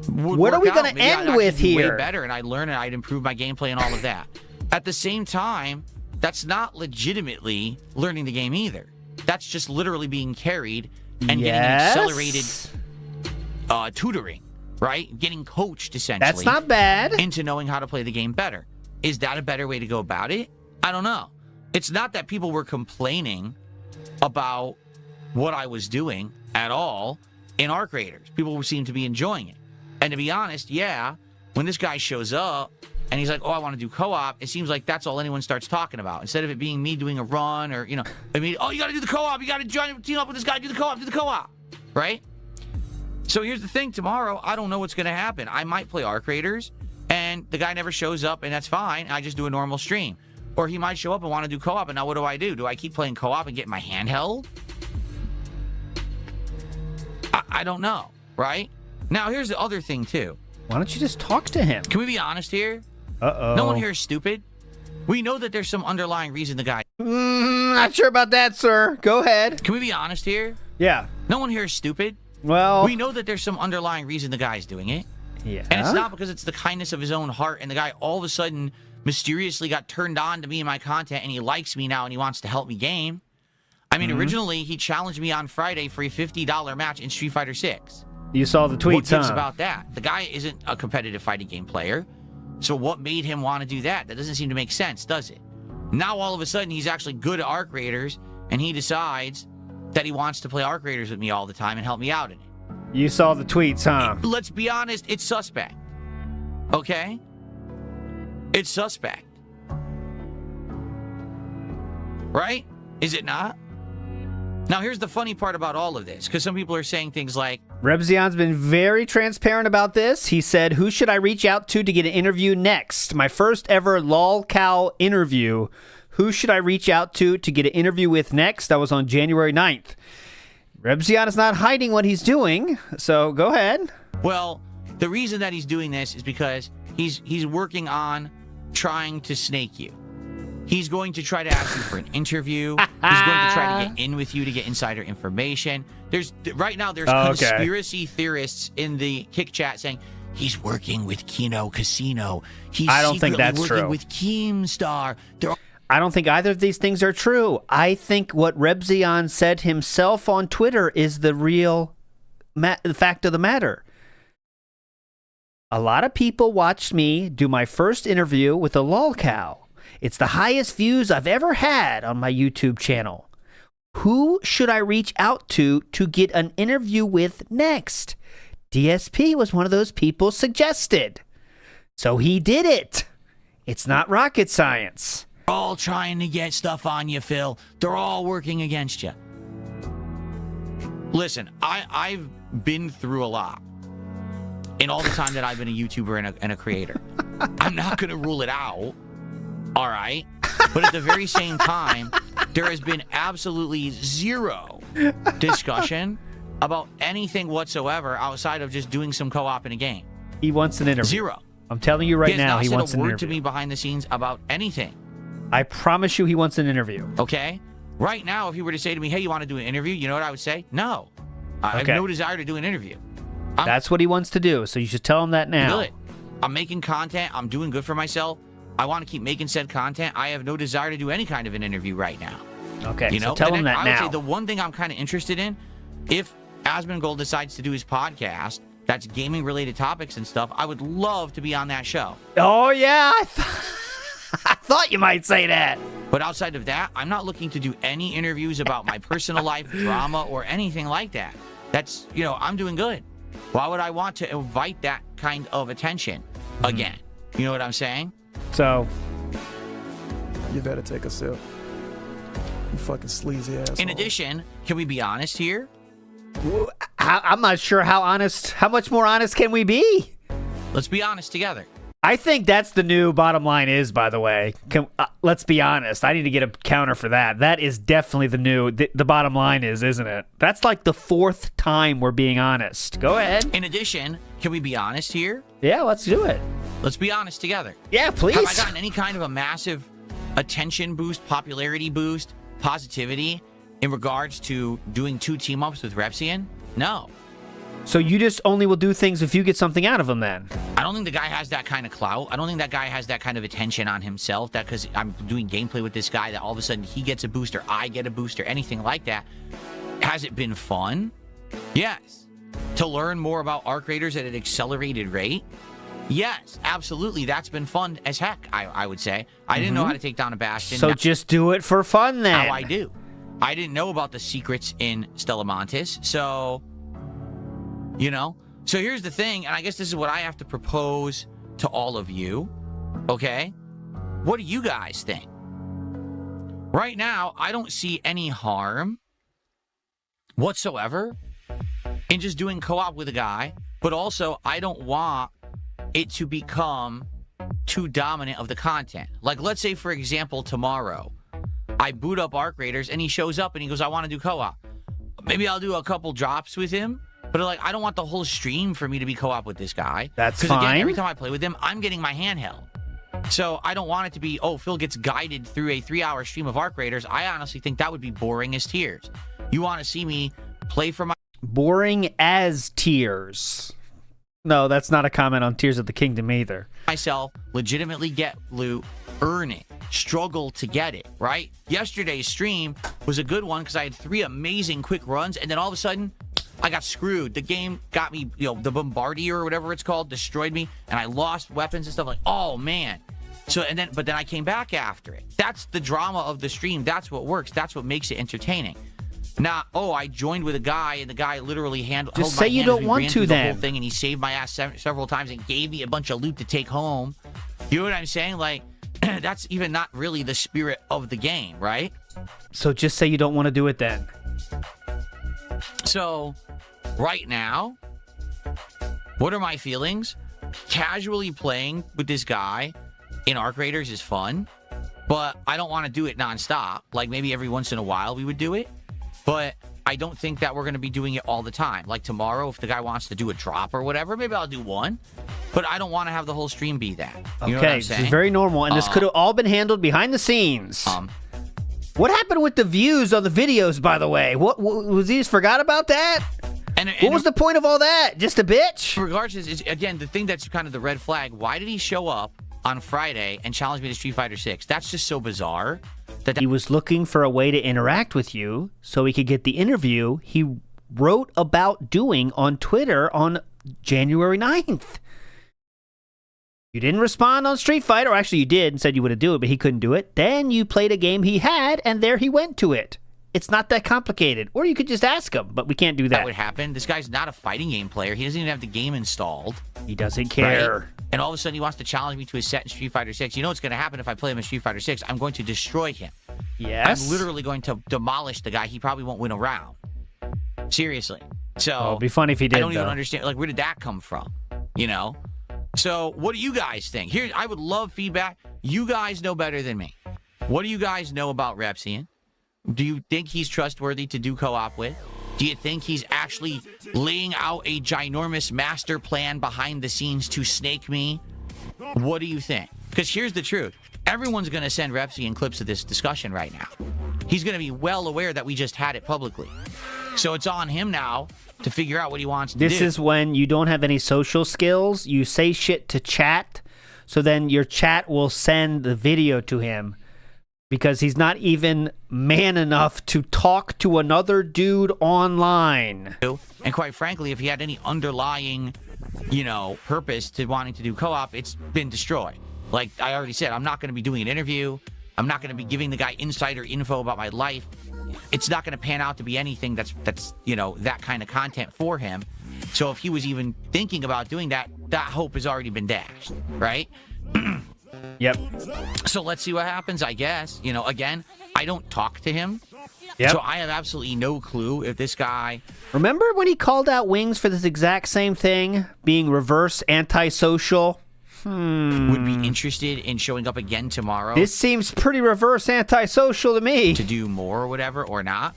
What are we going to end with here?
Way better, and I'd learn and I'd improve my gameplay and all of that. At the same time, that's not legitimately learning the game either. That's just literally being carried and getting accelerated tutoring, right? Getting coached, essentially.
That's not bad.
Into knowing how to play the game better. Is that a better way to go about it? I don't know. It's not that people were complaining about what I was doing at all in ARC Raiders. People seem to be enjoying it. And to be honest, yeah, when this guy shows up and he's like, oh, I want to do co-op, it seems like that's all anyone starts talking about. Instead of it being me doing a run or, you know, I mean, oh, you got to do the co-op. You got to team up with this guy, do the co-op, right? So here's the thing. Tomorrow, I don't know what's going to happen. I might play ARC Raiders and the guy never shows up and that's fine. I just do a normal stream. Or he might show up and want to do co-op, and now what do? Do I keep playing co-op and get my hand held? I don't know, right? Now, here's the other thing, too.
Why don't you just talk to him?
Can we be honest here?
Uh-oh.
No one here is stupid. We know that there's some underlying reason the guy...
not sure about that, sir. Go ahead.
Can we be honest here?
Yeah.
No one here is stupid.
Well...
We know that there's some underlying reason the guy's doing it.
Yeah.
And it's not because it's the kindness of his own heart, and the guy all of a sudden... mysteriously got turned on to me and my content, and he likes me now and he wants to help me game. I mean, originally, he challenged me on Friday for a $50 match in Street Fighter 6.
You saw the tweets,
What gives about that? The guy isn't a competitive fighting game player. So what made him want to do that? That doesn't seem to make sense, does it? Now, all of a sudden, he's actually good at ARC Raiders, and he decides that he wants to play ARC Raiders with me all the time and help me out in it.
You saw the tweets, huh?
Let's be honest, it's suspect. Okay? It's suspect. Right? Is it not? Now, here's the funny part about all of this, because some people are saying things like...
Rebzion's been very transparent about this. He said, who should I reach out to get an interview next? My first ever lolcow interview. Who should I reach out to get an interview with next? That was on January 9th. Rebzion is not hiding what he's doing, so go ahead.
Well, the reason that he's doing this is because he's working on trying to snake you. He's going to try to ask you for an interview. He's going to try to get in with you to get insider information. Right now there's conspiracy theorists in the Kick chat saying he's working with Kino Casino.
I don't think that's
working
true.
With Keemstar.
I don't think either of these things are true. I think what Rebzion said himself on Twitter is the real the fact of the matter. A lot of people watched me do my first interview with a lolcow. It's the highest views I've ever had on my YouTube channel. Who should I reach out to get an interview with next? DSP was one of those people suggested. So he did it. It's not rocket science.
They're all trying to get stuff on you, Phil. They're all working against you. Listen, I've been through a lot in all the time that I've been a YouTuber and a creator. I'm not going to rule it out. All right. But at the very same time, there has been absolutely zero discussion about anything whatsoever outside of just doing some co-op in a game.
He wants an interview.
Zero.
I'm telling you right now, he wants an interview.
He has not said a word to me behind the scenes about anything.
I promise you he wants an interview.
Okay? Right now, if he were to say to me, hey, you want to do an interview? You know what I would say? No. I have no desire to do an interview.
That's what he wants to do, so you should tell him that now.
Good. I'm making content. I'm doing good for myself. I want to keep making said content. I have no desire to do any kind of an interview right now.
Okay,
you know?
so tell him that
I
now.
would say the one thing I'm kind of interested in, if Asmongold decides to do his podcast, that's gaming-related topics and stuff, I would love to be on that show.
Oh, yeah. I thought you might say that.
But outside of that, I'm not looking to do any interviews about my personal life, drama, or anything like that. That's, I'm doing good. Why would I want to invite that kind of attention again? You know what I'm saying?
So,
you better take a sip. You fucking sleazy asshole.
In addition, can we be honest here?
I'm not sure how much more honest can we be?
Let's be honest together.
I think that's the new bottom line is, by the way. Let's be honest. I need to get a counter for that. That is definitely the bottom line is, isn't it? That's like the fourth time we're being honest. Go ahead.
In addition, can we be honest here?
Yeah, let's do it.
Let's be honest together.
Yeah, please.
Have I gotten any kind of a massive attention boost, popularity boost, positivity in regards to doing 2 team-ups with Repsian? No.
So you just only will do things if you get something out of them then?
I don't think the guy has that kind of clout. I don't think that guy has that kind of attention on himself, that because I'm doing gameplay with this guy, that all of a sudden he gets a booster, I get a booster, anything like that. Has it been fun? Yes. To learn more about Arc Raiders at an accelerated rate? Yes, absolutely. That's been fun as heck, I would say. I didn't know how to take down a Bastion.
So just do it for fun then.
Now I do. I didn't know about the secrets in Stellamontis, so... You know? So here's the thing, and I guess this is what I have to propose to all of you, okay? What do you guys think? Right now, I don't see any harm whatsoever in just doing co-op with a guy, but also I don't want it to become too dominant of the content. Like, let's say, for example, tomorrow, I boot up Arc Raiders, and he shows up, and he goes, I want to do co-op. Maybe I'll do a couple drops with him, but, like, I don't want the whole stream for me to be co-op with this guy.
That's fine.
Because, again, every time I play with him, I'm getting my hand held. So I don't want it to be, oh, Phil gets guided through a 3-hour stream of Arc Raiders. I honestly think that would be boring as tears. You want to see me play for my...
Boring as tears. No, that's not a comment on Tears of the Kingdom either.
Myself, legitimately get loot, earn it, struggle to get it, right? Yesterday's stream was a good one because I had 3 amazing quick runs, and then all of a sudden... I got screwed. The game got me, you know, the Bombardier or whatever it's called, destroyed me, and I lost weapons and stuff. Like, oh, man. So, but then I came back after it. That's the drama of the stream. That's what works. That's what makes it entertaining. Not, oh, I joined with a guy, and the guy literally held my hand.
Just say you don't want to, then.
The whole thing, and he saved my ass several times and gave me a bunch of loot to take home. You know what I'm saying? Like, that's even not really the spirit of the game, right?
So just say you don't want to do it then.
So, right now, what are my feelings? Casually playing with this guy in Arc Raiders is fun, but I don't want to do it nonstop. Like, maybe every once in a while we would do it, but I don't think that we're going to be doing it all the time. Like, tomorrow, if the guy wants to do a drop or whatever, maybe I'll do one, but I don't want to have the whole stream be that. You know what I'm saying?
This is very normal, and this could have all been handled behind the scenes. What happened with the views on the videos, by the way? What was he just forgot about that? And what was the point of all that? Just a bitch?
Regardless, again, the thing that's kind of the red flag, why did he show up on Friday and challenge me to Street Fighter 6? That's just so bizarre.
He was looking for a way to interact with you so he could get the interview he wrote about doing on Twitter on January 9th. You didn't respond on Street Fighter, or actually you did and said you would do it, but he couldn't do it. Then you played a game he had, and there he went to it. It's not that complicated. Or you could just ask him, but we can't do that.
That would happen. This guy's not a fighting game player. He doesn't even have the game installed.
He doesn't care.
Right? And all of a sudden he wants to challenge me to a set in Street Fighter 6. You know what's going to happen if I play him in Street Fighter 6? I'm going to destroy him.
Yes.
I'm literally going to demolish the guy. He probably won't win a round. Seriously. So
it'd be funny if he did.
I don't even understand. Like, where did that come from? You know? So, what do you guys think? Here, I would love feedback. You guys know better than me. What do you guys know about Repsian? Do you think he's trustworthy to do co-op with? Do you think he's actually laying out a ginormous master plan behind the scenes to snake me? What do you think? Because here's the truth. Everyone's going to send Repsian clips of this discussion right now. He's going to be well aware that we just had it publicly. So it's on him now to figure out what he wants to do.
This is when you don't have any social skills. You say shit to chat, so then your chat will send the video to him because he's not even man enough to talk to another dude online.
And quite frankly, if he had any underlying, you know, purpose to wanting to do co-op, it's been destroyed. Like I already said, I'm not going to be doing an interview. I'm not going to be giving the guy insider info about my life. It's not going to pan out to be anything that's you know, that kind of content for him. So if he was even thinking about doing that, that hope has already been dashed, right?
Yep.
So let's see what happens, I guess. You know, again, I don't talk to him.
Yep.
So I have absolutely no clue if this guy...
Remember when he called out Wings for this exact same thing? Being reverse antisocial?
Would be interested in showing up again tomorrow.
This seems pretty reverse antisocial to me.
To do more or whatever, or not.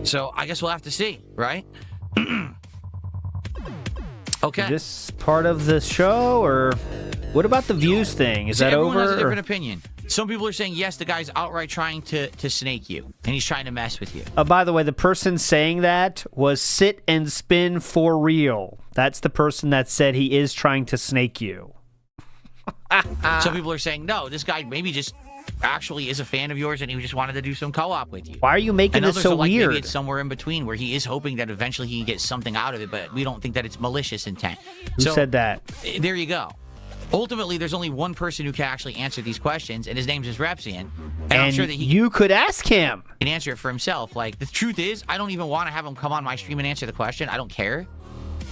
So I guess we'll have to see, right? Okay.
Is this part of the show, or what about the views thing? Is that
everyone
over?
Everyone has a different opinion. Some people are saying, yes, the guy's outright trying to snake you, and he's trying to mess with you.
By the way, the person saying that was Sit and Spin for real. That's the person that said he is trying to snake you.
Some people are saying, no, this guy maybe just actually is a fan of yours, and he just wanted to do some co-op with you.
Why are you making this so
like,
weird?
Maybe it's somewhere in between where he is hoping that eventually he can get something out of it, but we don't think that it's malicious intent.
Who said that?
There you go. Ultimately, there's only one person who can actually answer these questions, and his name is Repsian. And I'm sure that
you could ask him.
Can answer it for himself. Like, the truth is, I don't even want to have him come on my stream and answer the question. I don't care.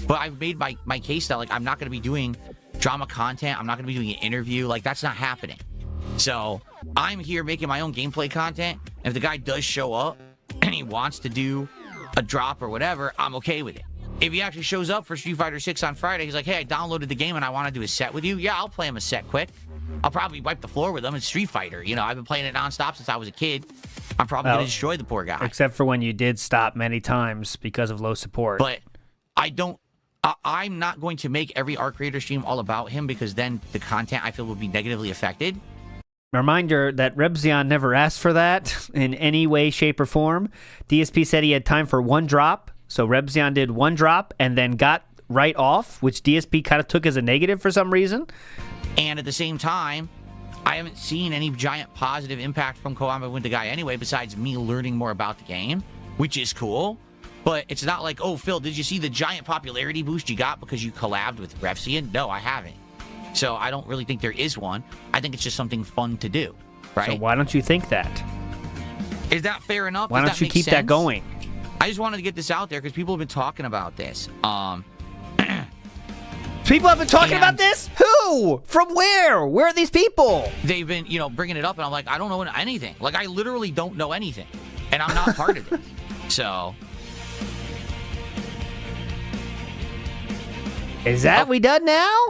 But I've made my case that, like, I'm not going to be doing drama content. I'm not going to be doing an interview. Like, that's not happening. So I'm here making my own gameplay content. And if the guy does show up and he wants to do a drop or whatever, I'm okay with it. If he actually shows up for Street Fighter 6 on Friday, he's like, hey, I downloaded the game and I want to do a set with you. Yeah, I'll play him a set quick. I'll probably wipe the floor with him. It's Street Fighter. You know, I've been playing it nonstop since I was a kid. I'm probably going to destroy the poor guy.
Except for when you did stop many times because of low support.
But I'm not going to make every art creator stream all about him, because then the content I feel will be negatively affected.
Reminder that Rebzion never asked for that in any way, shape, or form. DSP said he had time for one drop. So Rebzion did one drop and then got right off, which DSP kind of took as a negative for some reason.
And at the same time, I haven't seen any giant positive impact from co-op with the guy anyway, besides me learning more about the game, which is cool. But it's not like, oh, Phil, did you see the giant popularity boost you got because you collabed with Repsian? No, I haven't. So I don't really think there is one. I think it's just something fun to do, right?
So why don't you think that?
Is that fair enough?
Why don't you keep that going?
I just wanted to get this out there because people have been talking about this.
People have been talking about this? Who? From where? Where are these people?
They've been, bringing it up, and I'm like, I don't know anything. Like, I literally don't know anything, and I'm not part of it. So,
is that we done now?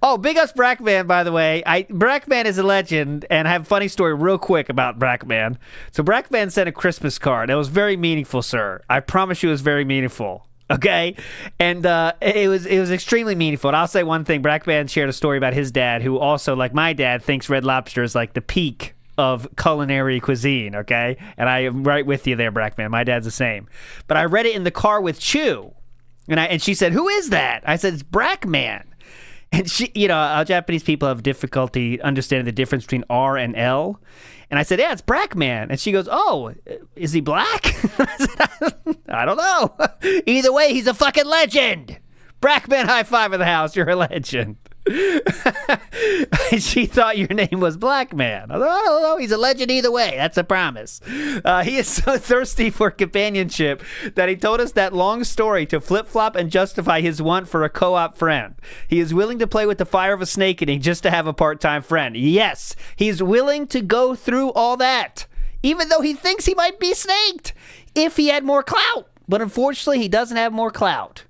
Oh, big ups Brackman, by the way. Brackman is a legend, and I have a funny story real quick about Brackman. So Brackman sent a Christmas card. It was very meaningful, sir. I promise you it was very meaningful. Okay? And it was extremely meaningful. And I'll say one thing. Brackman shared a story about his dad, who also, like my dad, thinks Red Lobster is like the peak of culinary cuisine, okay? And I am right with you there, Brackman. My dad's the same. But I read it in the car with Chu, and she said, who is that? I said, it's Brackman. And she, Japanese people have difficulty understanding the difference between R and L. And I said, yeah, it's Brackman. And she goes, oh, is he black? I said, I don't know. Either way, he's a fucking legend. Brackman, high five in the house. You're a legend. She thought your name was Black Man. I don't know. He's a legend either way. That's a promise. He is so thirsty for companionship that he told us that long story to flip-flop and justify his want for a co-op friend. He is willing to play with the fire of a snake eating just to have a part-time friend. Yes, he's willing to go through all that, even though he thinks he might be snaked if he had more clout. But unfortunately, he doesn't have more clout.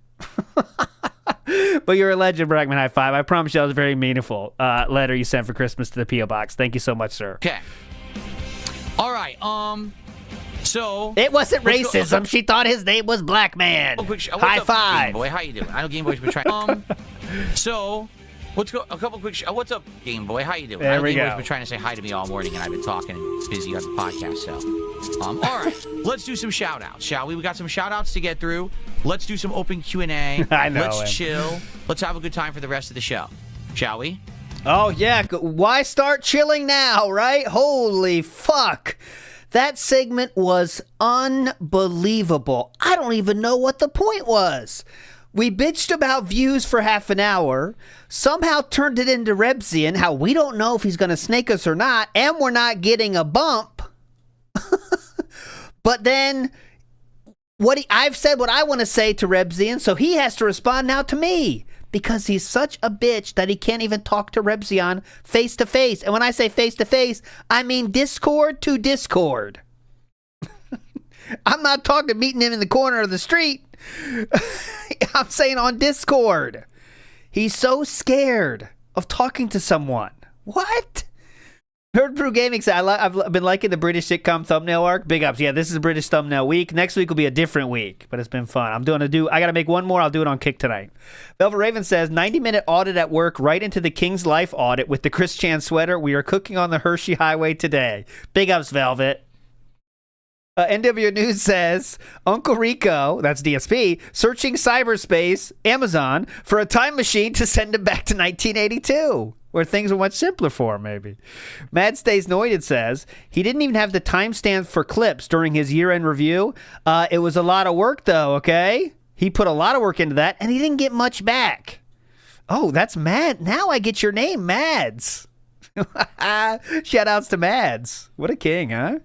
But you're a legend, Brackman. High five. I promise you that was a very meaningful letter you sent for Christmas to the P.O. Box. Thank you so much, sir.
Okay. All right. So
it wasn't racism. She thought his name was Black Man. High five.
Game Boy, how you doing? I know Game Boy's been trying. So let's go. A couple quick. What's up, Game Boy? How you doing?
There we go.
Game Boy's been trying to say hi to me all morning, and I've been talking and busy on the podcast. So, all right. Let's do some shout outs, shall we? We got some shout outs to get through. Let's do some open Q&A.
I know.
Let's chill. Let's have a good time for the rest of the show, shall we?
Oh, yeah. Why start chilling now, right? Holy fuck. That segment was unbelievable. I don't even know what the point was. We bitched about views for half an hour, somehow turned it into Rebsian, how we don't know if he's going to snake us or not, and we're not getting a bump. But then I've said what I want to say to Rebsian, so he has to respond now to me, because he's such a bitch that he can't even talk to Rebsian face to face. And when I say face to face, I mean Discord to Discord. I'm not talking meeting him in the corner of the street. I'm saying on Discord. He's so scared of talking to someone. What? Nerd Brew Gaming said, I've been liking the British sitcom thumbnail arc. Big ups. Yeah, this is British thumbnail week. Next week will be a different week, but it's been fun. I got to make one more. I'll do it on Kick tonight. Velvet Raven says, 90-minute audit at work, right into the King's Life audit with the Chris Chan sweater. We are cooking on the Hershey Highway today. Big ups, Velvet. NW News says, Uncle Rico, that's DSP, searching cyberspace, Amazon, for a time machine to send him back to 1982, where things were much simpler for him, maybe. Mad Stays Noided says, he didn't even have the timestamp for clips during his year-end review. It was a lot of work, though, okay? He put a lot of work into that, and he didn't get much back. Oh, that's Mad. Now I get your name, Mads. Shout-outs to Mads. What a king, huh?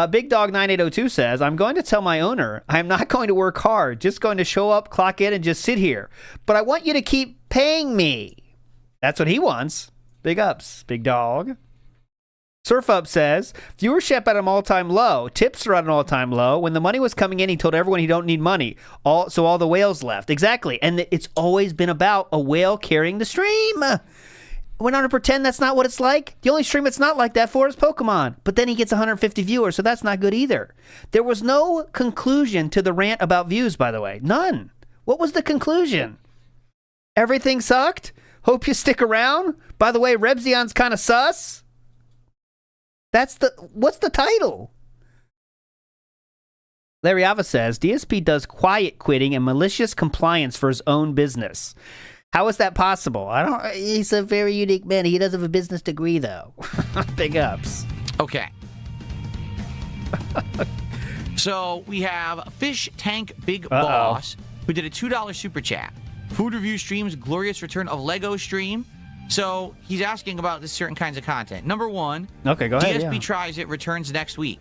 Big Dog 9802 says, I'm going to tell my owner I'm not going to work hard, just going to show up, clock in, and just sit here. But I want you to keep paying me. That's what he wants. Big ups, Big Dog. Surf Up says, viewership at an all-time low. Tips are at an all-time low. When the money was coming in, he told everyone he don't need money. So all the whales left. Exactly. And it's always been about a whale carrying the stream. We're not going to pretend that's not what it's like. The only stream it's not like that for is Pokemon. But then he gets 150 viewers, so that's not good either. There was no conclusion to the rant about views, by the way. None. What was the conclusion? Everything sucked? Hope you stick around? By the way, Rebzion's kind of sus? What's the title? Larry Ava says, DSP does quiet quitting and malicious compliance for his own business. How is that possible? He's a very unique man. He does have a business degree, though. Big ups.
Okay. So we have Fish Tank Big Boss, who did a $2 super chat. Food review streams, glorious return of Lego stream. So he's asking about this certain kinds of content. Number one,
okay, go ahead.
DSP Tries It returns next week.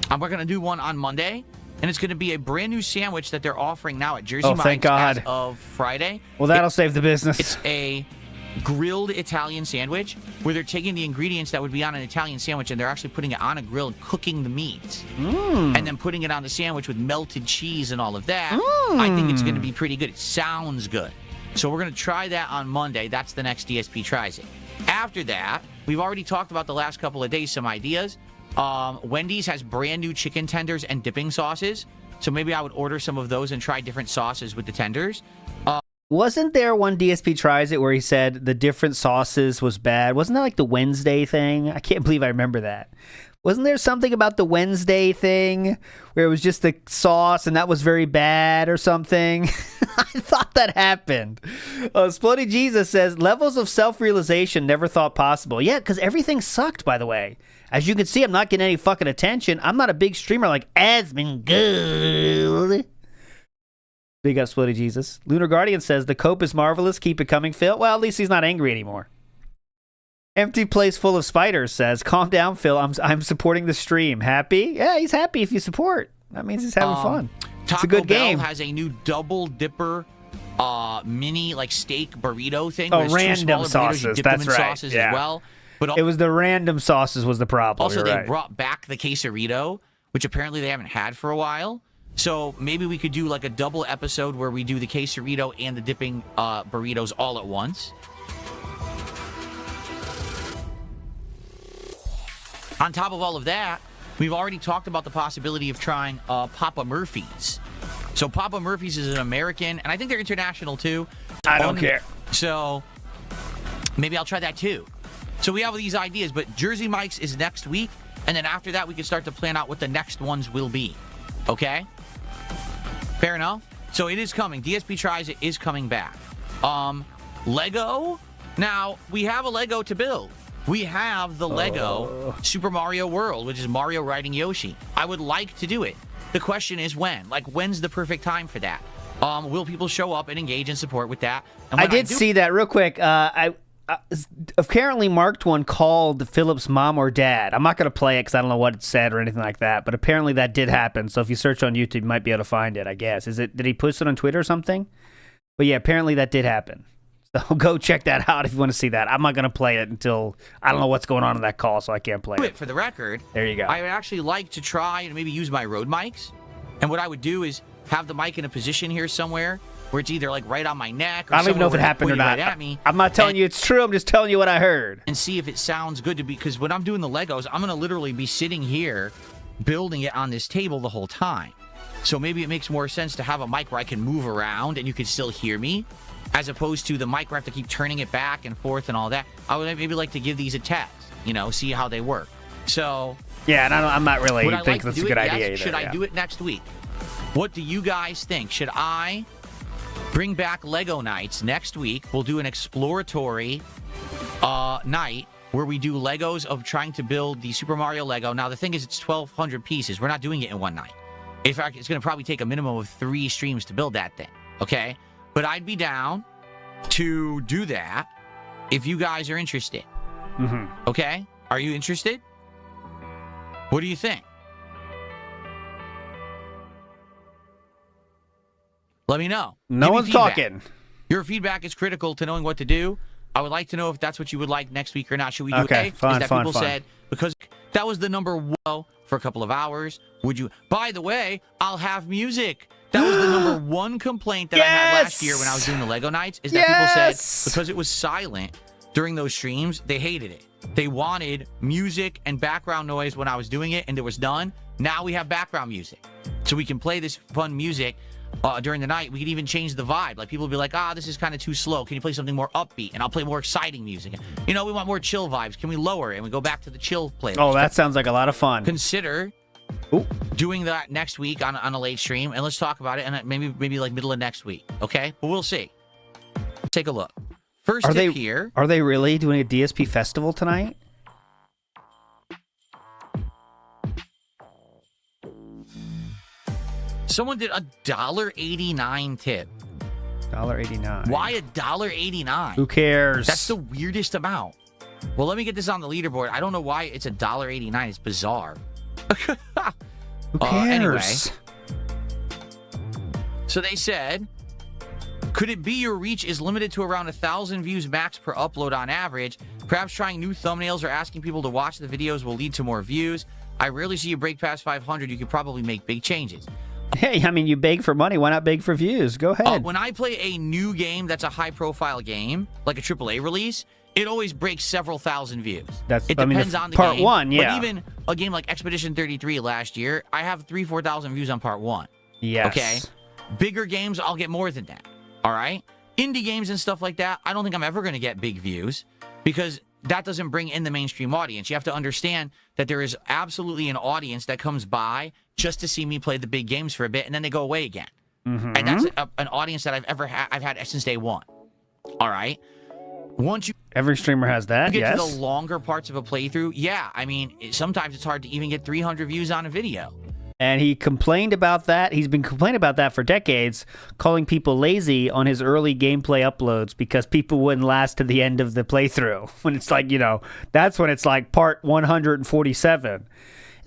We're going to do one on Monday. And it's going to be a brand new sandwich that they're offering now at Jersey Mike's as of Friday.
Well, that'll save the business.
It's a grilled Italian sandwich where they're taking the ingredients that would be on an Italian sandwich and they're actually putting it on a grill and cooking the meat. And then putting it on the sandwich with melted cheese and all of that. I think it's going to be pretty good. It sounds good. So we're going to try that on Monday. That's the next DSP Tries It. After that, we've already talked about the last couple of days, some ideas. Wendy's has brand new chicken tenders and dipping sauces. So maybe I would order some of those and try different sauces with the tenders.
Wasn't there one DSP Tries It where he said the different sauces was bad? Wasn't that like the Wednesday thing? I can't believe I remember that. Wasn't there something about the Wednesday thing where it was just the sauce and that was very bad or something? I thought that happened. Splody Jesus says, levels of self-realization never thought possible. Yeah, because everything sucked, by the way. As you can see, I'm not getting any fucking attention. I'm not a big streamer like Asmongold. Big up, Splody Jesus. Lunar Guardian says, the cope is marvelous. Keep it coming, Phil. Well, at least he's not angry anymore. Empty Place Full of Spiders says, calm down, Phil. I'm supporting the stream. Happy? Yeah, he's happy if you support. That means he's having fun. It's a good game.
Taco Bell has a new double dipper mini like steak burrito thing.
Oh, random sauces.
You dip
That's
them in
right.
sauces as well. But
it was the random sauces was the problem.
Also,
You're
they
right.
brought back the quesarito, which apparently they haven't had for a while. So maybe we could do like a double episode where we do the quesarito and the dipping burritos all at once. On top of all of that, we've already talked about the possibility of trying Papa Murphy's. So Papa Murphy's is an American, and I think they're international too.
I don't care.
So maybe I'll try that too. So we have these ideas, but Jersey Mike's is next week, and then after that we can start to plan out what the next ones will be. Okay? Fair enough? So it is coming. DSP Tries It is coming back. Lego? Now, we have a Lego to build. We have the Lego Super Mario World, which is Mario riding Yoshi. I would like to do it. The question is when? Like, when's the perfect time for that? Will people show up and engage and support with that? And
I did see that real quick. I apparently Marked One called Philip's mom or dad. I'm not going to play it because I don't know what it said or anything like that, but apparently that did happen. So if you search on YouTube, you might be able to find it, I guess. Did he post it on Twitter or something? But yeah, apparently that did happen. So go check that out if you want to see that. I'm not going to play it until I don't know what's going on in that call, so I can't play it.
For the record,
there you go.
I would actually like to try and maybe use my Rode mics. And what I would do is have the mic in a position here somewhere where it's either like right on my neck or
I don't even know if it
somewhere
happened or
pointed
not.
right at me.
I'm not telling you it's true. I'm just telling you what I heard.
And see if it sounds good to be, because when I'm doing the Legos, I'm going to literally be sitting here building it on this table the whole time. So maybe it makes more sense to have a mic where I can move around and you can still hear me, as opposed to the mic where I have to keep turning it back and forth and all that. I would maybe like to give these a test, you know, see how they work. So
yeah, and I'm not really
think
thinking that's a good idea either.
Should I do it next week? What do you guys think? Should I bring back Lego nights next week? We'll do an exploratory night where we do Legos of trying to build the Super Mario Lego. Now, the thing is, it's 1,200 pieces. We're not doing it in one night. In fact, it's going to probably take a minimum of 3 streams to build that thing, okay? But I'd be down to do that if you guys are interested. Okay? Are you interested? What do you think? Let me know.
No one's talking.
Your feedback is critical to knowing what to do. I would like to know if that's what you would like next week or not. Should we do
okay,
it?
Fine,
is that
fine,
people
fine.
said, because that was the number one for a couple of hours. Would you? By the way, I'll have music. That was the number one complaint that I had last year when I was doing the Lego nights, is that people said because it was silent during those streams, they hated it. They wanted music and background noise when I was doing it, and it was done. Now we have background music. So we can play this fun music during the night. We could even change the vibe. Like, people will be like, this is kind of too slow. Can you play something more upbeat? And I'll play more exciting music. You know, we want more chill vibes. Can we lower it? And we go back to the chill playlist.
Oh, that sounds like a lot of fun.
Consider doing that next week on a late stream, and let's talk about it, and maybe like middle of next week, okay? But we'll see. Take a look. First tip here.
Are they really doing a DSP festival tonight?
Someone did $1.89 tip.
$1.89.
Why $1.89?
Who cares?
That's the weirdest amount. Well, let me get this on the leaderboard. I don't know why it's $1.89. It's bizarre.
Who cares?
Anyway, so they said, could it be your reach is limited to around 1,000 views max per upload on average? Perhaps trying new thumbnails or asking people to watch the videos will lead to more views. I rarely see you break past 500. You could probably make big changes.
Hey, I mean, you beg for money. Why not beg for views? Go ahead.
When I play a new game that's a high-profile game, like a AAA release, it always breaks several thousand views. It depends on the
part
game.
One, yeah.
But even a game like Expedition 33 last year, I have 3,000-4,000 views on part 1.
Yes.
Okay? Bigger games, I'll get more than that. All right? Indie games and stuff like that, I don't think I'm ever going to get big views because that doesn't bring in the mainstream audience. You have to understand that there is absolutely an audience that comes by just to see me play the big games for a bit, and then they go away again. And that's an audience that I've had since day one. All right? Once you
every streamer has that,
get to the longer parts of a playthrough, yeah, I mean, sometimes it's hard to even get 300 views on a video.
And he complained about that. He's been complaining about that for decades, calling people lazy on his early gameplay uploads because people wouldn't last to the end of the playthrough. When it's like, you know, that's when it's like part 147.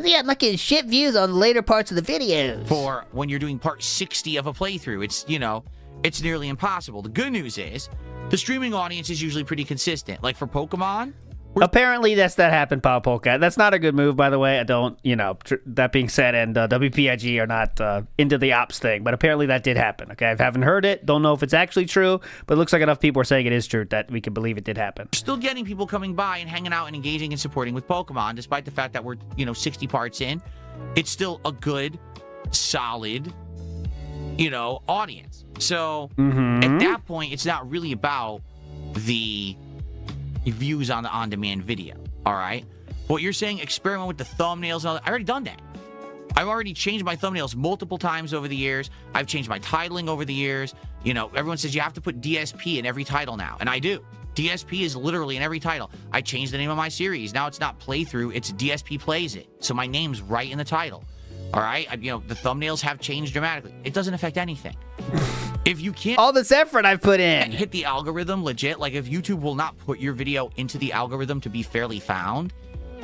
Yeah, like shit views on the later parts of the videos.
For when you're doing part 60 of a playthrough, it's, you know, it's nearly impossible. The good news is the streaming audience is usually pretty consistent. Like for Pokemon,
apparently that happened, Pop Polka. That's not a good move, by the way. I don't, you know, that being said, and WPIG are not into the ops thing, but apparently that did happen, okay? I haven't heard it, don't know if it's actually true, but it looks like enough people are saying it is true that we can believe it did happen.
Still getting people coming by and hanging out and engaging and supporting with Pokemon, despite the fact that we're, you know, 60 parts in. It's still a good, solid, you know, audience. So at that point, it's not really about the views on the on-demand video, all right? What you're saying, experiment with the thumbnails and all that, I've already done that. I've already changed my thumbnails multiple times over the years. I've changed my titling over the years. You know, everyone says you have to put DSP in every title now, and I do. DSP is literally in every title. I changed the name of my series. Now it's not Playthrough, it's DSP Plays It. So my name's right in the title, all right? You know, the thumbnails have changed dramatically. It doesn't affect anything. If you can't...
all this effort I've put in.
Hit the algorithm legit. Like, if YouTube will not put your video into the algorithm to be fairly found,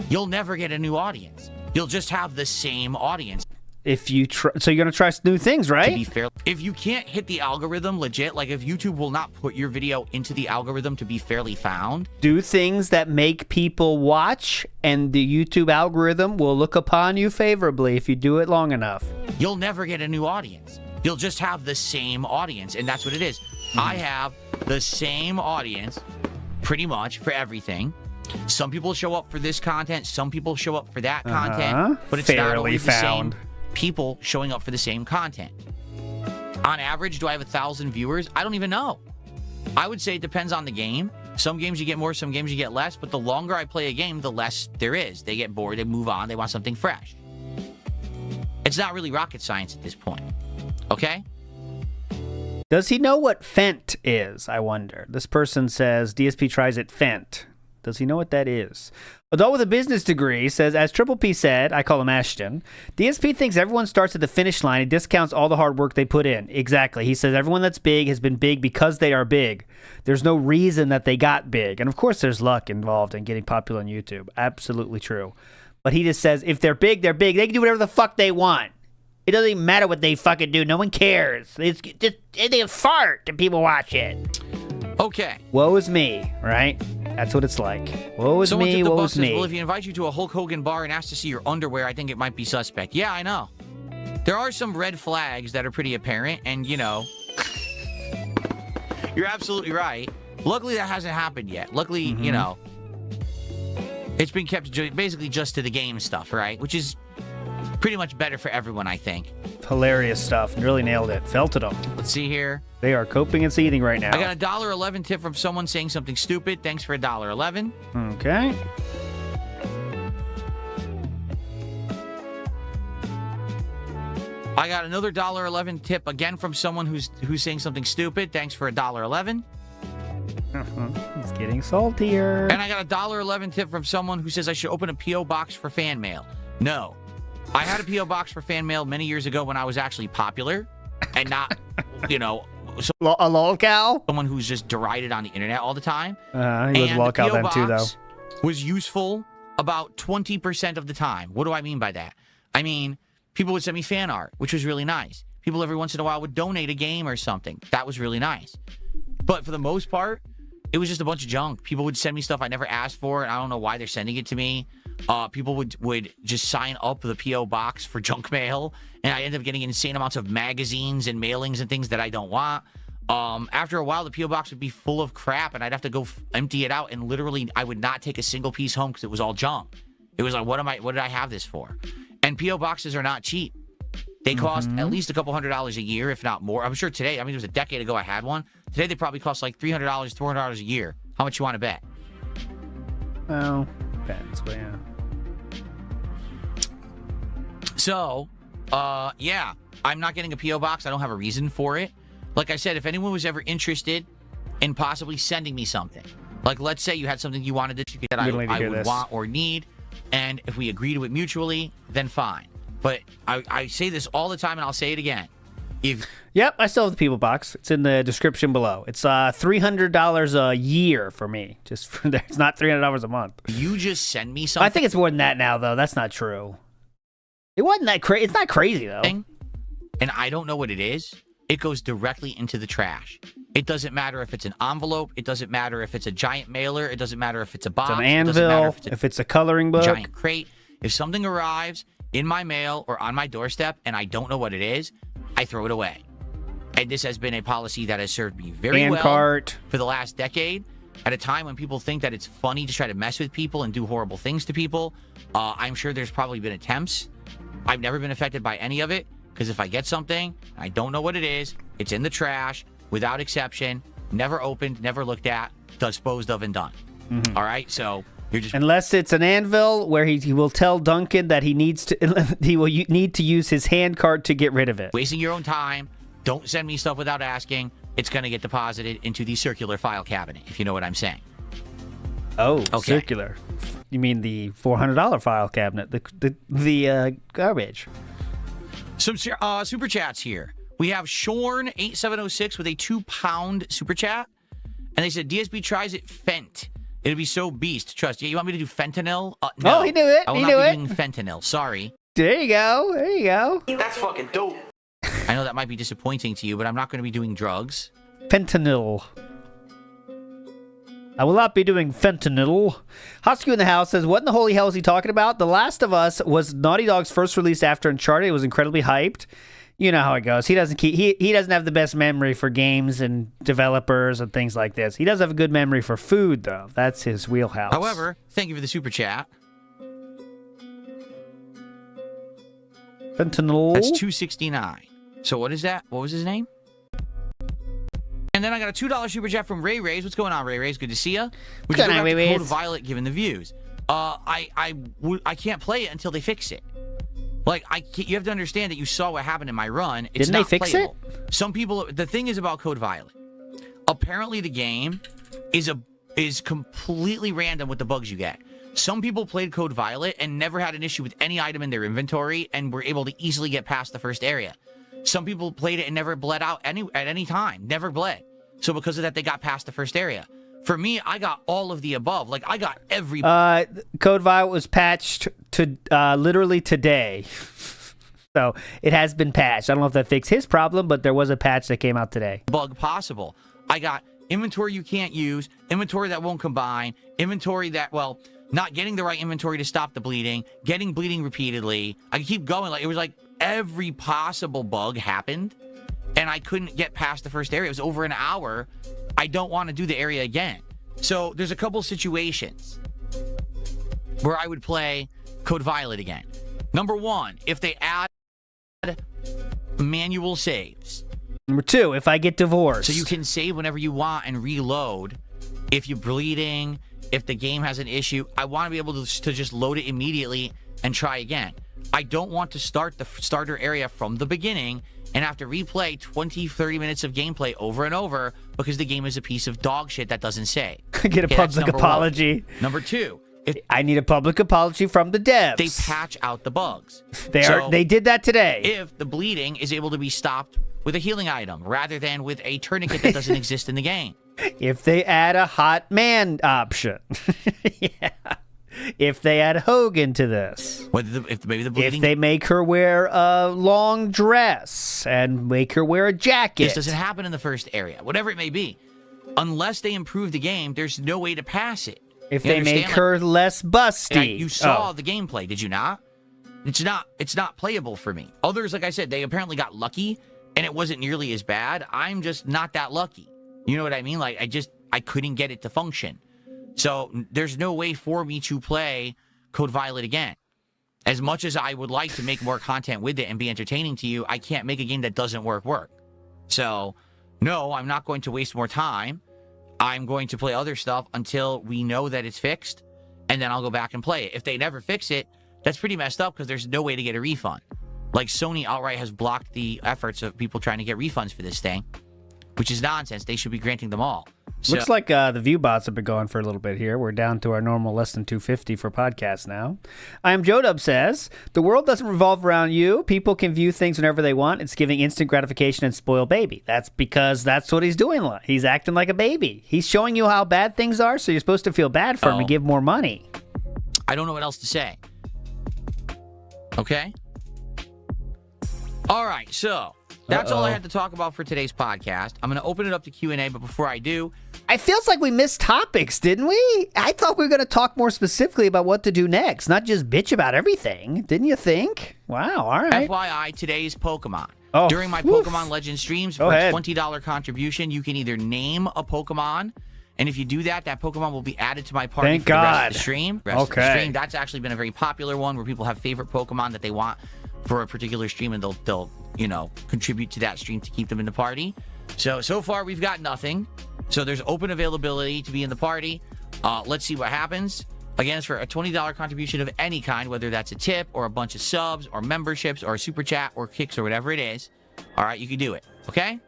you'll never get a new audience. You'll just have the same audience.
If you so you're going to try new things, right?
To be fair, if you can't hit the algorithm legit, like if YouTube will not put your video into the algorithm to be fairly found.
Do things that make people watch, and the YouTube algorithm will look upon you favorably if you do it long enough.
You'll never get a new audience. You'll just have the same audience, and that's what it is. I have the same audience pretty much for everything. Some people show up for this content. Some people show up for that content. But it's not always the same people showing up for the same content. On average, do I have 1,000 viewers? I don't even know. I would say it depends on the game. Some games you get more, some games you get less. But the longer I play a game, the less there is. They get bored, they move on, they want something fresh. It's not really rocket science at this point. Okay?
Does he know what Fent is, I wonder? This person says DSP tries it Fent. Does he know what that is? Adult with a business degree says, as Triple P said, I call him Ashton, DSP thinks everyone starts at the finish line and discounts all the hard work they put in. Exactly. He says everyone that's big has been big because they are big. There's no reason that they got big. And of course there's luck involved in getting popular on YouTube. Absolutely true. But he just says if they're big, they're big. They can do whatever the fuck they want. It doesn't even matter what they fucking do. No one cares. It's just they fart and people watch it.
Okay.
Woe is me, right? That's what it's like. Woe is me, woe is me.
Well, if you invite you to a Hulk Hogan bar and ask to see your underwear, I think it might be suspect. Yeah, I know. There are some red flags that are pretty apparent, and, you know, you're absolutely right. Luckily, that hasn't happened yet. Luckily, you know, it's been kept basically just to the game stuff, right? Which is pretty much better for everyone, I think.
Hilarious stuff. Really nailed it. Felted them.
Let's see here.
They are coping and seething right now.
I got a $1.11 tip from someone saying something stupid. Thanks for $1.11.
Okay.
I got another $1.11 tip again from someone who's saying something stupid. Thanks for $1.11.
It's getting saltier.
And I got a $1.11 tip from someone who says I should open a P.O. box for fan mail. No. I had a P.O. box for fan mail many years ago when I was actually popular and not, you know,
a lolcow?
Someone who's just derided on the internet all the time.
He was a lolcow then too, though.
Was useful about 20% of the time. What do I mean by that? I mean, people would send me fan art, which was really nice. People every once in a while would donate a game or something. That was really nice. But for the most part, it was just a bunch of junk. People would send me stuff I never asked for, and I don't know why they're sending it to me. People would just sign up the P.O. box for junk mail, and I end up getting insane amounts of magazines and mailings and things that I don't want. After a while, the P.O. box would be full of crap, and I'd have to go empty it out, and literally, I would not take a single piece home because it was all junk. It was like, what did I have this for? And P.O. boxes are not cheap. They cost at least a couple $100s a year, if not more. I'm sure today, I mean, it was a decade ago I had one. Today, they probably cost like $300, $400 a year. How much you want to bet?
Well, depends, but yeah.
So, yeah, I'm not getting a P.O. box. I don't have a reason for it. Like I said, if anyone was ever interested in possibly sending me something, like let's say you had something you wanted that I would want or need, and if we agree to it mutually, then fine. But I say this all the time, and I'll say it again.
Yep, I still have the People box. It's in the description below. It's $300 a year for me. Just for there. It's not $300 a month.
You just send me something.
I think it's more than that now, though. That's not true. It wasn't that crazy. It's not crazy, though.
And I don't know what it is. It goes directly into the trash. It doesn't matter if it's an envelope. It doesn't matter if it's a giant mailer. It doesn't matter if it's a box.
It's an anvil. If it's a coloring book.
Giant crate. If something arrives in my mail or on my doorstep and I don't know what it is, I throw it away. And this has been a policy that has served me very well for the last decade. At a time when people think that it's funny to try to mess with people and do horrible things to people, I'm sure there's probably been attempts. I've never been affected by any of it, because if I get something, I don't know what it is, it's in the trash, without exception, never opened, never looked at, disposed of, and done. All right? So you're just...
Unless it's an anvil where he will tell Duncan that he needs to he will need to use his hand card to get rid of it.
Wasting your own time. Don't send me stuff without asking. It's going to get deposited into the circular file cabinet, if you know what I'm saying.
Oh, okay. Circular. You mean the $400 file cabinet, the garbage.
Some super chats here. We have Shorn8706 with a £2 super chat. And they said, DSB tries it Fent. It'll be so beast. Trust. Yeah, you want me to do fentanyl? No.
Oh, he knew it.
I will
he
not
knew
be
it.
doing fentanyl. Sorry.
There you go. There you go.
That's fucking dope.
I know that might be disappointing to you, but I'm not going to be doing drugs.
Fentanyl. I will not be doing fentanyl. Hosky in the house says, what in the holy hell is he talking about? The Last of Us was Naughty Dog's first release after Uncharted. It was incredibly hyped. You know how it goes. He doesn't have the best memory for games and developers and things like this. He does have a good memory for food, though. That's his wheelhouse.
However, thank you for the super chat.
Fentanyl.
That's $2.69. So what is that? What was his name? And then I got a $2 super chat from Ray Rays. What's going on, Ray Rays? Good to see you. Would you go back to Code Violet given the views? I can't play it until they fix it. Like, you have to understand that you saw what happened in my run. It's
Didn't
not
they fix
playable.
it?
Some people. The thing is about Code Violet. Apparently, the game is completely random with the bugs you get. Some people played Code Violet and never had an issue with any item in their inventory and were able to easily get past the first area. Some people played it and never bled out at any time. Never bled. So because of that, they got past the first area. For me, I got all of the above. Like, I got every...
Code Violet was patched to literally today. So it has been patched. I don't know if that fixed his problem, but there was a patch that came out today.
Bug possible. I got inventory you can't use, inventory that won't combine, inventory that, well, not getting the right inventory to stop the bleeding, getting bleeding repeatedly. I could keep going. Like, it was like every possible bug happened, and I couldn't get past the first area. It was over an hour. I don't want to do the area again. So there's a couple situations where I would play Code Violet again. Number one, if they add manual saves.
Number two, if I get divorced.
So you can save whenever you want and reload. If you're bleeding, if the game has an issue, I want to be able to just load it immediately and try again. I don't want to start the starter area from the beginning and have to replay 20, 30 minutes of gameplay over and over because the game is a piece of dog shit that doesn't say.
Get a public apology.
One. Number two.
I need a public apology from the devs.
They patch out the bugs.
They did that today.
If the bleeding is able to be stopped with a healing item rather than with a tourniquet that doesn't exist in the game.
If they add a hot man option. Yeah. If they add Hogan to this.
If
they make her wear a long dress and make her wear a jacket.
This doesn't happen in the first area. Whatever it may be. Unless they improve the game, there's no way to pass it.
If they make her less busty.
You saw the gameplay, did you not? It's not playable for me. Others, like I said, they apparently got lucky and it wasn't nearly as bad. I'm just not that lucky. You know what I mean? Like, I couldn't get it to function. So there's no way for me to play Code Violet again. As much as I would like to make more content with it and be entertaining to you, I can't make a game that doesn't work. So, no, I'm not going to waste more time. I'm going to play other stuff until we know that it's fixed, and then I'll go back and play it. If they never fix it, that's pretty messed up because there's no way to get a refund. Like, Sony outright has blocked the efforts of people trying to get refunds for this thing, which is nonsense. They should be granting them all.
Looks like the view bots have been going for a little bit here. We're down to our normal less than 250 for podcasts now. I am Jodub says, the world doesn't revolve around you. People can view things whenever they want. It's giving instant gratification and spoil baby. That's because that's what he's doing. He's acting like a baby. He's showing you how bad things are, so you're supposed to feel bad for him and give more money.
I don't know what else to say. Okay? All right, so that's all I had to talk about for today's podcast. I'm going to open it up to Q&A, but before I do...
It feels like we missed topics, didn't we? I thought we were going to talk more specifically about what to do next, not just bitch about everything. Didn't you think? Wow, all right.
FYI, today's Pokemon.
Oh,
during my Pokemon Legends streams, for a $20 contribution, you can either name a Pokemon, and if you do that, that Pokemon will be added to my party for the rest of the stream. Of the stream. That's actually been a very popular one where people have favorite Pokemon that they want for a particular stream, and they'll contribute to that stream to keep them in the party. So far, we've got nothing. So there's open availability to be in the party. Let's see what happens. Again, it's for a $20 contribution of any kind, whether that's a tip or a bunch of subs or memberships or a super chat or kicks or whatever it is. All right, you can do it. Okay?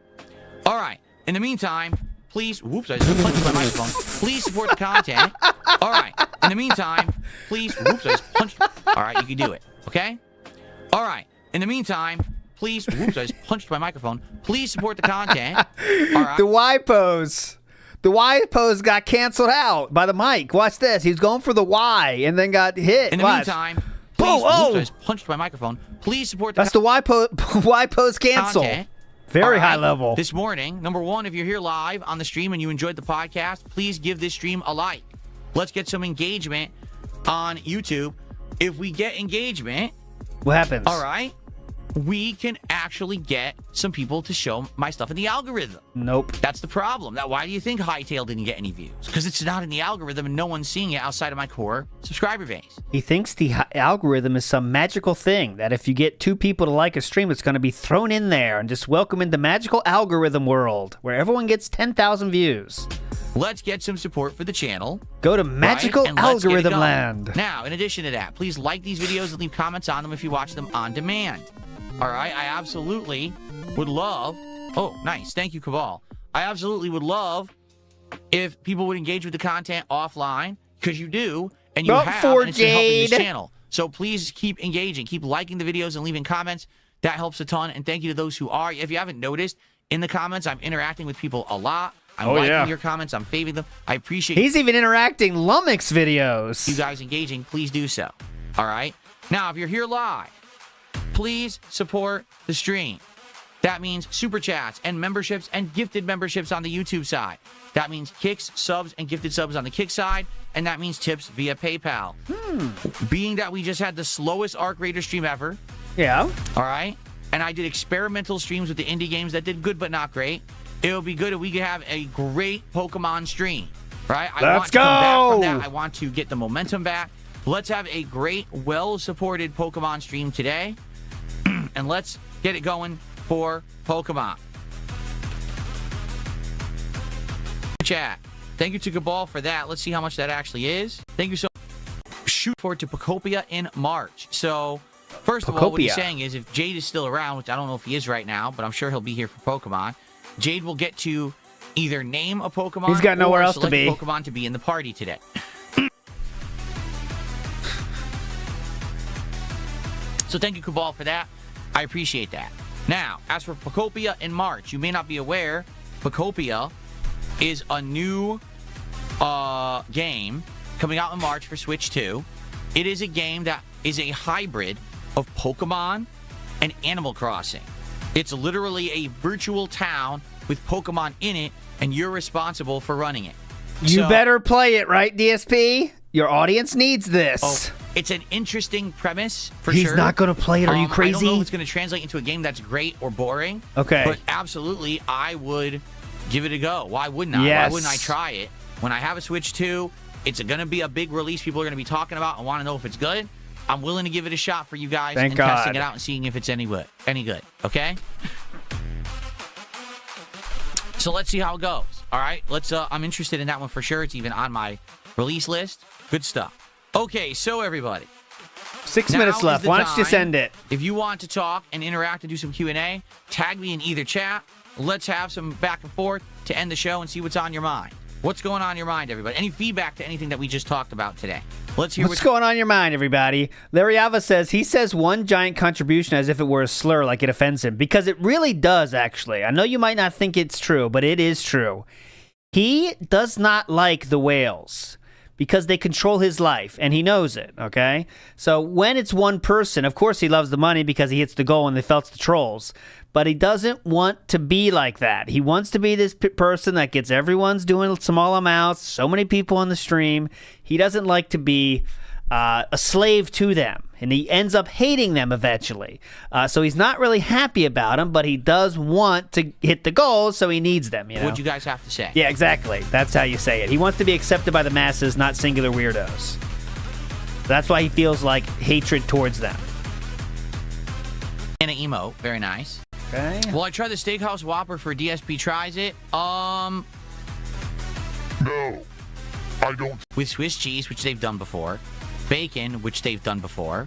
All right. In the meantime, please... Whoops, I just punched my microphone. Please support the content. All right. In the meantime, please... Whoops, I just punched... All right, you can do it. Okay? All right. In the meantime... Please, whoops, I just punched my microphone. Please support the content. All right.
The Y pose. The Y pose got canceled out by the mic. Watch this. He was going for the Y and then got hit.
In the meantime, please, whoops, I just punched my microphone. Please support the
Y pose cancel.
Content.
Very high level.
This morning, number one, if you're here live on the stream and you enjoyed the podcast, please give this stream a like. Let's get some engagement on YouTube. If we get engagement...
What happens?
All right. We can actually get some people to show my stuff in the algorithm.
Nope.
That's the problem. Now, why do you think Hytale didn't get any views? Because it's not in the algorithm and no one's seeing it outside of my core subscriber base.
He thinks the algorithm is some magical thing that if you get 2 people to like a stream, it's going to be thrown in there and just welcome into magical algorithm world where everyone gets 10,000 views.
Let's get some support for the channel.
Go to magical
right?
algorithm land.
Now, in addition to that, please like these videos and leave comments on them if you watch them on demand. All right? I absolutely would love... Oh, nice. Thank you, Cabal. I absolutely would love if people would engage with the content offline, because you do, and you have, and it's been helping this channel. So please keep engaging. Keep liking the videos and leaving comments. That helps a ton, and thank you to those who are. If you haven't noticed, in the comments, I'm interacting with people a lot. I'm liking your comments. I'm favoring them. I appreciate
He's even interacting Lummox videos.
you guys engaging. Please do so. All right? Now, if you're here live, please support the stream. That means super chats and memberships and gifted memberships on the YouTube side. That means kicks, subs, and gifted subs on the kick side. And that means tips via PayPal. Being that we just had the slowest Arc Raider stream ever.
Yeah.
All right? And I did experimental streams with the indie games that did good but not great. It would be good if we could have a great Pokemon stream, right? I want to come back from that. I want to get the momentum back. Let's have a great, well-supported Pokemon stream today, and let's get it going for Pokemon. Chat. Thank you to Cabal for that. Let's see how much that actually is. Thank you so much. Shoot forward to Pokopia in March. So, first of all, what he's saying is if Jade is still around, which I don't know if he is right now, but I'm sure he'll be here for Pokemon, Jade will get to either name a Pokemon
He's got nowhere
or
else to
select
be.
a Pokemon to be in the party today. So thank you, Cabal, for that. I appreciate that. Now, as for Pokopia in March, you may not be aware, Pokopia is a new game coming out in March for Switch 2. It is a game that is a hybrid of Pokemon and Animal Crossing. It's literally a virtual town with Pokemon in it, and you're responsible for running it.
You better play it, right, DSP? Your audience needs this.
Oh, it's an interesting premise, for sure.
He's not going to play it. Are you crazy?
I don't know if it's going to translate into a game that's great or boring.
Okay.
But absolutely, I would give it a go. Why wouldn't I?
Yes.
Why wouldn't I try it? When I have a Switch 2, it's going to be a big release people are going to be talking about and want to know if it's good. I'm willing to give it a shot for you guys and testing it out and seeing if it's any good. Okay? So let's see how it goes. All right? I'm interested in that one for sure. It's even on my release list. Good stuff. Okay, so everybody.
6 minutes left. Why don't you just end it?
If you want to talk and interact and do some Q&A, tag me in either chat. Let's have some back and forth to end the show and see what's on your mind. What's going on in your mind, everybody? Any feedback to anything that we just talked about today? Let's hear
what's going on in your mind, everybody. Larry Ava says, he says one giant contribution as if it were a slur, like it offends him. Because it really does, actually. I know you might not think it's true, but it is true. He does not like the whales because they control his life, and he knows it, okay? So when it's one person, of course he loves the money because he hits the goal and they felt the trolls. But he doesn't want to be like that. He wants to be this person that gets everyone's doing small amounts, so many people on the stream. He doesn't like to be a slave to them, and he ends up hating them eventually. So he's not really happy about them, but he does want to hit the goals, so he needs them. You know?
What'd you guys have to say?
Yeah, exactly. That's how you say it. He wants to be accepted by the masses, not singular weirdos. That's why he feels like hatred towards them.
And an emote. Very nice.
Okay.
Well, I tried the Steakhouse Whopper for DSP tries it.
No, I don't.
With Swiss cheese, which they've done before. Bacon, which they've done before.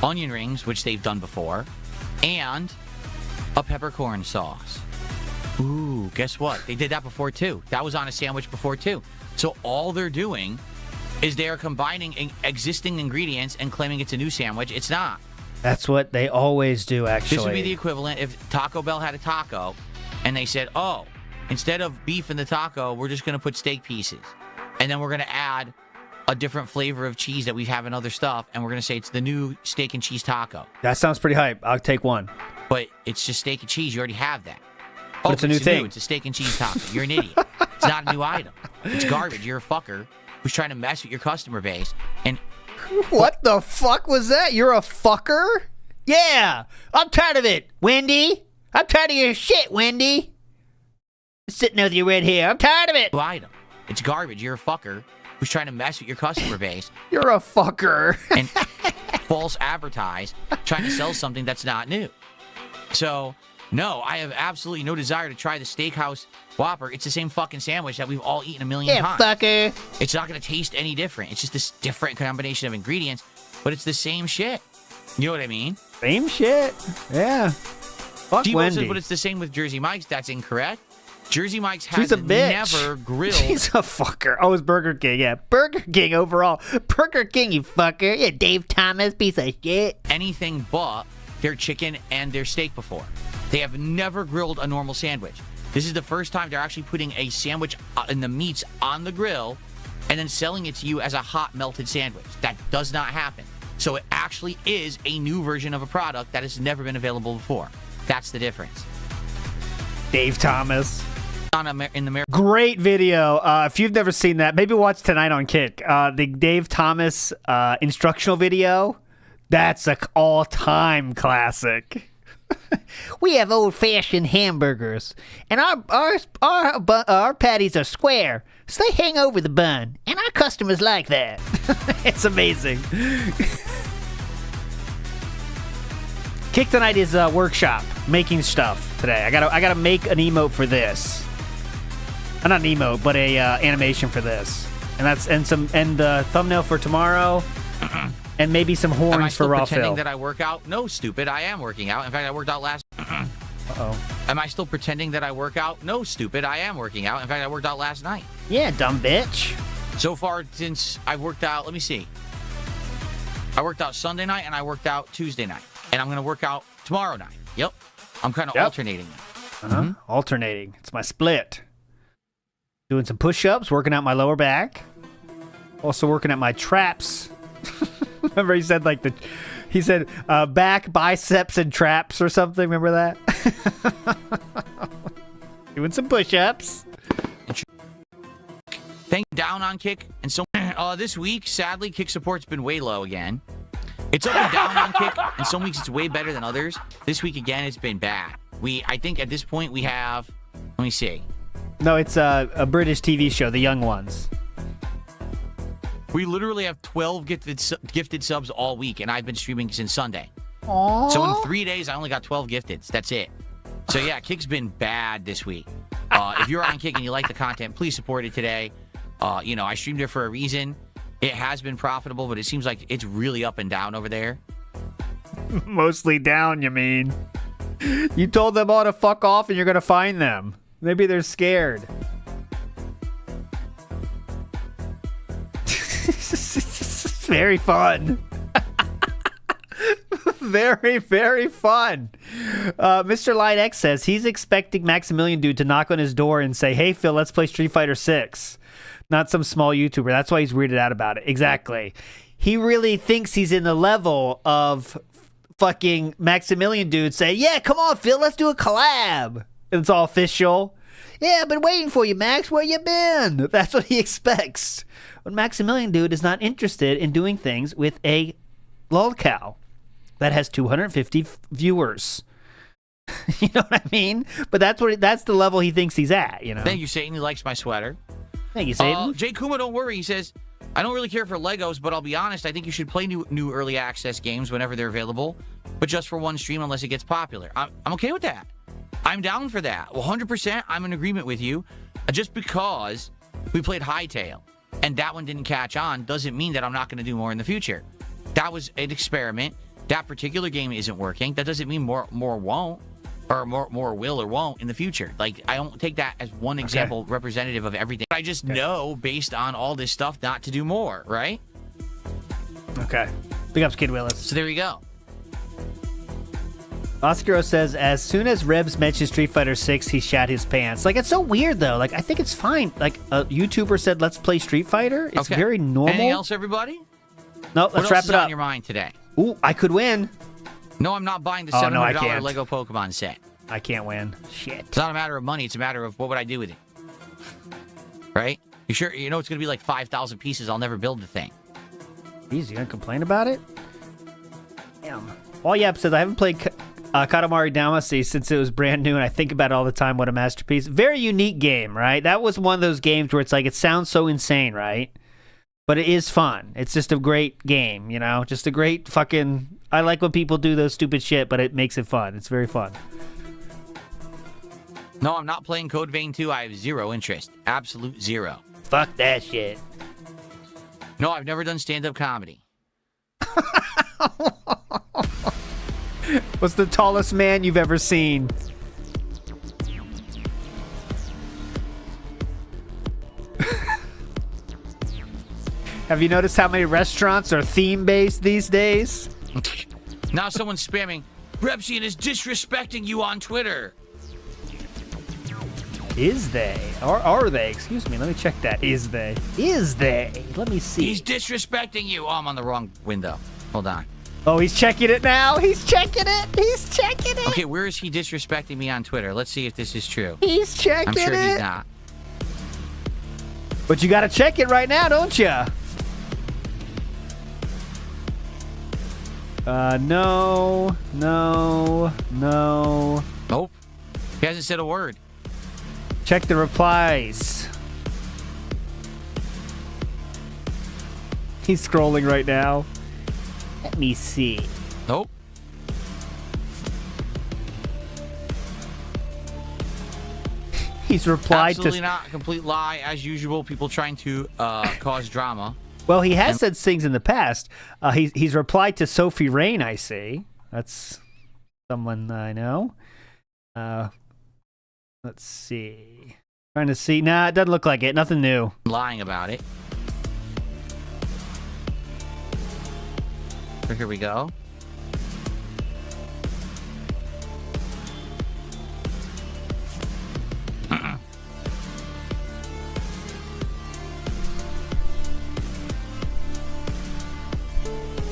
Onion rings, which they've done before. And a peppercorn sauce. Ooh, guess what? They did that before, too. That was on a sandwich before, too. So all they're doing is they're combining existing ingredients and claiming it's a new sandwich. It's not.
That's what they always do, actually.
This would be the equivalent if Taco Bell had a taco and they said, oh, instead of beef in the taco, we're just going to put steak pieces. And then we're going to add a different flavor of cheese that we have in other stuff, and we're going to say it's the new steak and cheese taco.
That sounds pretty hype. I'll take one.
But it's just steak and cheese. You already have that.
But it's a new thing.
It's a steak and cheese taco. You're an idiot. It's not a new item. It's garbage. You're a fucker who's trying to mess with your customer base. And
what the fuck was that? You're a fucker?
Yeah, I'm tired of it, Wendy. I'm tired of your shit, Wendy. Sitting there with your red hair. I'm tired of it.
Item. It's garbage. You're a fucker who's trying to mess with your customer base.
You're a fucker.
And false advertise, trying to sell something that's not new. So, no, I have absolutely no desire to try the Steakhouse Whopper. It's the same fucking sandwich that we've all eaten a million times.
Fucker.
It's not going to taste any different. It's just this different combination of ingredients, but it's the same shit. You know what I mean?
Same shit. Yeah. Fuck
Debo
Wendy.
says, but it's the same with Jersey Mike's. That's incorrect. Jersey Mike's has
She's a bitch.
never grilled.
She's a fucker. Oh, it's Burger King. Yeah, Burger King overall. Burger King, you fucker. Yeah, Dave Thomas, piece of shit.
Anything but their chicken and their steak before. They have never grilled a normal sandwich. This is the first time they're actually putting a sandwich and the meats on the grill and then selling it to you as a hot melted sandwich. That does not happen. So it actually is a new version of a product that has never been available before. That's the difference.
Dave Thomas.
In the
Great video. If you've never seen that, maybe watch tonight on Kick. The Dave Thomas instructional video. That's an all-time classic.
We have old-fashioned hamburgers, and our patties are square, so they hang over the bun, and our customers like that.
It's amazing. Kick tonight is a workshop making stuff today. I gotta make an emote for this. Not an emote, but a animation for this, and the thumbnail for tomorrow, and maybe some horns for Raw Phil.
Am I still pretending that I work out? No, stupid. I am working out. In fact, I worked out last. Am I still pretending that I work out? No, stupid. I am working out. In fact, I worked out last night.
Yeah, dumb bitch.
So far, since I've worked out, let me see. I worked out Sunday night and I worked out Tuesday night, and I'm gonna work out tomorrow night. Yep, I'm kind of alternating now.
Alternating. It's my split. Doing some push-ups, working out my lower back. Also working at my traps. Remember he said back, biceps, and traps or something. Remember that? Doing some push-ups.
Thank you, down on Kick. And so this week, sadly, Kick support's been way low again. It's up and down on Kick, and some weeks it's way better than others. This week, again, it's been bad. I think at this point we have, let me see.
No, it's a British TV show, The Young Ones.
We literally have 12 gifted subs all week, and I've been streaming since Sunday.
Aww.
So in 3 days, I only got 12 gifteds. That's it. So yeah, Kick's been bad this week. If you're on Kick and you like the content, please support it today. I streamed it for a reason. It has been profitable, but it seems like it's really up and down over there.
Mostly down, you mean? You told them all to fuck off and you're going to find them. Maybe they're scared. Very fun. Very, very fun. Mr. Light X says he's expecting Maximilian Dude to knock on his door and say, "Hey, Phil, let's play Street Fighter 6. Not some small YouTuber. That's why he's weirded out about it. Exactly. He really thinks he's in the level of fucking Maximilian Dude say, "Yeah, come on, Phil, let's do a collab." It's all official. "Yeah, I've been waiting for you, Max. Where you been?" That's what he expects. But Maximilian Dude is not interested in doing things with a lolcow that has 250 viewers. You know what I mean? But that's the level he thinks he's at, you know?
Thank you, Satan. He likes my sweater.
Thank you, Satan.
Jay Kuma, don't worry. He says, "I don't really care for Legos, but I'll be honest, I think you should play new early access games whenever they're available, but just for one stream unless it gets popular." I'm okay with that. I'm down for that. 100%, I'm in agreement with you. Just because we played Hytale and that one didn't catch on doesn't mean that I'm not going to do more in the future. That was an experiment. That particular game isn't working. That doesn't mean more won't, or more will or won't in the future. Like, I don't take that as one example representative of everything. I just know, based on all this stuff, not to do more, right?
Okay. Big ups, Kid Willis.
So there you go.
Oscaro says, as soon as Rebs mentioned Street Fighter 6, he shat his pants. Like, it's so weird, though. Like, I think it's fine. Like, a YouTuber said, let's play Street Fighter. It's very normal.
Anything else, everybody?
No, let's wrap it up.
What else is on your mind today?
Ooh, I could win.
No, I'm not buying the $700
can't.
Lego Pokemon set.
I can't win. Shit.
It's not a matter of money. It's a matter of what would I do with it. Right? You sure? You know it's going to be like 5,000 pieces. I'll never build the thing.
Jeez, you going to complain about it? Damn. Well, yeah, says I haven't played Katamari Damacy since it was brand new, and I think about it all the time. What a masterpiece. Very unique game, right? That was one of those games where it's like, it sounds so insane, right? But it is fun. It's just a great game, you know? Just a great fucking... I like when people do those stupid shit, but it makes it fun. It's very fun.
No, I'm not playing Code Vein 2. I have zero interest. Absolute zero.
Fuck that shit.
No, I've never done stand-up comedy.
What's the tallest man you've ever seen? Have you noticed how many restaurants are theme-based these days?
Now someone's spamming, Repsian is disrespecting you on Twitter.
Is they? Or are they? Excuse me, let me check that. Is they? Is they? Let me see.
He's disrespecting you. Oh, I'm on the wrong window. Hold on.
Oh, he's checking it now. He's checking it. He's checking it.
Okay, where is he disrespecting me on Twitter? Let's see if this is true.
He's checking it.
I'm sure he's not.
But you got to check it right now, don't you? No.
Nope. He hasn't said a word.
Check the replies. He's scrolling right now. Let me see.
Nope.
He's replied
Absolutely not. Complete lie, as usual. People trying to cause drama.
Well, he has said things in the past. He's replied to Sophie Rain, I see. That's someone I know. Let's see. Trying to see. Nah, it doesn't look like it. Nothing new.
Lying about it. So here we go.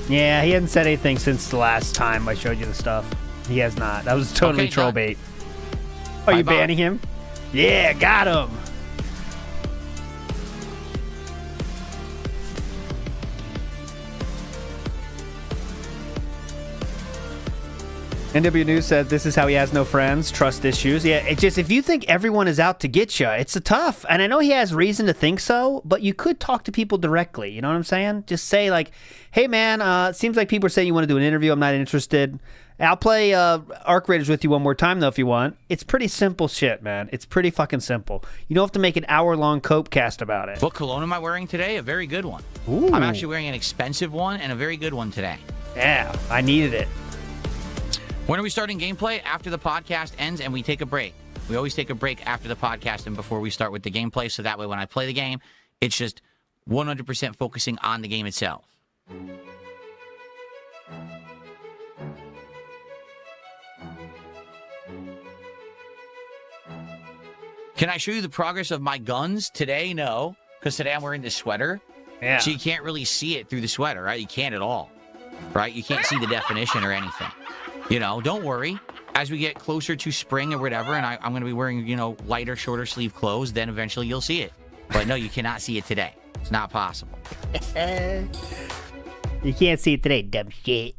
Yeah, he hasn't said anything since the last time I showed you the stuff. He has not. That was totally
Okay,
troll
done.
bait. Are you banning him? Yeah, got him. NW News said this is how he has no friends, trust issues. Yeah, it just, if you think everyone is out to get you, it's a tough. And I know he has reason to think so, but you could talk to people directly. You know what I'm saying? Just say like, hey man, it seems like people are saying you want to do an interview. I'm not interested. I'll play Arc Raiders with you one more time though if you want. It's pretty simple shit, man. It's pretty fucking simple. You don't have to make an hour-long Copecast about it.
What cologne am I wearing today? A very good one.
Ooh.
I'm actually wearing an expensive one and a very good one today.
Yeah, I needed it.
When are we starting gameplay? After the podcast ends and we take a break. We always take a break after the podcast and before we start with the gameplay, so that way when I play the game, it's just 100% focusing on the game itself. Can I show you the progress of my guns today? No, because today I'm wearing this sweater.
Yeah.
So you can't really see it through the sweater, right? You can't at all, right? You can't see the definition or anything. You know, don't worry. As we get closer to spring or whatever, and I'm going to be wearing, you know, lighter, shorter sleeve clothes, then eventually you'll see it. But no, you cannot see it today. It's not possible.
You can't see it today, dumb shit.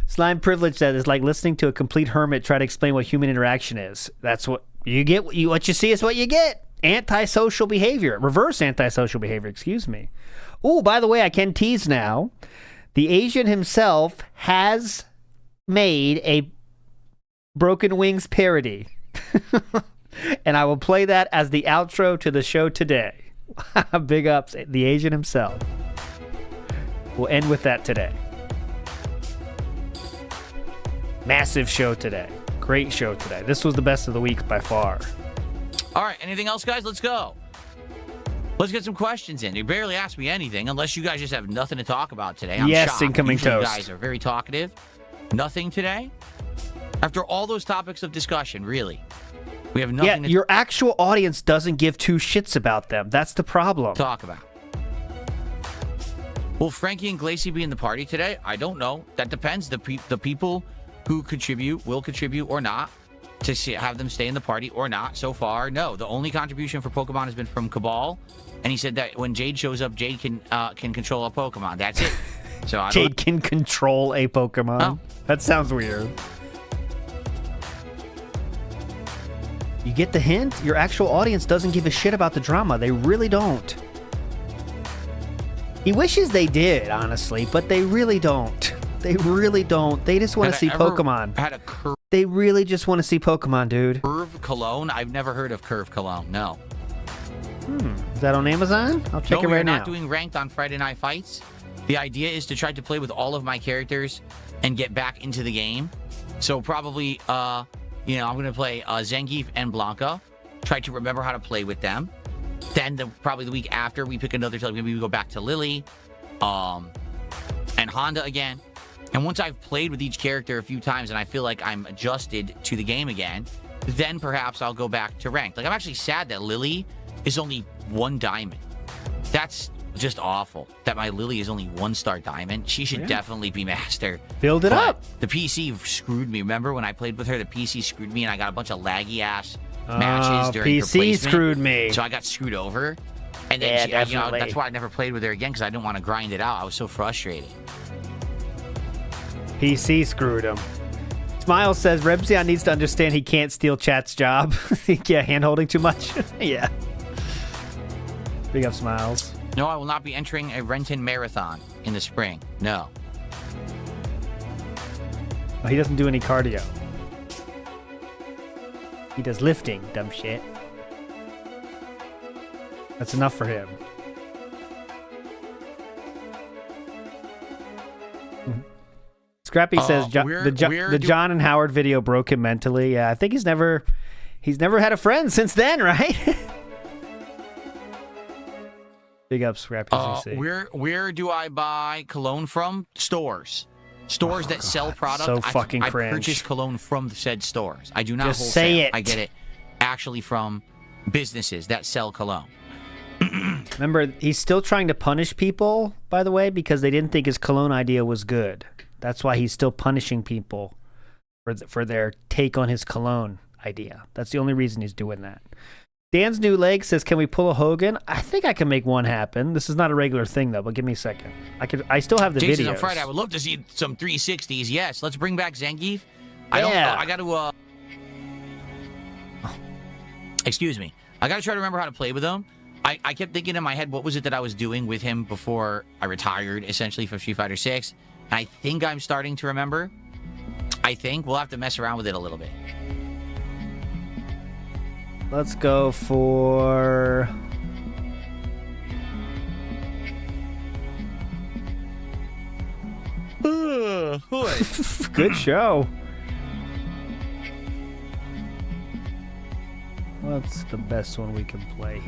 Slime Privilege said it's like listening to a complete hermit try to explain what human interaction is. That's what you get. What you see is what you get. Antisocial behavior. Reverse antisocial behavior, excuse me. Oh, by the way, I can tease now. The Asian himself has made a Broken Wings parody. And I will play that as the outro to the show today. Big ups, the Asian himself. We'll end with that today. Massive show today. Great show today. This was the best of the week by far.
All right, anything else, guys? Let's go. Let's get some questions in. You barely asked me anything, unless you guys just have nothing to talk about today. I'm
yes,
shocked.
incoming
Usually
toast.
You guys are very talkative. Nothing today? After all those topics of discussion, really? We have nothing
your actual audience doesn't give two shits about them. That's the problem.
Talk about. Will Frankie and Glacy be in the party today? I don't know. That depends. The people who contribute will contribute or not to have them stay in the party or not. So far, no. The only contribution for Pokemon has been from Cabal, and he said that when Jade shows up, Jade can control a Pokemon. That's it. So
Jade can control a Pokemon.
Oh.
That sounds weird. You get the hint? Your actual audience doesn't give a shit about the drama. They really don't. He wishes they did, honestly, but they really don't. They really don't. They just want to see Pokemon.
Had a curve.
They really just want to see Pokemon, dude.
Curve Cologne? I've never heard of Curve Cologne. No.
Is that on Amazon? I'll check it right now.
We're not doing ranked on Friday Night Fights. The idea is to try to play with all of my characters and get back into the game. So probably, I'm going to play Zangief and Blanca. Try to remember how to play with them. Then probably the week after, we pick another team. Maybe we go back to Lily, and Honda again. And once I've played with each character a few times and I feel like I'm adjusted to the game again, then perhaps I'll go back to ranked. Like, I'm actually sad that Lily is only 1 diamond. That's just awful that my Lily is only 1-star diamond. She should definitely be master.
Build it up.
The PC screwed me. Remember when I played with her, the PC screwed me and I got a bunch of laggy ass matches during her
PC
placement.
screwed me.
So I got screwed over. And then that's why I never played with her again, because I didn't want to grind it out. I was so frustrated.
PC screwed him. Smile says Rebzion needs to understand he can't steal chat's job. Yeah, hand holding too much. Yeah. Big up, Smiles.
No, I will not be entering a Renton Marathon in the spring. No.
Oh, he doesn't do any cardio. He does lifting, dumb shit. That's enough for him. Scrappy says the John and Howard video broke him mentally. Yeah, I think he's never had a friend since then, right? Big up, Scrappy.
Where do I buy cologne from? Stores. Stores that sell products.
So fucking cringe.
I purchase cologne from said stores. I do not
Just
wholesale.
say it.
I get it actually from businesses that sell cologne.
Remember, he's still trying to punish people, by the way, because they didn't think his cologne idea was good. That's why he's still punishing people for their take on his cologne idea. That's the only reason he's doing that. Dan's New Leg says, can we pull a Hogan? I think I can make one happen. This is not a regular thing, though, but give me a second. I still have the
Jason's
videos.
On Friday, I would love to see some 360s. Yes, let's bring back Zangief. I got to... Excuse me. I got to try to remember how to play with him. I kept thinking in my head, what was it that I was doing with him before I retired, essentially, from Street Fighter 6? I think I'm starting to remember. I think. We'll have to mess around with it a little bit.
Let's go for... Good show. What's the best one we can play?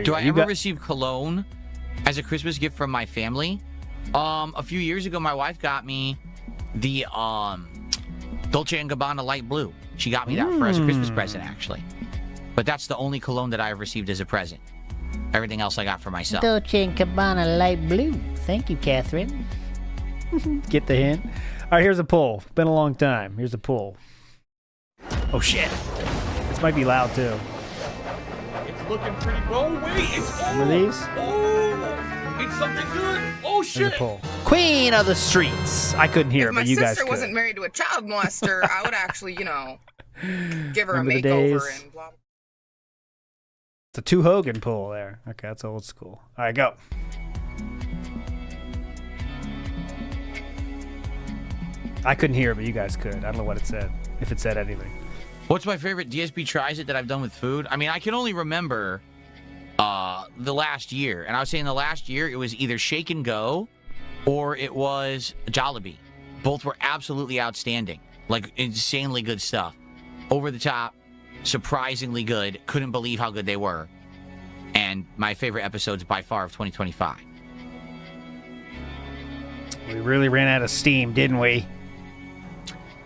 Do I ever receive cologne as a Christmas gift from my family? A few years ago, my wife got me the Dolce & Gabbana light blue. She got me that for as a Christmas present, actually. But that's the only cologne that I have received as a present. Everything else I got for myself.
Dolce & Gabbana light blue. Thank you, Catherine.
Get the hint. All right, here's a pull. Been a long time. Here's a pull. Oh, shit. This might be loud, too.
It's looking pretty... Oh, wait, it's...
Remember these?
Oh, it's something good. Oh, shit.
Queen of the Streets. I couldn't hear it, but you guys could.
If my sister wasn't married to a child molester, I would actually, give her
Remember
a
the
makeover
days?
and blah, blah.
It's a 2 Hogan pull there. Okay, that's old school. All right, go. I couldn't hear it, but you guys could. I don't know what it said, if it said anything.
What's my favorite DSP tries it that I've done with food? I mean, I can only remember the last year. And I was saying the last year, it was either Shake and Go or it was Jollibee. Both were absolutely outstanding. Like, insanely good stuff. Over the top, surprisingly good. Couldn't believe how good they were. And my favorite episodes by far of 2025.
We really ran out of steam, didn't we?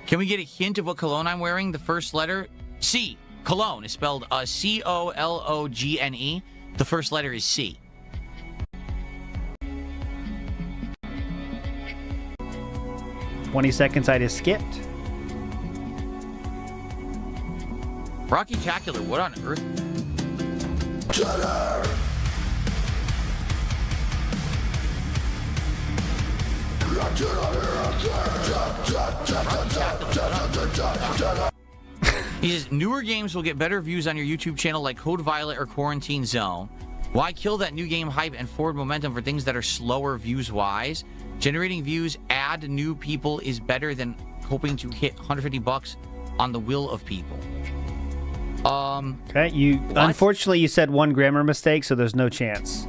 Can we get a hint of what cologne I'm wearing? The first letter, C. Cologne is spelled C-O-L-O-G-N-E. The first letter is C.
"20 seconds I just skipped."
Rocky Tacular, what on earth? He says, newer games will get better views on your YouTube channel like Code Violet or Quarantine Zone. Why kill that new game hype and forward momentum for things that are slower views-wise? Generating views, add new people is better than hoping to hit $150 on the will of people.
Okay, unfortunately you said one grammar mistake, so there's no chance.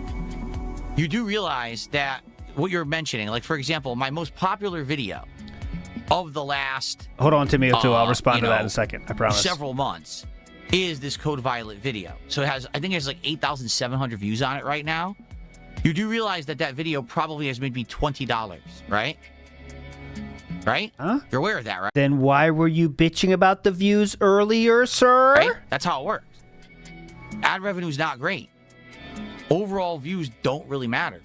You do realize that what you're mentioning, like for example, my most popular video of the last...
Hold on, Timmy, too. I'll respond to that in a second. I promise.
Several months is this Code Violet video. So it has, I think there's like 8,700 views on it right now. You do realize that that video probably has made me $20, right? Right?
Huh?
You're aware of that, right?
Then why were you bitching about the views earlier, sir?
Right? That's how it works. Ad revenue is not great. Overall views don't really matter.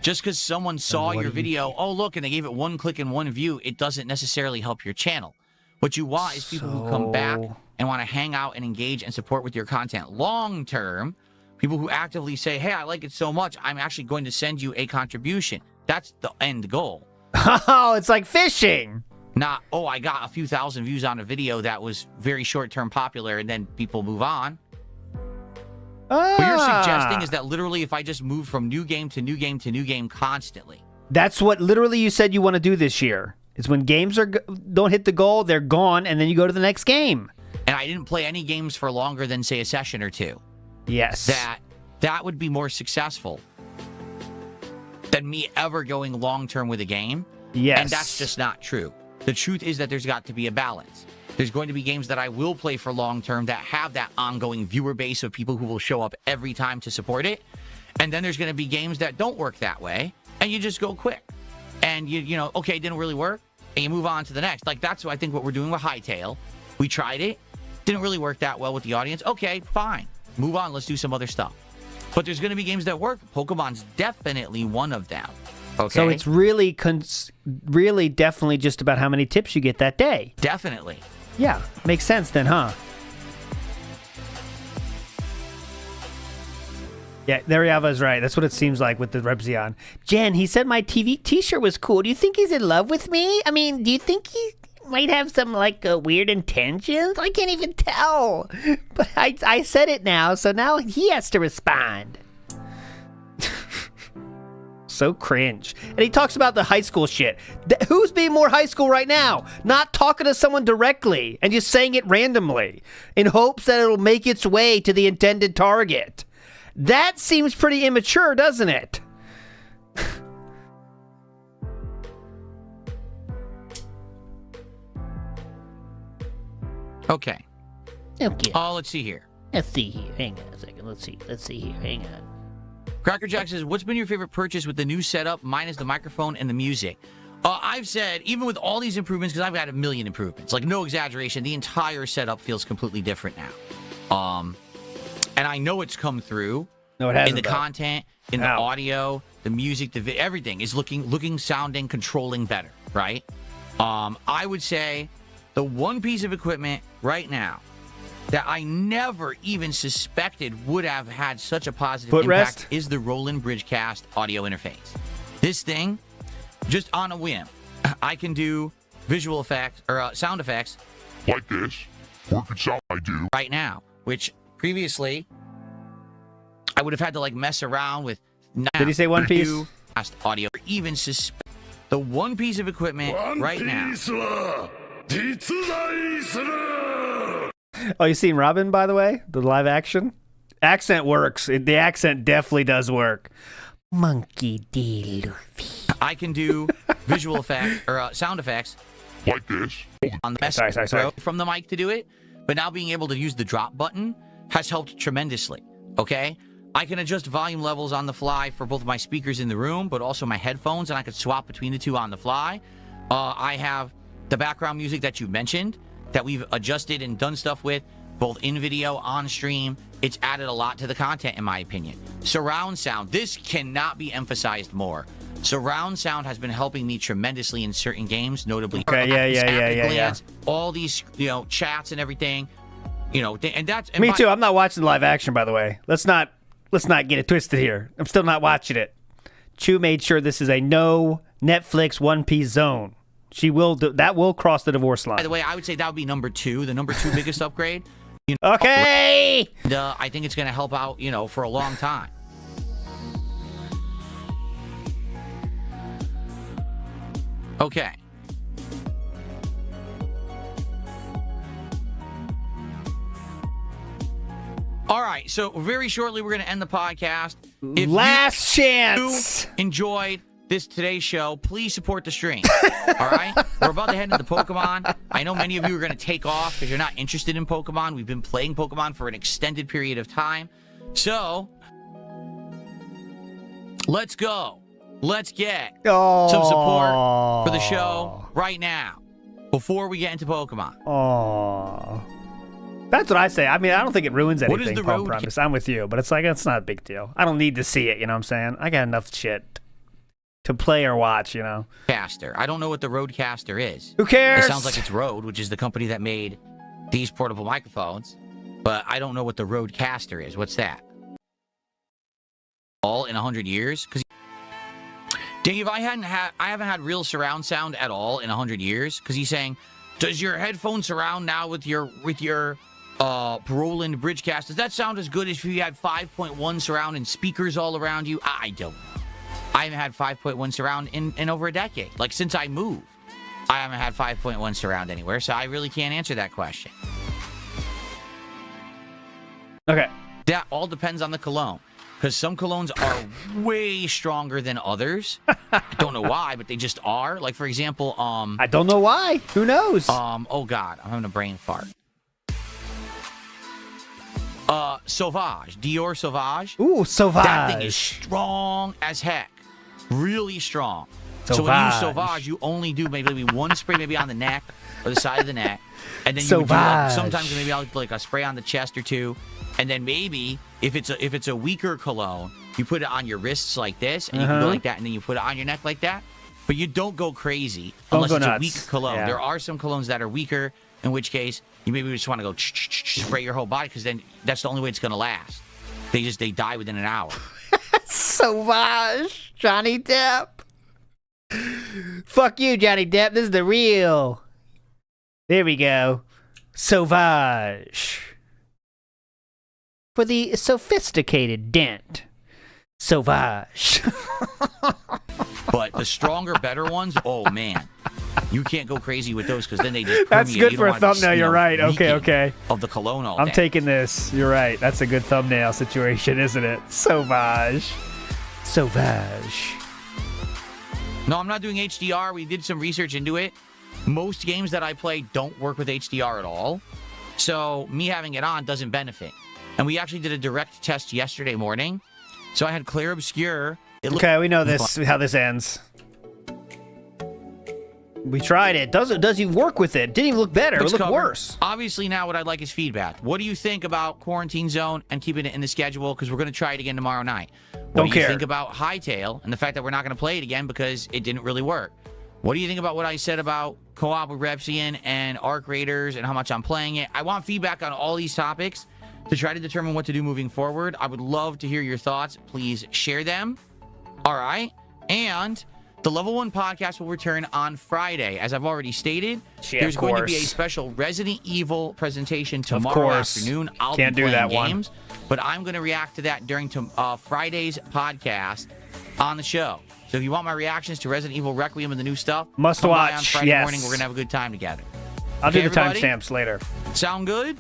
Just because someone saw your video, oh, look, and they gave it one click and one view, it doesn't necessarily help your channel. What you want is people who come back and want to hang out and engage and support with your content long term. People who actively say, hey, I like it so much, I'm actually going to send you a contribution. That's the end goal.
Oh, it's like fishing.
Not, oh, I got a few thousand views on a video that was very short-term popular, and then people move on. What you're suggesting is that literally if I just move from new game to new game to new game constantly.
That's what literally you said you want to do this year. Is when games don't hit the goal, they're gone, and then you go to the next game.
And I didn't play any games for longer than, say, a session or two.
Yes.
That would be more successful than me ever going long-term with a game.
Yes.
And that's just not true. The truth is that there's got to be a balance. There's going to be games that I will play for long-term that have that ongoing viewer base of people who will show up every time to support it. And then there's going to be games that don't work that way, and you just go quick. And, you know, okay, it didn't really work, and you move on to the next. Like, that's what I think what we're doing with Hytale. We tried it. Didn't really work that well with the audience. Okay, fine. Move on. Let's do some other stuff. But there's going to be games that work. Pokemon's definitely one of them. Okay?
So it's really, really definitely just about how many tips you get that day.
Definitely.
Yeah, makes sense then, huh? Yeah, Nariava's right. That's what it seems like with the Rebzion. Jen, he said my t-shirt was cool. Do you think he's in love with me? I mean, do you think he might have some, like, weird intentions? I can't even tell. But I said it now, so now he has to respond. So cringe. And he talks about the high school shit. Who's being more high school right now? Not talking to someone directly and just saying it randomly in hopes that it'll make its way to the intended target. That seems pretty immature, doesn't it?
Okay.
Okay.
Let's see here.
Let's see here. Hang on a second. Let's see here. Hang on.
Cracker Jack says, what's been your favorite purchase with the new setup minus the microphone and the music? I've said, even with all these improvements, because I've had a million improvements, like no exaggeration, the entire setup feels completely different now. And I know it's come through.
No, it hasn't.
In the content, in the audio, the music, everything is looking, sounding, controlling better, right? I would say the one piece of equipment right now that I never even suspected would have had such a positive impact is the Roland Bridgecast audio interface. This thing, just on a whim, I can do visual effects or sound effects
like this. Work it sound I do
right now, which previously I would have had to like mess around with.
Did he say one piece?
Audio, or even suspect the one piece of equipment right now.
Oh, you seen Robin, by the way? The live action? Accent works. The accent definitely does work.
Monkey D. Luffy.
I can do visual effects or sound effects
like this
on the sorry. From the mic to do it. But now being able to use the drop button has helped tremendously. Okay? I can adjust volume levels on the fly for both my speakers in the room, but also my headphones, and I can swap between the two on the fly. I have the background music that you mentioned that we've adjusted and done stuff with, both in video, on stream. It's added a lot to the content, in my opinion. Surround sound. This cannot be emphasized more. Surround sound has been helping me tremendously in certain games, notably.
Okay, yeah.
All these, chats and everything, and that's... And
me too. I'm not watching live action, by the way. Let's not let's not get it twisted here. I'm still not watching it. Chu made sure this is a no Netflix One Piece zone. She will that will cross the divorce line.
By the way, I would say that would be number 2, the number 2 biggest upgrade. You know,
okay.
I think it's going to help out, for a long time. Okay. All right, so very shortly we're going to end the podcast. If
Last chance.
you enjoyed today's show, please support the stream. All right? We're about to head into Pokemon. I know many of you are going to take off because you're not interested in Pokemon. We've been playing Pokemon for an extended period of time. So, let's go. Let's get some support for the show right now before we get into Pokemon.
Oh. That's what I say. I mean, I don't think it ruins anything.
What is the
Paul
road
Promise. I'm with you, but it's not a big deal. I don't need to see it, you know what I'm saying? I got enough shit to play or watch,
Caster. I don't know what the Rodecaster is.
Who cares?
It sounds like it's Rode, which is the company that made these portable microphones, but I don't know what the Rodecaster is. What's that? All in 100 years? Because Dave, I haven't had real surround sound at all in 100 years. Because he's saying, does your headphone surround now with your Roland Bridgecast? Does that sound as good as if you had 5.1 surround and speakers all around you? I don't know. I haven't had 5.1 surround in over a decade. Like, since I moved, I haven't had 5.1 surround anywhere, so I really can't answer that question.
Okay.
That all depends on the cologne, because some colognes are way stronger than others. I don't know why, but they just are. Like, for example,
I don't know why. Who knows?
Oh God, I'm having a brain fart. Sauvage. Dior Sauvage.
Ooh, Sauvage.
That thing is strong as heck. Really strong.
Sauvage.
So when you use Sauvage, you only do maybe one spray maybe on the neck or the side of the neck. And then you would do sometimes maybe I'll like a spray on the chest or two. And then maybe if it's a weaker cologne, you put it on your wrists like this, and you can go like that, and then you put it on your neck like that. But you don't go crazy unless it's a weak cologne. Yeah. There are some colognes that are weaker, in which case you maybe just want to go spray your whole body, because then that's the only way it's going to last. They die within an hour.
Sauvage, Johnny Depp. Fuck you, Johnny Depp. This is the real.
There we go. Sauvage.
For the sophisticated dent. Sauvage.
But the stronger, better ones, oh man, you can't go crazy with those, because then they just permeate.
That's good for a thumbnail. You're right. Okay.
Of the cologne all day.
I'm taking this. You're right. That's a good thumbnail situation, isn't it? Sauvage.
No, I'm not doing HDR. We did some research into it. Most games that I play don't work with HDR at all. So me having it on doesn't benefit. And we actually did a direct test yesterday morning. So I had Clear Obscure.
Okay, we know how this ends. We tried it. Does even work with it? Didn't even look better. It looked worse.
Obviously, now what I'd like is feedback. What do you think about Quarantine Zone and keeping it in the schedule? Because we're going to try it again tomorrow night. What do you think about Hytale and the fact that we're not going to play it again because it didn't really work? What do you think about what I said about co-op with Repsian and Arc Raiders and how much I'm playing it? I want feedback on all these topics to try to determine what to do moving forward. I would love to hear your thoughts. Please share them. All right. And the Level 1 podcast will return on Friday. As I've already stated, there's going to be a special Resident Evil presentation tomorrow afternoon. I'll be playing games, but I'm going to react to that during Friday's podcast on the show. So if you want my reactions to Resident Evil Requiem and the new stuff,
must
come
watch.
By on Friday morning. We're going to have a good time together.
I'll do the timestamps later.
Sound good?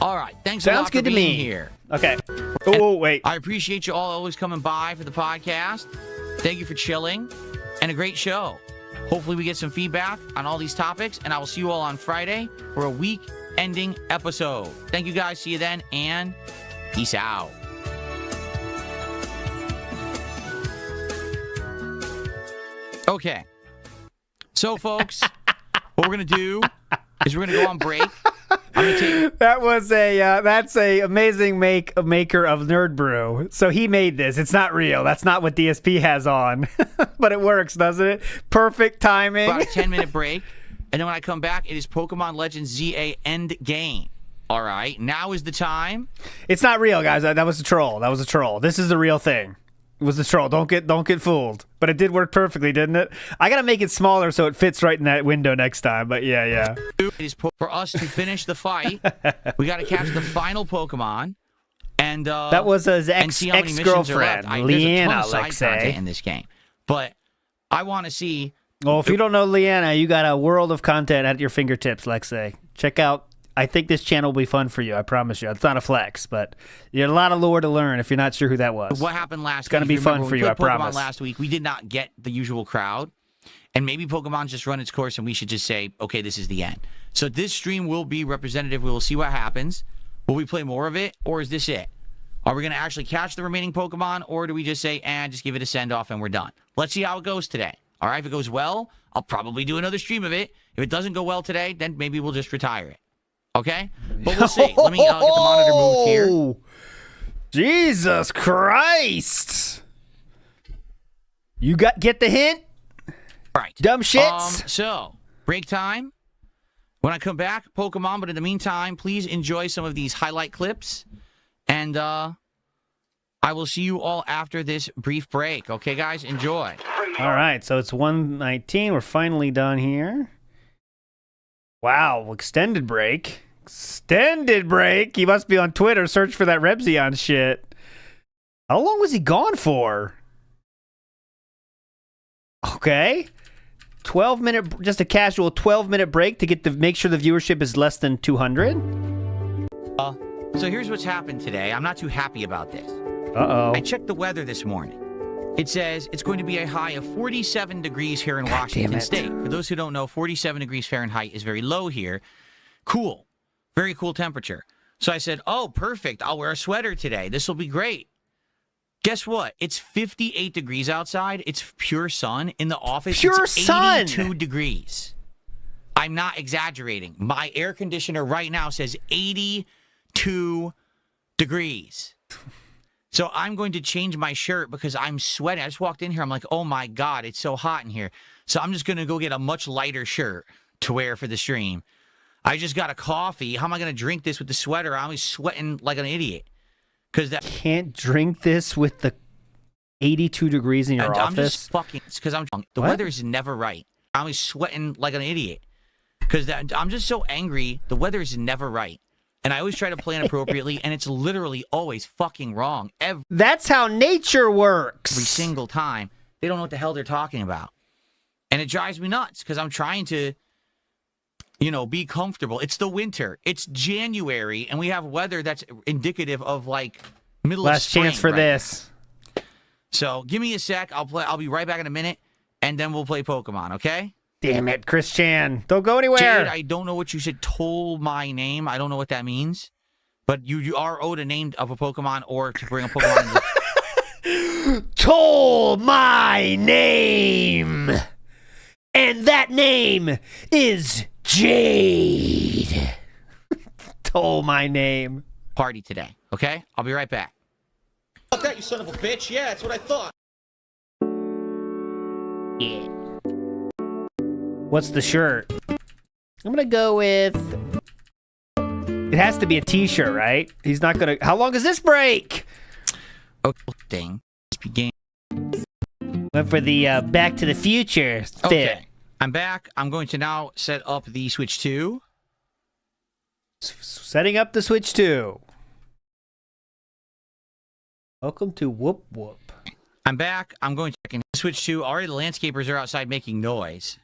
All right. Thanks a lot for being here.
Okay. Oh, wait.
I appreciate you all always coming by for the podcast. Thank you for chilling. And a great show. Hopefully we get some feedback on all these topics. And I will see you all on Friday for a week-ending episode. Thank you guys. See you then. And peace out. Okay. So, folks, what we're going to do is we're going to go on break.
That was that's a amazing maker of Nerd Brew. So he made this. It's not real. That's not what DSP has on. But it works, doesn't it? Perfect timing.
About a 10-minute break. And then when I come back, it is Pokemon Legends ZA End Game. All right, now is the time.
It's not real, guys. That was a troll. That was a troll. This is the real thing. It was the troll. Don't get fooled. But it did work perfectly, didn't it? I gotta make it smaller so it fits right in that window next time. But yeah.
It is for us to finish the fight. We got to catch the final Pokemon, and
that was his ex-girlfriend, Leanna,
like say, in this game. But I want to see.
Well, if you don't know Leanna, you got a world of content at your fingertips, Lexi. Check out. I think this channel will be fun for you. I promise you. It's not a flex, but you have a lot of lore to learn if you're not sure who that was.
What happened last week?
It's going to be fun for you, I promise.
Pokemon last week, we did not get the usual crowd. And maybe Pokemon's just run its course and we should just say, okay, this is the end. So this stream will be representative. We will see what happens. Will we play more of it, or is this it? Are we going to actually catch the remaining Pokemon, or do we just say, just give it a send-off and we're done? Let's see how it goes today. All right, if it goes well, I'll probably do another stream of it. If it doesn't go well today, then maybe we'll just retire it. Okay? But we'll see. Let me get the monitor moved here.
Jesus Christ! You get the hint?
All right.
Dumb shits?
So, break time. When I come back, Pokemon. But in the meantime, please enjoy some of these highlight clips. And I will see you all after this brief break. Okay, guys? Enjoy.
All right. So it's 1:19. We're finally done here. Wow. Extended break. Extended break. He must be on Twitter. Search for that Rebzion shit. How long was he gone for? Okay. 12-minute, just a casual 12-minute break to make sure the viewership is less than 200.
So here's what's happened today. I'm not too happy about this.
Uh-oh.
I checked the weather this morning. It says it's going to be a high of 47 degrees here in Washington State. For those who don't know, 47 degrees Fahrenheit is very low here. Cool. Very cool temperature. So I said, oh, perfect. I'll wear a sweater today. This will be great. Guess what? It's 58 degrees outside. It's pure sun. In the office, it's 82 degrees. I'm not exaggerating. My air conditioner right now says 82 degrees. So I'm going to change my shirt because I'm sweating. I just walked in here. I'm like, oh, my God, it's so hot in here. So I'm just going to go get a much lighter shirt to wear for the stream. I just got a coffee. How am I going to drink this with the sweater? I'm sweating like an idiot.
Can't drink this with the 82 degrees in your office?
I'm just fucking... It's because the weather is never right. I'm sweating like an idiot. Because I'm just so angry. The weather is never right. And I always try to plan appropriately, and it's literally always fucking wrong.
That's how nature works.
Every single time. They don't know what the hell they're talking about. And it drives me nuts because I'm trying to... be comfortable. It's the winter. It's January, and we have weather that's indicative of like middle of spring.
Last chance for this.
So give me a sec. I'll be right back in a minute, and then we'll play Pokemon. Okay?
Damn it, Chris Chan! Don't go anywhere.
Jade, I don't know what you said. Told my name. I don't know what that means, but you are owed a name of a Pokemon or to bring a Pokemon.
Told my name, and that name is Jade. Told my name.
Party today, okay? I'll be right back.
Fuck that, you son of a bitch. Yeah, that's what I thought.
Yeah. What's the shirt? I'm gonna go with... It has to be a t-shirt, right? He's not gonna... How long is this break?
Dang.
Went for the Back to the Future fit.
Okay. I'm back. I'm going to now set up the Switch 2.
Setting up the Switch 2. Welcome to Whoop Whoop.
I'm back. I'm going to check in Switch 2. Already the landscapers are outside making noise.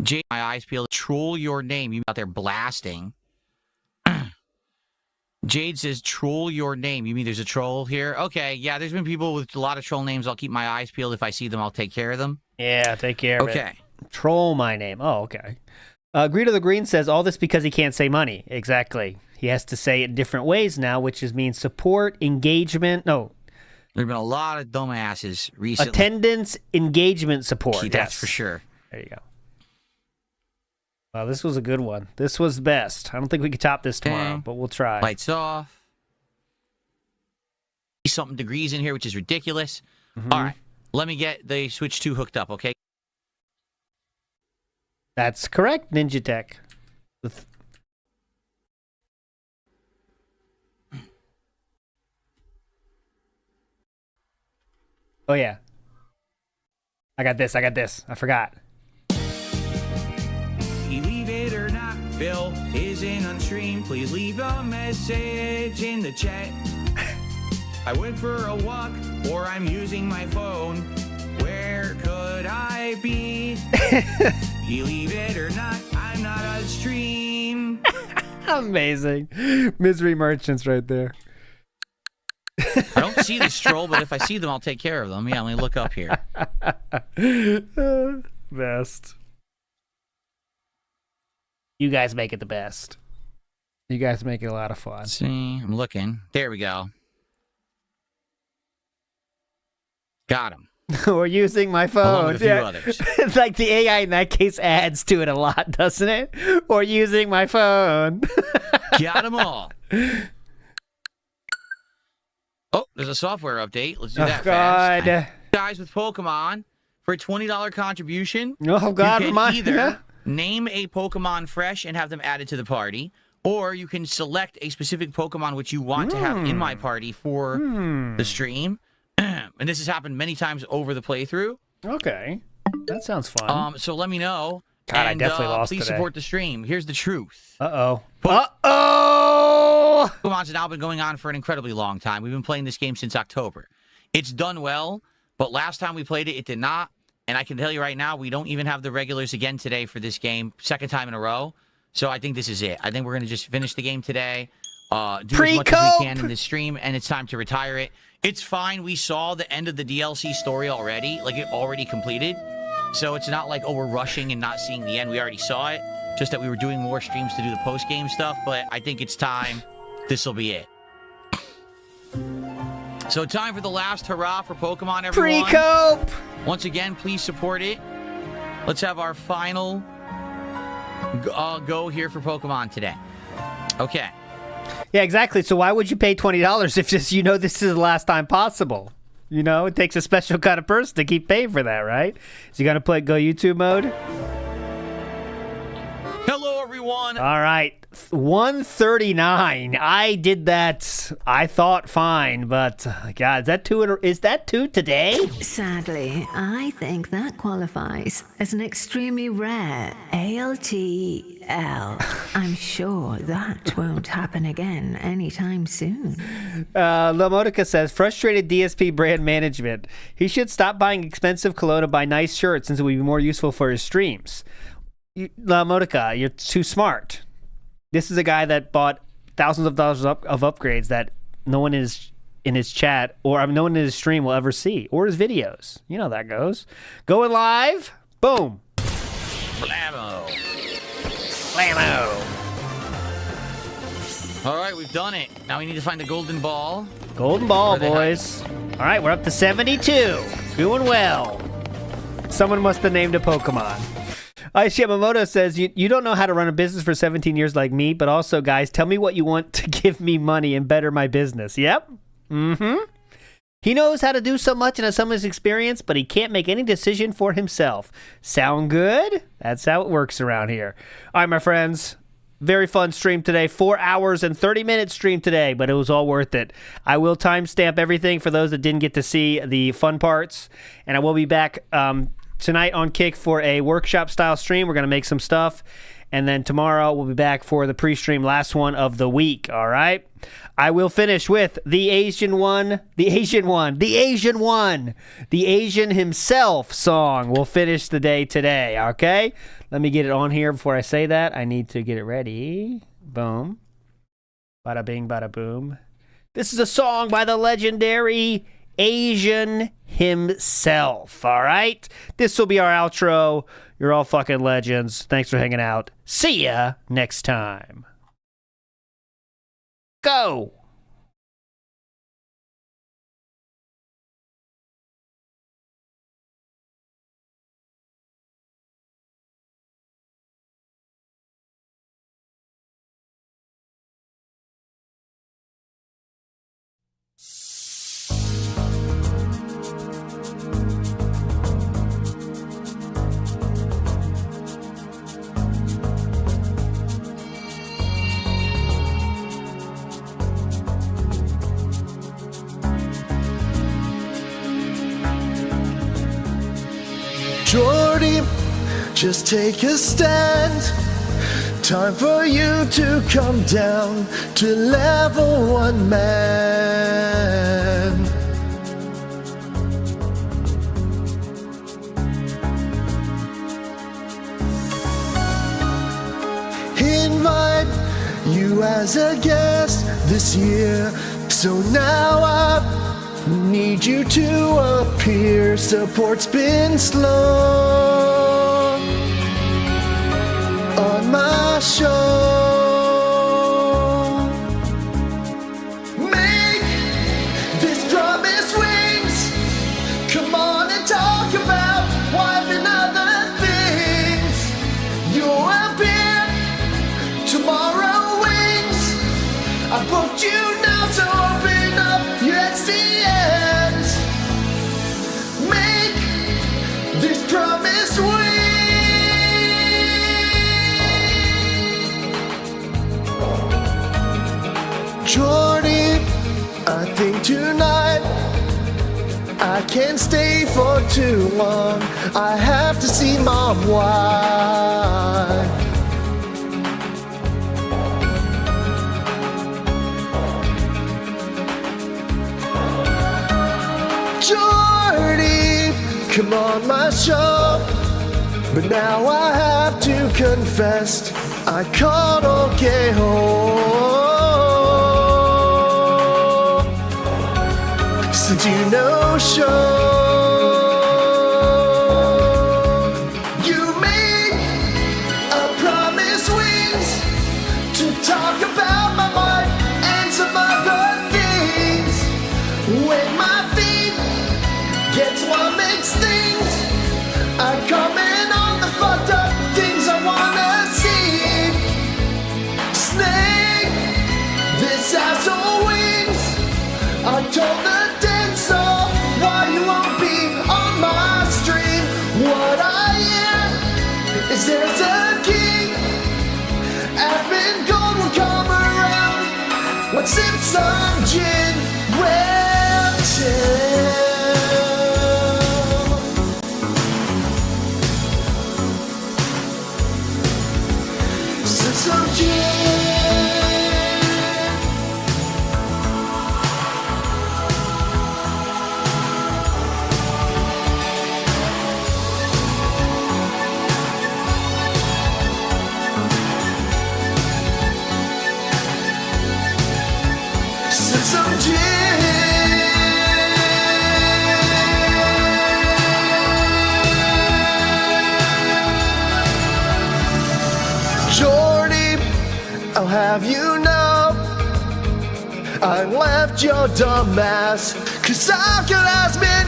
Jade, my eyes peeled. Troll your name. You out there blasting. Jade says, troll your name. You mean there's a troll here? Okay, yeah, there's been people with a lot of troll names. I'll keep my eyes peeled. If I see them, I'll take care of them.
Yeah, take care of it.
Okay.
Troll my name. Oh, okay. Greedo the Green says, all this because he can't say money. Exactly. He has to say it different ways now, which means support, engagement. No.
There have been a lot of dumbasses recently.
Attendance, engagement, support.
That's for sure.
There you go. Wow, this was a good one. This was the best. I don't think we could top this tomorrow, but we'll try.
Lights off. Something degrees in here, which is ridiculous. All right. Let me get the Switch 2 hooked up, okay?
That's correct, Ninja Tech. Oh, yeah. I got this. I forgot.
Believe it or not, Phil isn't on stream. Please leave a message in the chat. I went for a walk, or I'm using my phone. Where could I be? Believe it or not, I'm not on stream.
Amazing. Misery merchants right there.
I don't see the stroll, but if I see them, I'll take care of them. Yeah, let me look up here.
Best. You guys make it the best. You guys make it a lot of fun.
See, I'm looking. There we go. Got him.
We're using my phone.
Along with a few others.
Like the AI in that case adds to it a lot, doesn't it? Or using my phone.
Got them all. Oh, there's a software update. Let's do that
God.
fast. Guys with Pokemon, for a $20 contribution,
oh, God,
you can either name a Pokemon fresh and have them added to the party, or you can select a specific Pokemon which you want to have in my party for the stream. And this has happened many times over the playthrough.
Okay. That sounds fun.
So let me know.
God,
and,
I definitely lost
please
today.
support the stream. Here's the truth.
Uh-oh.
Pokemon's now been going on for an incredibly long time. We've been playing this game since October. It's done well, but last time we played it, it did not. And I can tell you right now, we don't even have the regulars again today for this game, second time in a row. So I think this is it. I think we're going to just finish the game today, do as much as we can in this stream, and it's time to retire it. It's fine. We saw the end of the DLC story already. Like, it already completed. So it's not like, oh, we're rushing and not seeing the end. We already saw it. Just that we were doing more streams to do the post-game stuff. But I think it's time. This will be it. So time for the last hurrah for Pokemon, everyone.
Pre-cope!
Once again, please support it. Let's have our final go here for Pokemon today. Okay.
Yeah, exactly. So why would you pay $20 if just you know this is the last time possible? You know, it takes a special kind of person to keep paying for that, right? So you got to play Go YouTube mode?
Hello, everyone.
All right. 139. I did that. I thought fine, but God, is that two today?
Sadly, I think that qualifies as an extremely rare ALTL. I'm sure that won't happen again anytime soon.
Lamotica says, frustrated DSP brand management. He should stop buying expensive cologne and buy nice shirts since it would be more useful for his streams. Lamotica, you're too smart. This is a guy that bought thousands of dollars of upgrades that no one is in his chat or no one in his stream will ever see, or his videos. You know how that goes. Going live. Boom.
Blammo.
Blammo.
All right, we've done it. Now we need to find the golden ball.
Golden ball, boys. All right, we're up to 72. Doing well. Someone must have named a Pokemon. Yamamoto says, you don't know how to run a business for 17 years like me, but also, guys, tell me what you want to give me money and better my business. Yep. Mm-hmm. He knows how to do so much and has so much experience, but he can't make any decision for himself. Sound good? That's how it works around here. All right, my friends. Very fun stream today. 4 hours and 30 minutes stream today, but it was all worth it. I will timestamp everything for those that didn't get to see the fun parts, and I will be back tonight on Kick for a workshop style stream. We're going to make some stuff. And then tomorrow we'll be back for the pre-stream last one of the week. All right. I will finish with the Asian himself song. We'll finish the day today. Okay. Let me get it on here before I say that. I need to get it ready. Boom. Bada bing, bada boom. This is a song by the legendary Asian himself. All right. This will be our outro. You're all fucking legends. Thanks for hanging out. See ya next time. Go.
Jordy, just take a stand. Time for you to come down to level 1 man. Invite you as a guest this year, so now I need you to appear. Support's been slow on my show. Make this promise wings. Come on and talk about wife and other things. You'll appear tomorrow, wings. I booked you now, so open up your XDMs. Make this promise wings. Jordy, I think tonight I can't stay for too long. I have to see Mom wife. Jordy, come on my show. But now I have to confess, I can't okay home. Since you no show, you made a promise, wings, to talk about my wife and some other things. When my feet gets one makes things, I comment on the fucked up things I wanna see. Snake, this asshole wings. I told the dead soul why you won't be on my stream. What I hear is there's a king. Aspen gold will come around. Let's sip some gin. Well, chill. Sip some gin. Sip some gin. Jordy, I'll have you know I left your dumb ass, 'cause I've got as many